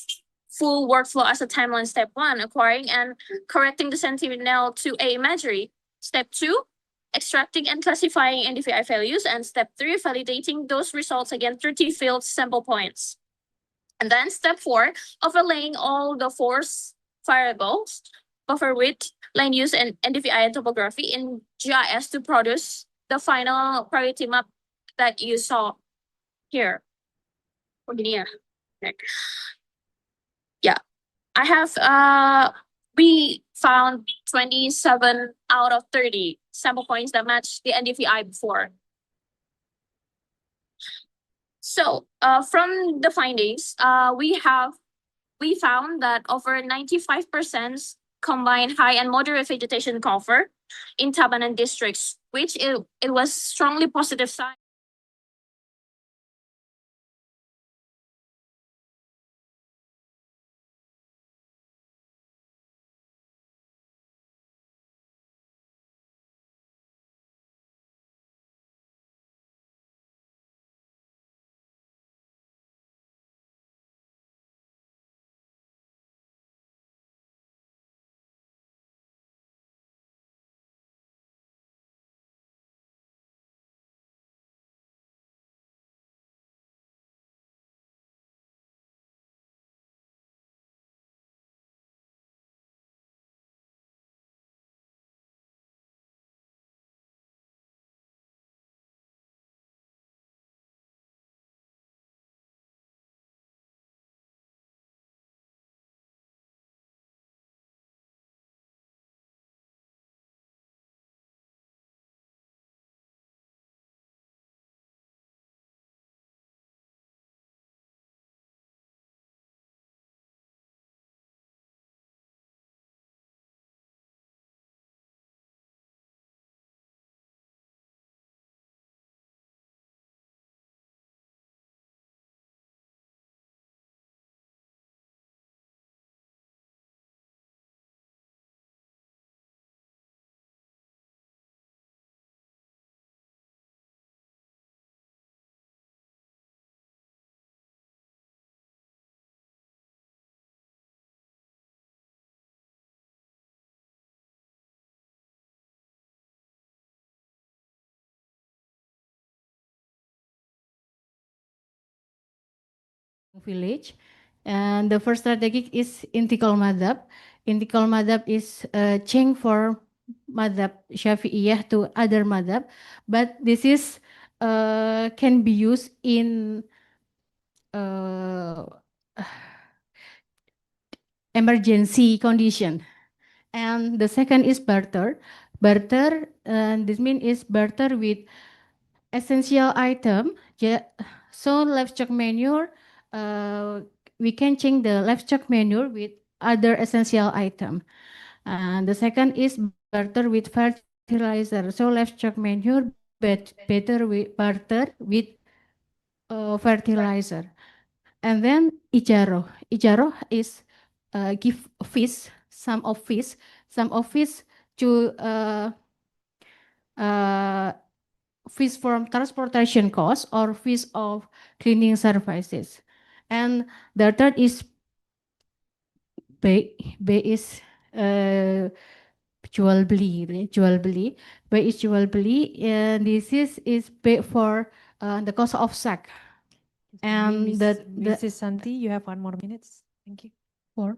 full workflow as a timeline. Step 1, acquiring and correcting the Sentinel-2A imagery. Step 2, extracting and classifying NDVI values. And step 3, validating those results against 30 field sample points. And then step 4, overlaying all the 4 variables, buffer width, land use, and NDVI and topography in GIS to produce the final priority map that you saw here. Yeah, I have we found 27 out of 30 sample points that match the NDVI before. So from the findings, we found that over 95% combined high and moderate vegetation cover in Tabanan districts, which it was strongly positive sign. Village. And the first strategy is intikal madhab. Intikal madhab is change for madhab Syafi'iyah to other madhab, but this is can be used in emergency condition. And the second is barter. Barter, this means is barter with essential item. So livestock manure, we can change the livestock manure with other essential item. And the second is barter with fertilizer. So livestock manure better with barter with fertilizer. And then ijaro. Ijaro is give fish, some of fish to fees from transportation costs or fees of cleaning services. And the third is B. B is jual beli, jual beli. B is jual beli, and this is paid for the cost of sack. And Mrs. Santi, you have 1 more minute. Thank you. More?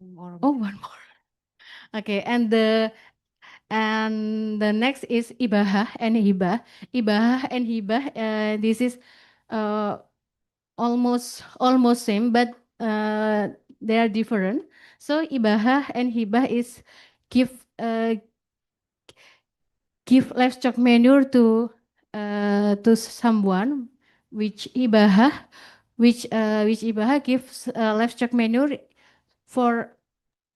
More. Oh, 1 more. Okay, and the next is ibahah and hibah. Ibahah and hibah, this is almost same, but they are different. So ibahah and hibah is give livestock manure to someone, which ibahah gives livestock manure for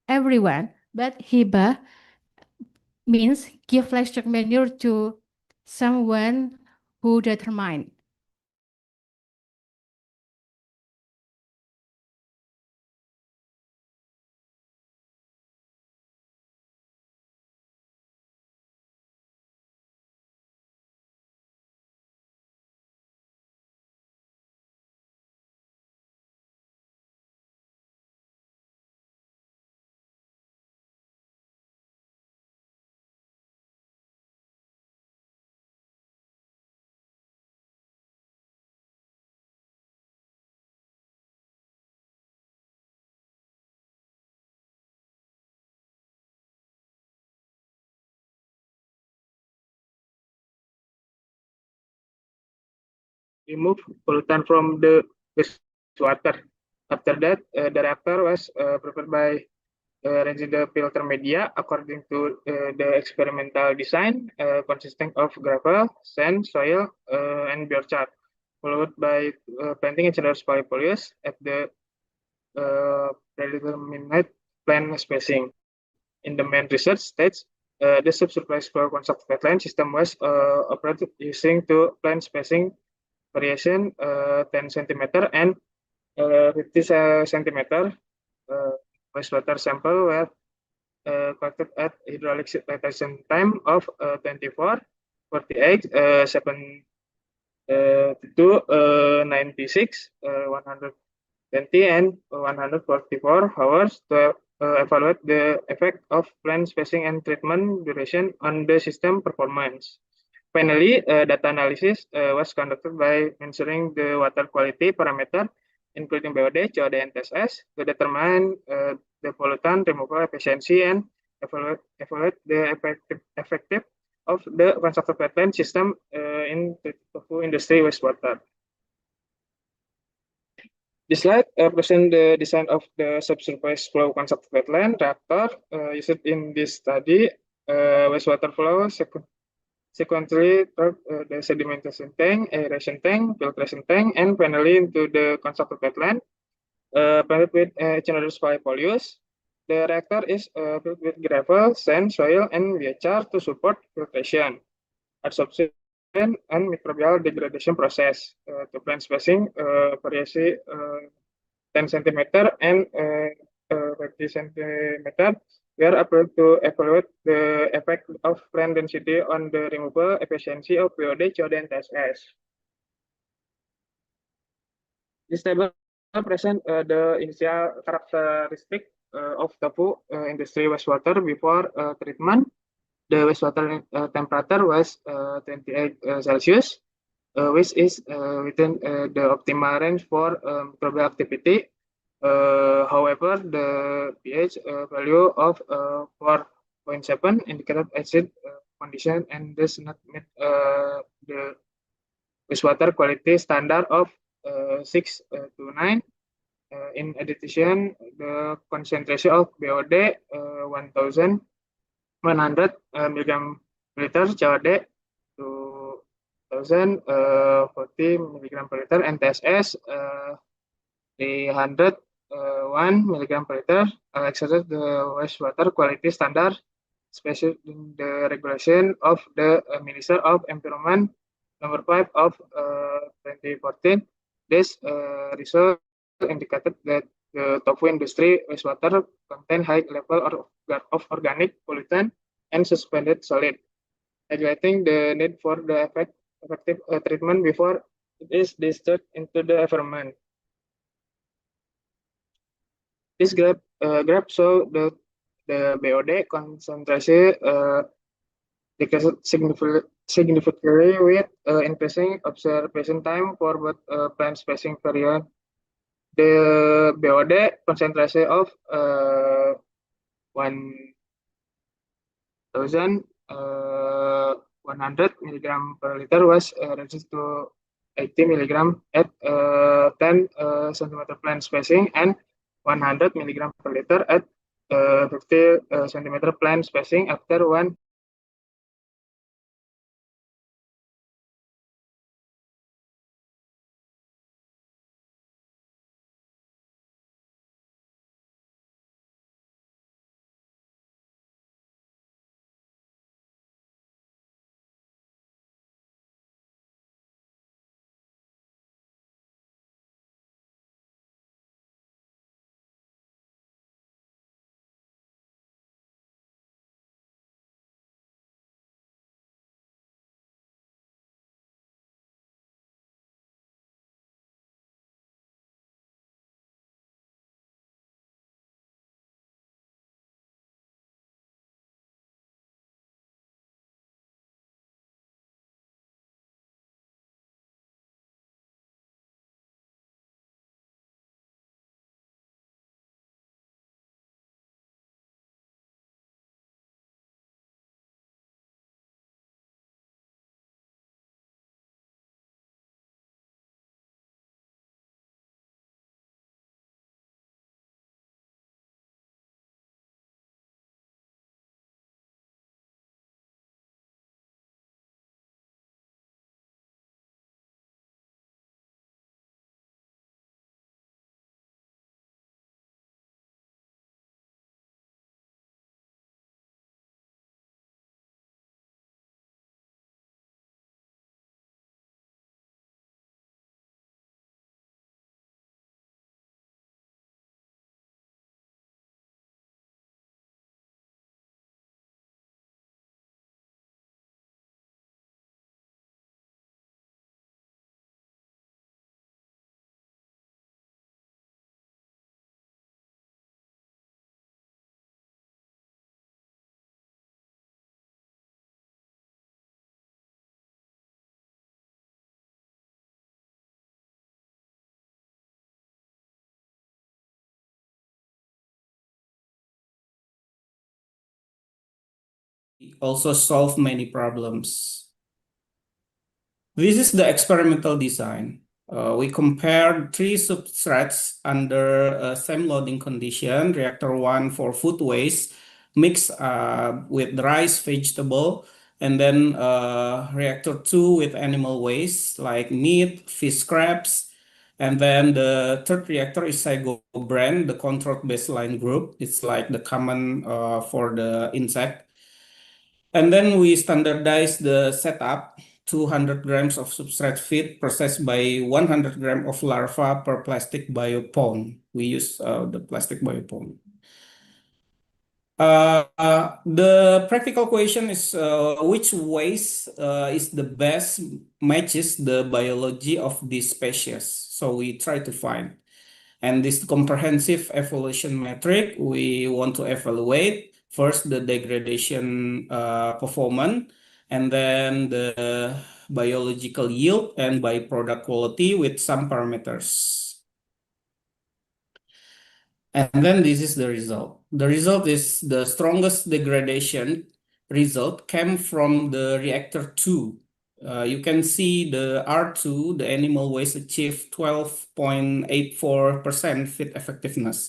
everyone, but hibah means give livestock manure to someone who determined. Remove pollutant from the wastewater. After that, the reactor was prepared by arranging the filter media according to the experimental design, consisting of gravel, sand, soil, and biochar, followed by planting introduced polypolys at the predetermined plant spacing. In the main research stage, the subsurface flow concept wetland system was operated using two plant spacing variation 10 centimeter and 50 centimeter. Wastewater sample were collected at hydraulic titration time of 24, 48, 7 to 96, 120 and 144 hours to evaluate the effect of plant spacing and treatment duration on the system performance. Finally, data analysis was conducted by measuring the water quality parameter, including BOD, COD, and TSS, to determine the pollutant removal efficiency and evaluate the effective of the constructed wetland system in the tofu industry wastewater. This slide presents the design of the subsurface flow concept wetland reactor used in this study. Wastewater flow sequentially through the sedimentation tank, aeration tank, filtration tank, and finally into the constructed wetland. Filled with generous polypolys. The reactor is filled with gravel, sand, soil, and biochar to support filtration, absorption, and microbial degradation process. To plant spacing, variation 10 centimeter and 50 centimeter. We are able to evaluate the effect of plant density on the removal efficiency of BOD, COD, and TSS. This table presents the initial characteristic of tofu industry wastewater before treatment. The wastewater temperature was 28 Celsius, which is within the optimal range for microbial activity. However, the pH value of 4.7 indicated acid condition and does not meet the wastewater quality standard of 6 to 9. In addition, the concentration of BOD 1,100 milligram per liter, COD 2,040 milligram per liter, and TSS 301 milligram per liter exceeded the wastewater quality standard specified in the regulation of the Minister of Environment number 5 of 2014. This result indicated that the tofu industry wastewater contain high level of organic pollutant and suspended solid, highlighting the need for the effective treatment before it is discharged into the environment. This graph shows the BOD concentration decreased significantly with increasing observation time for both plant spacing period. The BOD concentration of 1,100 milligram per liter was reduced to 80 milligram at 10 centimeter plant spacing and 100 milligram per liter at 50 centimeter plant spacing after one also solve many problems. This is the experimental design. We compared three substrates under same loading condition. Reactor 1 for food waste mixed with rice, vegetable, and then reactor 2 with animal waste like meat, fish scraps. And then the third reactor is Saigo brand, the controlled baseline group. It's like the common for the insect. And then we standardize the setup, 200 grams of substrate feed processed by 100 gram of larva per plastic biopond. We use the plastic biopond. The practical question is which waste is the best matches the biology of this species. So we try to find. And this comprehensive evaluation metric, we want to evaluate first the degradation performance, and then the biological yield and byproduct quality with some parameters. And then this is the result. The result is the strongest degradation result came from the reactor 2. You can see the R2, the animal waste achieved 12.84% feed effectiveness.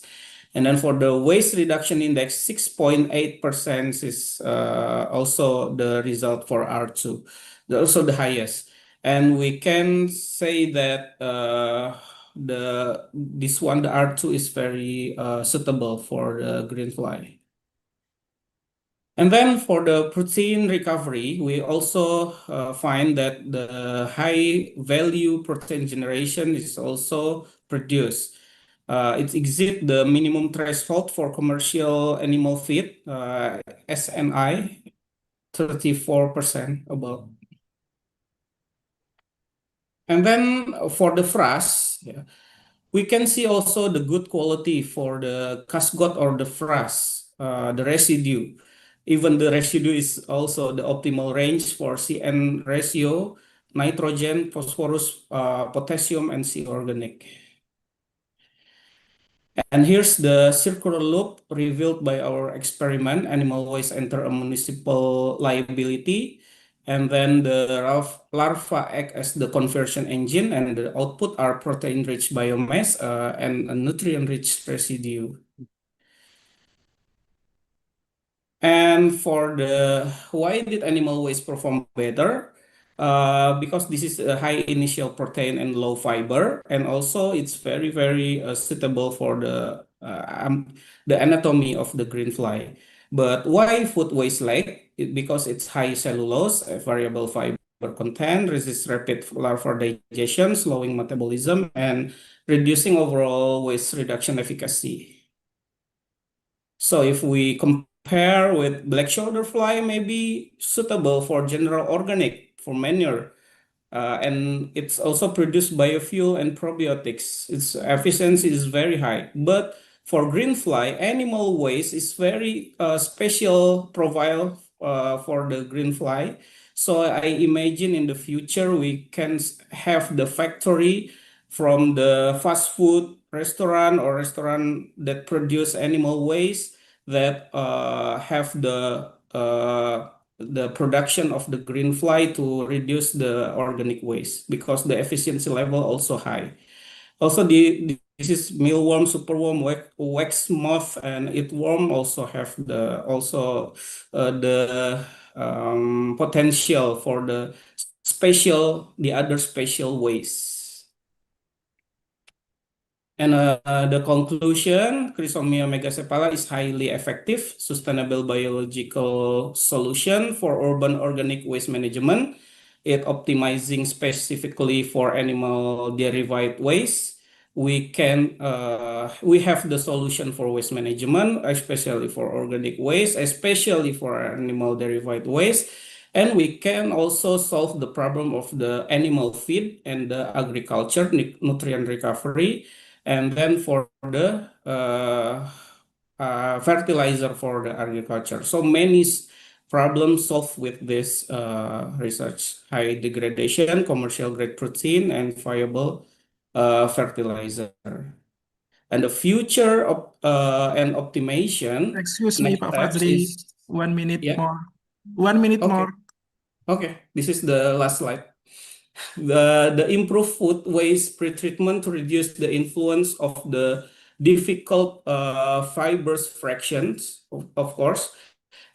And then for the waste reduction index, 6.8% is also the result for R2, also the highest. And we can say that this one, the R2, is very suitable for the green fly. And then for the protein recovery, we also find that the high value protein generation is also produced. It exceeds the minimum threshold for commercial animal feed, SNI, 34% above. And then for the frass, yeah, we can see also the good quality for the casgot or the frass, the residue. Even the residue is also the optimal range for CN ratio, nitrogen, phosphorus, potassium, and C organic. And here's the circular loop revealed by our experiment. Animal waste enter a municipal liability. And then the larva act as the conversion engine, and the output are protein-rich biomass and a nutrient-rich residue. And for the why did animal waste perform better? Because this is a high initial protein and low fiber, and also it's very suitable for the anatomy of the green fly. But why food waste lack? Because it's high cellulose, a variable fiber content, resists rapid larval digestion, slowing metabolism, and reducing overall waste reduction efficacy. So if we compare with black shoulder fly, maybe suitable for general organic, for manure, and it's also produced biofuel and probiotics. Its efficiency is very high. But for green fly, animal waste is very special profile for the green fly. So I imagine in the future we can have the factory from the fast food restaurant or restaurant that produce animal waste that have the production of the green fly to reduce the organic waste because the efficiency level also high. Also, this is mealworm, superworm, wax moth, and earthworm also have the potential for the other special waste. And the conclusion, Chrysomia megacephala is highly effective, sustainable biological solution for urban organic waste management. It optimizing specifically for animal derived waste. We have the solution for waste management, especially for organic waste, especially for animal derived waste. And we can also solve the problem of the animal feed and the agriculture nutrient recovery, and then for the fertilizer for the agriculture. So many problems solved with this research: high degradation, commercial grade protein, and viable fertilizer. And the future of and optimization. Excuse me, Next Pak steps Fadri, is 1 minute yeah. more. 1 minute Okay. more. Okay, this is the last slide. The improved food waste pretreatment to reduce the influence of the difficult fibers fractions, of course.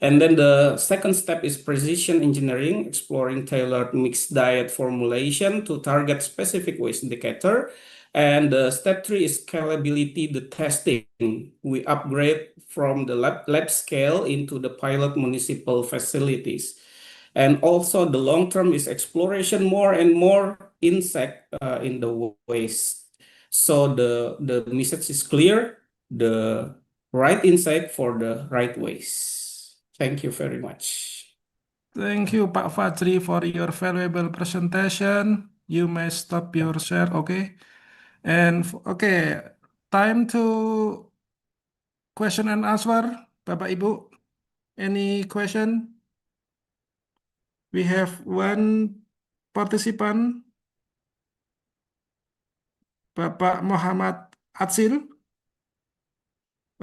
And then the second step is precision engineering, exploring tailored mixed diet formulation to target specific waste indicator. And step three is scalability, the testing. We upgrade from the lab scale into the pilot municipal facilities. And also the long term is exploration more and more insect in the waste. So the message is clear, the right insect for the right waste. Thank you very much. Thank you, Pak Fadri, for your valuable presentation. You may stop your share, okay? And okay, time to question and answer. Bapak Ibu, any question? We have one participant, Bapak Muhammad Atsil.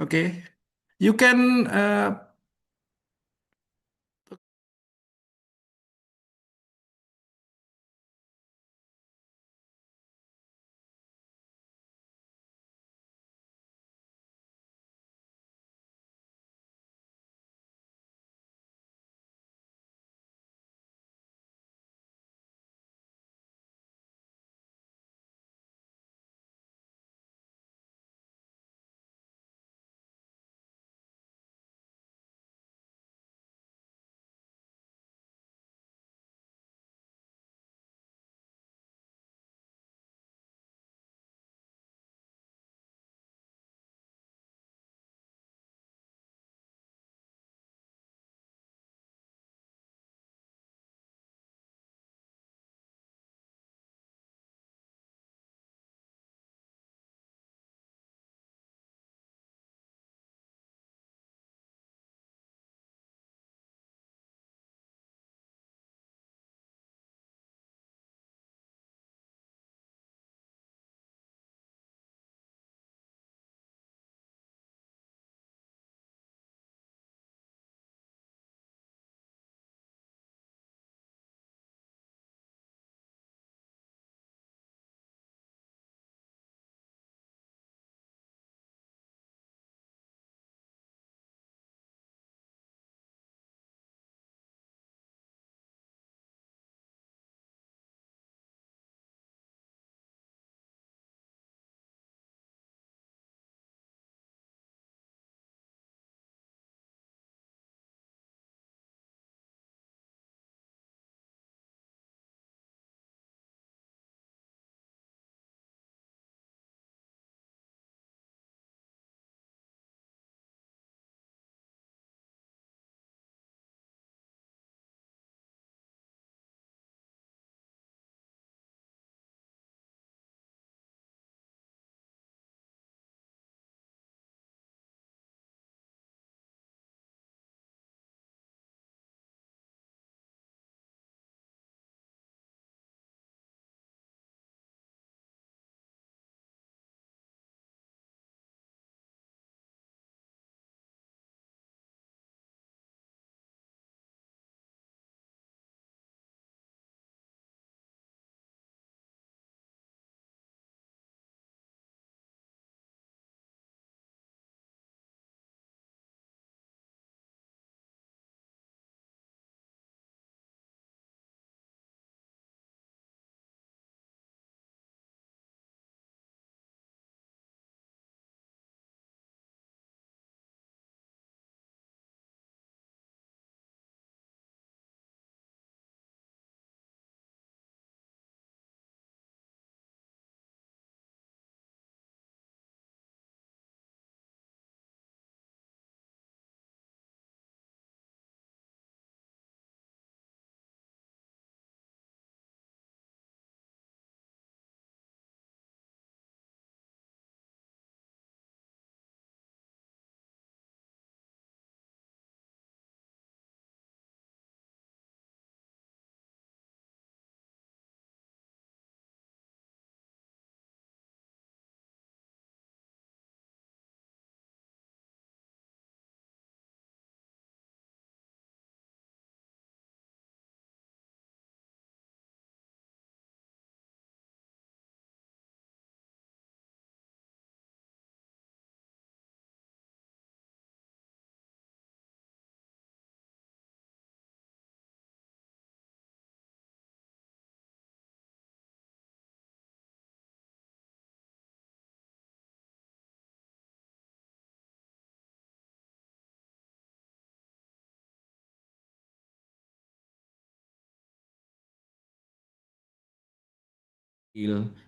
Okay, you can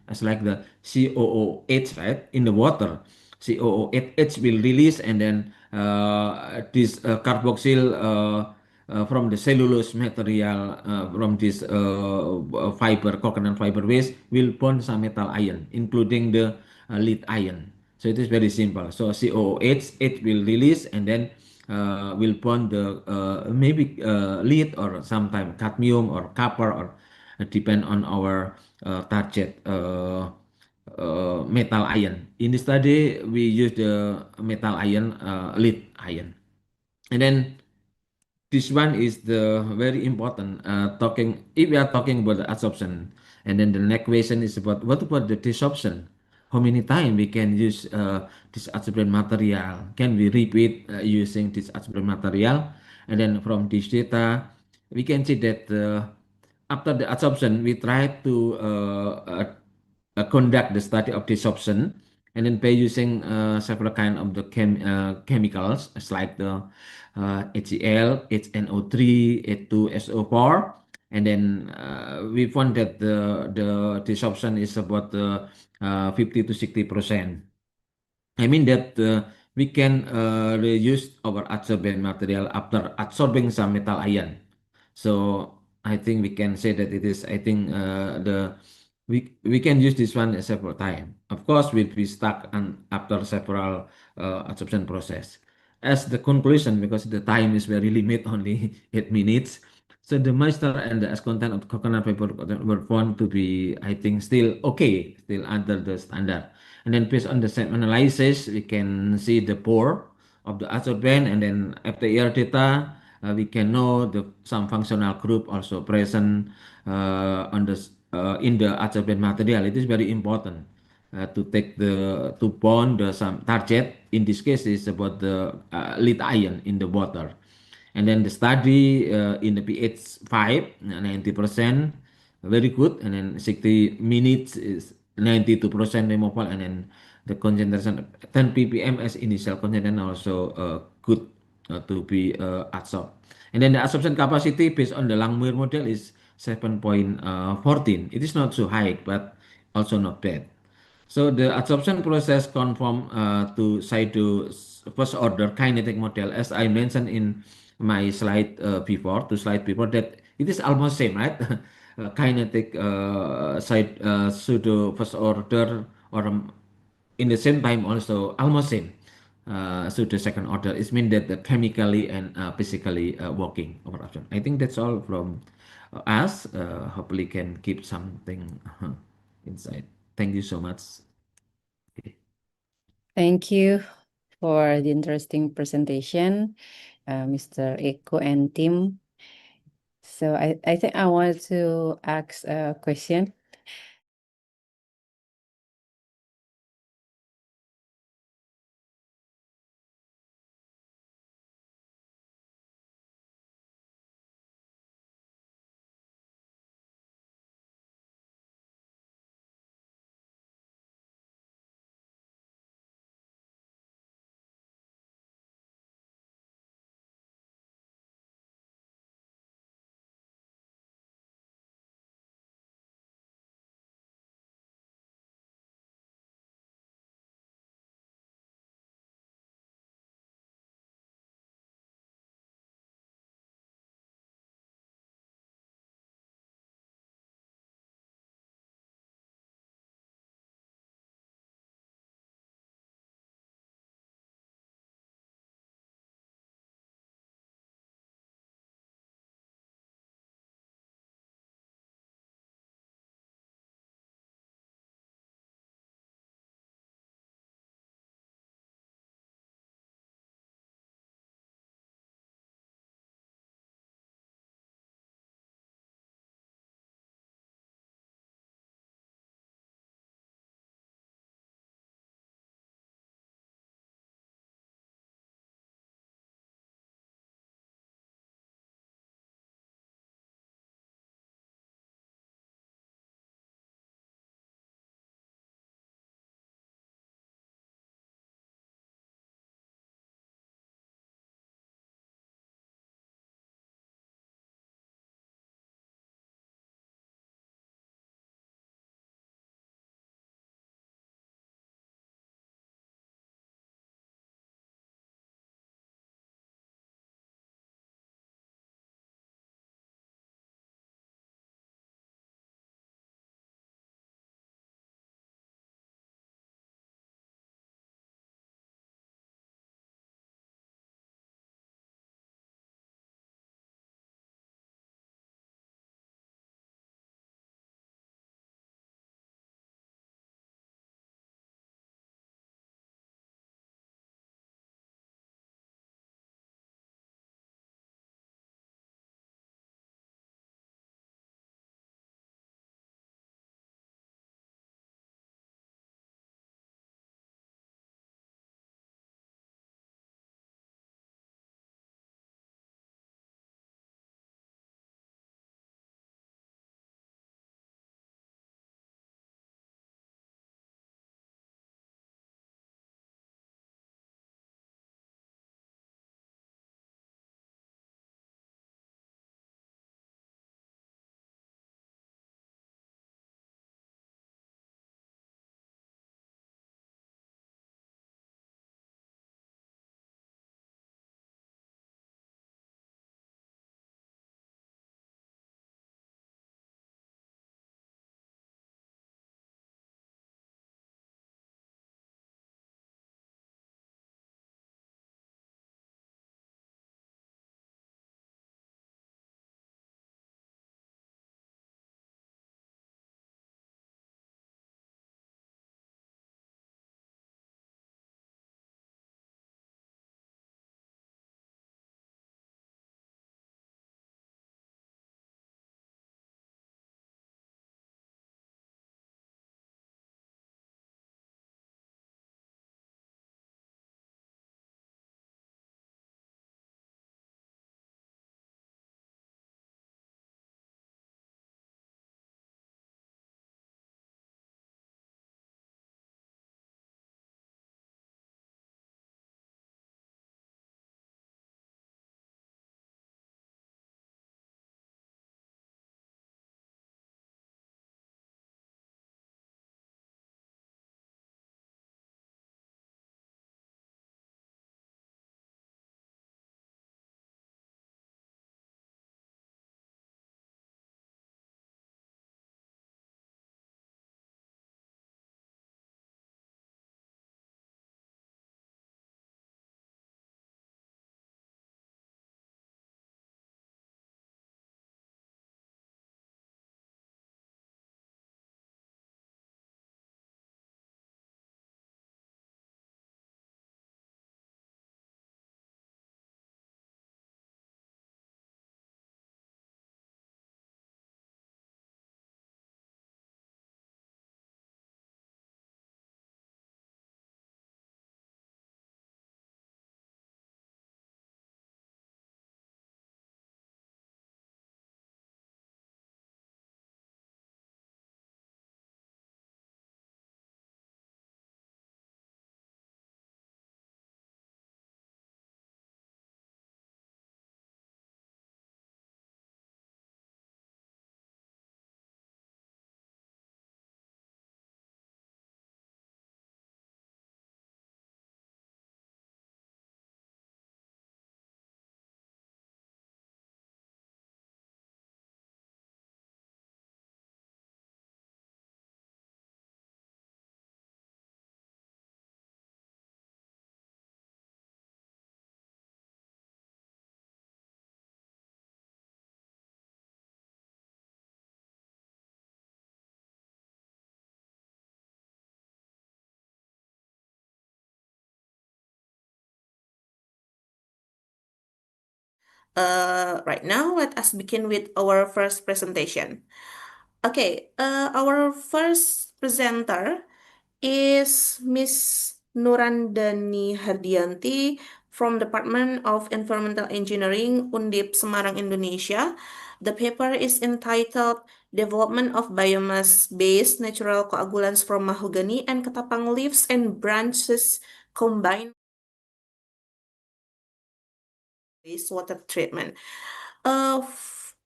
as like the COOH, right, in the water. COOH will release, and then this carboxyl from the cellulose material from this fiber, coconut fiber waste, will bond some metal ion, including the lead ion. So it is very simple. So COOH, it will release, and then will bond the maybe lead, or sometimes cadmium or copper, or depend on our target metal ion. In the study, we use the metal ion, lead ion. And then this one is the very important, talking, if we are talking about the absorption. And then the next question is about, what about the desorption? How many times we can use this absorbent material? Can we repeat using this absorbent material? And then from this data, we can see that after the absorption, we try to conduct the study of desorption, and then by using several kind of the chemicals, as like the HCl, HNO3, H2SO4, and then we found that the desorption is about 50 to 60%. I mean that we can reuse our adsorbent material after absorbing some metal ion. So I think we can say that it is, I think we can use this one several time. Of course, we'll be stuck after several absorption process. As the conclusion, because the time is very limit, only 8 minutes. So the moisture and the ash content of coconut fiber were found to be, I think, still okay, still under the standard. And then based on the same analysis, we can see the pore of the adsorbent, and then FTIR data, we can know some functional group also present on the in the adsorbent material. It is very important to take to bond some target. In this case, is about the lead ion in the water. And then the study in the pH 5, 90%, very good. And then 60 minutes is 92% removal, and then the concentration 10 ppm as initial concentration also good to be absorbed. And then the absorption capacity based on the Langmuir model is 7.14. It is not so high, but also not bad. So the absorption process conform to Saido first order kinetic model, as I mentioned in my slide before, that it is almost same, right? Kinetic side pseudo first order, or in the same time also almost same pseudo second order. It means that the chemically and physically working over absorption. I think that's all from us. Hopefully can keep something inside. Thank you so much. Thank you for the interesting presentation, Mr. Eko and team. So I think I want to ask a question. Right now, let us begin with our first presentation. Okay, our first presenter is Miss Nurandani Hardianti from Department of Environmental Engineering, Undip Semarang, Indonesia. The paper is entitled Development of Biomass-Based Natural Coagulants from Mahogany and Ketapang Leaves and Branches Combined Wastewater Treatment.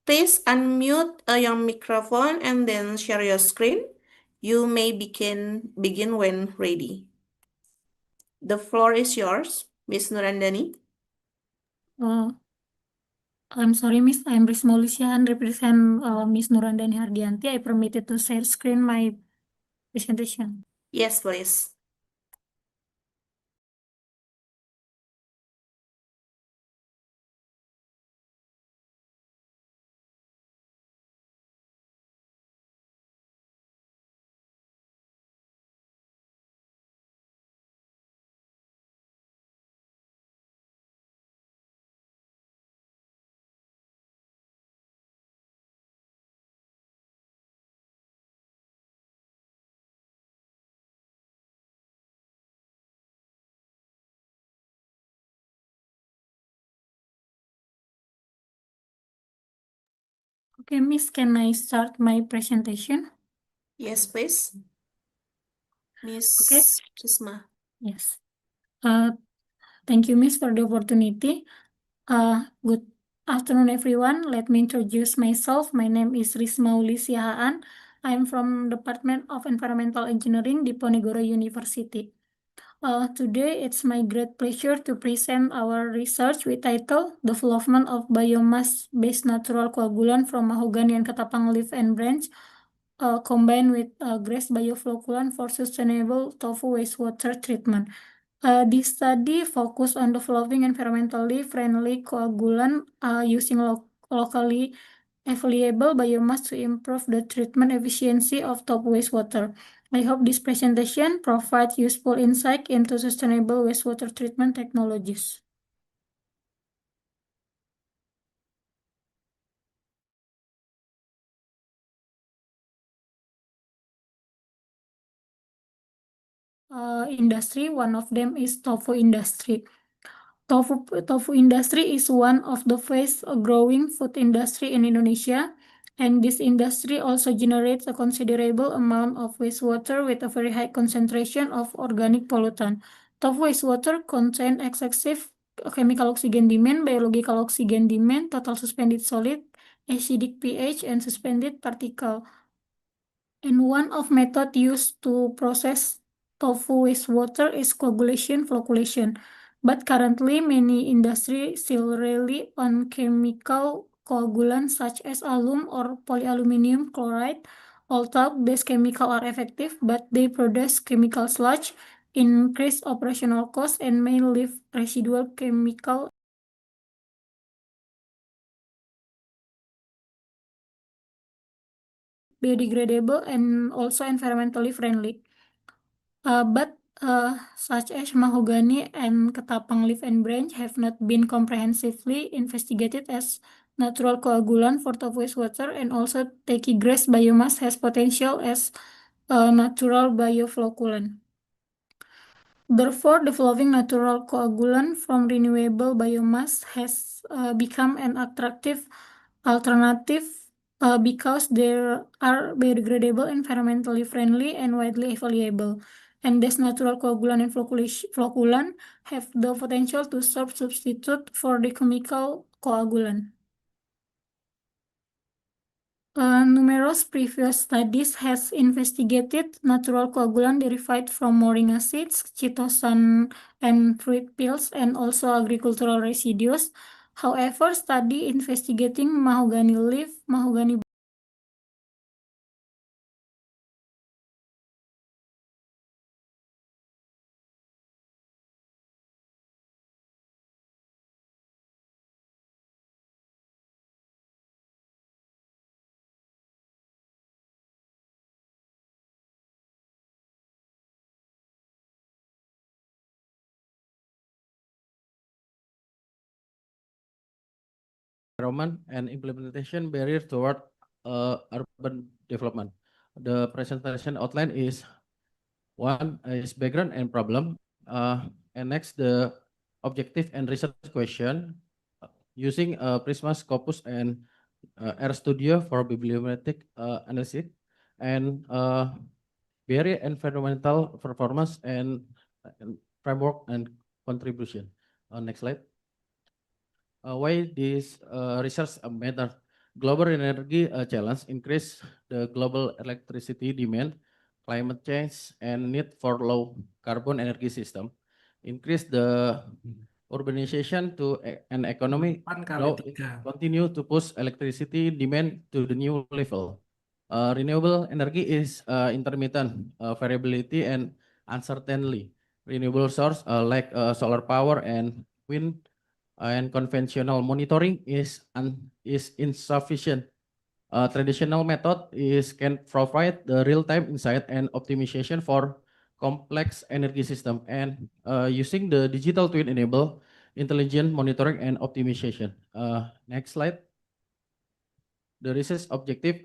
Please unmute your microphone and then share your screen. You may begin when ready. The floor is yours, Miss Nurandani. I'm sorry, Miss. I'm Resmi and represent Miss Nurandani Hardianti. I permitted to share screen my presentation. Yes, please. Okay, Miss, can I start my presentation? Yes, please. Miss Okay. Risma. Yes. Thank you, Miss, for the opportunity. Good afternoon, everyone. Let me introduce myself. My name is Risma Sihaan. I am from Department of Environmental Engineering, Diponegoro University. Today, it's my great pleasure to present our research with title Development of Biomass-Based Natural Coagulant from Mahogany and Ketapang Leaf and Branch combined with grass bioflocculant for sustainable tofu wastewater treatment. This study focused on developing environmentally friendly coagulant using locally available biomass to improve the treatment efficiency of top wastewater. I hope this presentation provides useful insight into sustainable wastewater treatment technologies. Industry, one of them is tofu industry. Tofu industry is one of the fast growing food industry in Indonesia, and this industry also generates a considerable amount of wastewater with a very high concentration of organic pollutant. Tofu wastewater contain excessive chemical oxygen demand, biological oxygen demand, total suspended solid, acidic pH, and suspended particle. And one of method used to process tofu wastewater is coagulation flocculation. But currently, many industries still rely on chemical coagulants such as alum or polyaluminium chloride. Although these chemicals are effective, but they produce chemical sludge, increase operational costs, and may leave residual chemical biodegradable and also environmentally friendly. But such as mahogany and ketapang leaf and branch have not been comprehensively investigated as natural coagulant for top wastewater, and also tacky grass biomass has potential as a natural bioflocculant. Therefore, developing natural coagulant from renewable biomass has become an attractive alternative because they are biodegradable, environmentally friendly, and widely available. And this natural coagulant and flocculant have the potential to serve substitute for the chemical coagulant. Numerous previous studies has investigated natural coagulant derived from moring acids, chitosan, and fruit peels, and also agricultural residues. However, study investigating mahogany leaf, mahogany environment and implementation barrier toward urban development. The presentation outline is one is background and problem, and next the objective and research question using Prisma Scopus and RStudio for bibliometric analysis, and barrier environmental performance and framework and contribution. Next slide. Why this research matter? Global energy challenge increase the global electricity demand, climate change, and need for low carbon energy system, increase the urbanization to an economy grow, continue to push electricity demand to the new level. Renewable energy is intermittent variability and uncertainty. Renewable source like solar power and wind and conventional monitoring is insufficient. Traditional method can provide the real-time insight and optimization for complex energy system, and using the digital twin enable intelligent monitoring and optimization. Next slide. The research objective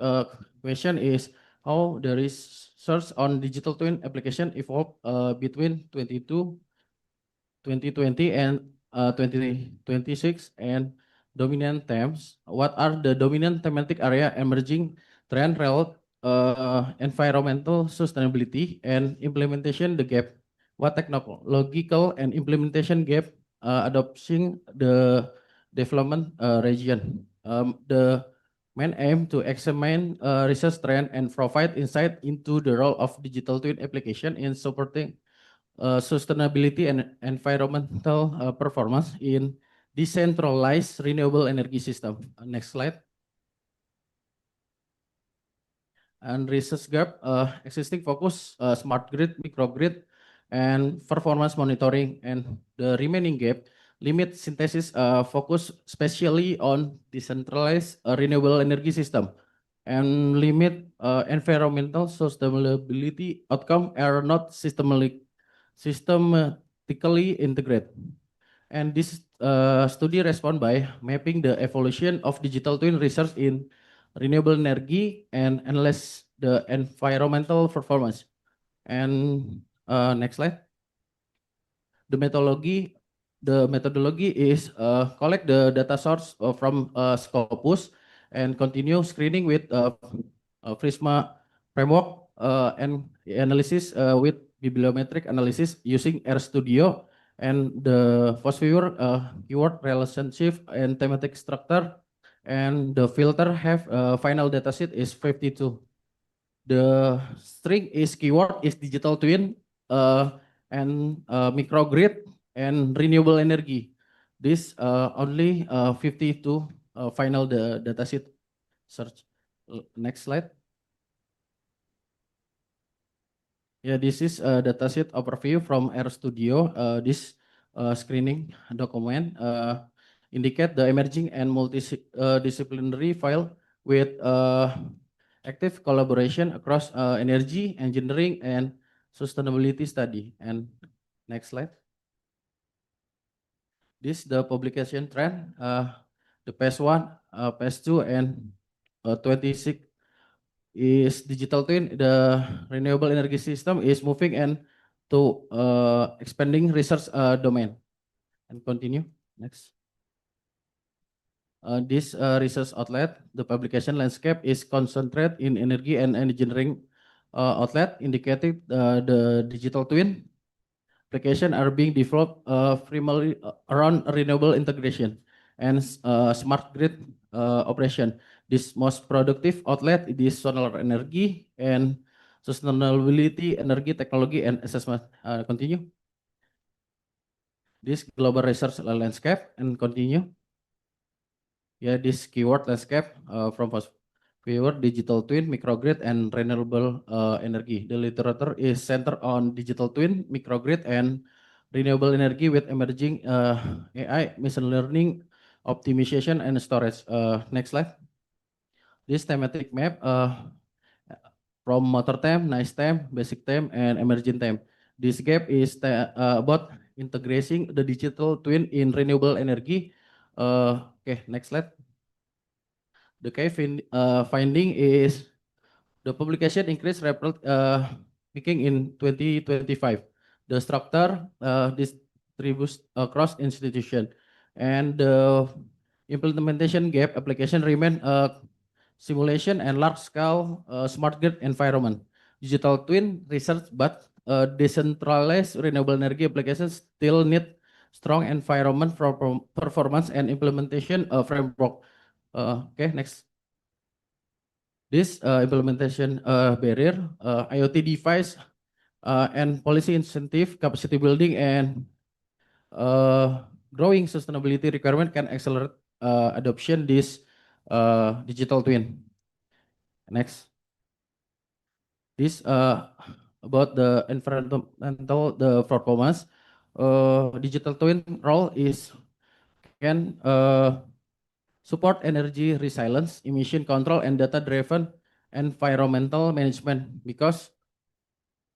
question is how the research on digital twin application evolved between 2020 and 2026, and dominant themes. What are the dominant thematic area emerging trend related environmental sustainability and implementation the gap? What technological and implementation gap adopting the development region? The main aim to examine research trend and provide insight into the role of digital twin application in supporting sustainability and environmental performance in decentralized renewable energy system. Next slide. And research gap, existing focus, smart grid, microgrid, and performance monitoring, and the remaining gap, limit synthesis focus especially on decentralized renewable energy system, and limit environmental sustainability outcome are not systematically integrated. And this study respond by mapping the evolution of digital twin research in renewable energy and analyze the environmental performance. And next slide. The methodology is collect the data source from Scopus and continue screening with Prisma framework and analysis with bibliometric analysis using RStudio, and the phosphor keyword relationship and thematic structure, and the filter have final dataset is 52. The string is keyword is digital twin and microgrid and renewable energy. This only 52 final the dataset search. Next slide. Yeah, this is a dataset overview from RStudio. This screening document indicate the emerging and multidisciplinary file with active collaboration across energy, engineering, and sustainability study. And next slide. This the publication trend. The phase 1, phase 2, and 26 is digital twin. The renewable energy system is moving and to expanding research domain. And continue. Next. This research outlet, the publication landscape is concentrated in energy and engineering outlet, indicating the digital twin application are being developed primarily around renewable integration and smart grid operation. This most productive outlet is solar energy and sustainability, energy technology, and assessment. Continue. This global research landscape and continue. Yeah, this keyword landscape from keyword digital twin, microgrid, and renewable energy. The literature is centered on digital twin, microgrid, and renewable energy with emerging AI, machine learning, optimization, and storage. Next slide. This thematic map from motor theme, nice theme, basic theme, and emerging theme. This gap is about integrating the digital twin in renewable energy. Okay, next slide. The key finding is the publication increased peaking in 2025. The structure distributes across institution, and the implementation gap application remain simulation and large-scale smart grid environment. Digital twin research, but decentralized renewable energy applications still need strong environment for performance and implementation framework. Okay, next. This implementation barrier, IoT device, and policy incentive, capacity building, and growing sustainability requirement can accelerate adoption this digital twin. Next. This about the environmental performance. Digital twin role is can support energy resilience, emission control, and data-driven environmental management, because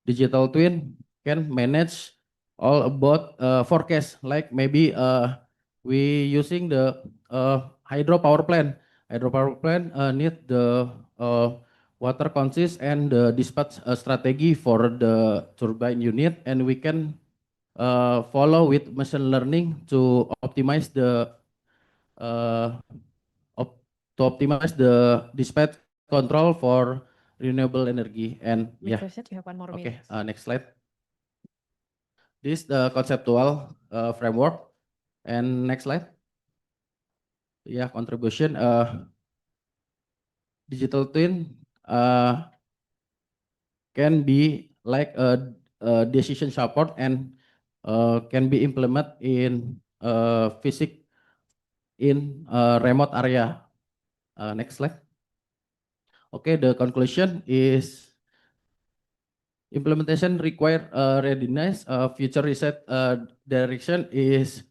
digital twin can manage all about forecast, like maybe we using the hydropower plant. Hydropower plant need the water consist and the dispatch strategy for the turbine unit, and we can follow with machine learning to optimize the uh, dispatch control for renewable energy. And yeah, Microset, you have 1 more okay, minute. next slide. This the conceptual framework. And next slide. Yeah, contribution. Digital twin can be like a decision support, and can be implemented in physics in remote area. Next slide. Okay, the conclusion is implementation require readiness. Future research direction is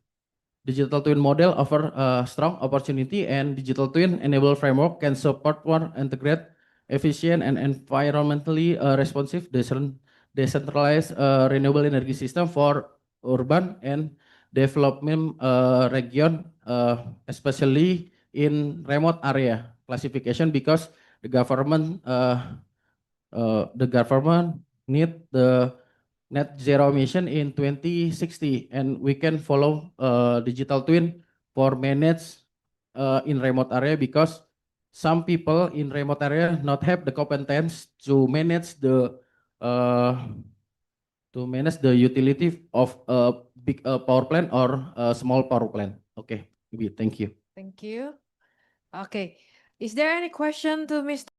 digital twin model offer strong opportunity, and digital twin enable framework can support more integrate, efficient, and environmentally responsive decentralized renewable energy system for urban and development region, especially in remote area classification, because the government need the net zero emission in 2060, and we can follow digital twin for manage in remote area, because some people in remote area not have the competence to manage uh, utility of a big power plant or a small power plant. Okay, thank you. Thank you. Okay. Is there any question to Mr.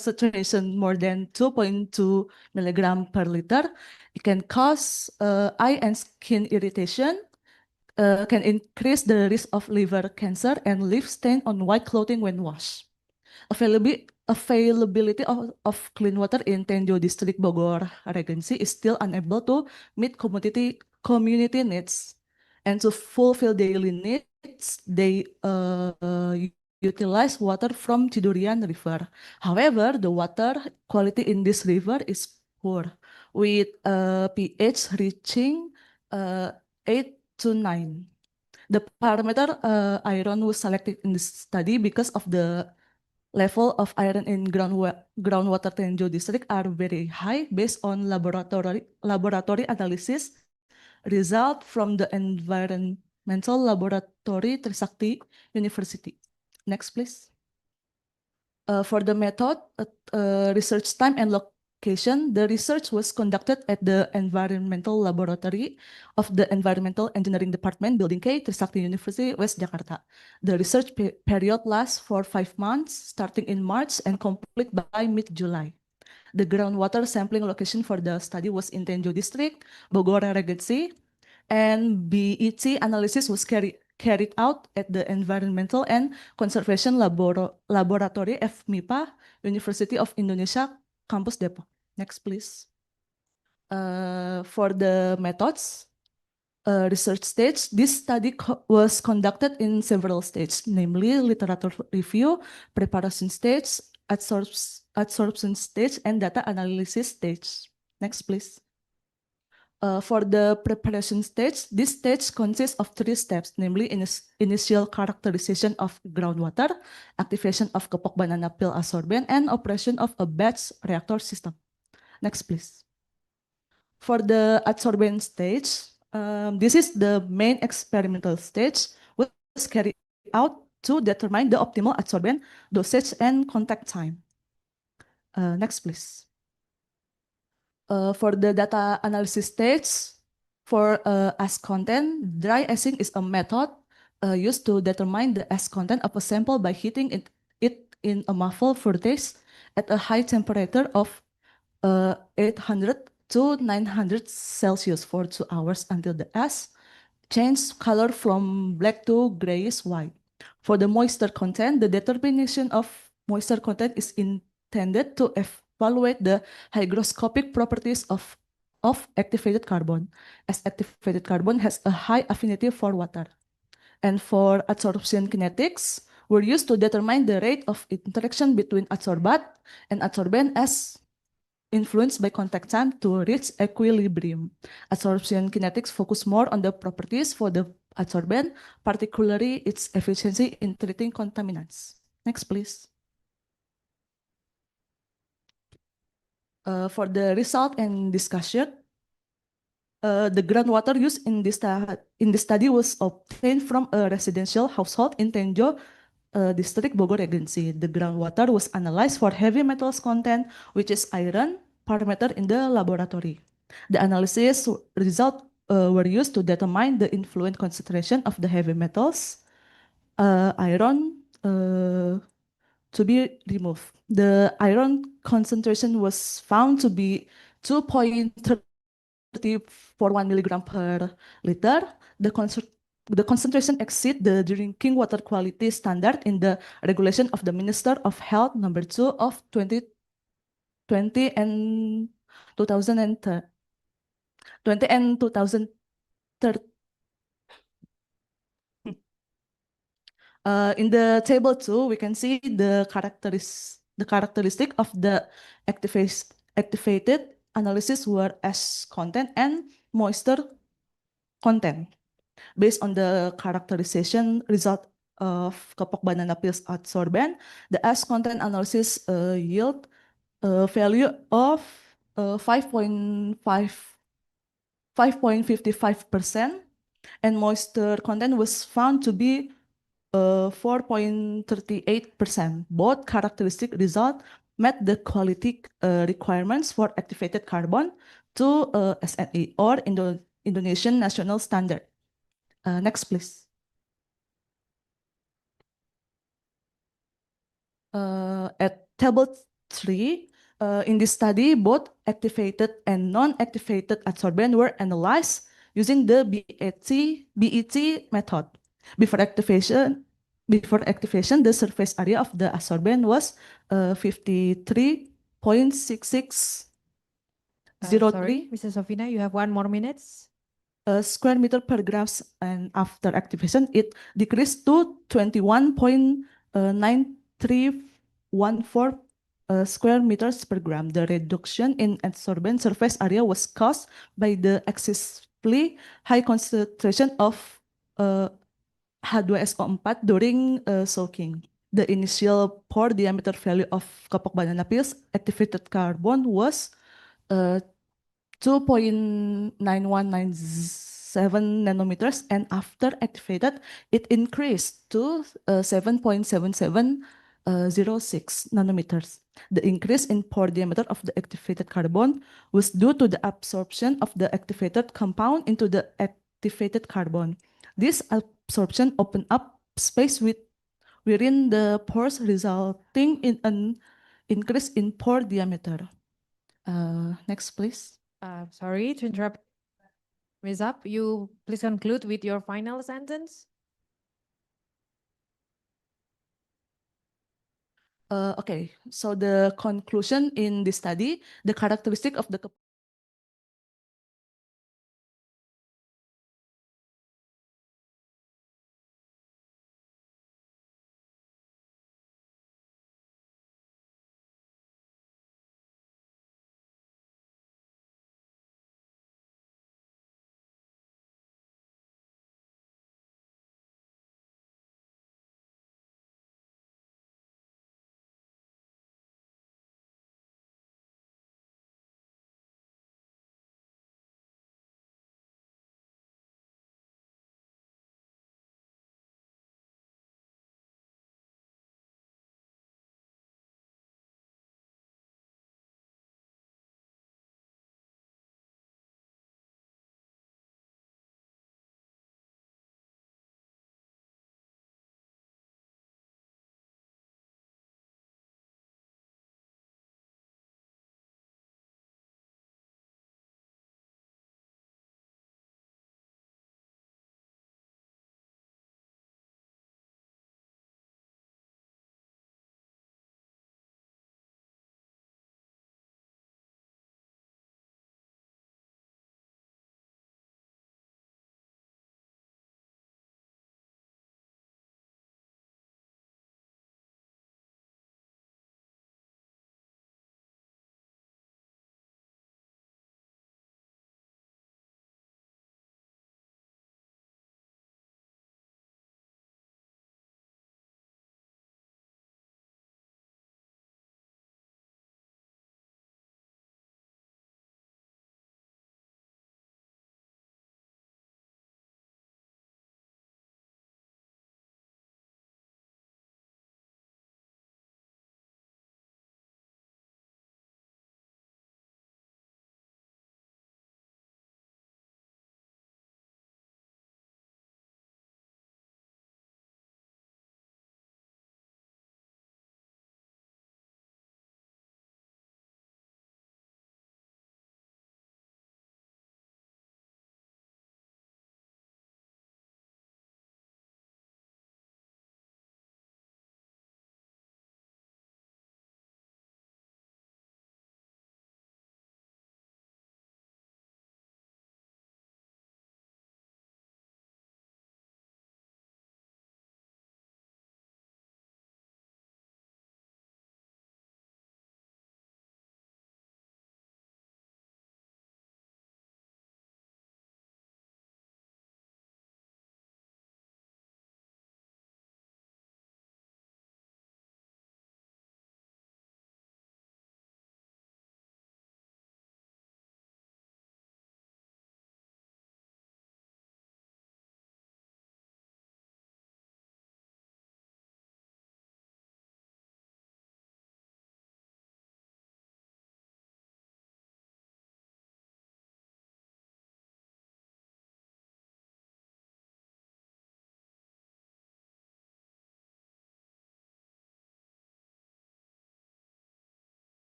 concentration more than 2.2 milligram per liter, it can cause eye and skin irritation, can increase the risk of liver cancer and leave stain on white clothing when washed. Availability of clean water in Tenjo District Bogor Regency is still unable to meet community needs, and to fulfill daily needs, they utilize water from Tidurian River. However, the water quality in this river is poor, with pH reaching 8 to 9. The parameter iron was selected in this study because of the level of iron in groundwater Tenjo district are very high based on laboratory analysis result from the environmental laboratory Trisakti University. Next, please. For the method, research time and location, the research was conducted at the environmental laboratory of the Environmental Engineering Department, Building K, Trisakti University, West Jakarta. The research period lasts for 5 months, starting in March and complete by mid-July. The groundwater sampling location for the study was in Tenjo District, Bogor Regency, and BET analysis was carried out at the Environmental and Conservation Laboratory FMIPA, University of Indonesia, Campus Depok. Next, please. For the methods, research stage, this study was conducted in several stages, namely literature review, preparation stage, absorption stage, and data analysis stage. Next, please. For the preparation stage, this stage consists of 3 steps, namely initial characterization of groundwater, activation of kepok banana peel adsorbent, and operation of a batch reactor system. Next, please. For the adsorbent stage, this is the main experimental stage, which was carried out to determine the optimal adsorbent dosage and contact time. Next, please. For the data analysis stage, for ash content, dry ashing is a method used to determine the ash content of a sample by heating it in a muffle furnace at a high temperature of 800 to 900 Celsius for 2 hours until the ash changes color from black to grayish white. For the moisture content, the determination of moisture content is intended to evaluate the hygroscopic properties of activated carbon, as activated carbon has a high affinity for water. And for adsorption kinetics, were used to determine the rate of interaction between adsorbate and adsorbent as influenced by contact time to reach equilibrium. Adsorption kinetics focus more on the properties for the adsorbent, particularly its efficiency in treating contaminants. Next, please. For the result and discussion, the groundwater used in this study was obtained from a residential household in Tenjo District Bogor Regency. The groundwater was analyzed for heavy metals content, which is iron parameter in the laboratory. The analysis results were used to determine the influent concentration of the heavy metals, iron, to be removed. The iron concentration was found to be 2.30 for 1 milligram per liter. The concentration exceeds the drinking water quality standard in the regulation of the Minister of Health number 2 of 2020 and 2030. 20 and 2030. In the table 2, we can see the characteristic of the activated analysis were ash content and moisture content. Based on the characterization result of kepok banana peels adsorbent, the ash content analysis yield a value of 5.55%, and moisture content was found to be 4.38%. Both characteristic results met the quality requirements for activated carbon to SNE or Indonesian National Standard. Next, please. At table 3. In this study, both activated and non-activated adsorbent were analyzed using the BET method. Before activation, the surface area of the adsorbent was 53.6603 Sorry, Mrs. Sofina, you have 1 more minutes. square meter per grams, and after activation, it decreased to 21.9314 square meters per gram. The reduction in adsorbent surface area was caused by the excessively high concentration of H2SO4 during soaking. The initial pore diameter value of Kapok banana peels activated carbon was 2.9197 nanometers, and after activated, it increased to 7.7706 nanometers. The increase in pore diameter of the activated carbon was due to the absorption of the activated compound into the activated carbon. This absorption opened up space within the pores, resulting in an increase in pore diameter. Next, please. Sorry to interrupt. Ms. Up, you please conclude with your final sentence. Okay, so the conclusion in this study, the characteristic of the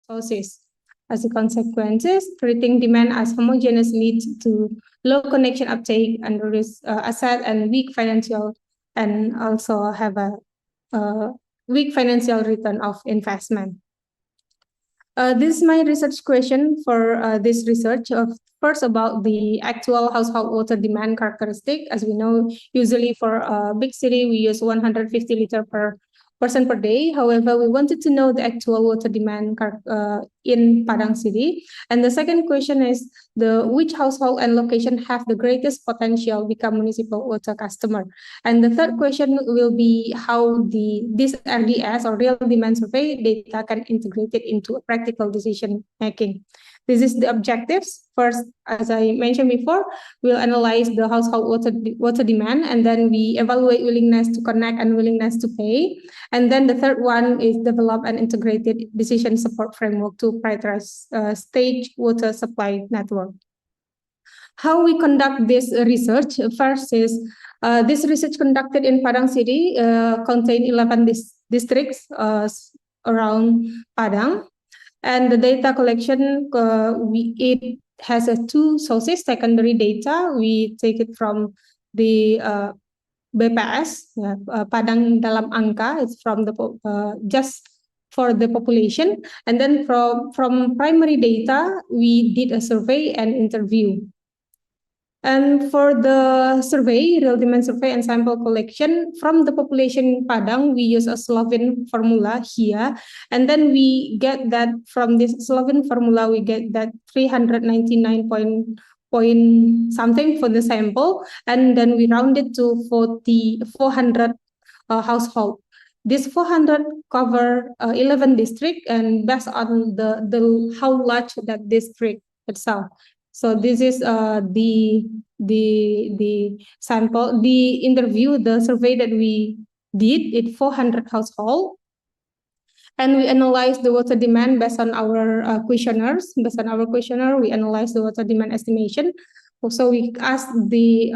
sources. As a consequence, treating demand as homogeneous leads to low connection uptake and risk asset and weak financial, and also have a weak financial return of investment. This is my research question for this research. First, about the actual household water demand characteristic. As we know, usually for a big city, we use 150 liter per person per day. However, we wanted to know the actual water demand in Padang City. And the second question is which household and location have the greatest potential become municipal water customer. And the third question will be how this RDS or real demand survey data can integrate it into a practical decision making. This is the objectives. First, as I mentioned before, we'll analyze the household water demand, and then we evaluate willingness to connect and willingness to pay. And then the third one is develop an integrated decision support framework to prioritize stage water supply network. How we conduct this research? First is this research conducted in Padang City contain 11 districts around Padang. And the data collection, it has two sources, secondary data. We take it from the BPS, Padang dalam angka. It's from the just for the population. And then from primary data, we did a survey and interview. And for the survey, real demand survey and sample collection from the population Padang, we use a Slovene formula here. And then we get that from this Slovene formula, we get that 399 point something for the sample. And then we round it to 400 household. This 400 cover 11 district, and based on the how large that district itself. So this is the sample, the interview, the survey that we did at 400 households. And we analyzed the water demand based on our questionnaires. Based on our questionnaire, we analyzed the water demand estimation. Also, we asked the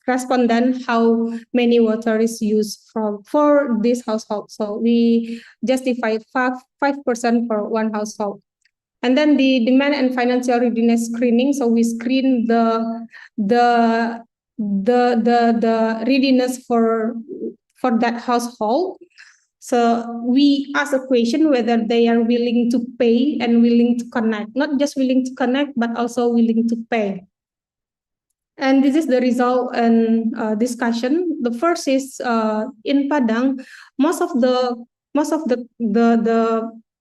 respondent how many water is used for this household. So we justified 5% for one household. And then the demand and financial readiness screening. So we screen the readiness for that household. So we ask a question whether they are willing to pay and willing to connect, not just willing to connect, but also willing to pay. And this is the result and discussion. The first is in Padang, most of the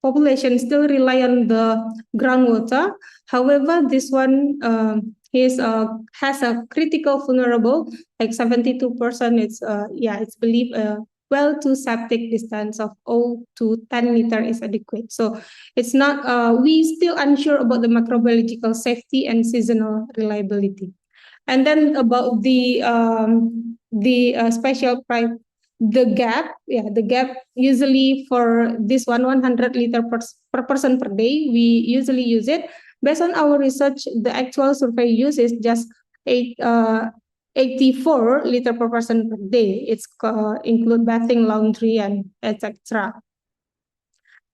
population still rely on the groundwater. However, this one has a critical vulnerable, like 72%. It's believed well to septic distance of 0 to 10 meter is adequate. So it's not. We still unsure about the microbiological safety and seasonal reliability. And then about the special price. The gap usually for this 100 liter per person per day, we usually use it. Based on our research, the actual survey use is just 84 liter per person per day. It's include bathing, laundry, and etc.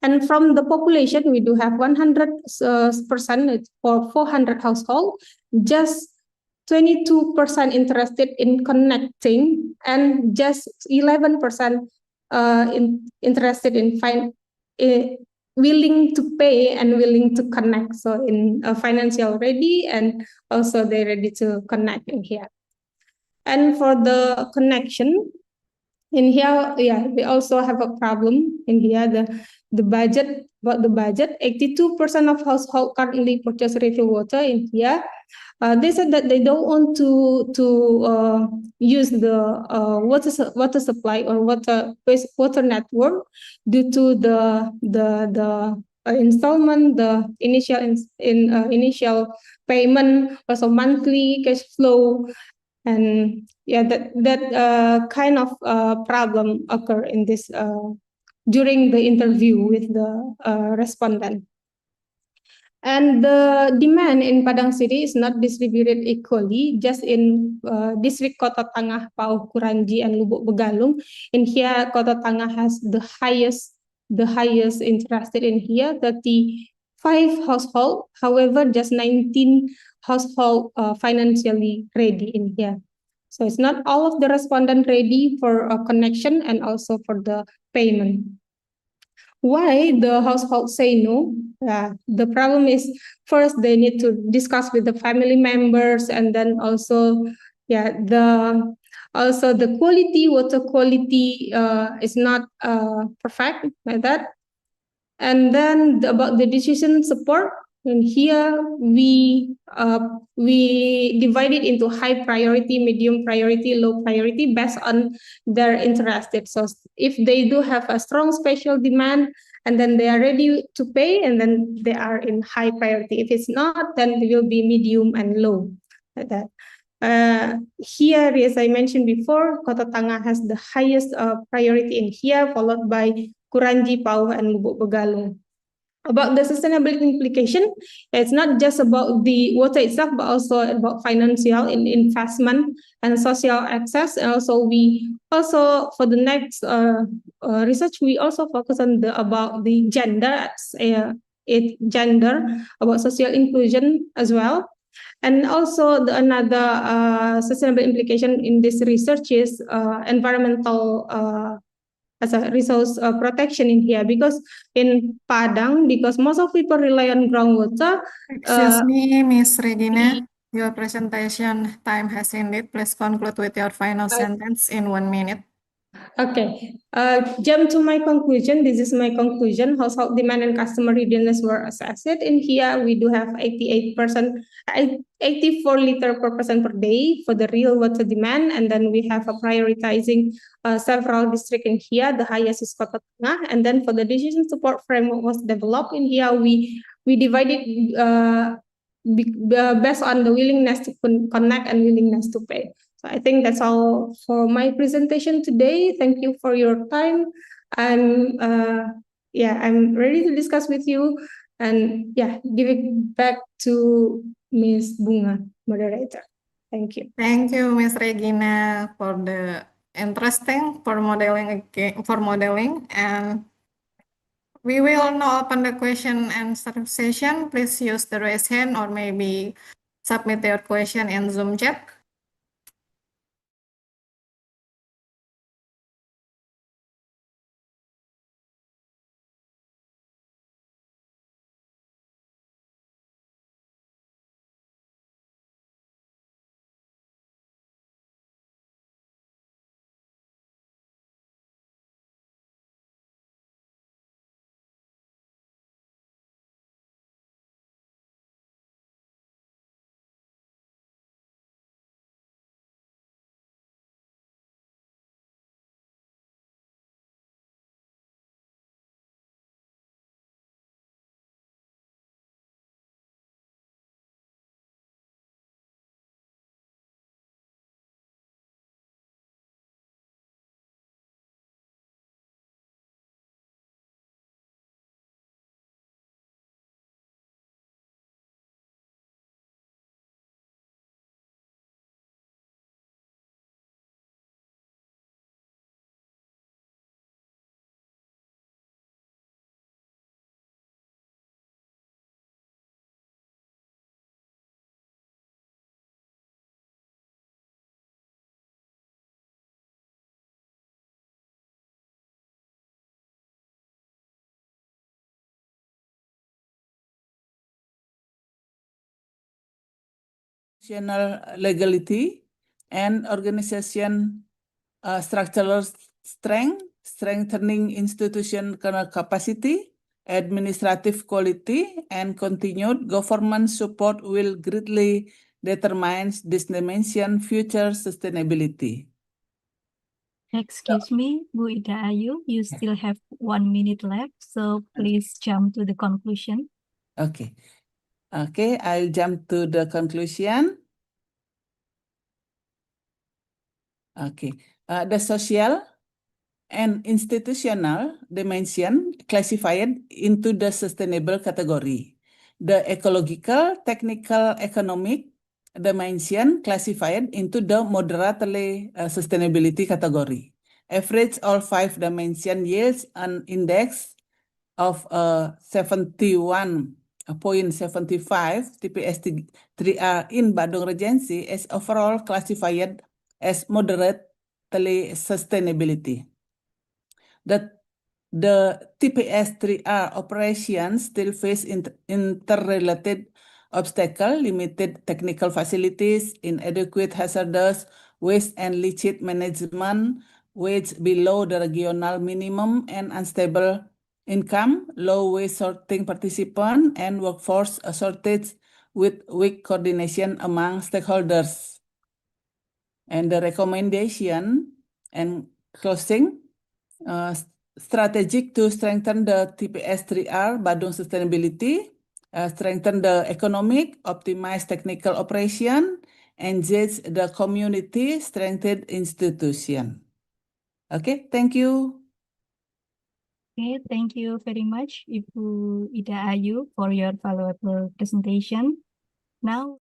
And from the population, we do have 100% for 400 households. Just 22% interested in connecting, and just 11% interested in willing to pay and willing to connect. So in financial ready, and also they're ready to connect in here. And for the connection in here, we also have a problem in here. The budget, 82% of households currently purchase refill water in here. They said that they don't want to use the water supply or wastewater network due to the installment, the initial payment, also monthly cash flow, and that kind of problem occur in this during the interview with the respondent. And the demand in Padang City is not distributed equally, just in district Kota Tangah, Pauh, Kuranji, and Lubuk Begalung. In here, Kota Tangah has the highest the highest interested in here, 35 household. However, just 19 household financially ready in here. So it's not all of the respondent ready for a connection and also for the payment. Why the household say no? The problem is first they need to discuss with the family members, and then also the water quality is not perfect like that. And then about the decision support, and here we divide it into high priority, medium priority, low priority based on their interested. So if they do have a strong special demand, and then they are ready to pay, and then they are in high priority. If it's not, then they will be medium and low like that. Here, as I mentioned before, Kota Tangah has the highest priority in here, followed by Kuranji, Pauh, and Lubuk Begalung. About the sustainability implication, it's not just about the water itself, but also about financial investment and social access. And also, for the next research, we also focus on about the gender, about social inclusion as well. And also another sustainable implication in this research is environmental as a resource protection in here, because in Padang, because most of people rely on groundwater. Excuse me, Miss Regina, your presentation time has ended. Please conclude with your final sentence in 1 minute. Okay, jump to my conclusion. This is my conclusion. Household demand and customer readiness were assessed. In here, we do have 88%, 84 liter per person per day for the real water demand. And then we have a prioritizing several districts in here. The highest is Kota Tengah. And then for the decision support framework was developed in here, we divided based on the willingness to connect and willingness to pay. So I think that's all for my presentation today. Thank you for your time. I'm ready to discuss with you, and give it back to Ms. Bunga, moderator. Thank you. Thank you, Miss Regina, for the interesting for modeling, and we will now open the question and answer session. Please use the raise hand or maybe submit your question in Zoom chat. Legality and organization structural strength, strengthening institutional capacity, administrative quality, and continued government support will greatly determine this dimension future sustainability. Excuse me, Bu Ida Ayu, you still have 1 minute left, so please jump to the conclusion. Okay. Okay, I'll jump to the conclusion. Okay, the social and institutional dimension classified into the sustainable category. The ecological, technical, economic dimension classified into the moderately sustainability category. Average all 5 dimension yields an index of 71.75 TPS3R in Bandung Regency is overall classified as moderately sustainability. The TPS3R operation still face interrelated obstacles, limited technical facilities, inadequate hazardous waste and leachate management, wage below the regional minimum, and unstable income, low waste sorting participant, and workforce shortage with weak coordination among stakeholders. And the recommendation and closing, strategic to strengthen the TPS3R Bandung sustainability, strengthen the economic, optimize technical operation, engage the community, strengthen institution. Okay, thank you. Okay, thank you very much, Ibu Ida Ayu, for your valuable presentation. Now,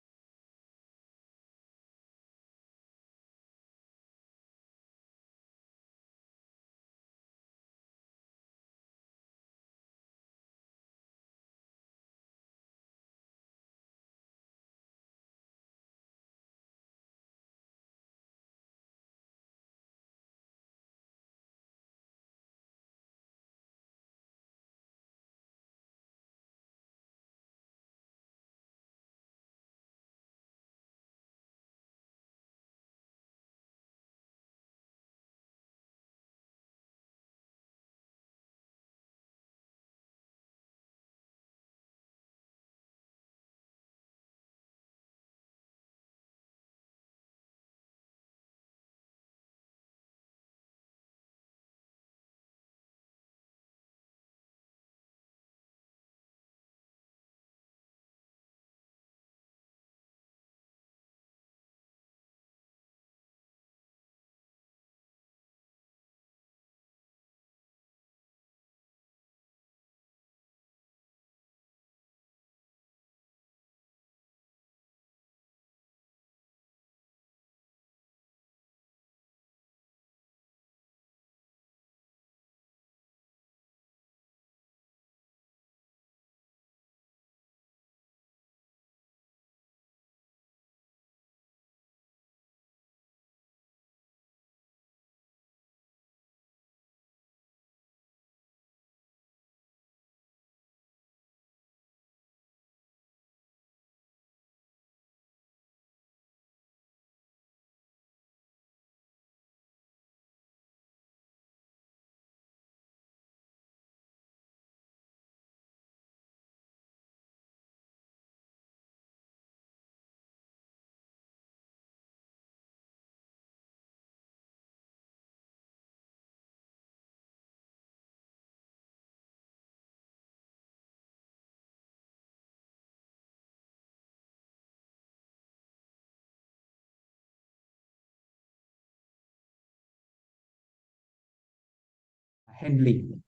handling.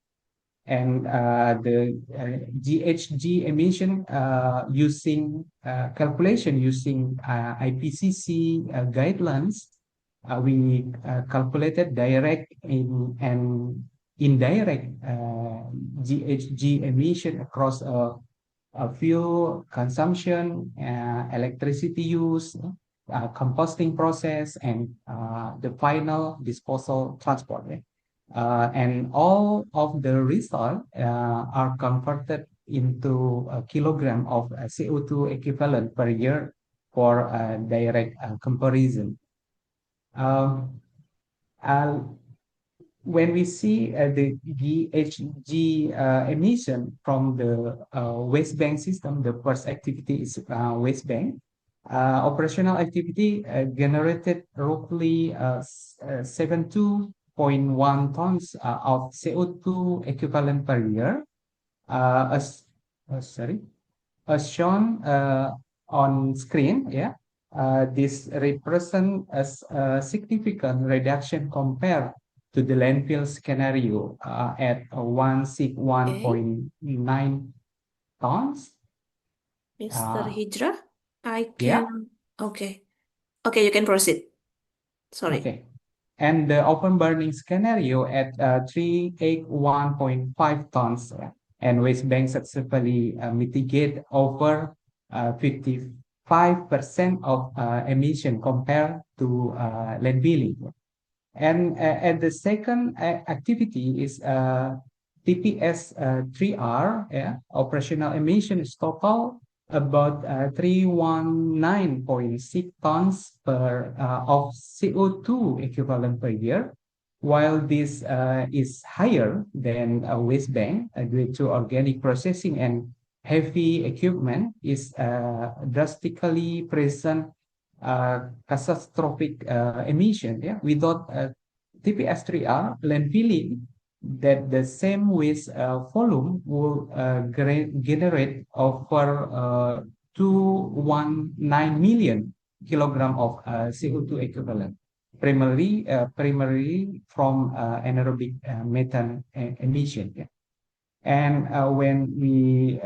And the GHG emission using calculation using IPCC guidelines, we calculated direct and indirect GHG emission across fuel consumption, electricity use, composting process, and the final disposal transport. And all of the results are converted into a kilogram of CO2 equivalent per year for a direct comparison. When we see the GHG emission from the waste bank system, the first activity is waste bank. Operational activity generated roughly 72.1 tons of CO2 equivalent per year. As shown on screen, this represents a significant reduction compared to the landfill scenario at 161.9 tons. Mr. Hijrah, I Yeah. can, okay. Okay, you can proceed. Sorry. Okay. And the open burning scenario at 381.5 tons. and West Bank successfully mitigate over 55% of emission compared to landfilling. And the second activity is TPS 3R, operational emissions total about 319.6 tons of CO2 equivalent per year, while this is higher than West Bank due to organic processing and heavy equipment is drastically present catastrophic emission. Without TPS3R landfilling, that the same waste volume will generate over 219 million kilogram of CO2 equivalent, primarily from anaerobic methane emission. And when we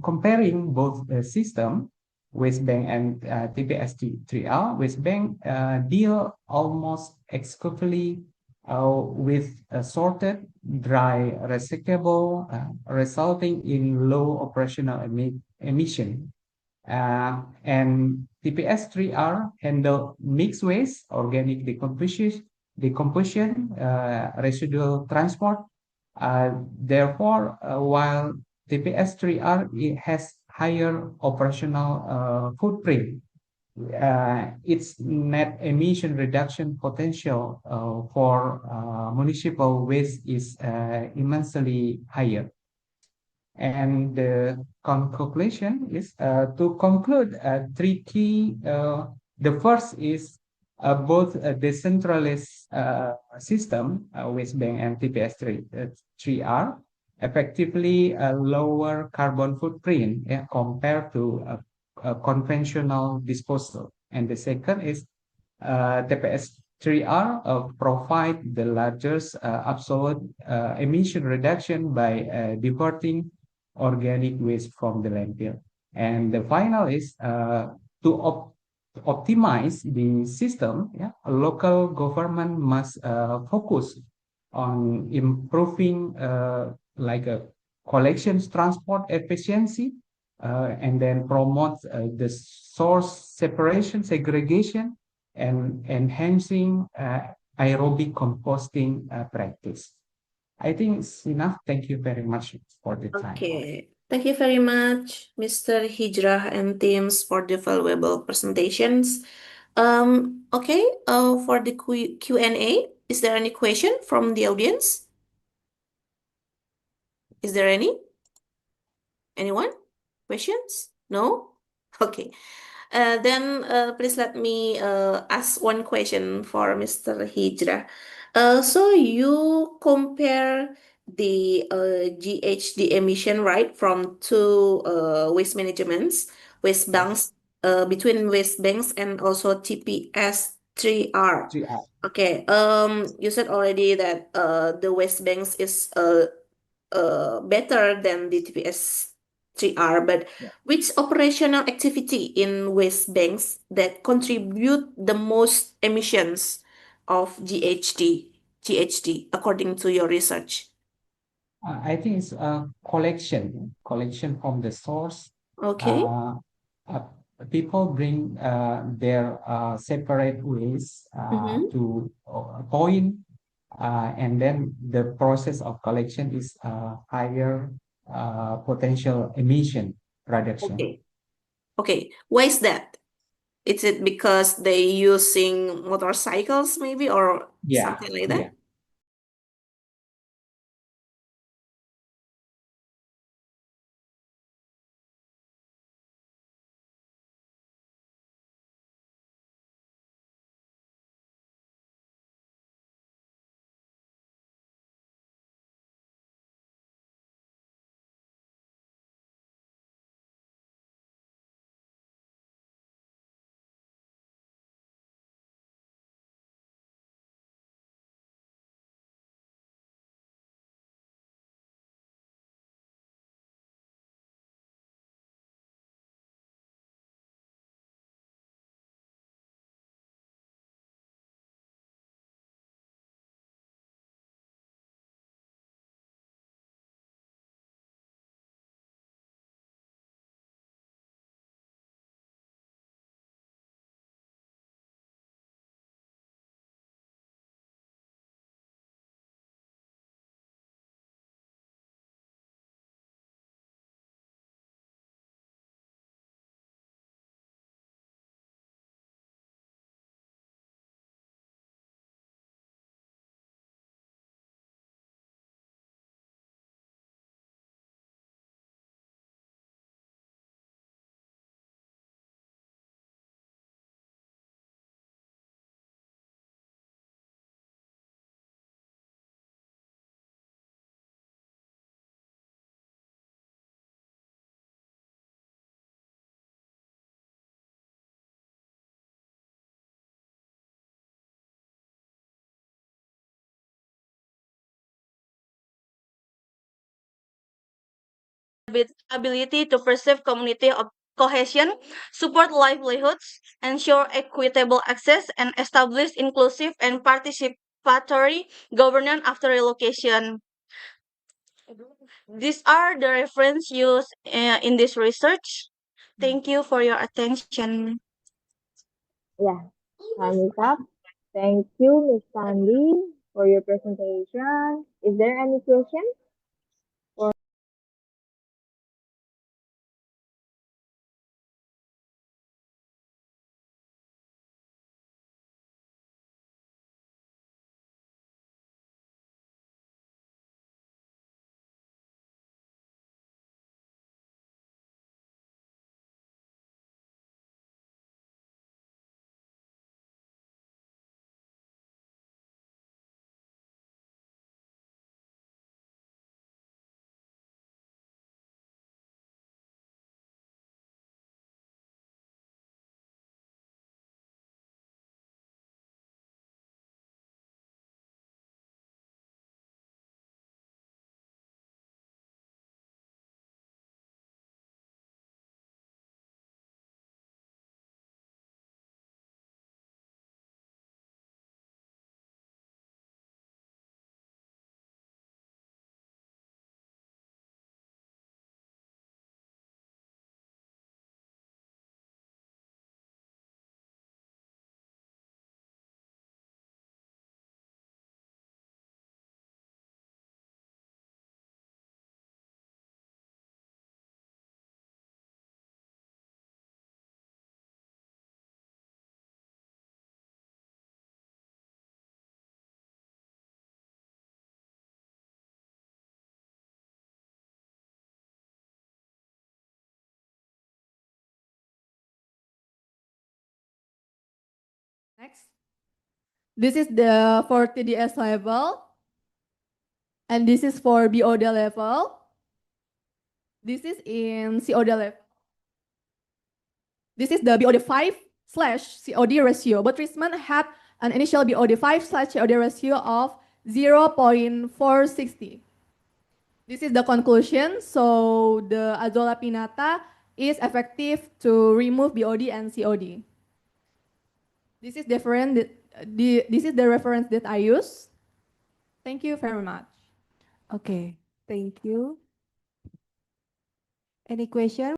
comparing both the system, West Bank and TPS3R, West Bank deal almost exclusively with sorted, dry, recyclable, resulting in low operational emission. And TPS3R handle mixed waste, organic decomposition, residual transport. Therefore, while TPS3R has higher operational footprint, its net emission reduction potential for municipal waste is immensely higher. And the conclusion is to conclude three key. The first is both a decentralized system, West Bank and TPS3R, effectively a lower carbon footprint compared to a conventional disposal. And the second is TPS3R provide the largest absolute emission reduction by diverting organic waste from the landfill. And the final is to optimize the system. Local government must focus on improving like a collections transport efficiency, and then promote the source separation, segregation, and enhancing aerobic composting practice. I think it's enough. Thank you very much for the time. Okay, thank you very much, Mr. Hijrah and teams for the valuable presentations. Okay, for the Q&A, is there any question from the audience? Is there any? Anyone? Questions? No? Okay. Then please let me ask one question for Mr. Hijrah. So you compare the GHG emission, right, from two waste managements, waste banks, between waste banks and also TPS3R. Okay. You said already that the waste banks is better than the TPS3R, but which operational activity in waste banks that contribute the most emissions of GHG according to your research? I think it's collection from the source. Okay. People bring their separate waste to a point, and then the process of collection is higher potential emission reduction. Okay. Why is that? Is it because they using motorcycles maybe or something like that? ability to preserve community cohesion, support livelihoods, ensure equitable access, and establish inclusive and participatory governance after relocation. These are the reference used in this research. Thank you for your attention. Yeah, time is up. Thank you, Ms. Sandy, for your presentation. Is there any question? For Next, this is for TDS level, and this is for BOD level. This is in COD level. This is the BOD5/COD ratio, but treatment had an initial BOD5/COD ratio of 0.460. This is the conclusion. So the azolapinata is effective to remove BOD and COD. This is different. This is the reference that I use. Thank you very much. Okay, thank you. Any question?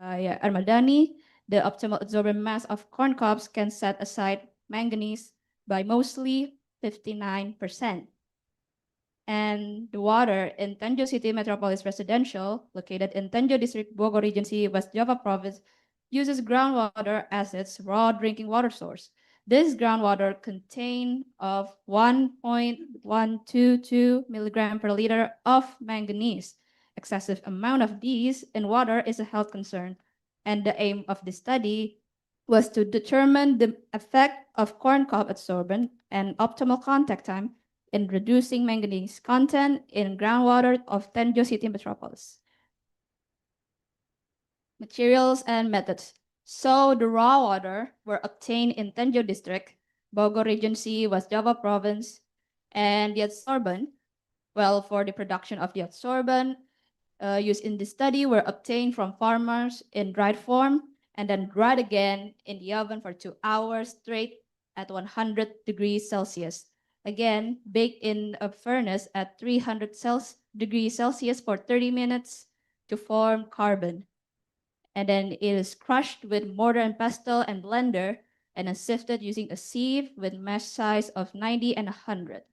Armadani, the optimal adsorbent mass of corn cobs can set aside manganese by mostly 59%. And the water in Tanjung City Metropolis Residential, located in Tanjung District, Bogor Regency, West Java Province, uses groundwater as its raw drinking water source. This groundwater contains of 1.122 milligram per liter of manganese. Excessive amount of these in water is a health concern, and the aim of the study was to determine the effect of corn cob adsorbent and optimal contact time in reducing manganese content in groundwater of Tanjung City Metropolis. Materials and methods. So the raw water were obtained in Tanjung District, Bogor Regency, West Java Province, and the adsorbent, well, for the production of the adsorbent used in the study were obtained from farmers in dried form and then dried again in the oven for 2 hours straight at 100 degrees Celsius. Again, baked in a furnace at 300 degrees Celsius for 30 minutes to form carbon. And then it is crushed with mortar and pestle and blender and then sifted using a sieve with mesh size of 90 and 100.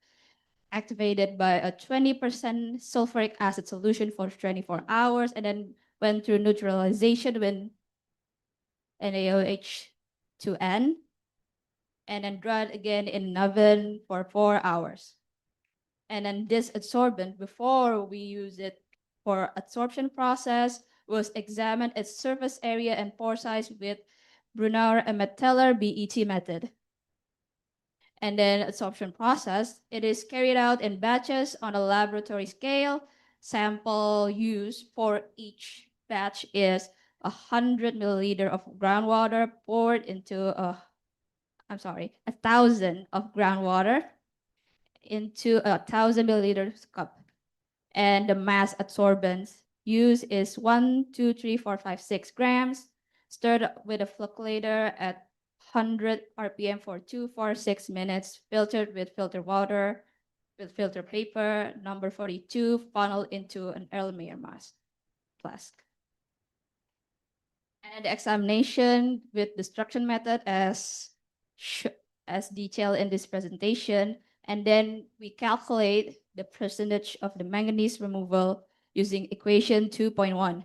Activated by a 20% sulfuric acid solution for 24 hours and then went through neutralization with NaOH2N and then dried again in an oven for 4 hours. And then this adsorbent, before we use it for adsorption process, was examined its surface area and pore size with Brunauer and Metteler BET method. And then adsorption process, it is carried out in batches on a laboratory scale. Sample used for each batch is 100 milliliter of groundwater poured into 1,000 of groundwater into 1,000 milliliters cup. And the mass adsorbents used is 1, 2, 3, 4, 5, 6 grams, stirred with a fluctuator at 100 RPM for 2, 4, 6 minutes, filtered with filtered water, with filter paper, number 42, funneled into an Erlenmeyer mass flask. And the examination with destruction method as detailed in this presentation. And then we calculate the percentage of the manganese removal using equation 2.1.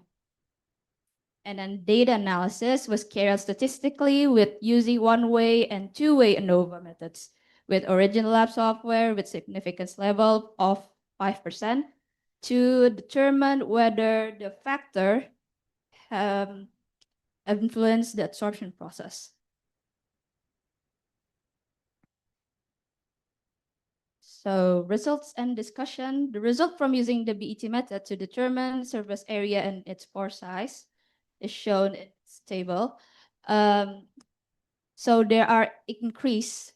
And then data analysis was carried out statistically with using one-way and two-way ANOVA methods with original lab software with significance level of 5% to determine whether the factor influenced the adsorption process. So results and discussion. The result from using the BET method to determine surface area and its pore size is shown in this table. So there are increase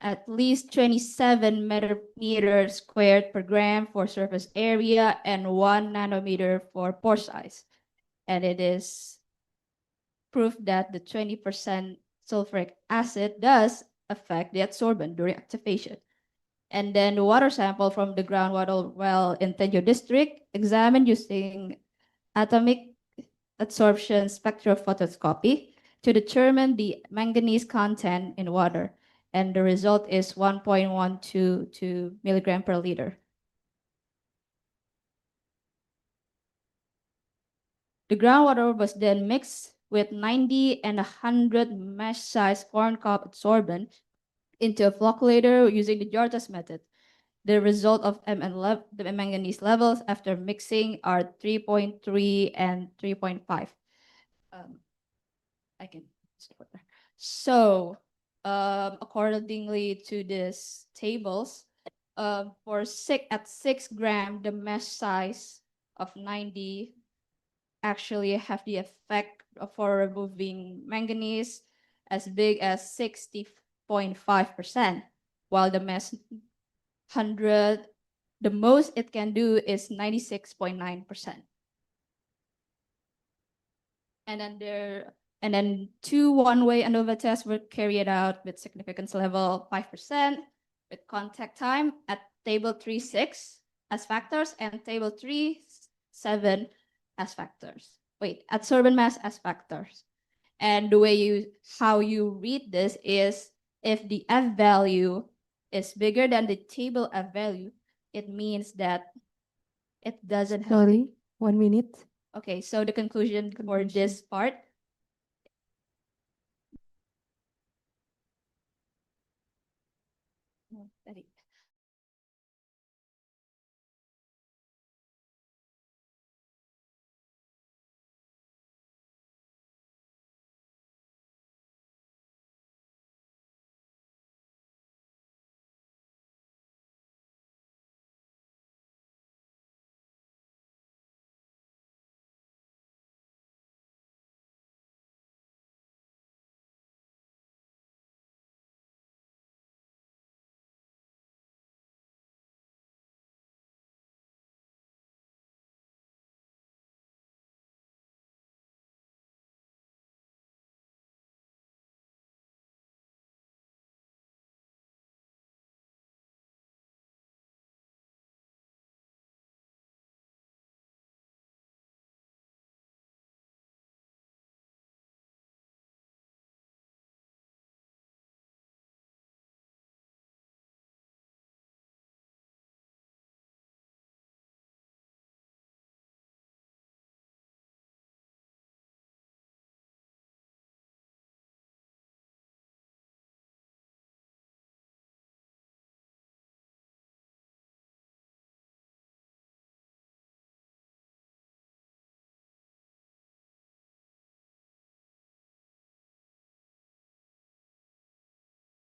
at least 27 meters squared per gram for surface area and 1 nanometer for pore size. And it is proof that the 20% sulfuric acid does affect the adsorbent during activation. And then the water sample from the groundwater well in Tanjung District examined using atomic adsorption spectrophotoscopy to determine the manganese content in water. And the result is 1.122 milligram per liter. The groundwater was then mixed with 90 and 100 mesh-sized corn cob adsorbent into a flocculator using the jar test method. The result of the manganese levels after mixing are 3.3 and 3.5. I can start there. So, accordingly to these tables, for 6 gram, the mesh size of 90 actually have the effect for removing manganese as big as 60.5%, while the mesh 100, the most it can do is 96.9%. And then 2 one-way ANOVA tests were carried out with significance level 5%, with contact time at table 3.6 as factors and table 3.7 as factors. adsorbent mass as factors. And the way how you read this is if the F value is bigger than the table F value, it means that it doesn't have. Sorry, 1 minute. Okay, so the conclusion for this part. Tadi.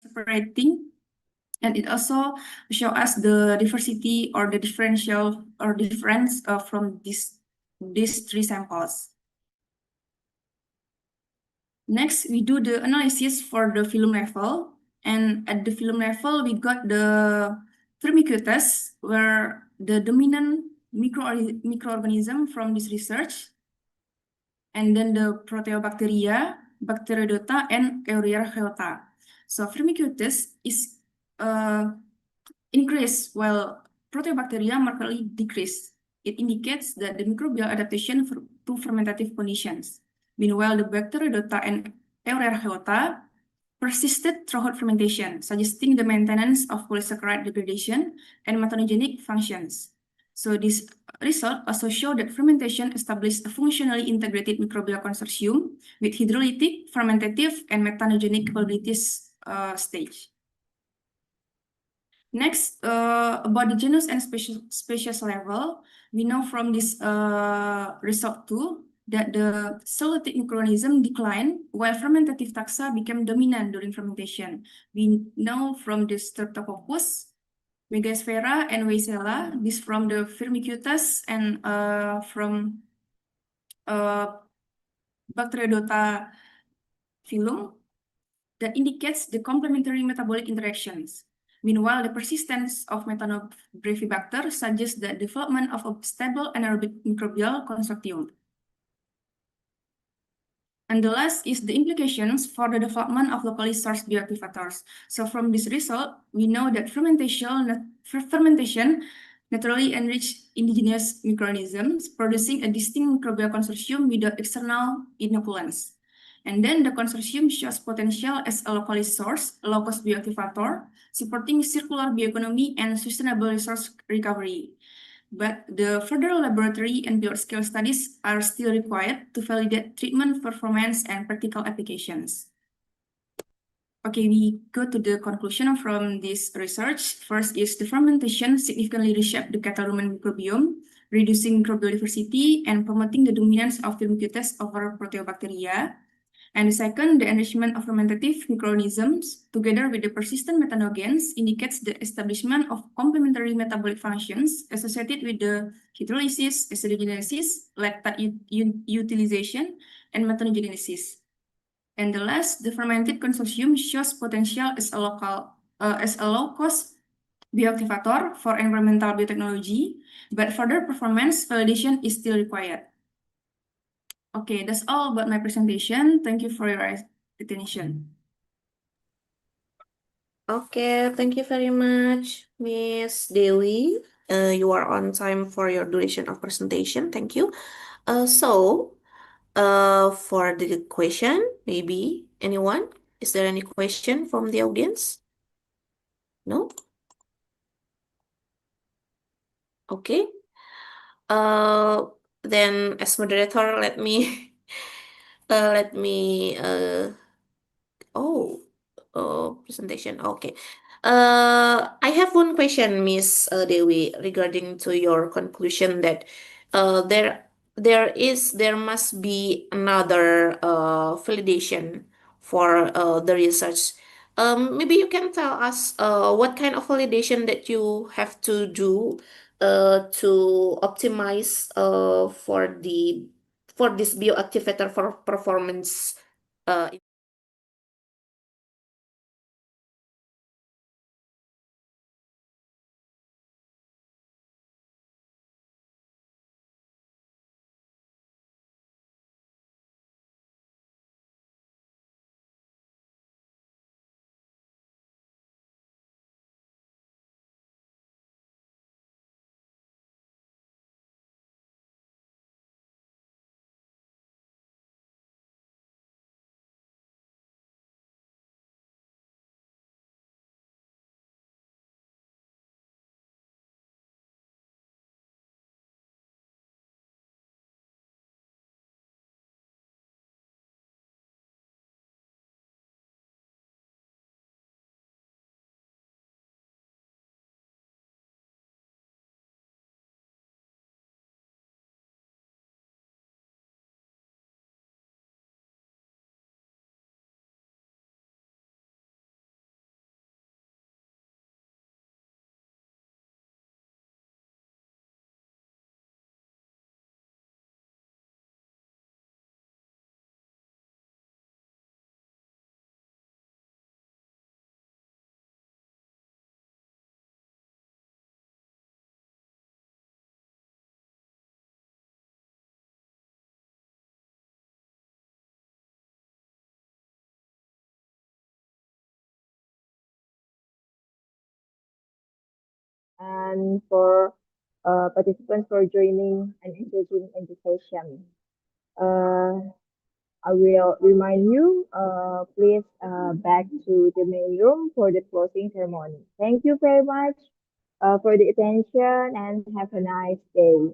Separating, and it also show us the diversity or the differential or difference from these three samples. Next, we do the analysis for the film level, and at the film level, we got the Firmicutes, where the dominant microorganism from this research, and then the Proteobacteria, Bacteroidota, and Euryarchaeota. So Firmicutes is increased while Proteobacteria markedly decreased. It indicates that the microbial adaptation to fermentative conditions. Meanwhile, the Bacteroidota and Euryarchaeota persisted throughout fermentation, suggesting the maintenance of polysaccharide degradation and methanogenic functions. So this result also showed that fermentation established a functionally integrated microbial consortium with hydrolytic, fermentative, and methanogenic capabilities stage. Next, about the genus and species level, we know from this result too that the cellulotic microorganism declined while fermentative taxa became dominant during fermentation. We know from the Streptococcus, Megasphaera, and Weissella, this from the Firmicutes and from Bacteroidota phylum that indicates the complementary metabolic interactions. Meanwhile, the persistence of Methanobrevibacter suggests the development of a stable anaerobic microbial consortium. And the last is the implications for the development of locally sourced bioactivators. So from this result, we know that fermentation naturally enriched indigenous microorganisms, producing a distinct microbial consortium without external inoculants. And then the consortium shows potential as a locally sourced, low-cost bioactivator, supporting circular bioeconomy and sustainable resource recovery. But the further laboratory and large-scale studies are still required to validate treatment performance and practical applications. Okay, we go to the conclusion from this research. First is the fermentation significantly reshaped the cattle rumen microbiome, reducing microbial diversity and promoting the dominance of Firmicutes over Proteobacteria. And the second, the enrichment of fermentative microorganisms, together with the persistent methanogens, indicates the establishment of complementary metabolic functions associated with the hydrolysis, acidogenesis, lactate utilization, and methanogenesis. And the last, the fermented consortium shows potential as a low-cost bioactivator for environmental biotechnology, but further performance validation is still required. Okay, that's all about my presentation. Thank you for your attention. Okay, thank you very much, Miss Dewi. You are on time for your duration of presentation. Thank you. So, For the question, maybe anyone? Is there any question from the audience? No? Okay. Then as moderator, let me let me presentation. Okay. I have one question, Miss Dewi, regarding to your conclusion that there must be another validation for the research. Maybe you can tell us what kind of validation that you have to do to optimize for this bioactivator for performance. And for participants for joining and engaging in the session. I will remind you, please back to the main room for the closing ceremony. Thank you very much for the attention and have a nice day.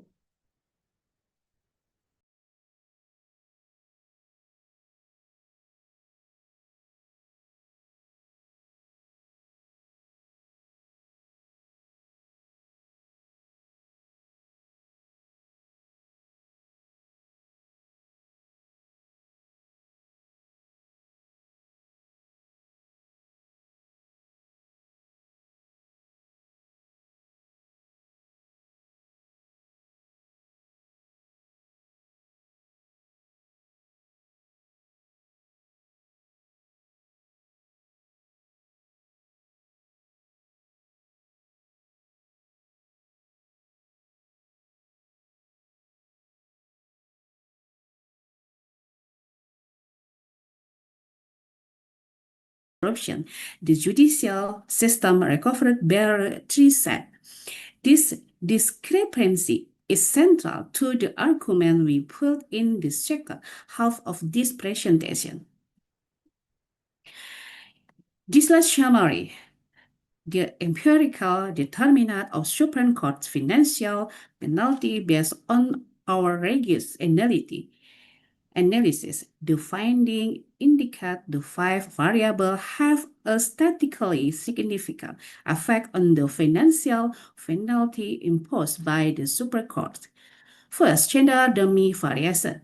Corruption, the judicial system recovered bare Trisakti. This discrepancy is central to the argument we put in the second half of this presentation. This last summary, the empirical determinant of Supreme Court's financial penalty based on our rigorous analysis, the findings indicate the 5 variables have a statistically significant effect on the financial penalty imposed by the Supreme Court. First, gender dummy variation.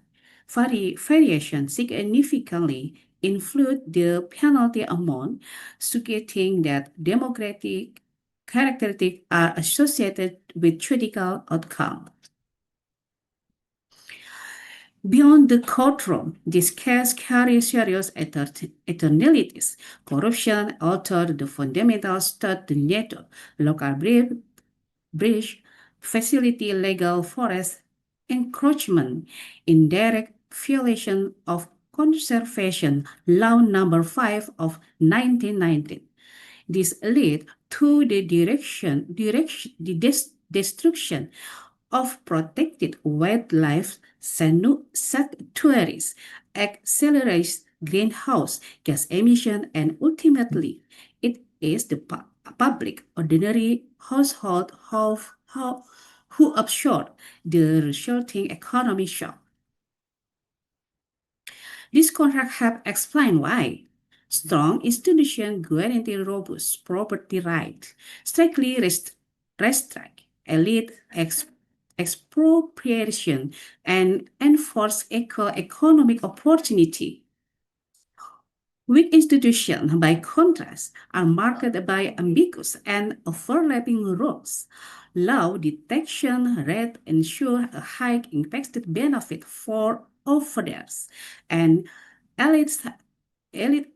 Variation significantly influence the penalty amount, suggesting that democratic characteristics are associated with judicial outcomes. Beyond the courtroom, this case carries serious externalities. Corruption altered the fundamental state nature, local bridge, facility legal forest, encroachment, indirect violation of Conservation Law Number 5 of 1919. This led to the destruction of protected wildlife sanctuaries, accelerates greenhouse gas emission, and ultimately, it is the public, ordinary household who absorb the resulting economic shock. This contract helps explain why strong institutions guarantee robust property rights, strictly restrict elite expropriation, and enforce equal economic opportunity. Weak institutions, by contrast, are marked by ambiguous and overlapping rules. Low detection rate ensure a high expected benefit for offenders, and elites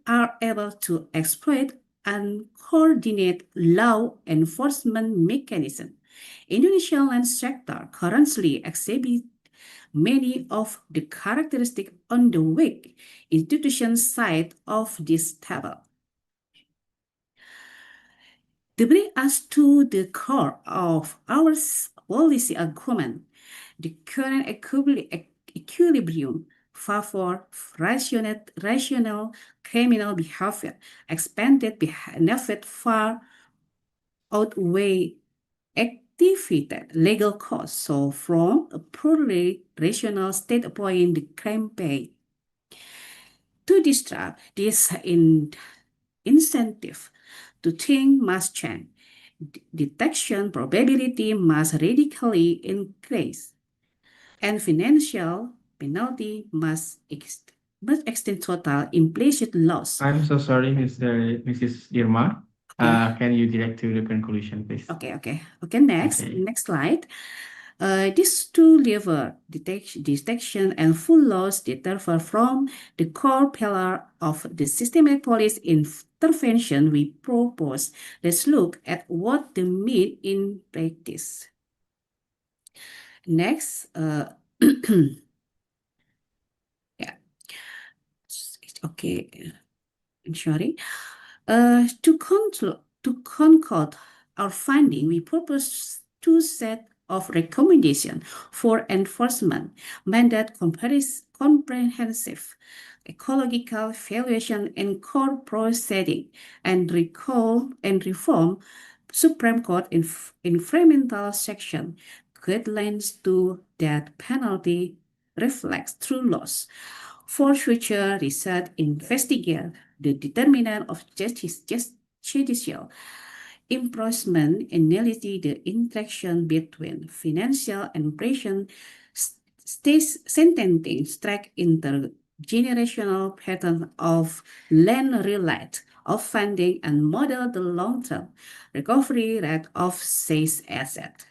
are able to exploit and coordinate law enforcement mechanisms. Indonesian land sector currently exhibit many of the characteristics on the weak institution side of this table. To bring us to the core of our policy argument, the current equilibrium favor rational criminal behavior, expanded benefit far outweigh activated legal costs. So from a purely rational state applying the campaign to disrupt this incentive to think must change. Detection probability must radically increase, and financial penalty must extend total implicit loss. I'm so sorry, Mrs. Irma. Can you direct to the conclusion, please? Okay. Next slide. These two level detection and full loss differ from the core pillar of the systemic police intervention we propose. Let's look at what they mean in practice. Next, yeah. Okay, I'm sorry. To conclude our finding, we propose two sets of recommendations for enforcement: mandate comprehensive ecological valuation and core proceeding, and recall and reform Supreme Court environmental section guidelines to that penalty reflects true loss. For future research, investigate the determinant of judicial enforcement, analyze the interaction between financial and prison sentencing, track intergenerational pattern of land-related offending, and model the long-term recovery rate of said asset.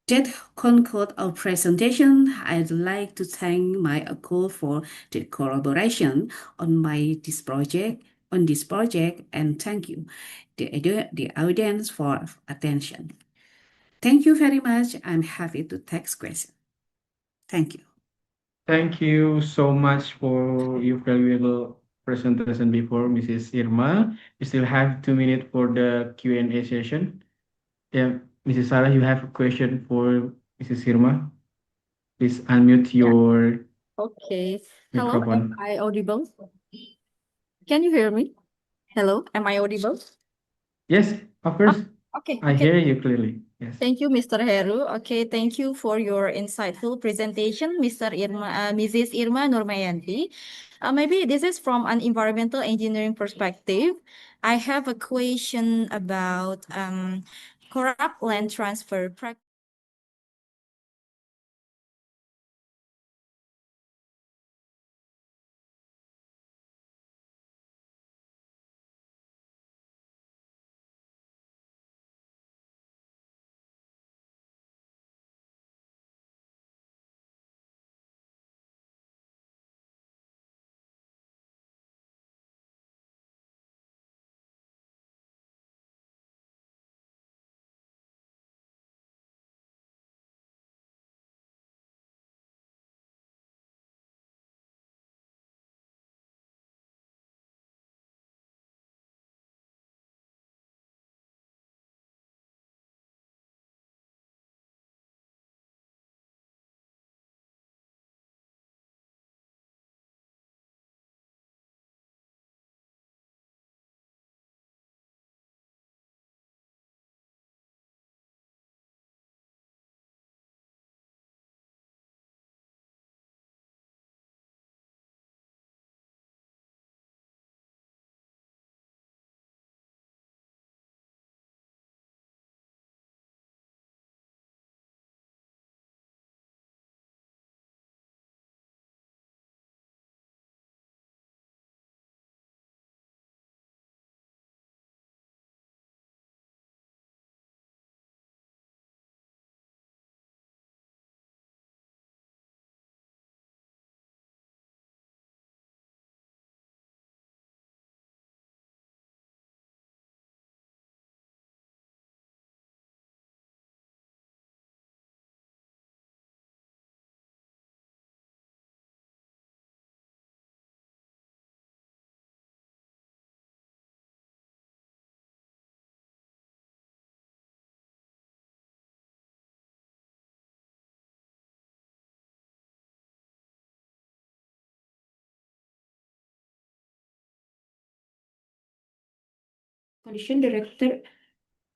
That concludes our presentation. I'd like to thank my Akun for the collaboration on this project, and thank you the audience for attention. Thank you very much. I'm happy to take questions. Thank you. Thank you so much for your valuable presentation before, Mrs. Irma. We still have 2 minutes for the Q&A session. Yeah, Mrs. Sarah, you have a question for Mrs. Irma. Please unmute your Okay. Hello, microphone. am I audible? Can you hear me? Hello, am I audible? Yes, of course. Okay. I hear you clearly. Yes. Thank you, Mr. Heru. Okay, thank you for your insightful presentation, Mrs. Irma Nurmayanti. Maybe this is from an environmental engineering perspective. I have a question about corrupt land transfer practice. condition, the reactor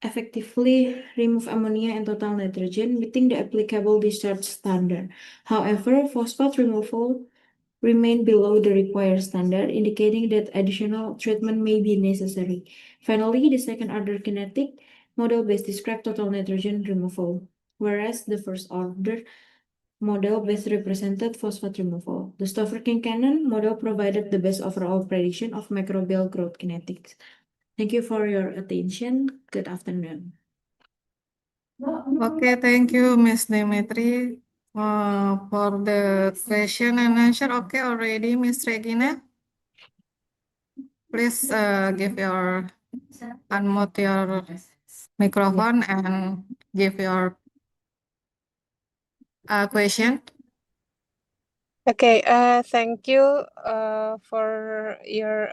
effectively remove ammonia and total nitrogen, meeting the applicable discharge standard. However, phosphate removal remain below the required standard, indicating that additional treatment may be necessary. Finally, the second order kinetic model best describes total nitrogen removal, whereas the first order model best represented phosphate removal. The Stover-Kincannon model provided the best overall prediction of microbial growth kinetics. Thank you for your attention. Good afternoon. Okay, thank you, Miss Dimitri, for the question and answer. Okay, already, Miss Regina. Please give your unmute your microphone and give your question. Okay, thank you for your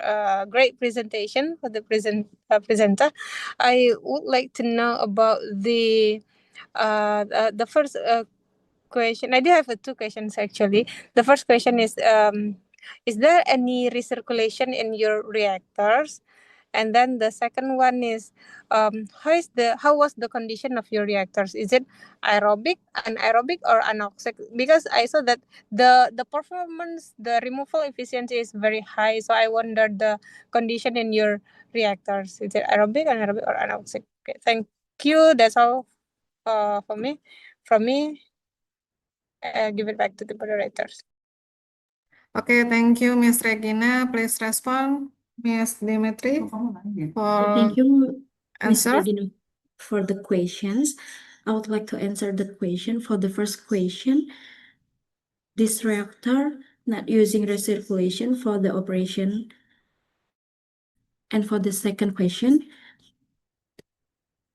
great presentation for the presenter. I would like to know about the first question. I do have two questions actually. The first question is there any recirculation in your reactors? And then the second one is how was the condition of your reactors? Is it aerobic, anaerobic, or anoxic? Because I saw that the performance, the removal efficiency is very high. So I wonder the condition in your reactors. Is it aerobic, anaerobic, or anoxic? Okay, thank you. That's all for me. From me, give it back to the moderators. Okay, thank you, Miss Regina. Please respond, Miss Dimitri, for Thank you, Ms. answer. Regina, for the questions. I would like to answer the question. For the first question, this reactor not using recirculation for the operation. And for the second question,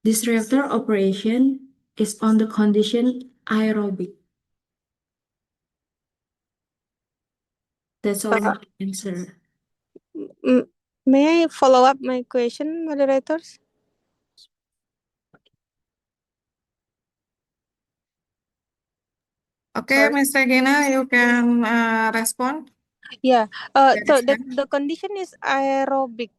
this reactor operation is on the condition aerobic. That's all my answer. May I follow up my question, moderators? Okay, Miss Regina, you can respond. Yeah. Okay, So the explain. the condition is aerobic.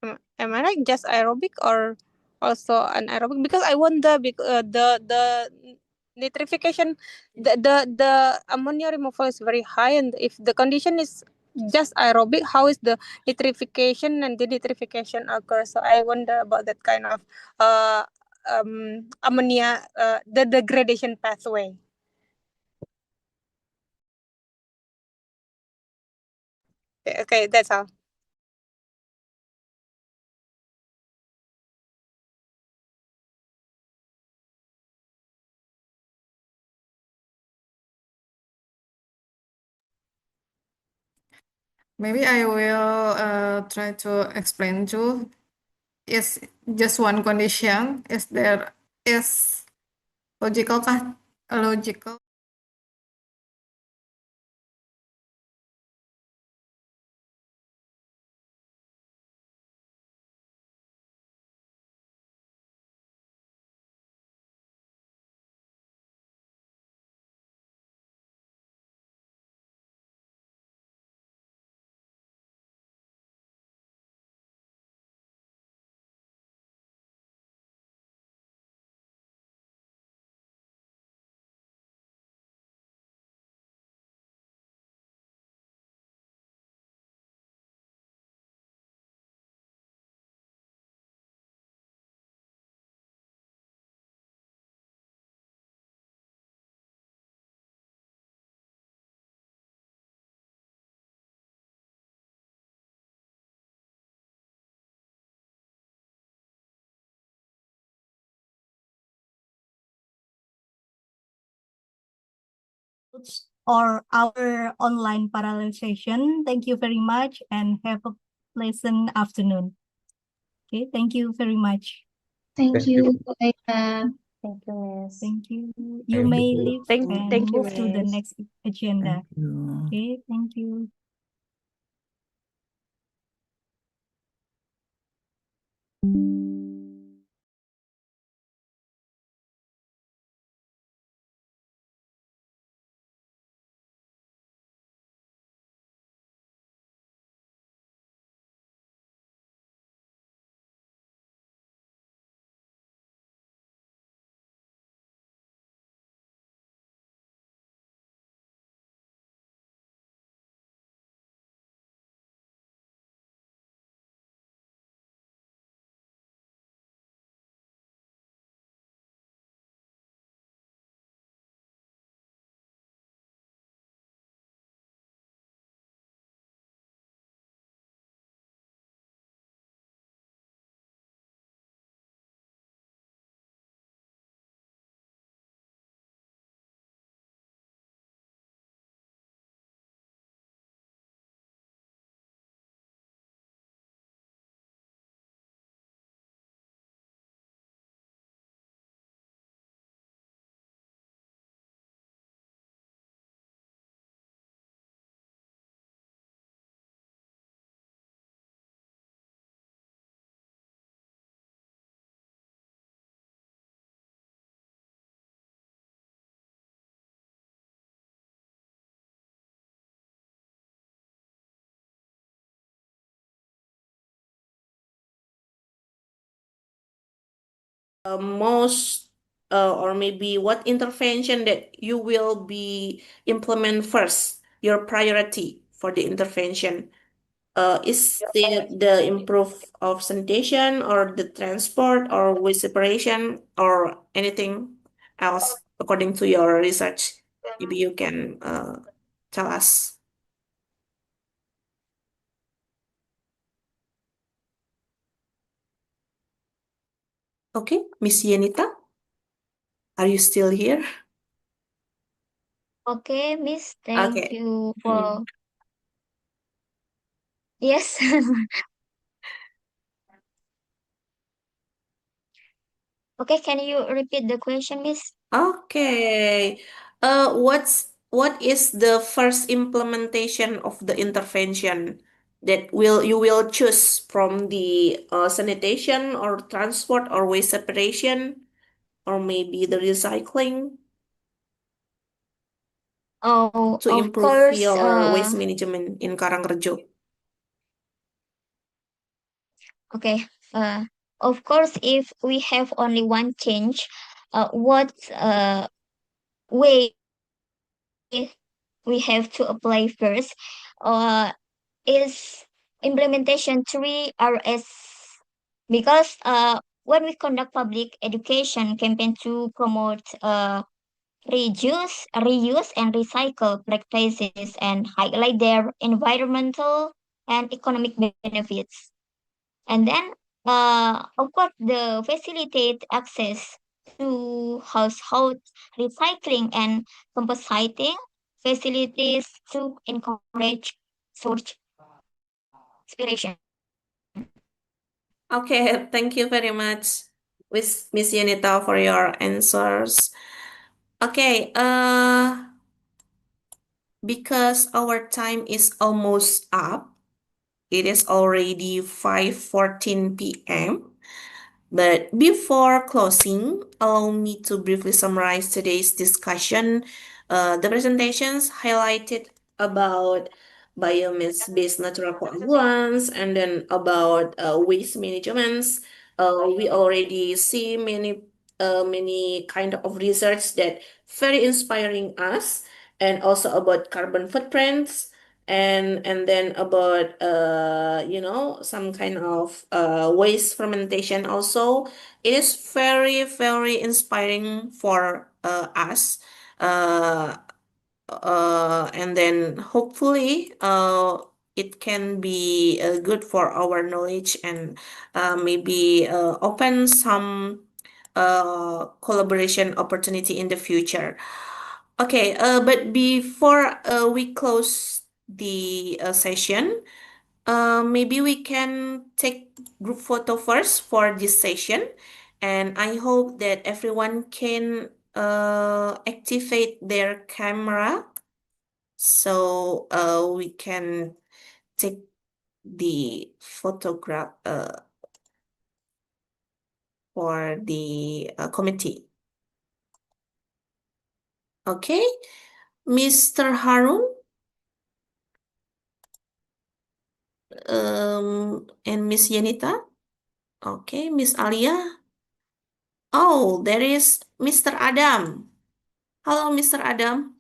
Am I right? Just aerobic or also anaerobic? Because I wonder the nitrification, the ammonia removal is very high, and if the condition is just aerobic, how is the nitrification and denitrification occur? So I wonder about that kind of ammonia, the degradation pathway. Okay, that's all. Maybe I will try to explain too. Is just one condition. Is there is logical kah? Logical. Or our online parallel session. Thank you very much and have a pleasant afternoon. Okay, thank you very much. Thank you. Thank you, Miss. Thank you. You may leave and Thank you, move to the Miss. next agenda. Thank you. Okay, thank you. most or maybe what intervention that you will be implement first, your priority for the intervention? Is it the improve of sanitation or the transport or waste separation or anything else according to your research? Maybe you can tell us. Okay, Miss Yenita, are you still here? Okay, Miss, thank Okay. you for yes. Okay, can you repeat the question, Miss? Okay. What is the first implementation of the intervention that you will choose from the sanitation or transport or waste separation or maybe the recycling Oh, to of improve course, your waste management in Karangrejo? okay. Of course, if we have only one change, what way we have to apply first, is implementation 3RS, because when we conduct public education campaign to promote reuse, and recycle practices and highlight their environmental and economic benefits. And then, of course, the facilitate access to household recycling and compositing facilities to encourage source inspiration. Okay, thank you very much, Miss Yenita, for your answers. Okay, because our time is almost up, it is already 5:14 p.m. But before closing, allow me to briefly summarize today's discussion. The presentations highlighted about biomass-based natural coagulants and then about waste management. We already see many kind of research that very inspiring us, and also about carbon footprints, and then about some kind of waste fermentation also. It is very inspiring for us, uh, and then hopefully it can be good for our knowledge, and maybe open some collaboration opportunity in the future. Okay, but before we close the session, maybe we can take group photo first for this session, and I hope that everyone can activate their camera so we can take the photograph for the committee. Okay, Mr. Harun, and Miss Yenita. Okay, Miss Alia. Oh, there is Mr. Adam. Hello, Mr. Adam.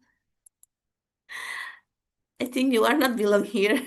I think you are not belong here.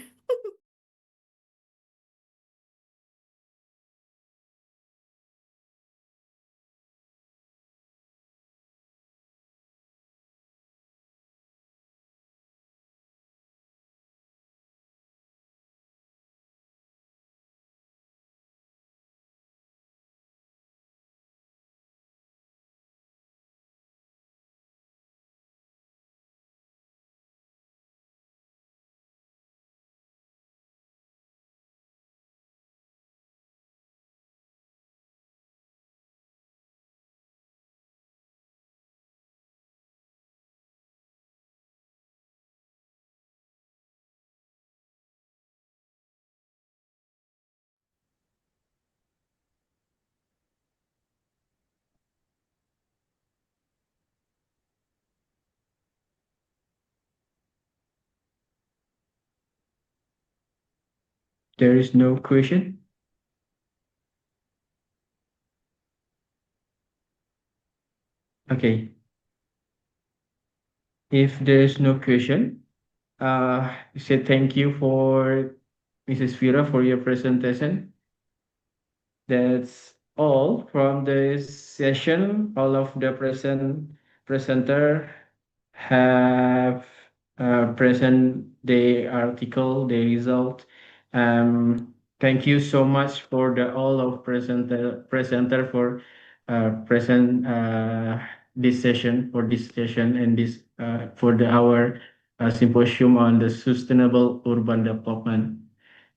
There is no question. Okay. If there's no question, we say thank you for Mrs. Vira for your presentation. That's all from this session. All of the presenter have present the article, the result. Thank you so much for the all of presenter for present this session and this for our symposium on the sustainable urban development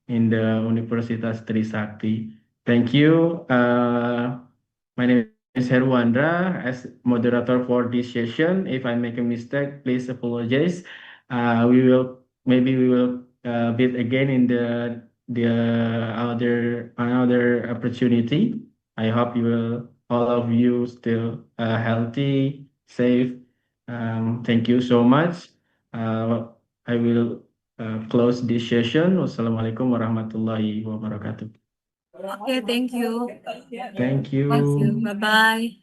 in the Universitas Trisakti. Thank you. My name is Herwandra as moderator for this session. If I make a mistake, please apologize. We will meet again in the other another opportunity. I hope you will all of you still healthy, safe. Thank you so much. I will close this session. Wassalamualaikum warahmatullahi wabarakatuh. Okay, thank you. Thank Thank you. you. Bye-bye.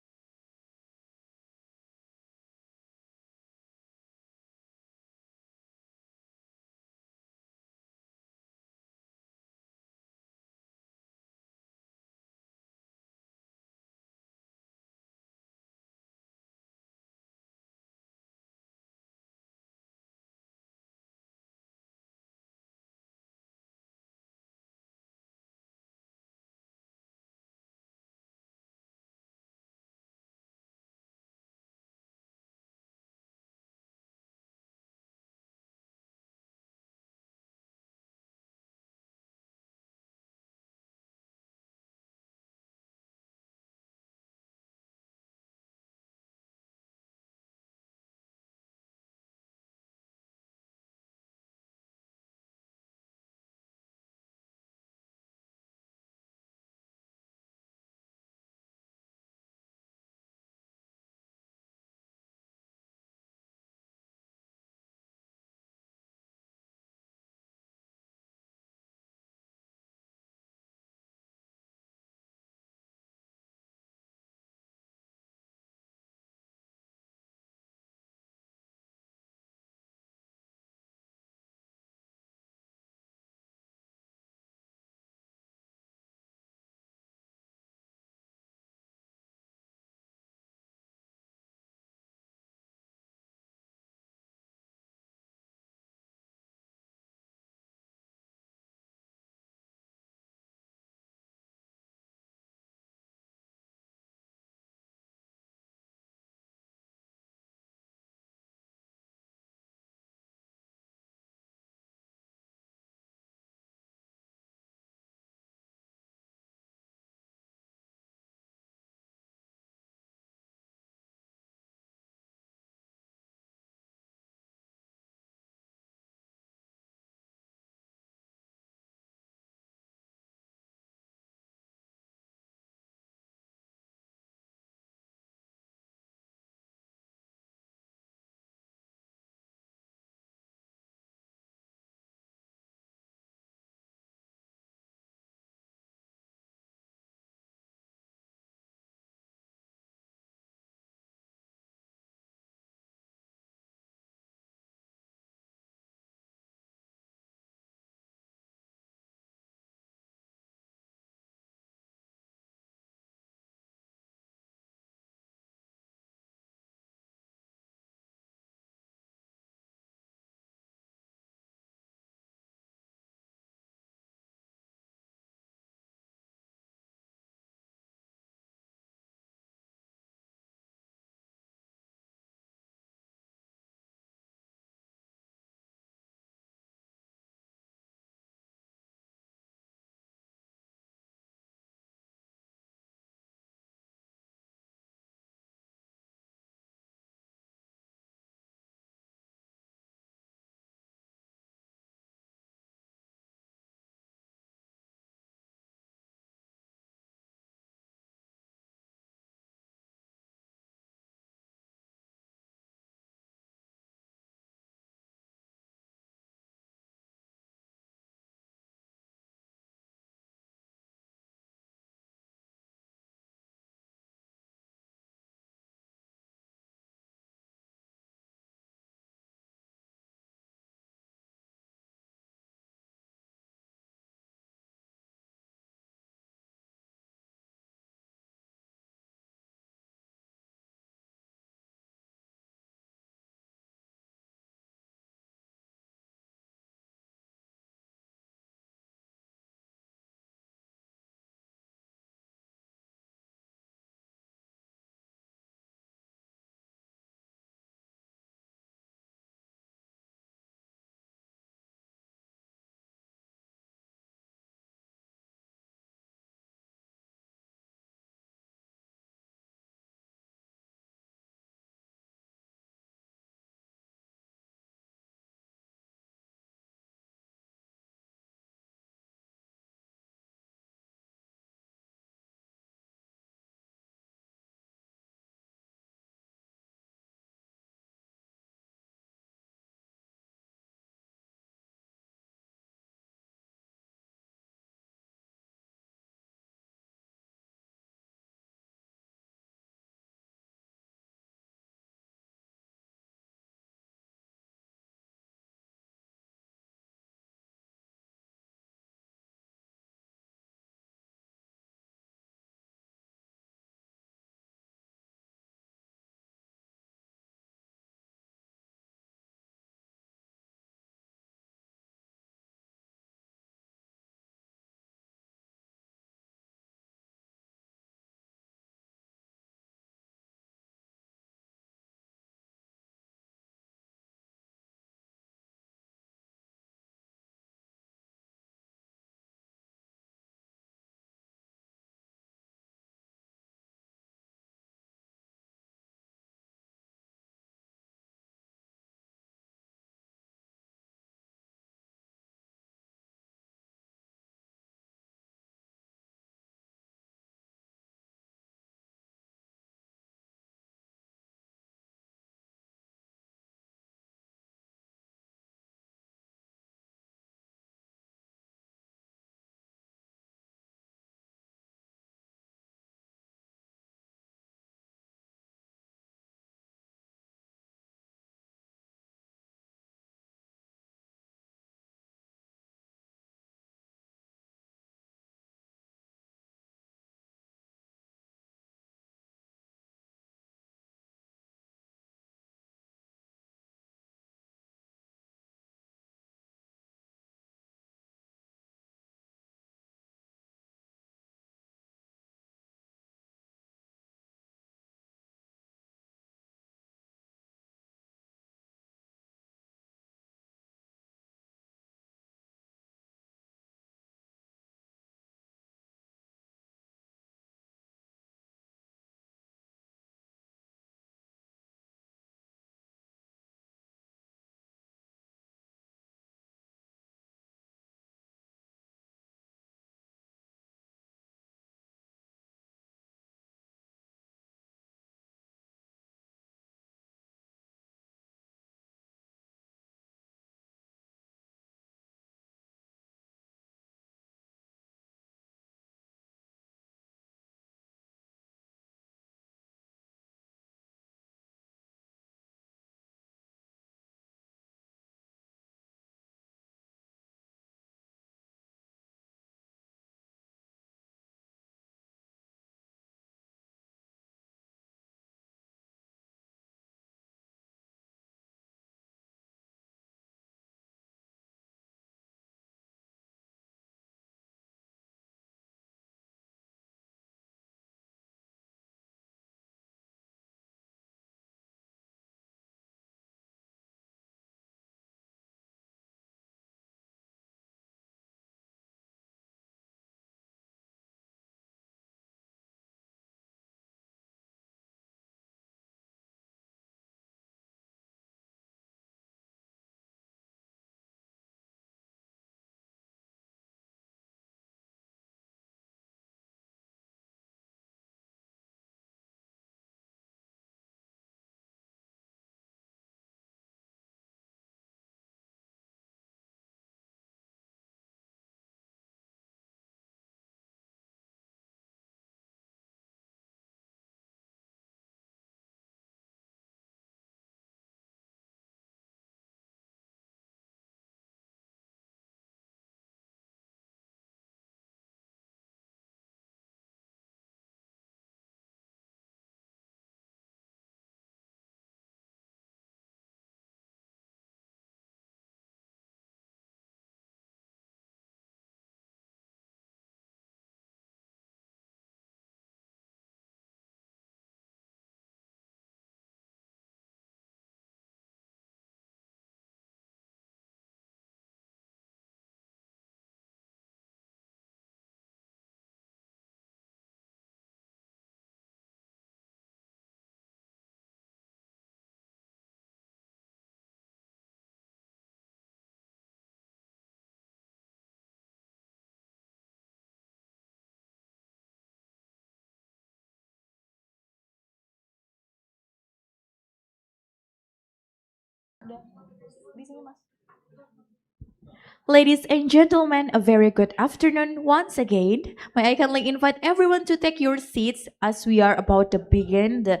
Ladies and gentlemen, a very good afternoon once again. May I kindly invite everyone to take your seats as we are about to begin the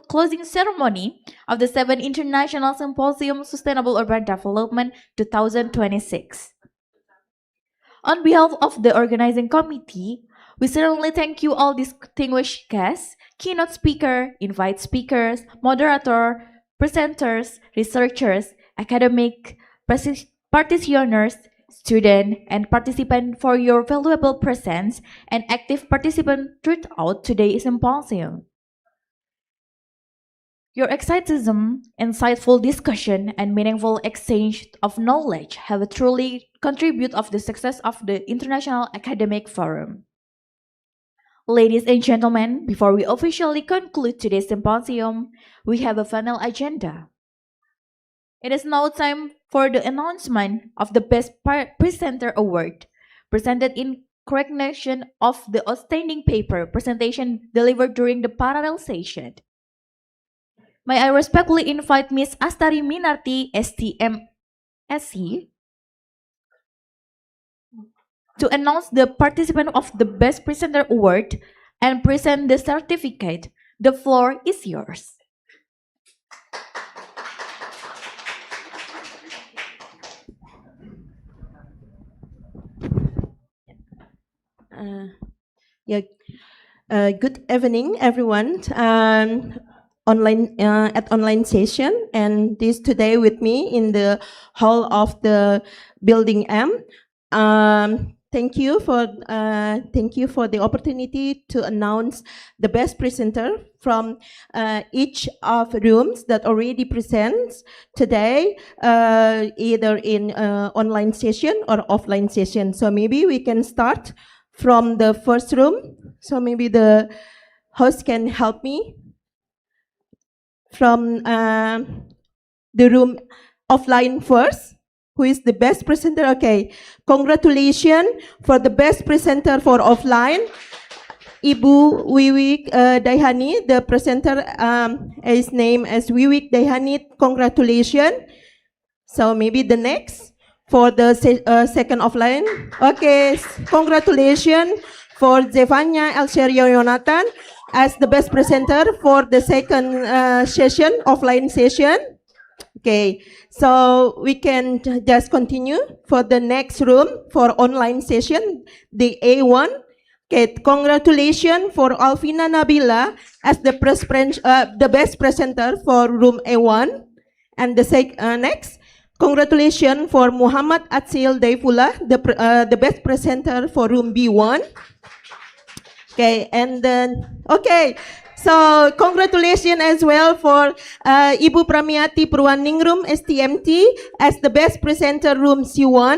closing ceremony of the 7th International Symposium Sustainable Urban Development 2026. On behalf of the organizing committee, we certainly thank you all distinguished guests, keynote speaker, invite speakers, moderator, presenters, researchers, academic practitioners, students, and participants for your valuable presence and active participation throughout today's symposium. Your excitement, insightful discussion, and meaningful exchange of knowledge have truly contributed to the success of the International Academic Forum. Ladies and gentlemen, before we officially conclude today's symposium, we have a final agenda. It is now time for the announcement of the Best Presenter Award, presented in recognition of the outstanding paper presentation delivered during the parallel session. May I respectfully invite Ms. Astari Minarti, STMSC, to announce the participant of the Best Presenter Award and present the certificate. The floor is yours. Good evening, everyone. Online session, and this today with me in the hall of the building M. Thank you for the opportunity to announce the best presenter from each of rooms that already presents today, either in online session or offline session. So maybe we can start from the first room. So maybe the host can help me from the room offline first. Who is the best presenter? Okay, congratulations for the best presenter for offline, Ibu Wiwik Daihani. The presenter is named as Wiwik Daihani. Congratulations. So maybe the next for the second offline. Okay, congratulations for Zevanya Elserio Yonatan as the best presenter for the second session, offline session. Okay, so we can just continue for the next room for online session, the A1. Okay, congratulations for Alvina Nabila as the best presenter for room A1. And the next, congratulations for Muhammad Atsil Daifullah, the best presenter for room B1. Okay, and then, okay, so congratulations as well for Ibu Pramiati Purwaningrum STMT as the best presenter room C1.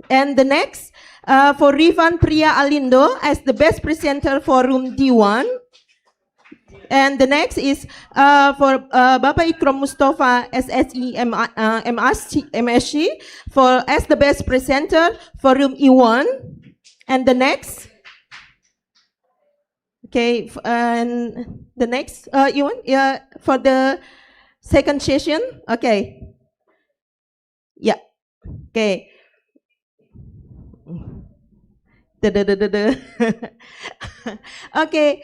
And the next, for Rifan Priya Alindo as the best presenter for room D1. And the next is for Bapak Ikram Mustafa SSE MSC for as the best presenter for room E1. And the next, okay, and the next, E1, yeah, for the second session, okay. Yeah, okay. Okay.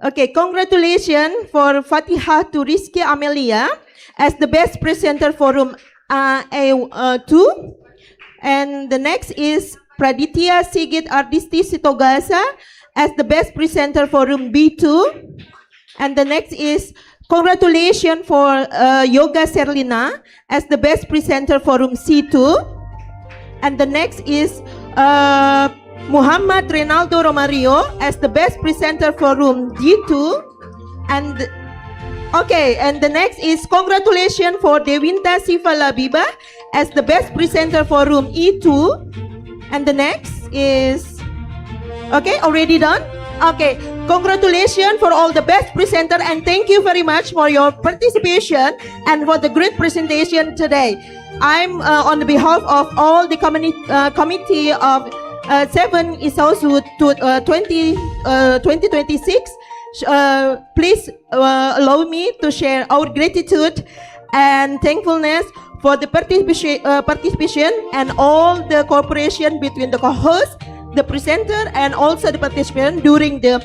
Okay, congratulations for Fatihah Rizki Amelia as the best presenter for room A2. And the next is Praditya Sigit Ardisti Sitogasa as the best presenter for room B2. And the next is congratulations for Yoga Serlina as the best presenter for room C2. And the next is Muhammad Renaldo Romario as the best presenter for room D2. And okay, and the next is congratulations for Dewinta Siva Labiba as the best presenter for room E2. And the next is, okay, already done? Okay, congratulations for all the best presenter, and thank you very much for your participation and for the great presentation today. I'm on behalf of all the committee of 7 ISAUSU 2026. Please allow me to share our gratitude and thankfulness for the participation and all the cooperation between the co-host, the presenter, and also the participant during the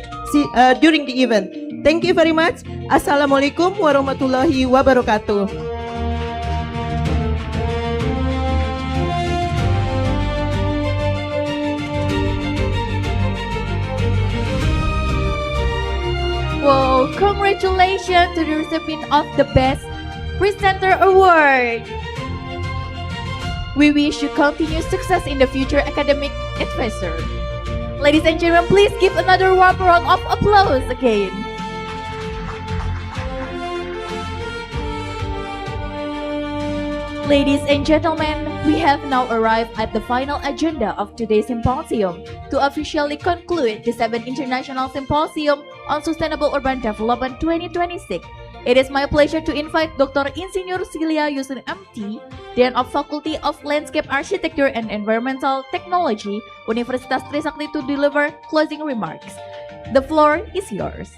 event. Thank you very much. Assalamualaikum warahmatullahi wabarakatuh. Whoa, congratulations to the recipient of the Best Presenter Award. We wish you continued success in the future academic advisor. Ladies and gentlemen, please give another warm round of applause again. Ladies and gentlemen, we have now arrived at the final agenda of today's symposium to officially conclude the 7th International Symposium on Sustainable Urban Development 2026. It is my pleasure to invite Dr. Insinyur Silya Yusri MT, Dean of Faculty of Landscape Architecture and Environmental Technology, Universitas Trisakti, to deliver closing remarks. The floor is yours.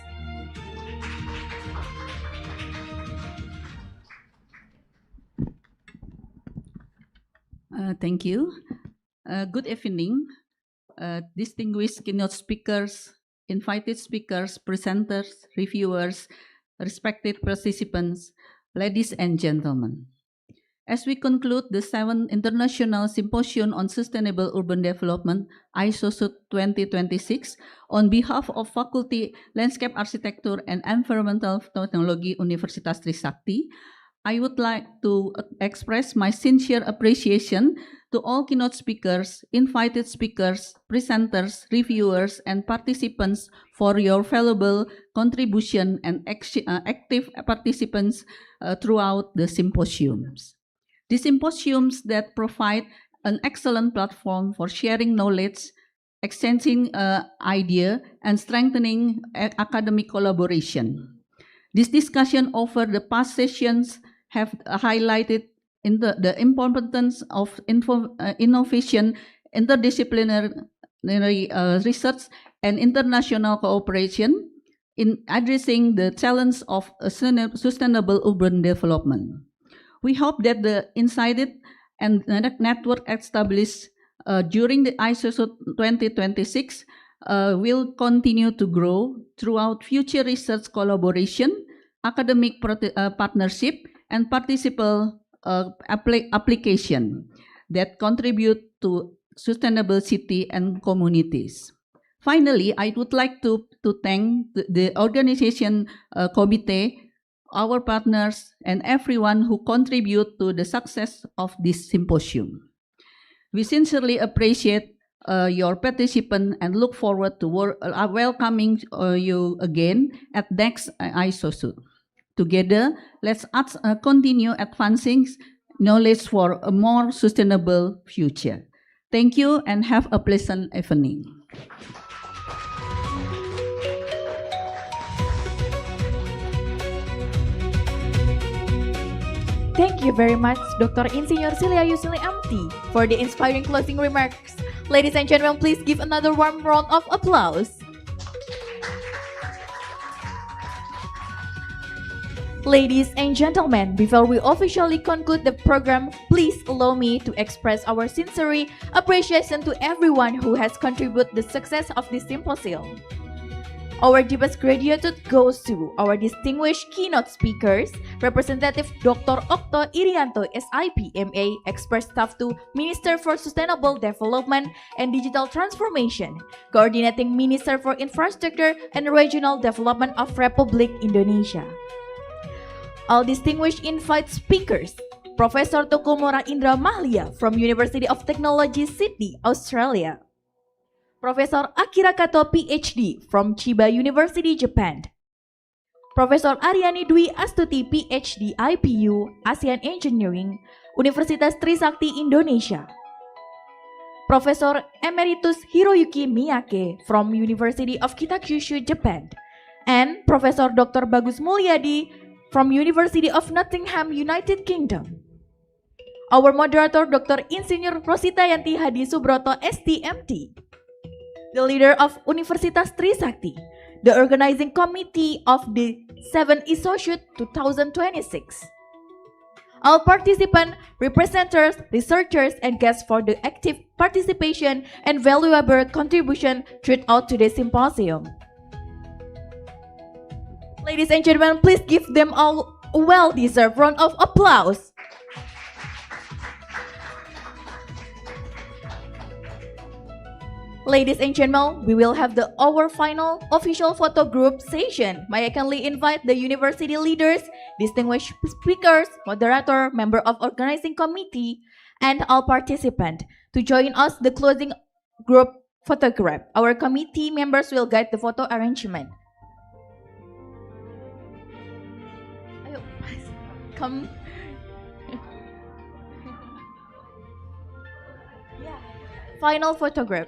Thank you. Good evening, distinguished keynote speakers, invited speakers, presenters, reviewers, respected participants, ladies and gentlemen. As we conclude the 7th International Symposium on Sustainable Urban Development, ISOSUD 2026, on behalf of Faculty Landscape Architecture and Environmental Technology, Universitas Trisakti, I would like to express my sincere appreciation to all keynote speakers, invited speakers, presenters, reviewers, and participants for your valuable contribution and active participants throughout the symposiums. The symposiums that provide an excellent platform for sharing knowledge, exchanging ideas, and strengthening academic collaboration. This discussion over the past sessions have highlighted the importance of innovation, interdisciplinary research, and international cooperation in addressing the challenge of sustainable urban development. We hope that the insights and network established during the ISOSUD 2026 will continue to grow throughout future research collaboration, academic partnership, and participant application that contribute to sustainable city and communities. Finally, I would like to thank the organization committee, our partners, and everyone who contribute to the success of this symposium. We sincerely appreciate your participation and look forward to welcoming you again at next ISOSUD. Together, let's continue advancing knowledge for a more sustainable future. Thank you and have a pleasant evening. Thank you very much, Dr. Insinyur Silya Yusri MT, for the inspiring closing remarks. Ladies and gentlemen, please give another warm round of applause. Ladies and gentlemen, before we officially conclude the program, please allow me to express our sincere appreciation to everyone who has contributed to the success of this symposium. Our deepest gratitude goes to our distinguished keynote speakers, Representative Dr. Okto Irianto, SIP, MA, Expert Staff to Minister for Sustainable Development and Digital Transformation, Coordinating Minister for Infrastructure and Regional Development of Republic Indonesia. All distinguished invited speakers, Professor Tokumura Indra Mahlia from University of Technology, Sydney, Australia. Professor Akira Kato, PhD from Chiba University, Japan. Professor Aryani Dwi Astuti, PhD, IPU, ASEAN Engineering, Universitas Trisakti, Indonesia. Professor Emeritus Hiroyuki Miyake from University of Kitakyushu, Japan. And Professor Dr. Bagus Mulyadi from University of Nottingham, United Kingdom. Our moderator, Dr. Insinyur Rosita Yanti Hadi Subroto, STMT, the leader of Universitas Trisakti, the organizing committee of the 7th ISOSUD 2026. All participant, representatives, researchers, and guests for the active participation and valuable contribution throughout today's symposium. Ladies and gentlemen, please give them all a well-deserved round of applause. Ladies and gentlemen, we will have our final official photo group session. May I kindly invite the university leaders, distinguished speakers, moderator, member of organizing committee, and all participants to join us the closing group photograph. Our committee members will guide the photo arrangement. Ayo, come. Final photograph.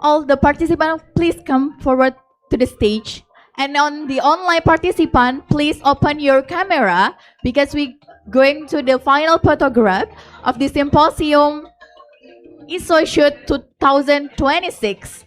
All the participants, please come forward to the stage. And on the online participant, please open your camera because we going to the final photograph of the Symposium ISO Shoot 2026.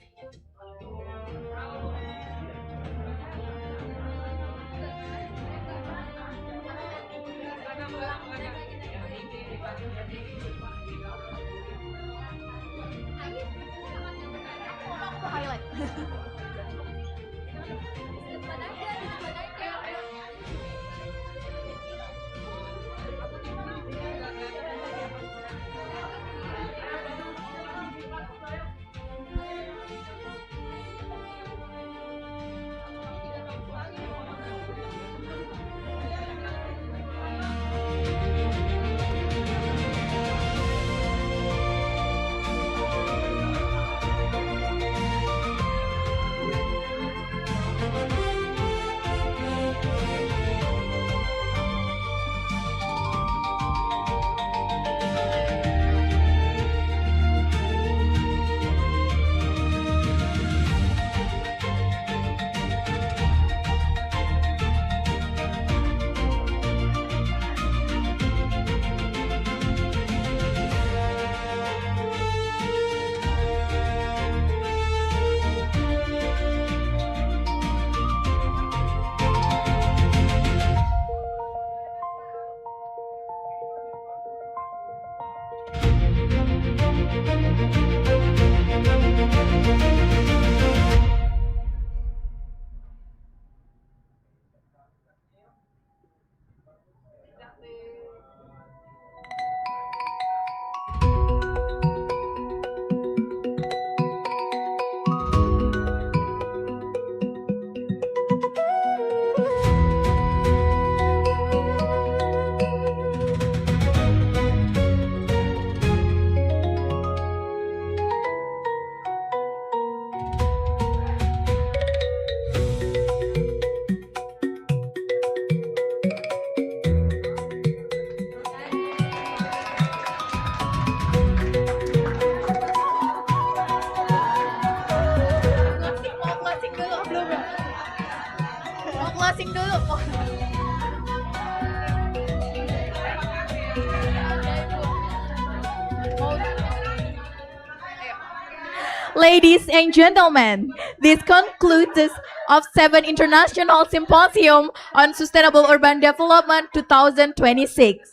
Ladies and gentlemen, this concludes of 7 International Symposium on Sustainable Urban Development 2026.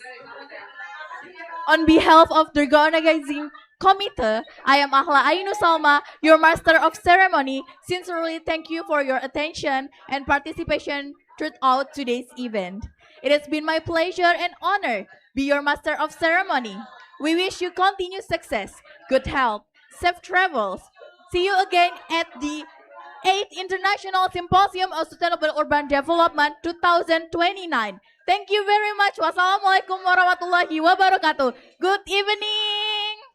On behalf of the organizing committee, I am Ahla Ainu Salma, your master of ceremony. Sincerely thank you for your attention and participation throughout today's event. It has been my pleasure and honor be your master of ceremony. We wish you continued success, good health, safe travels. See you again at the 8th International Symposium of Sustainable Urban Development 2029. Thank you very much. Wassalamualaikum warahmatullahi wabarakatuh. Good evening.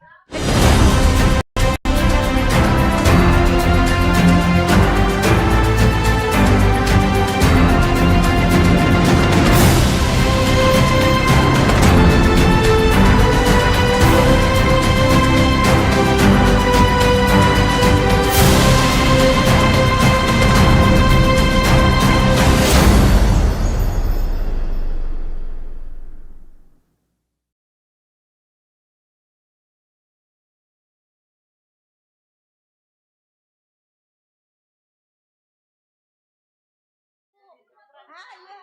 Yeah, yeah.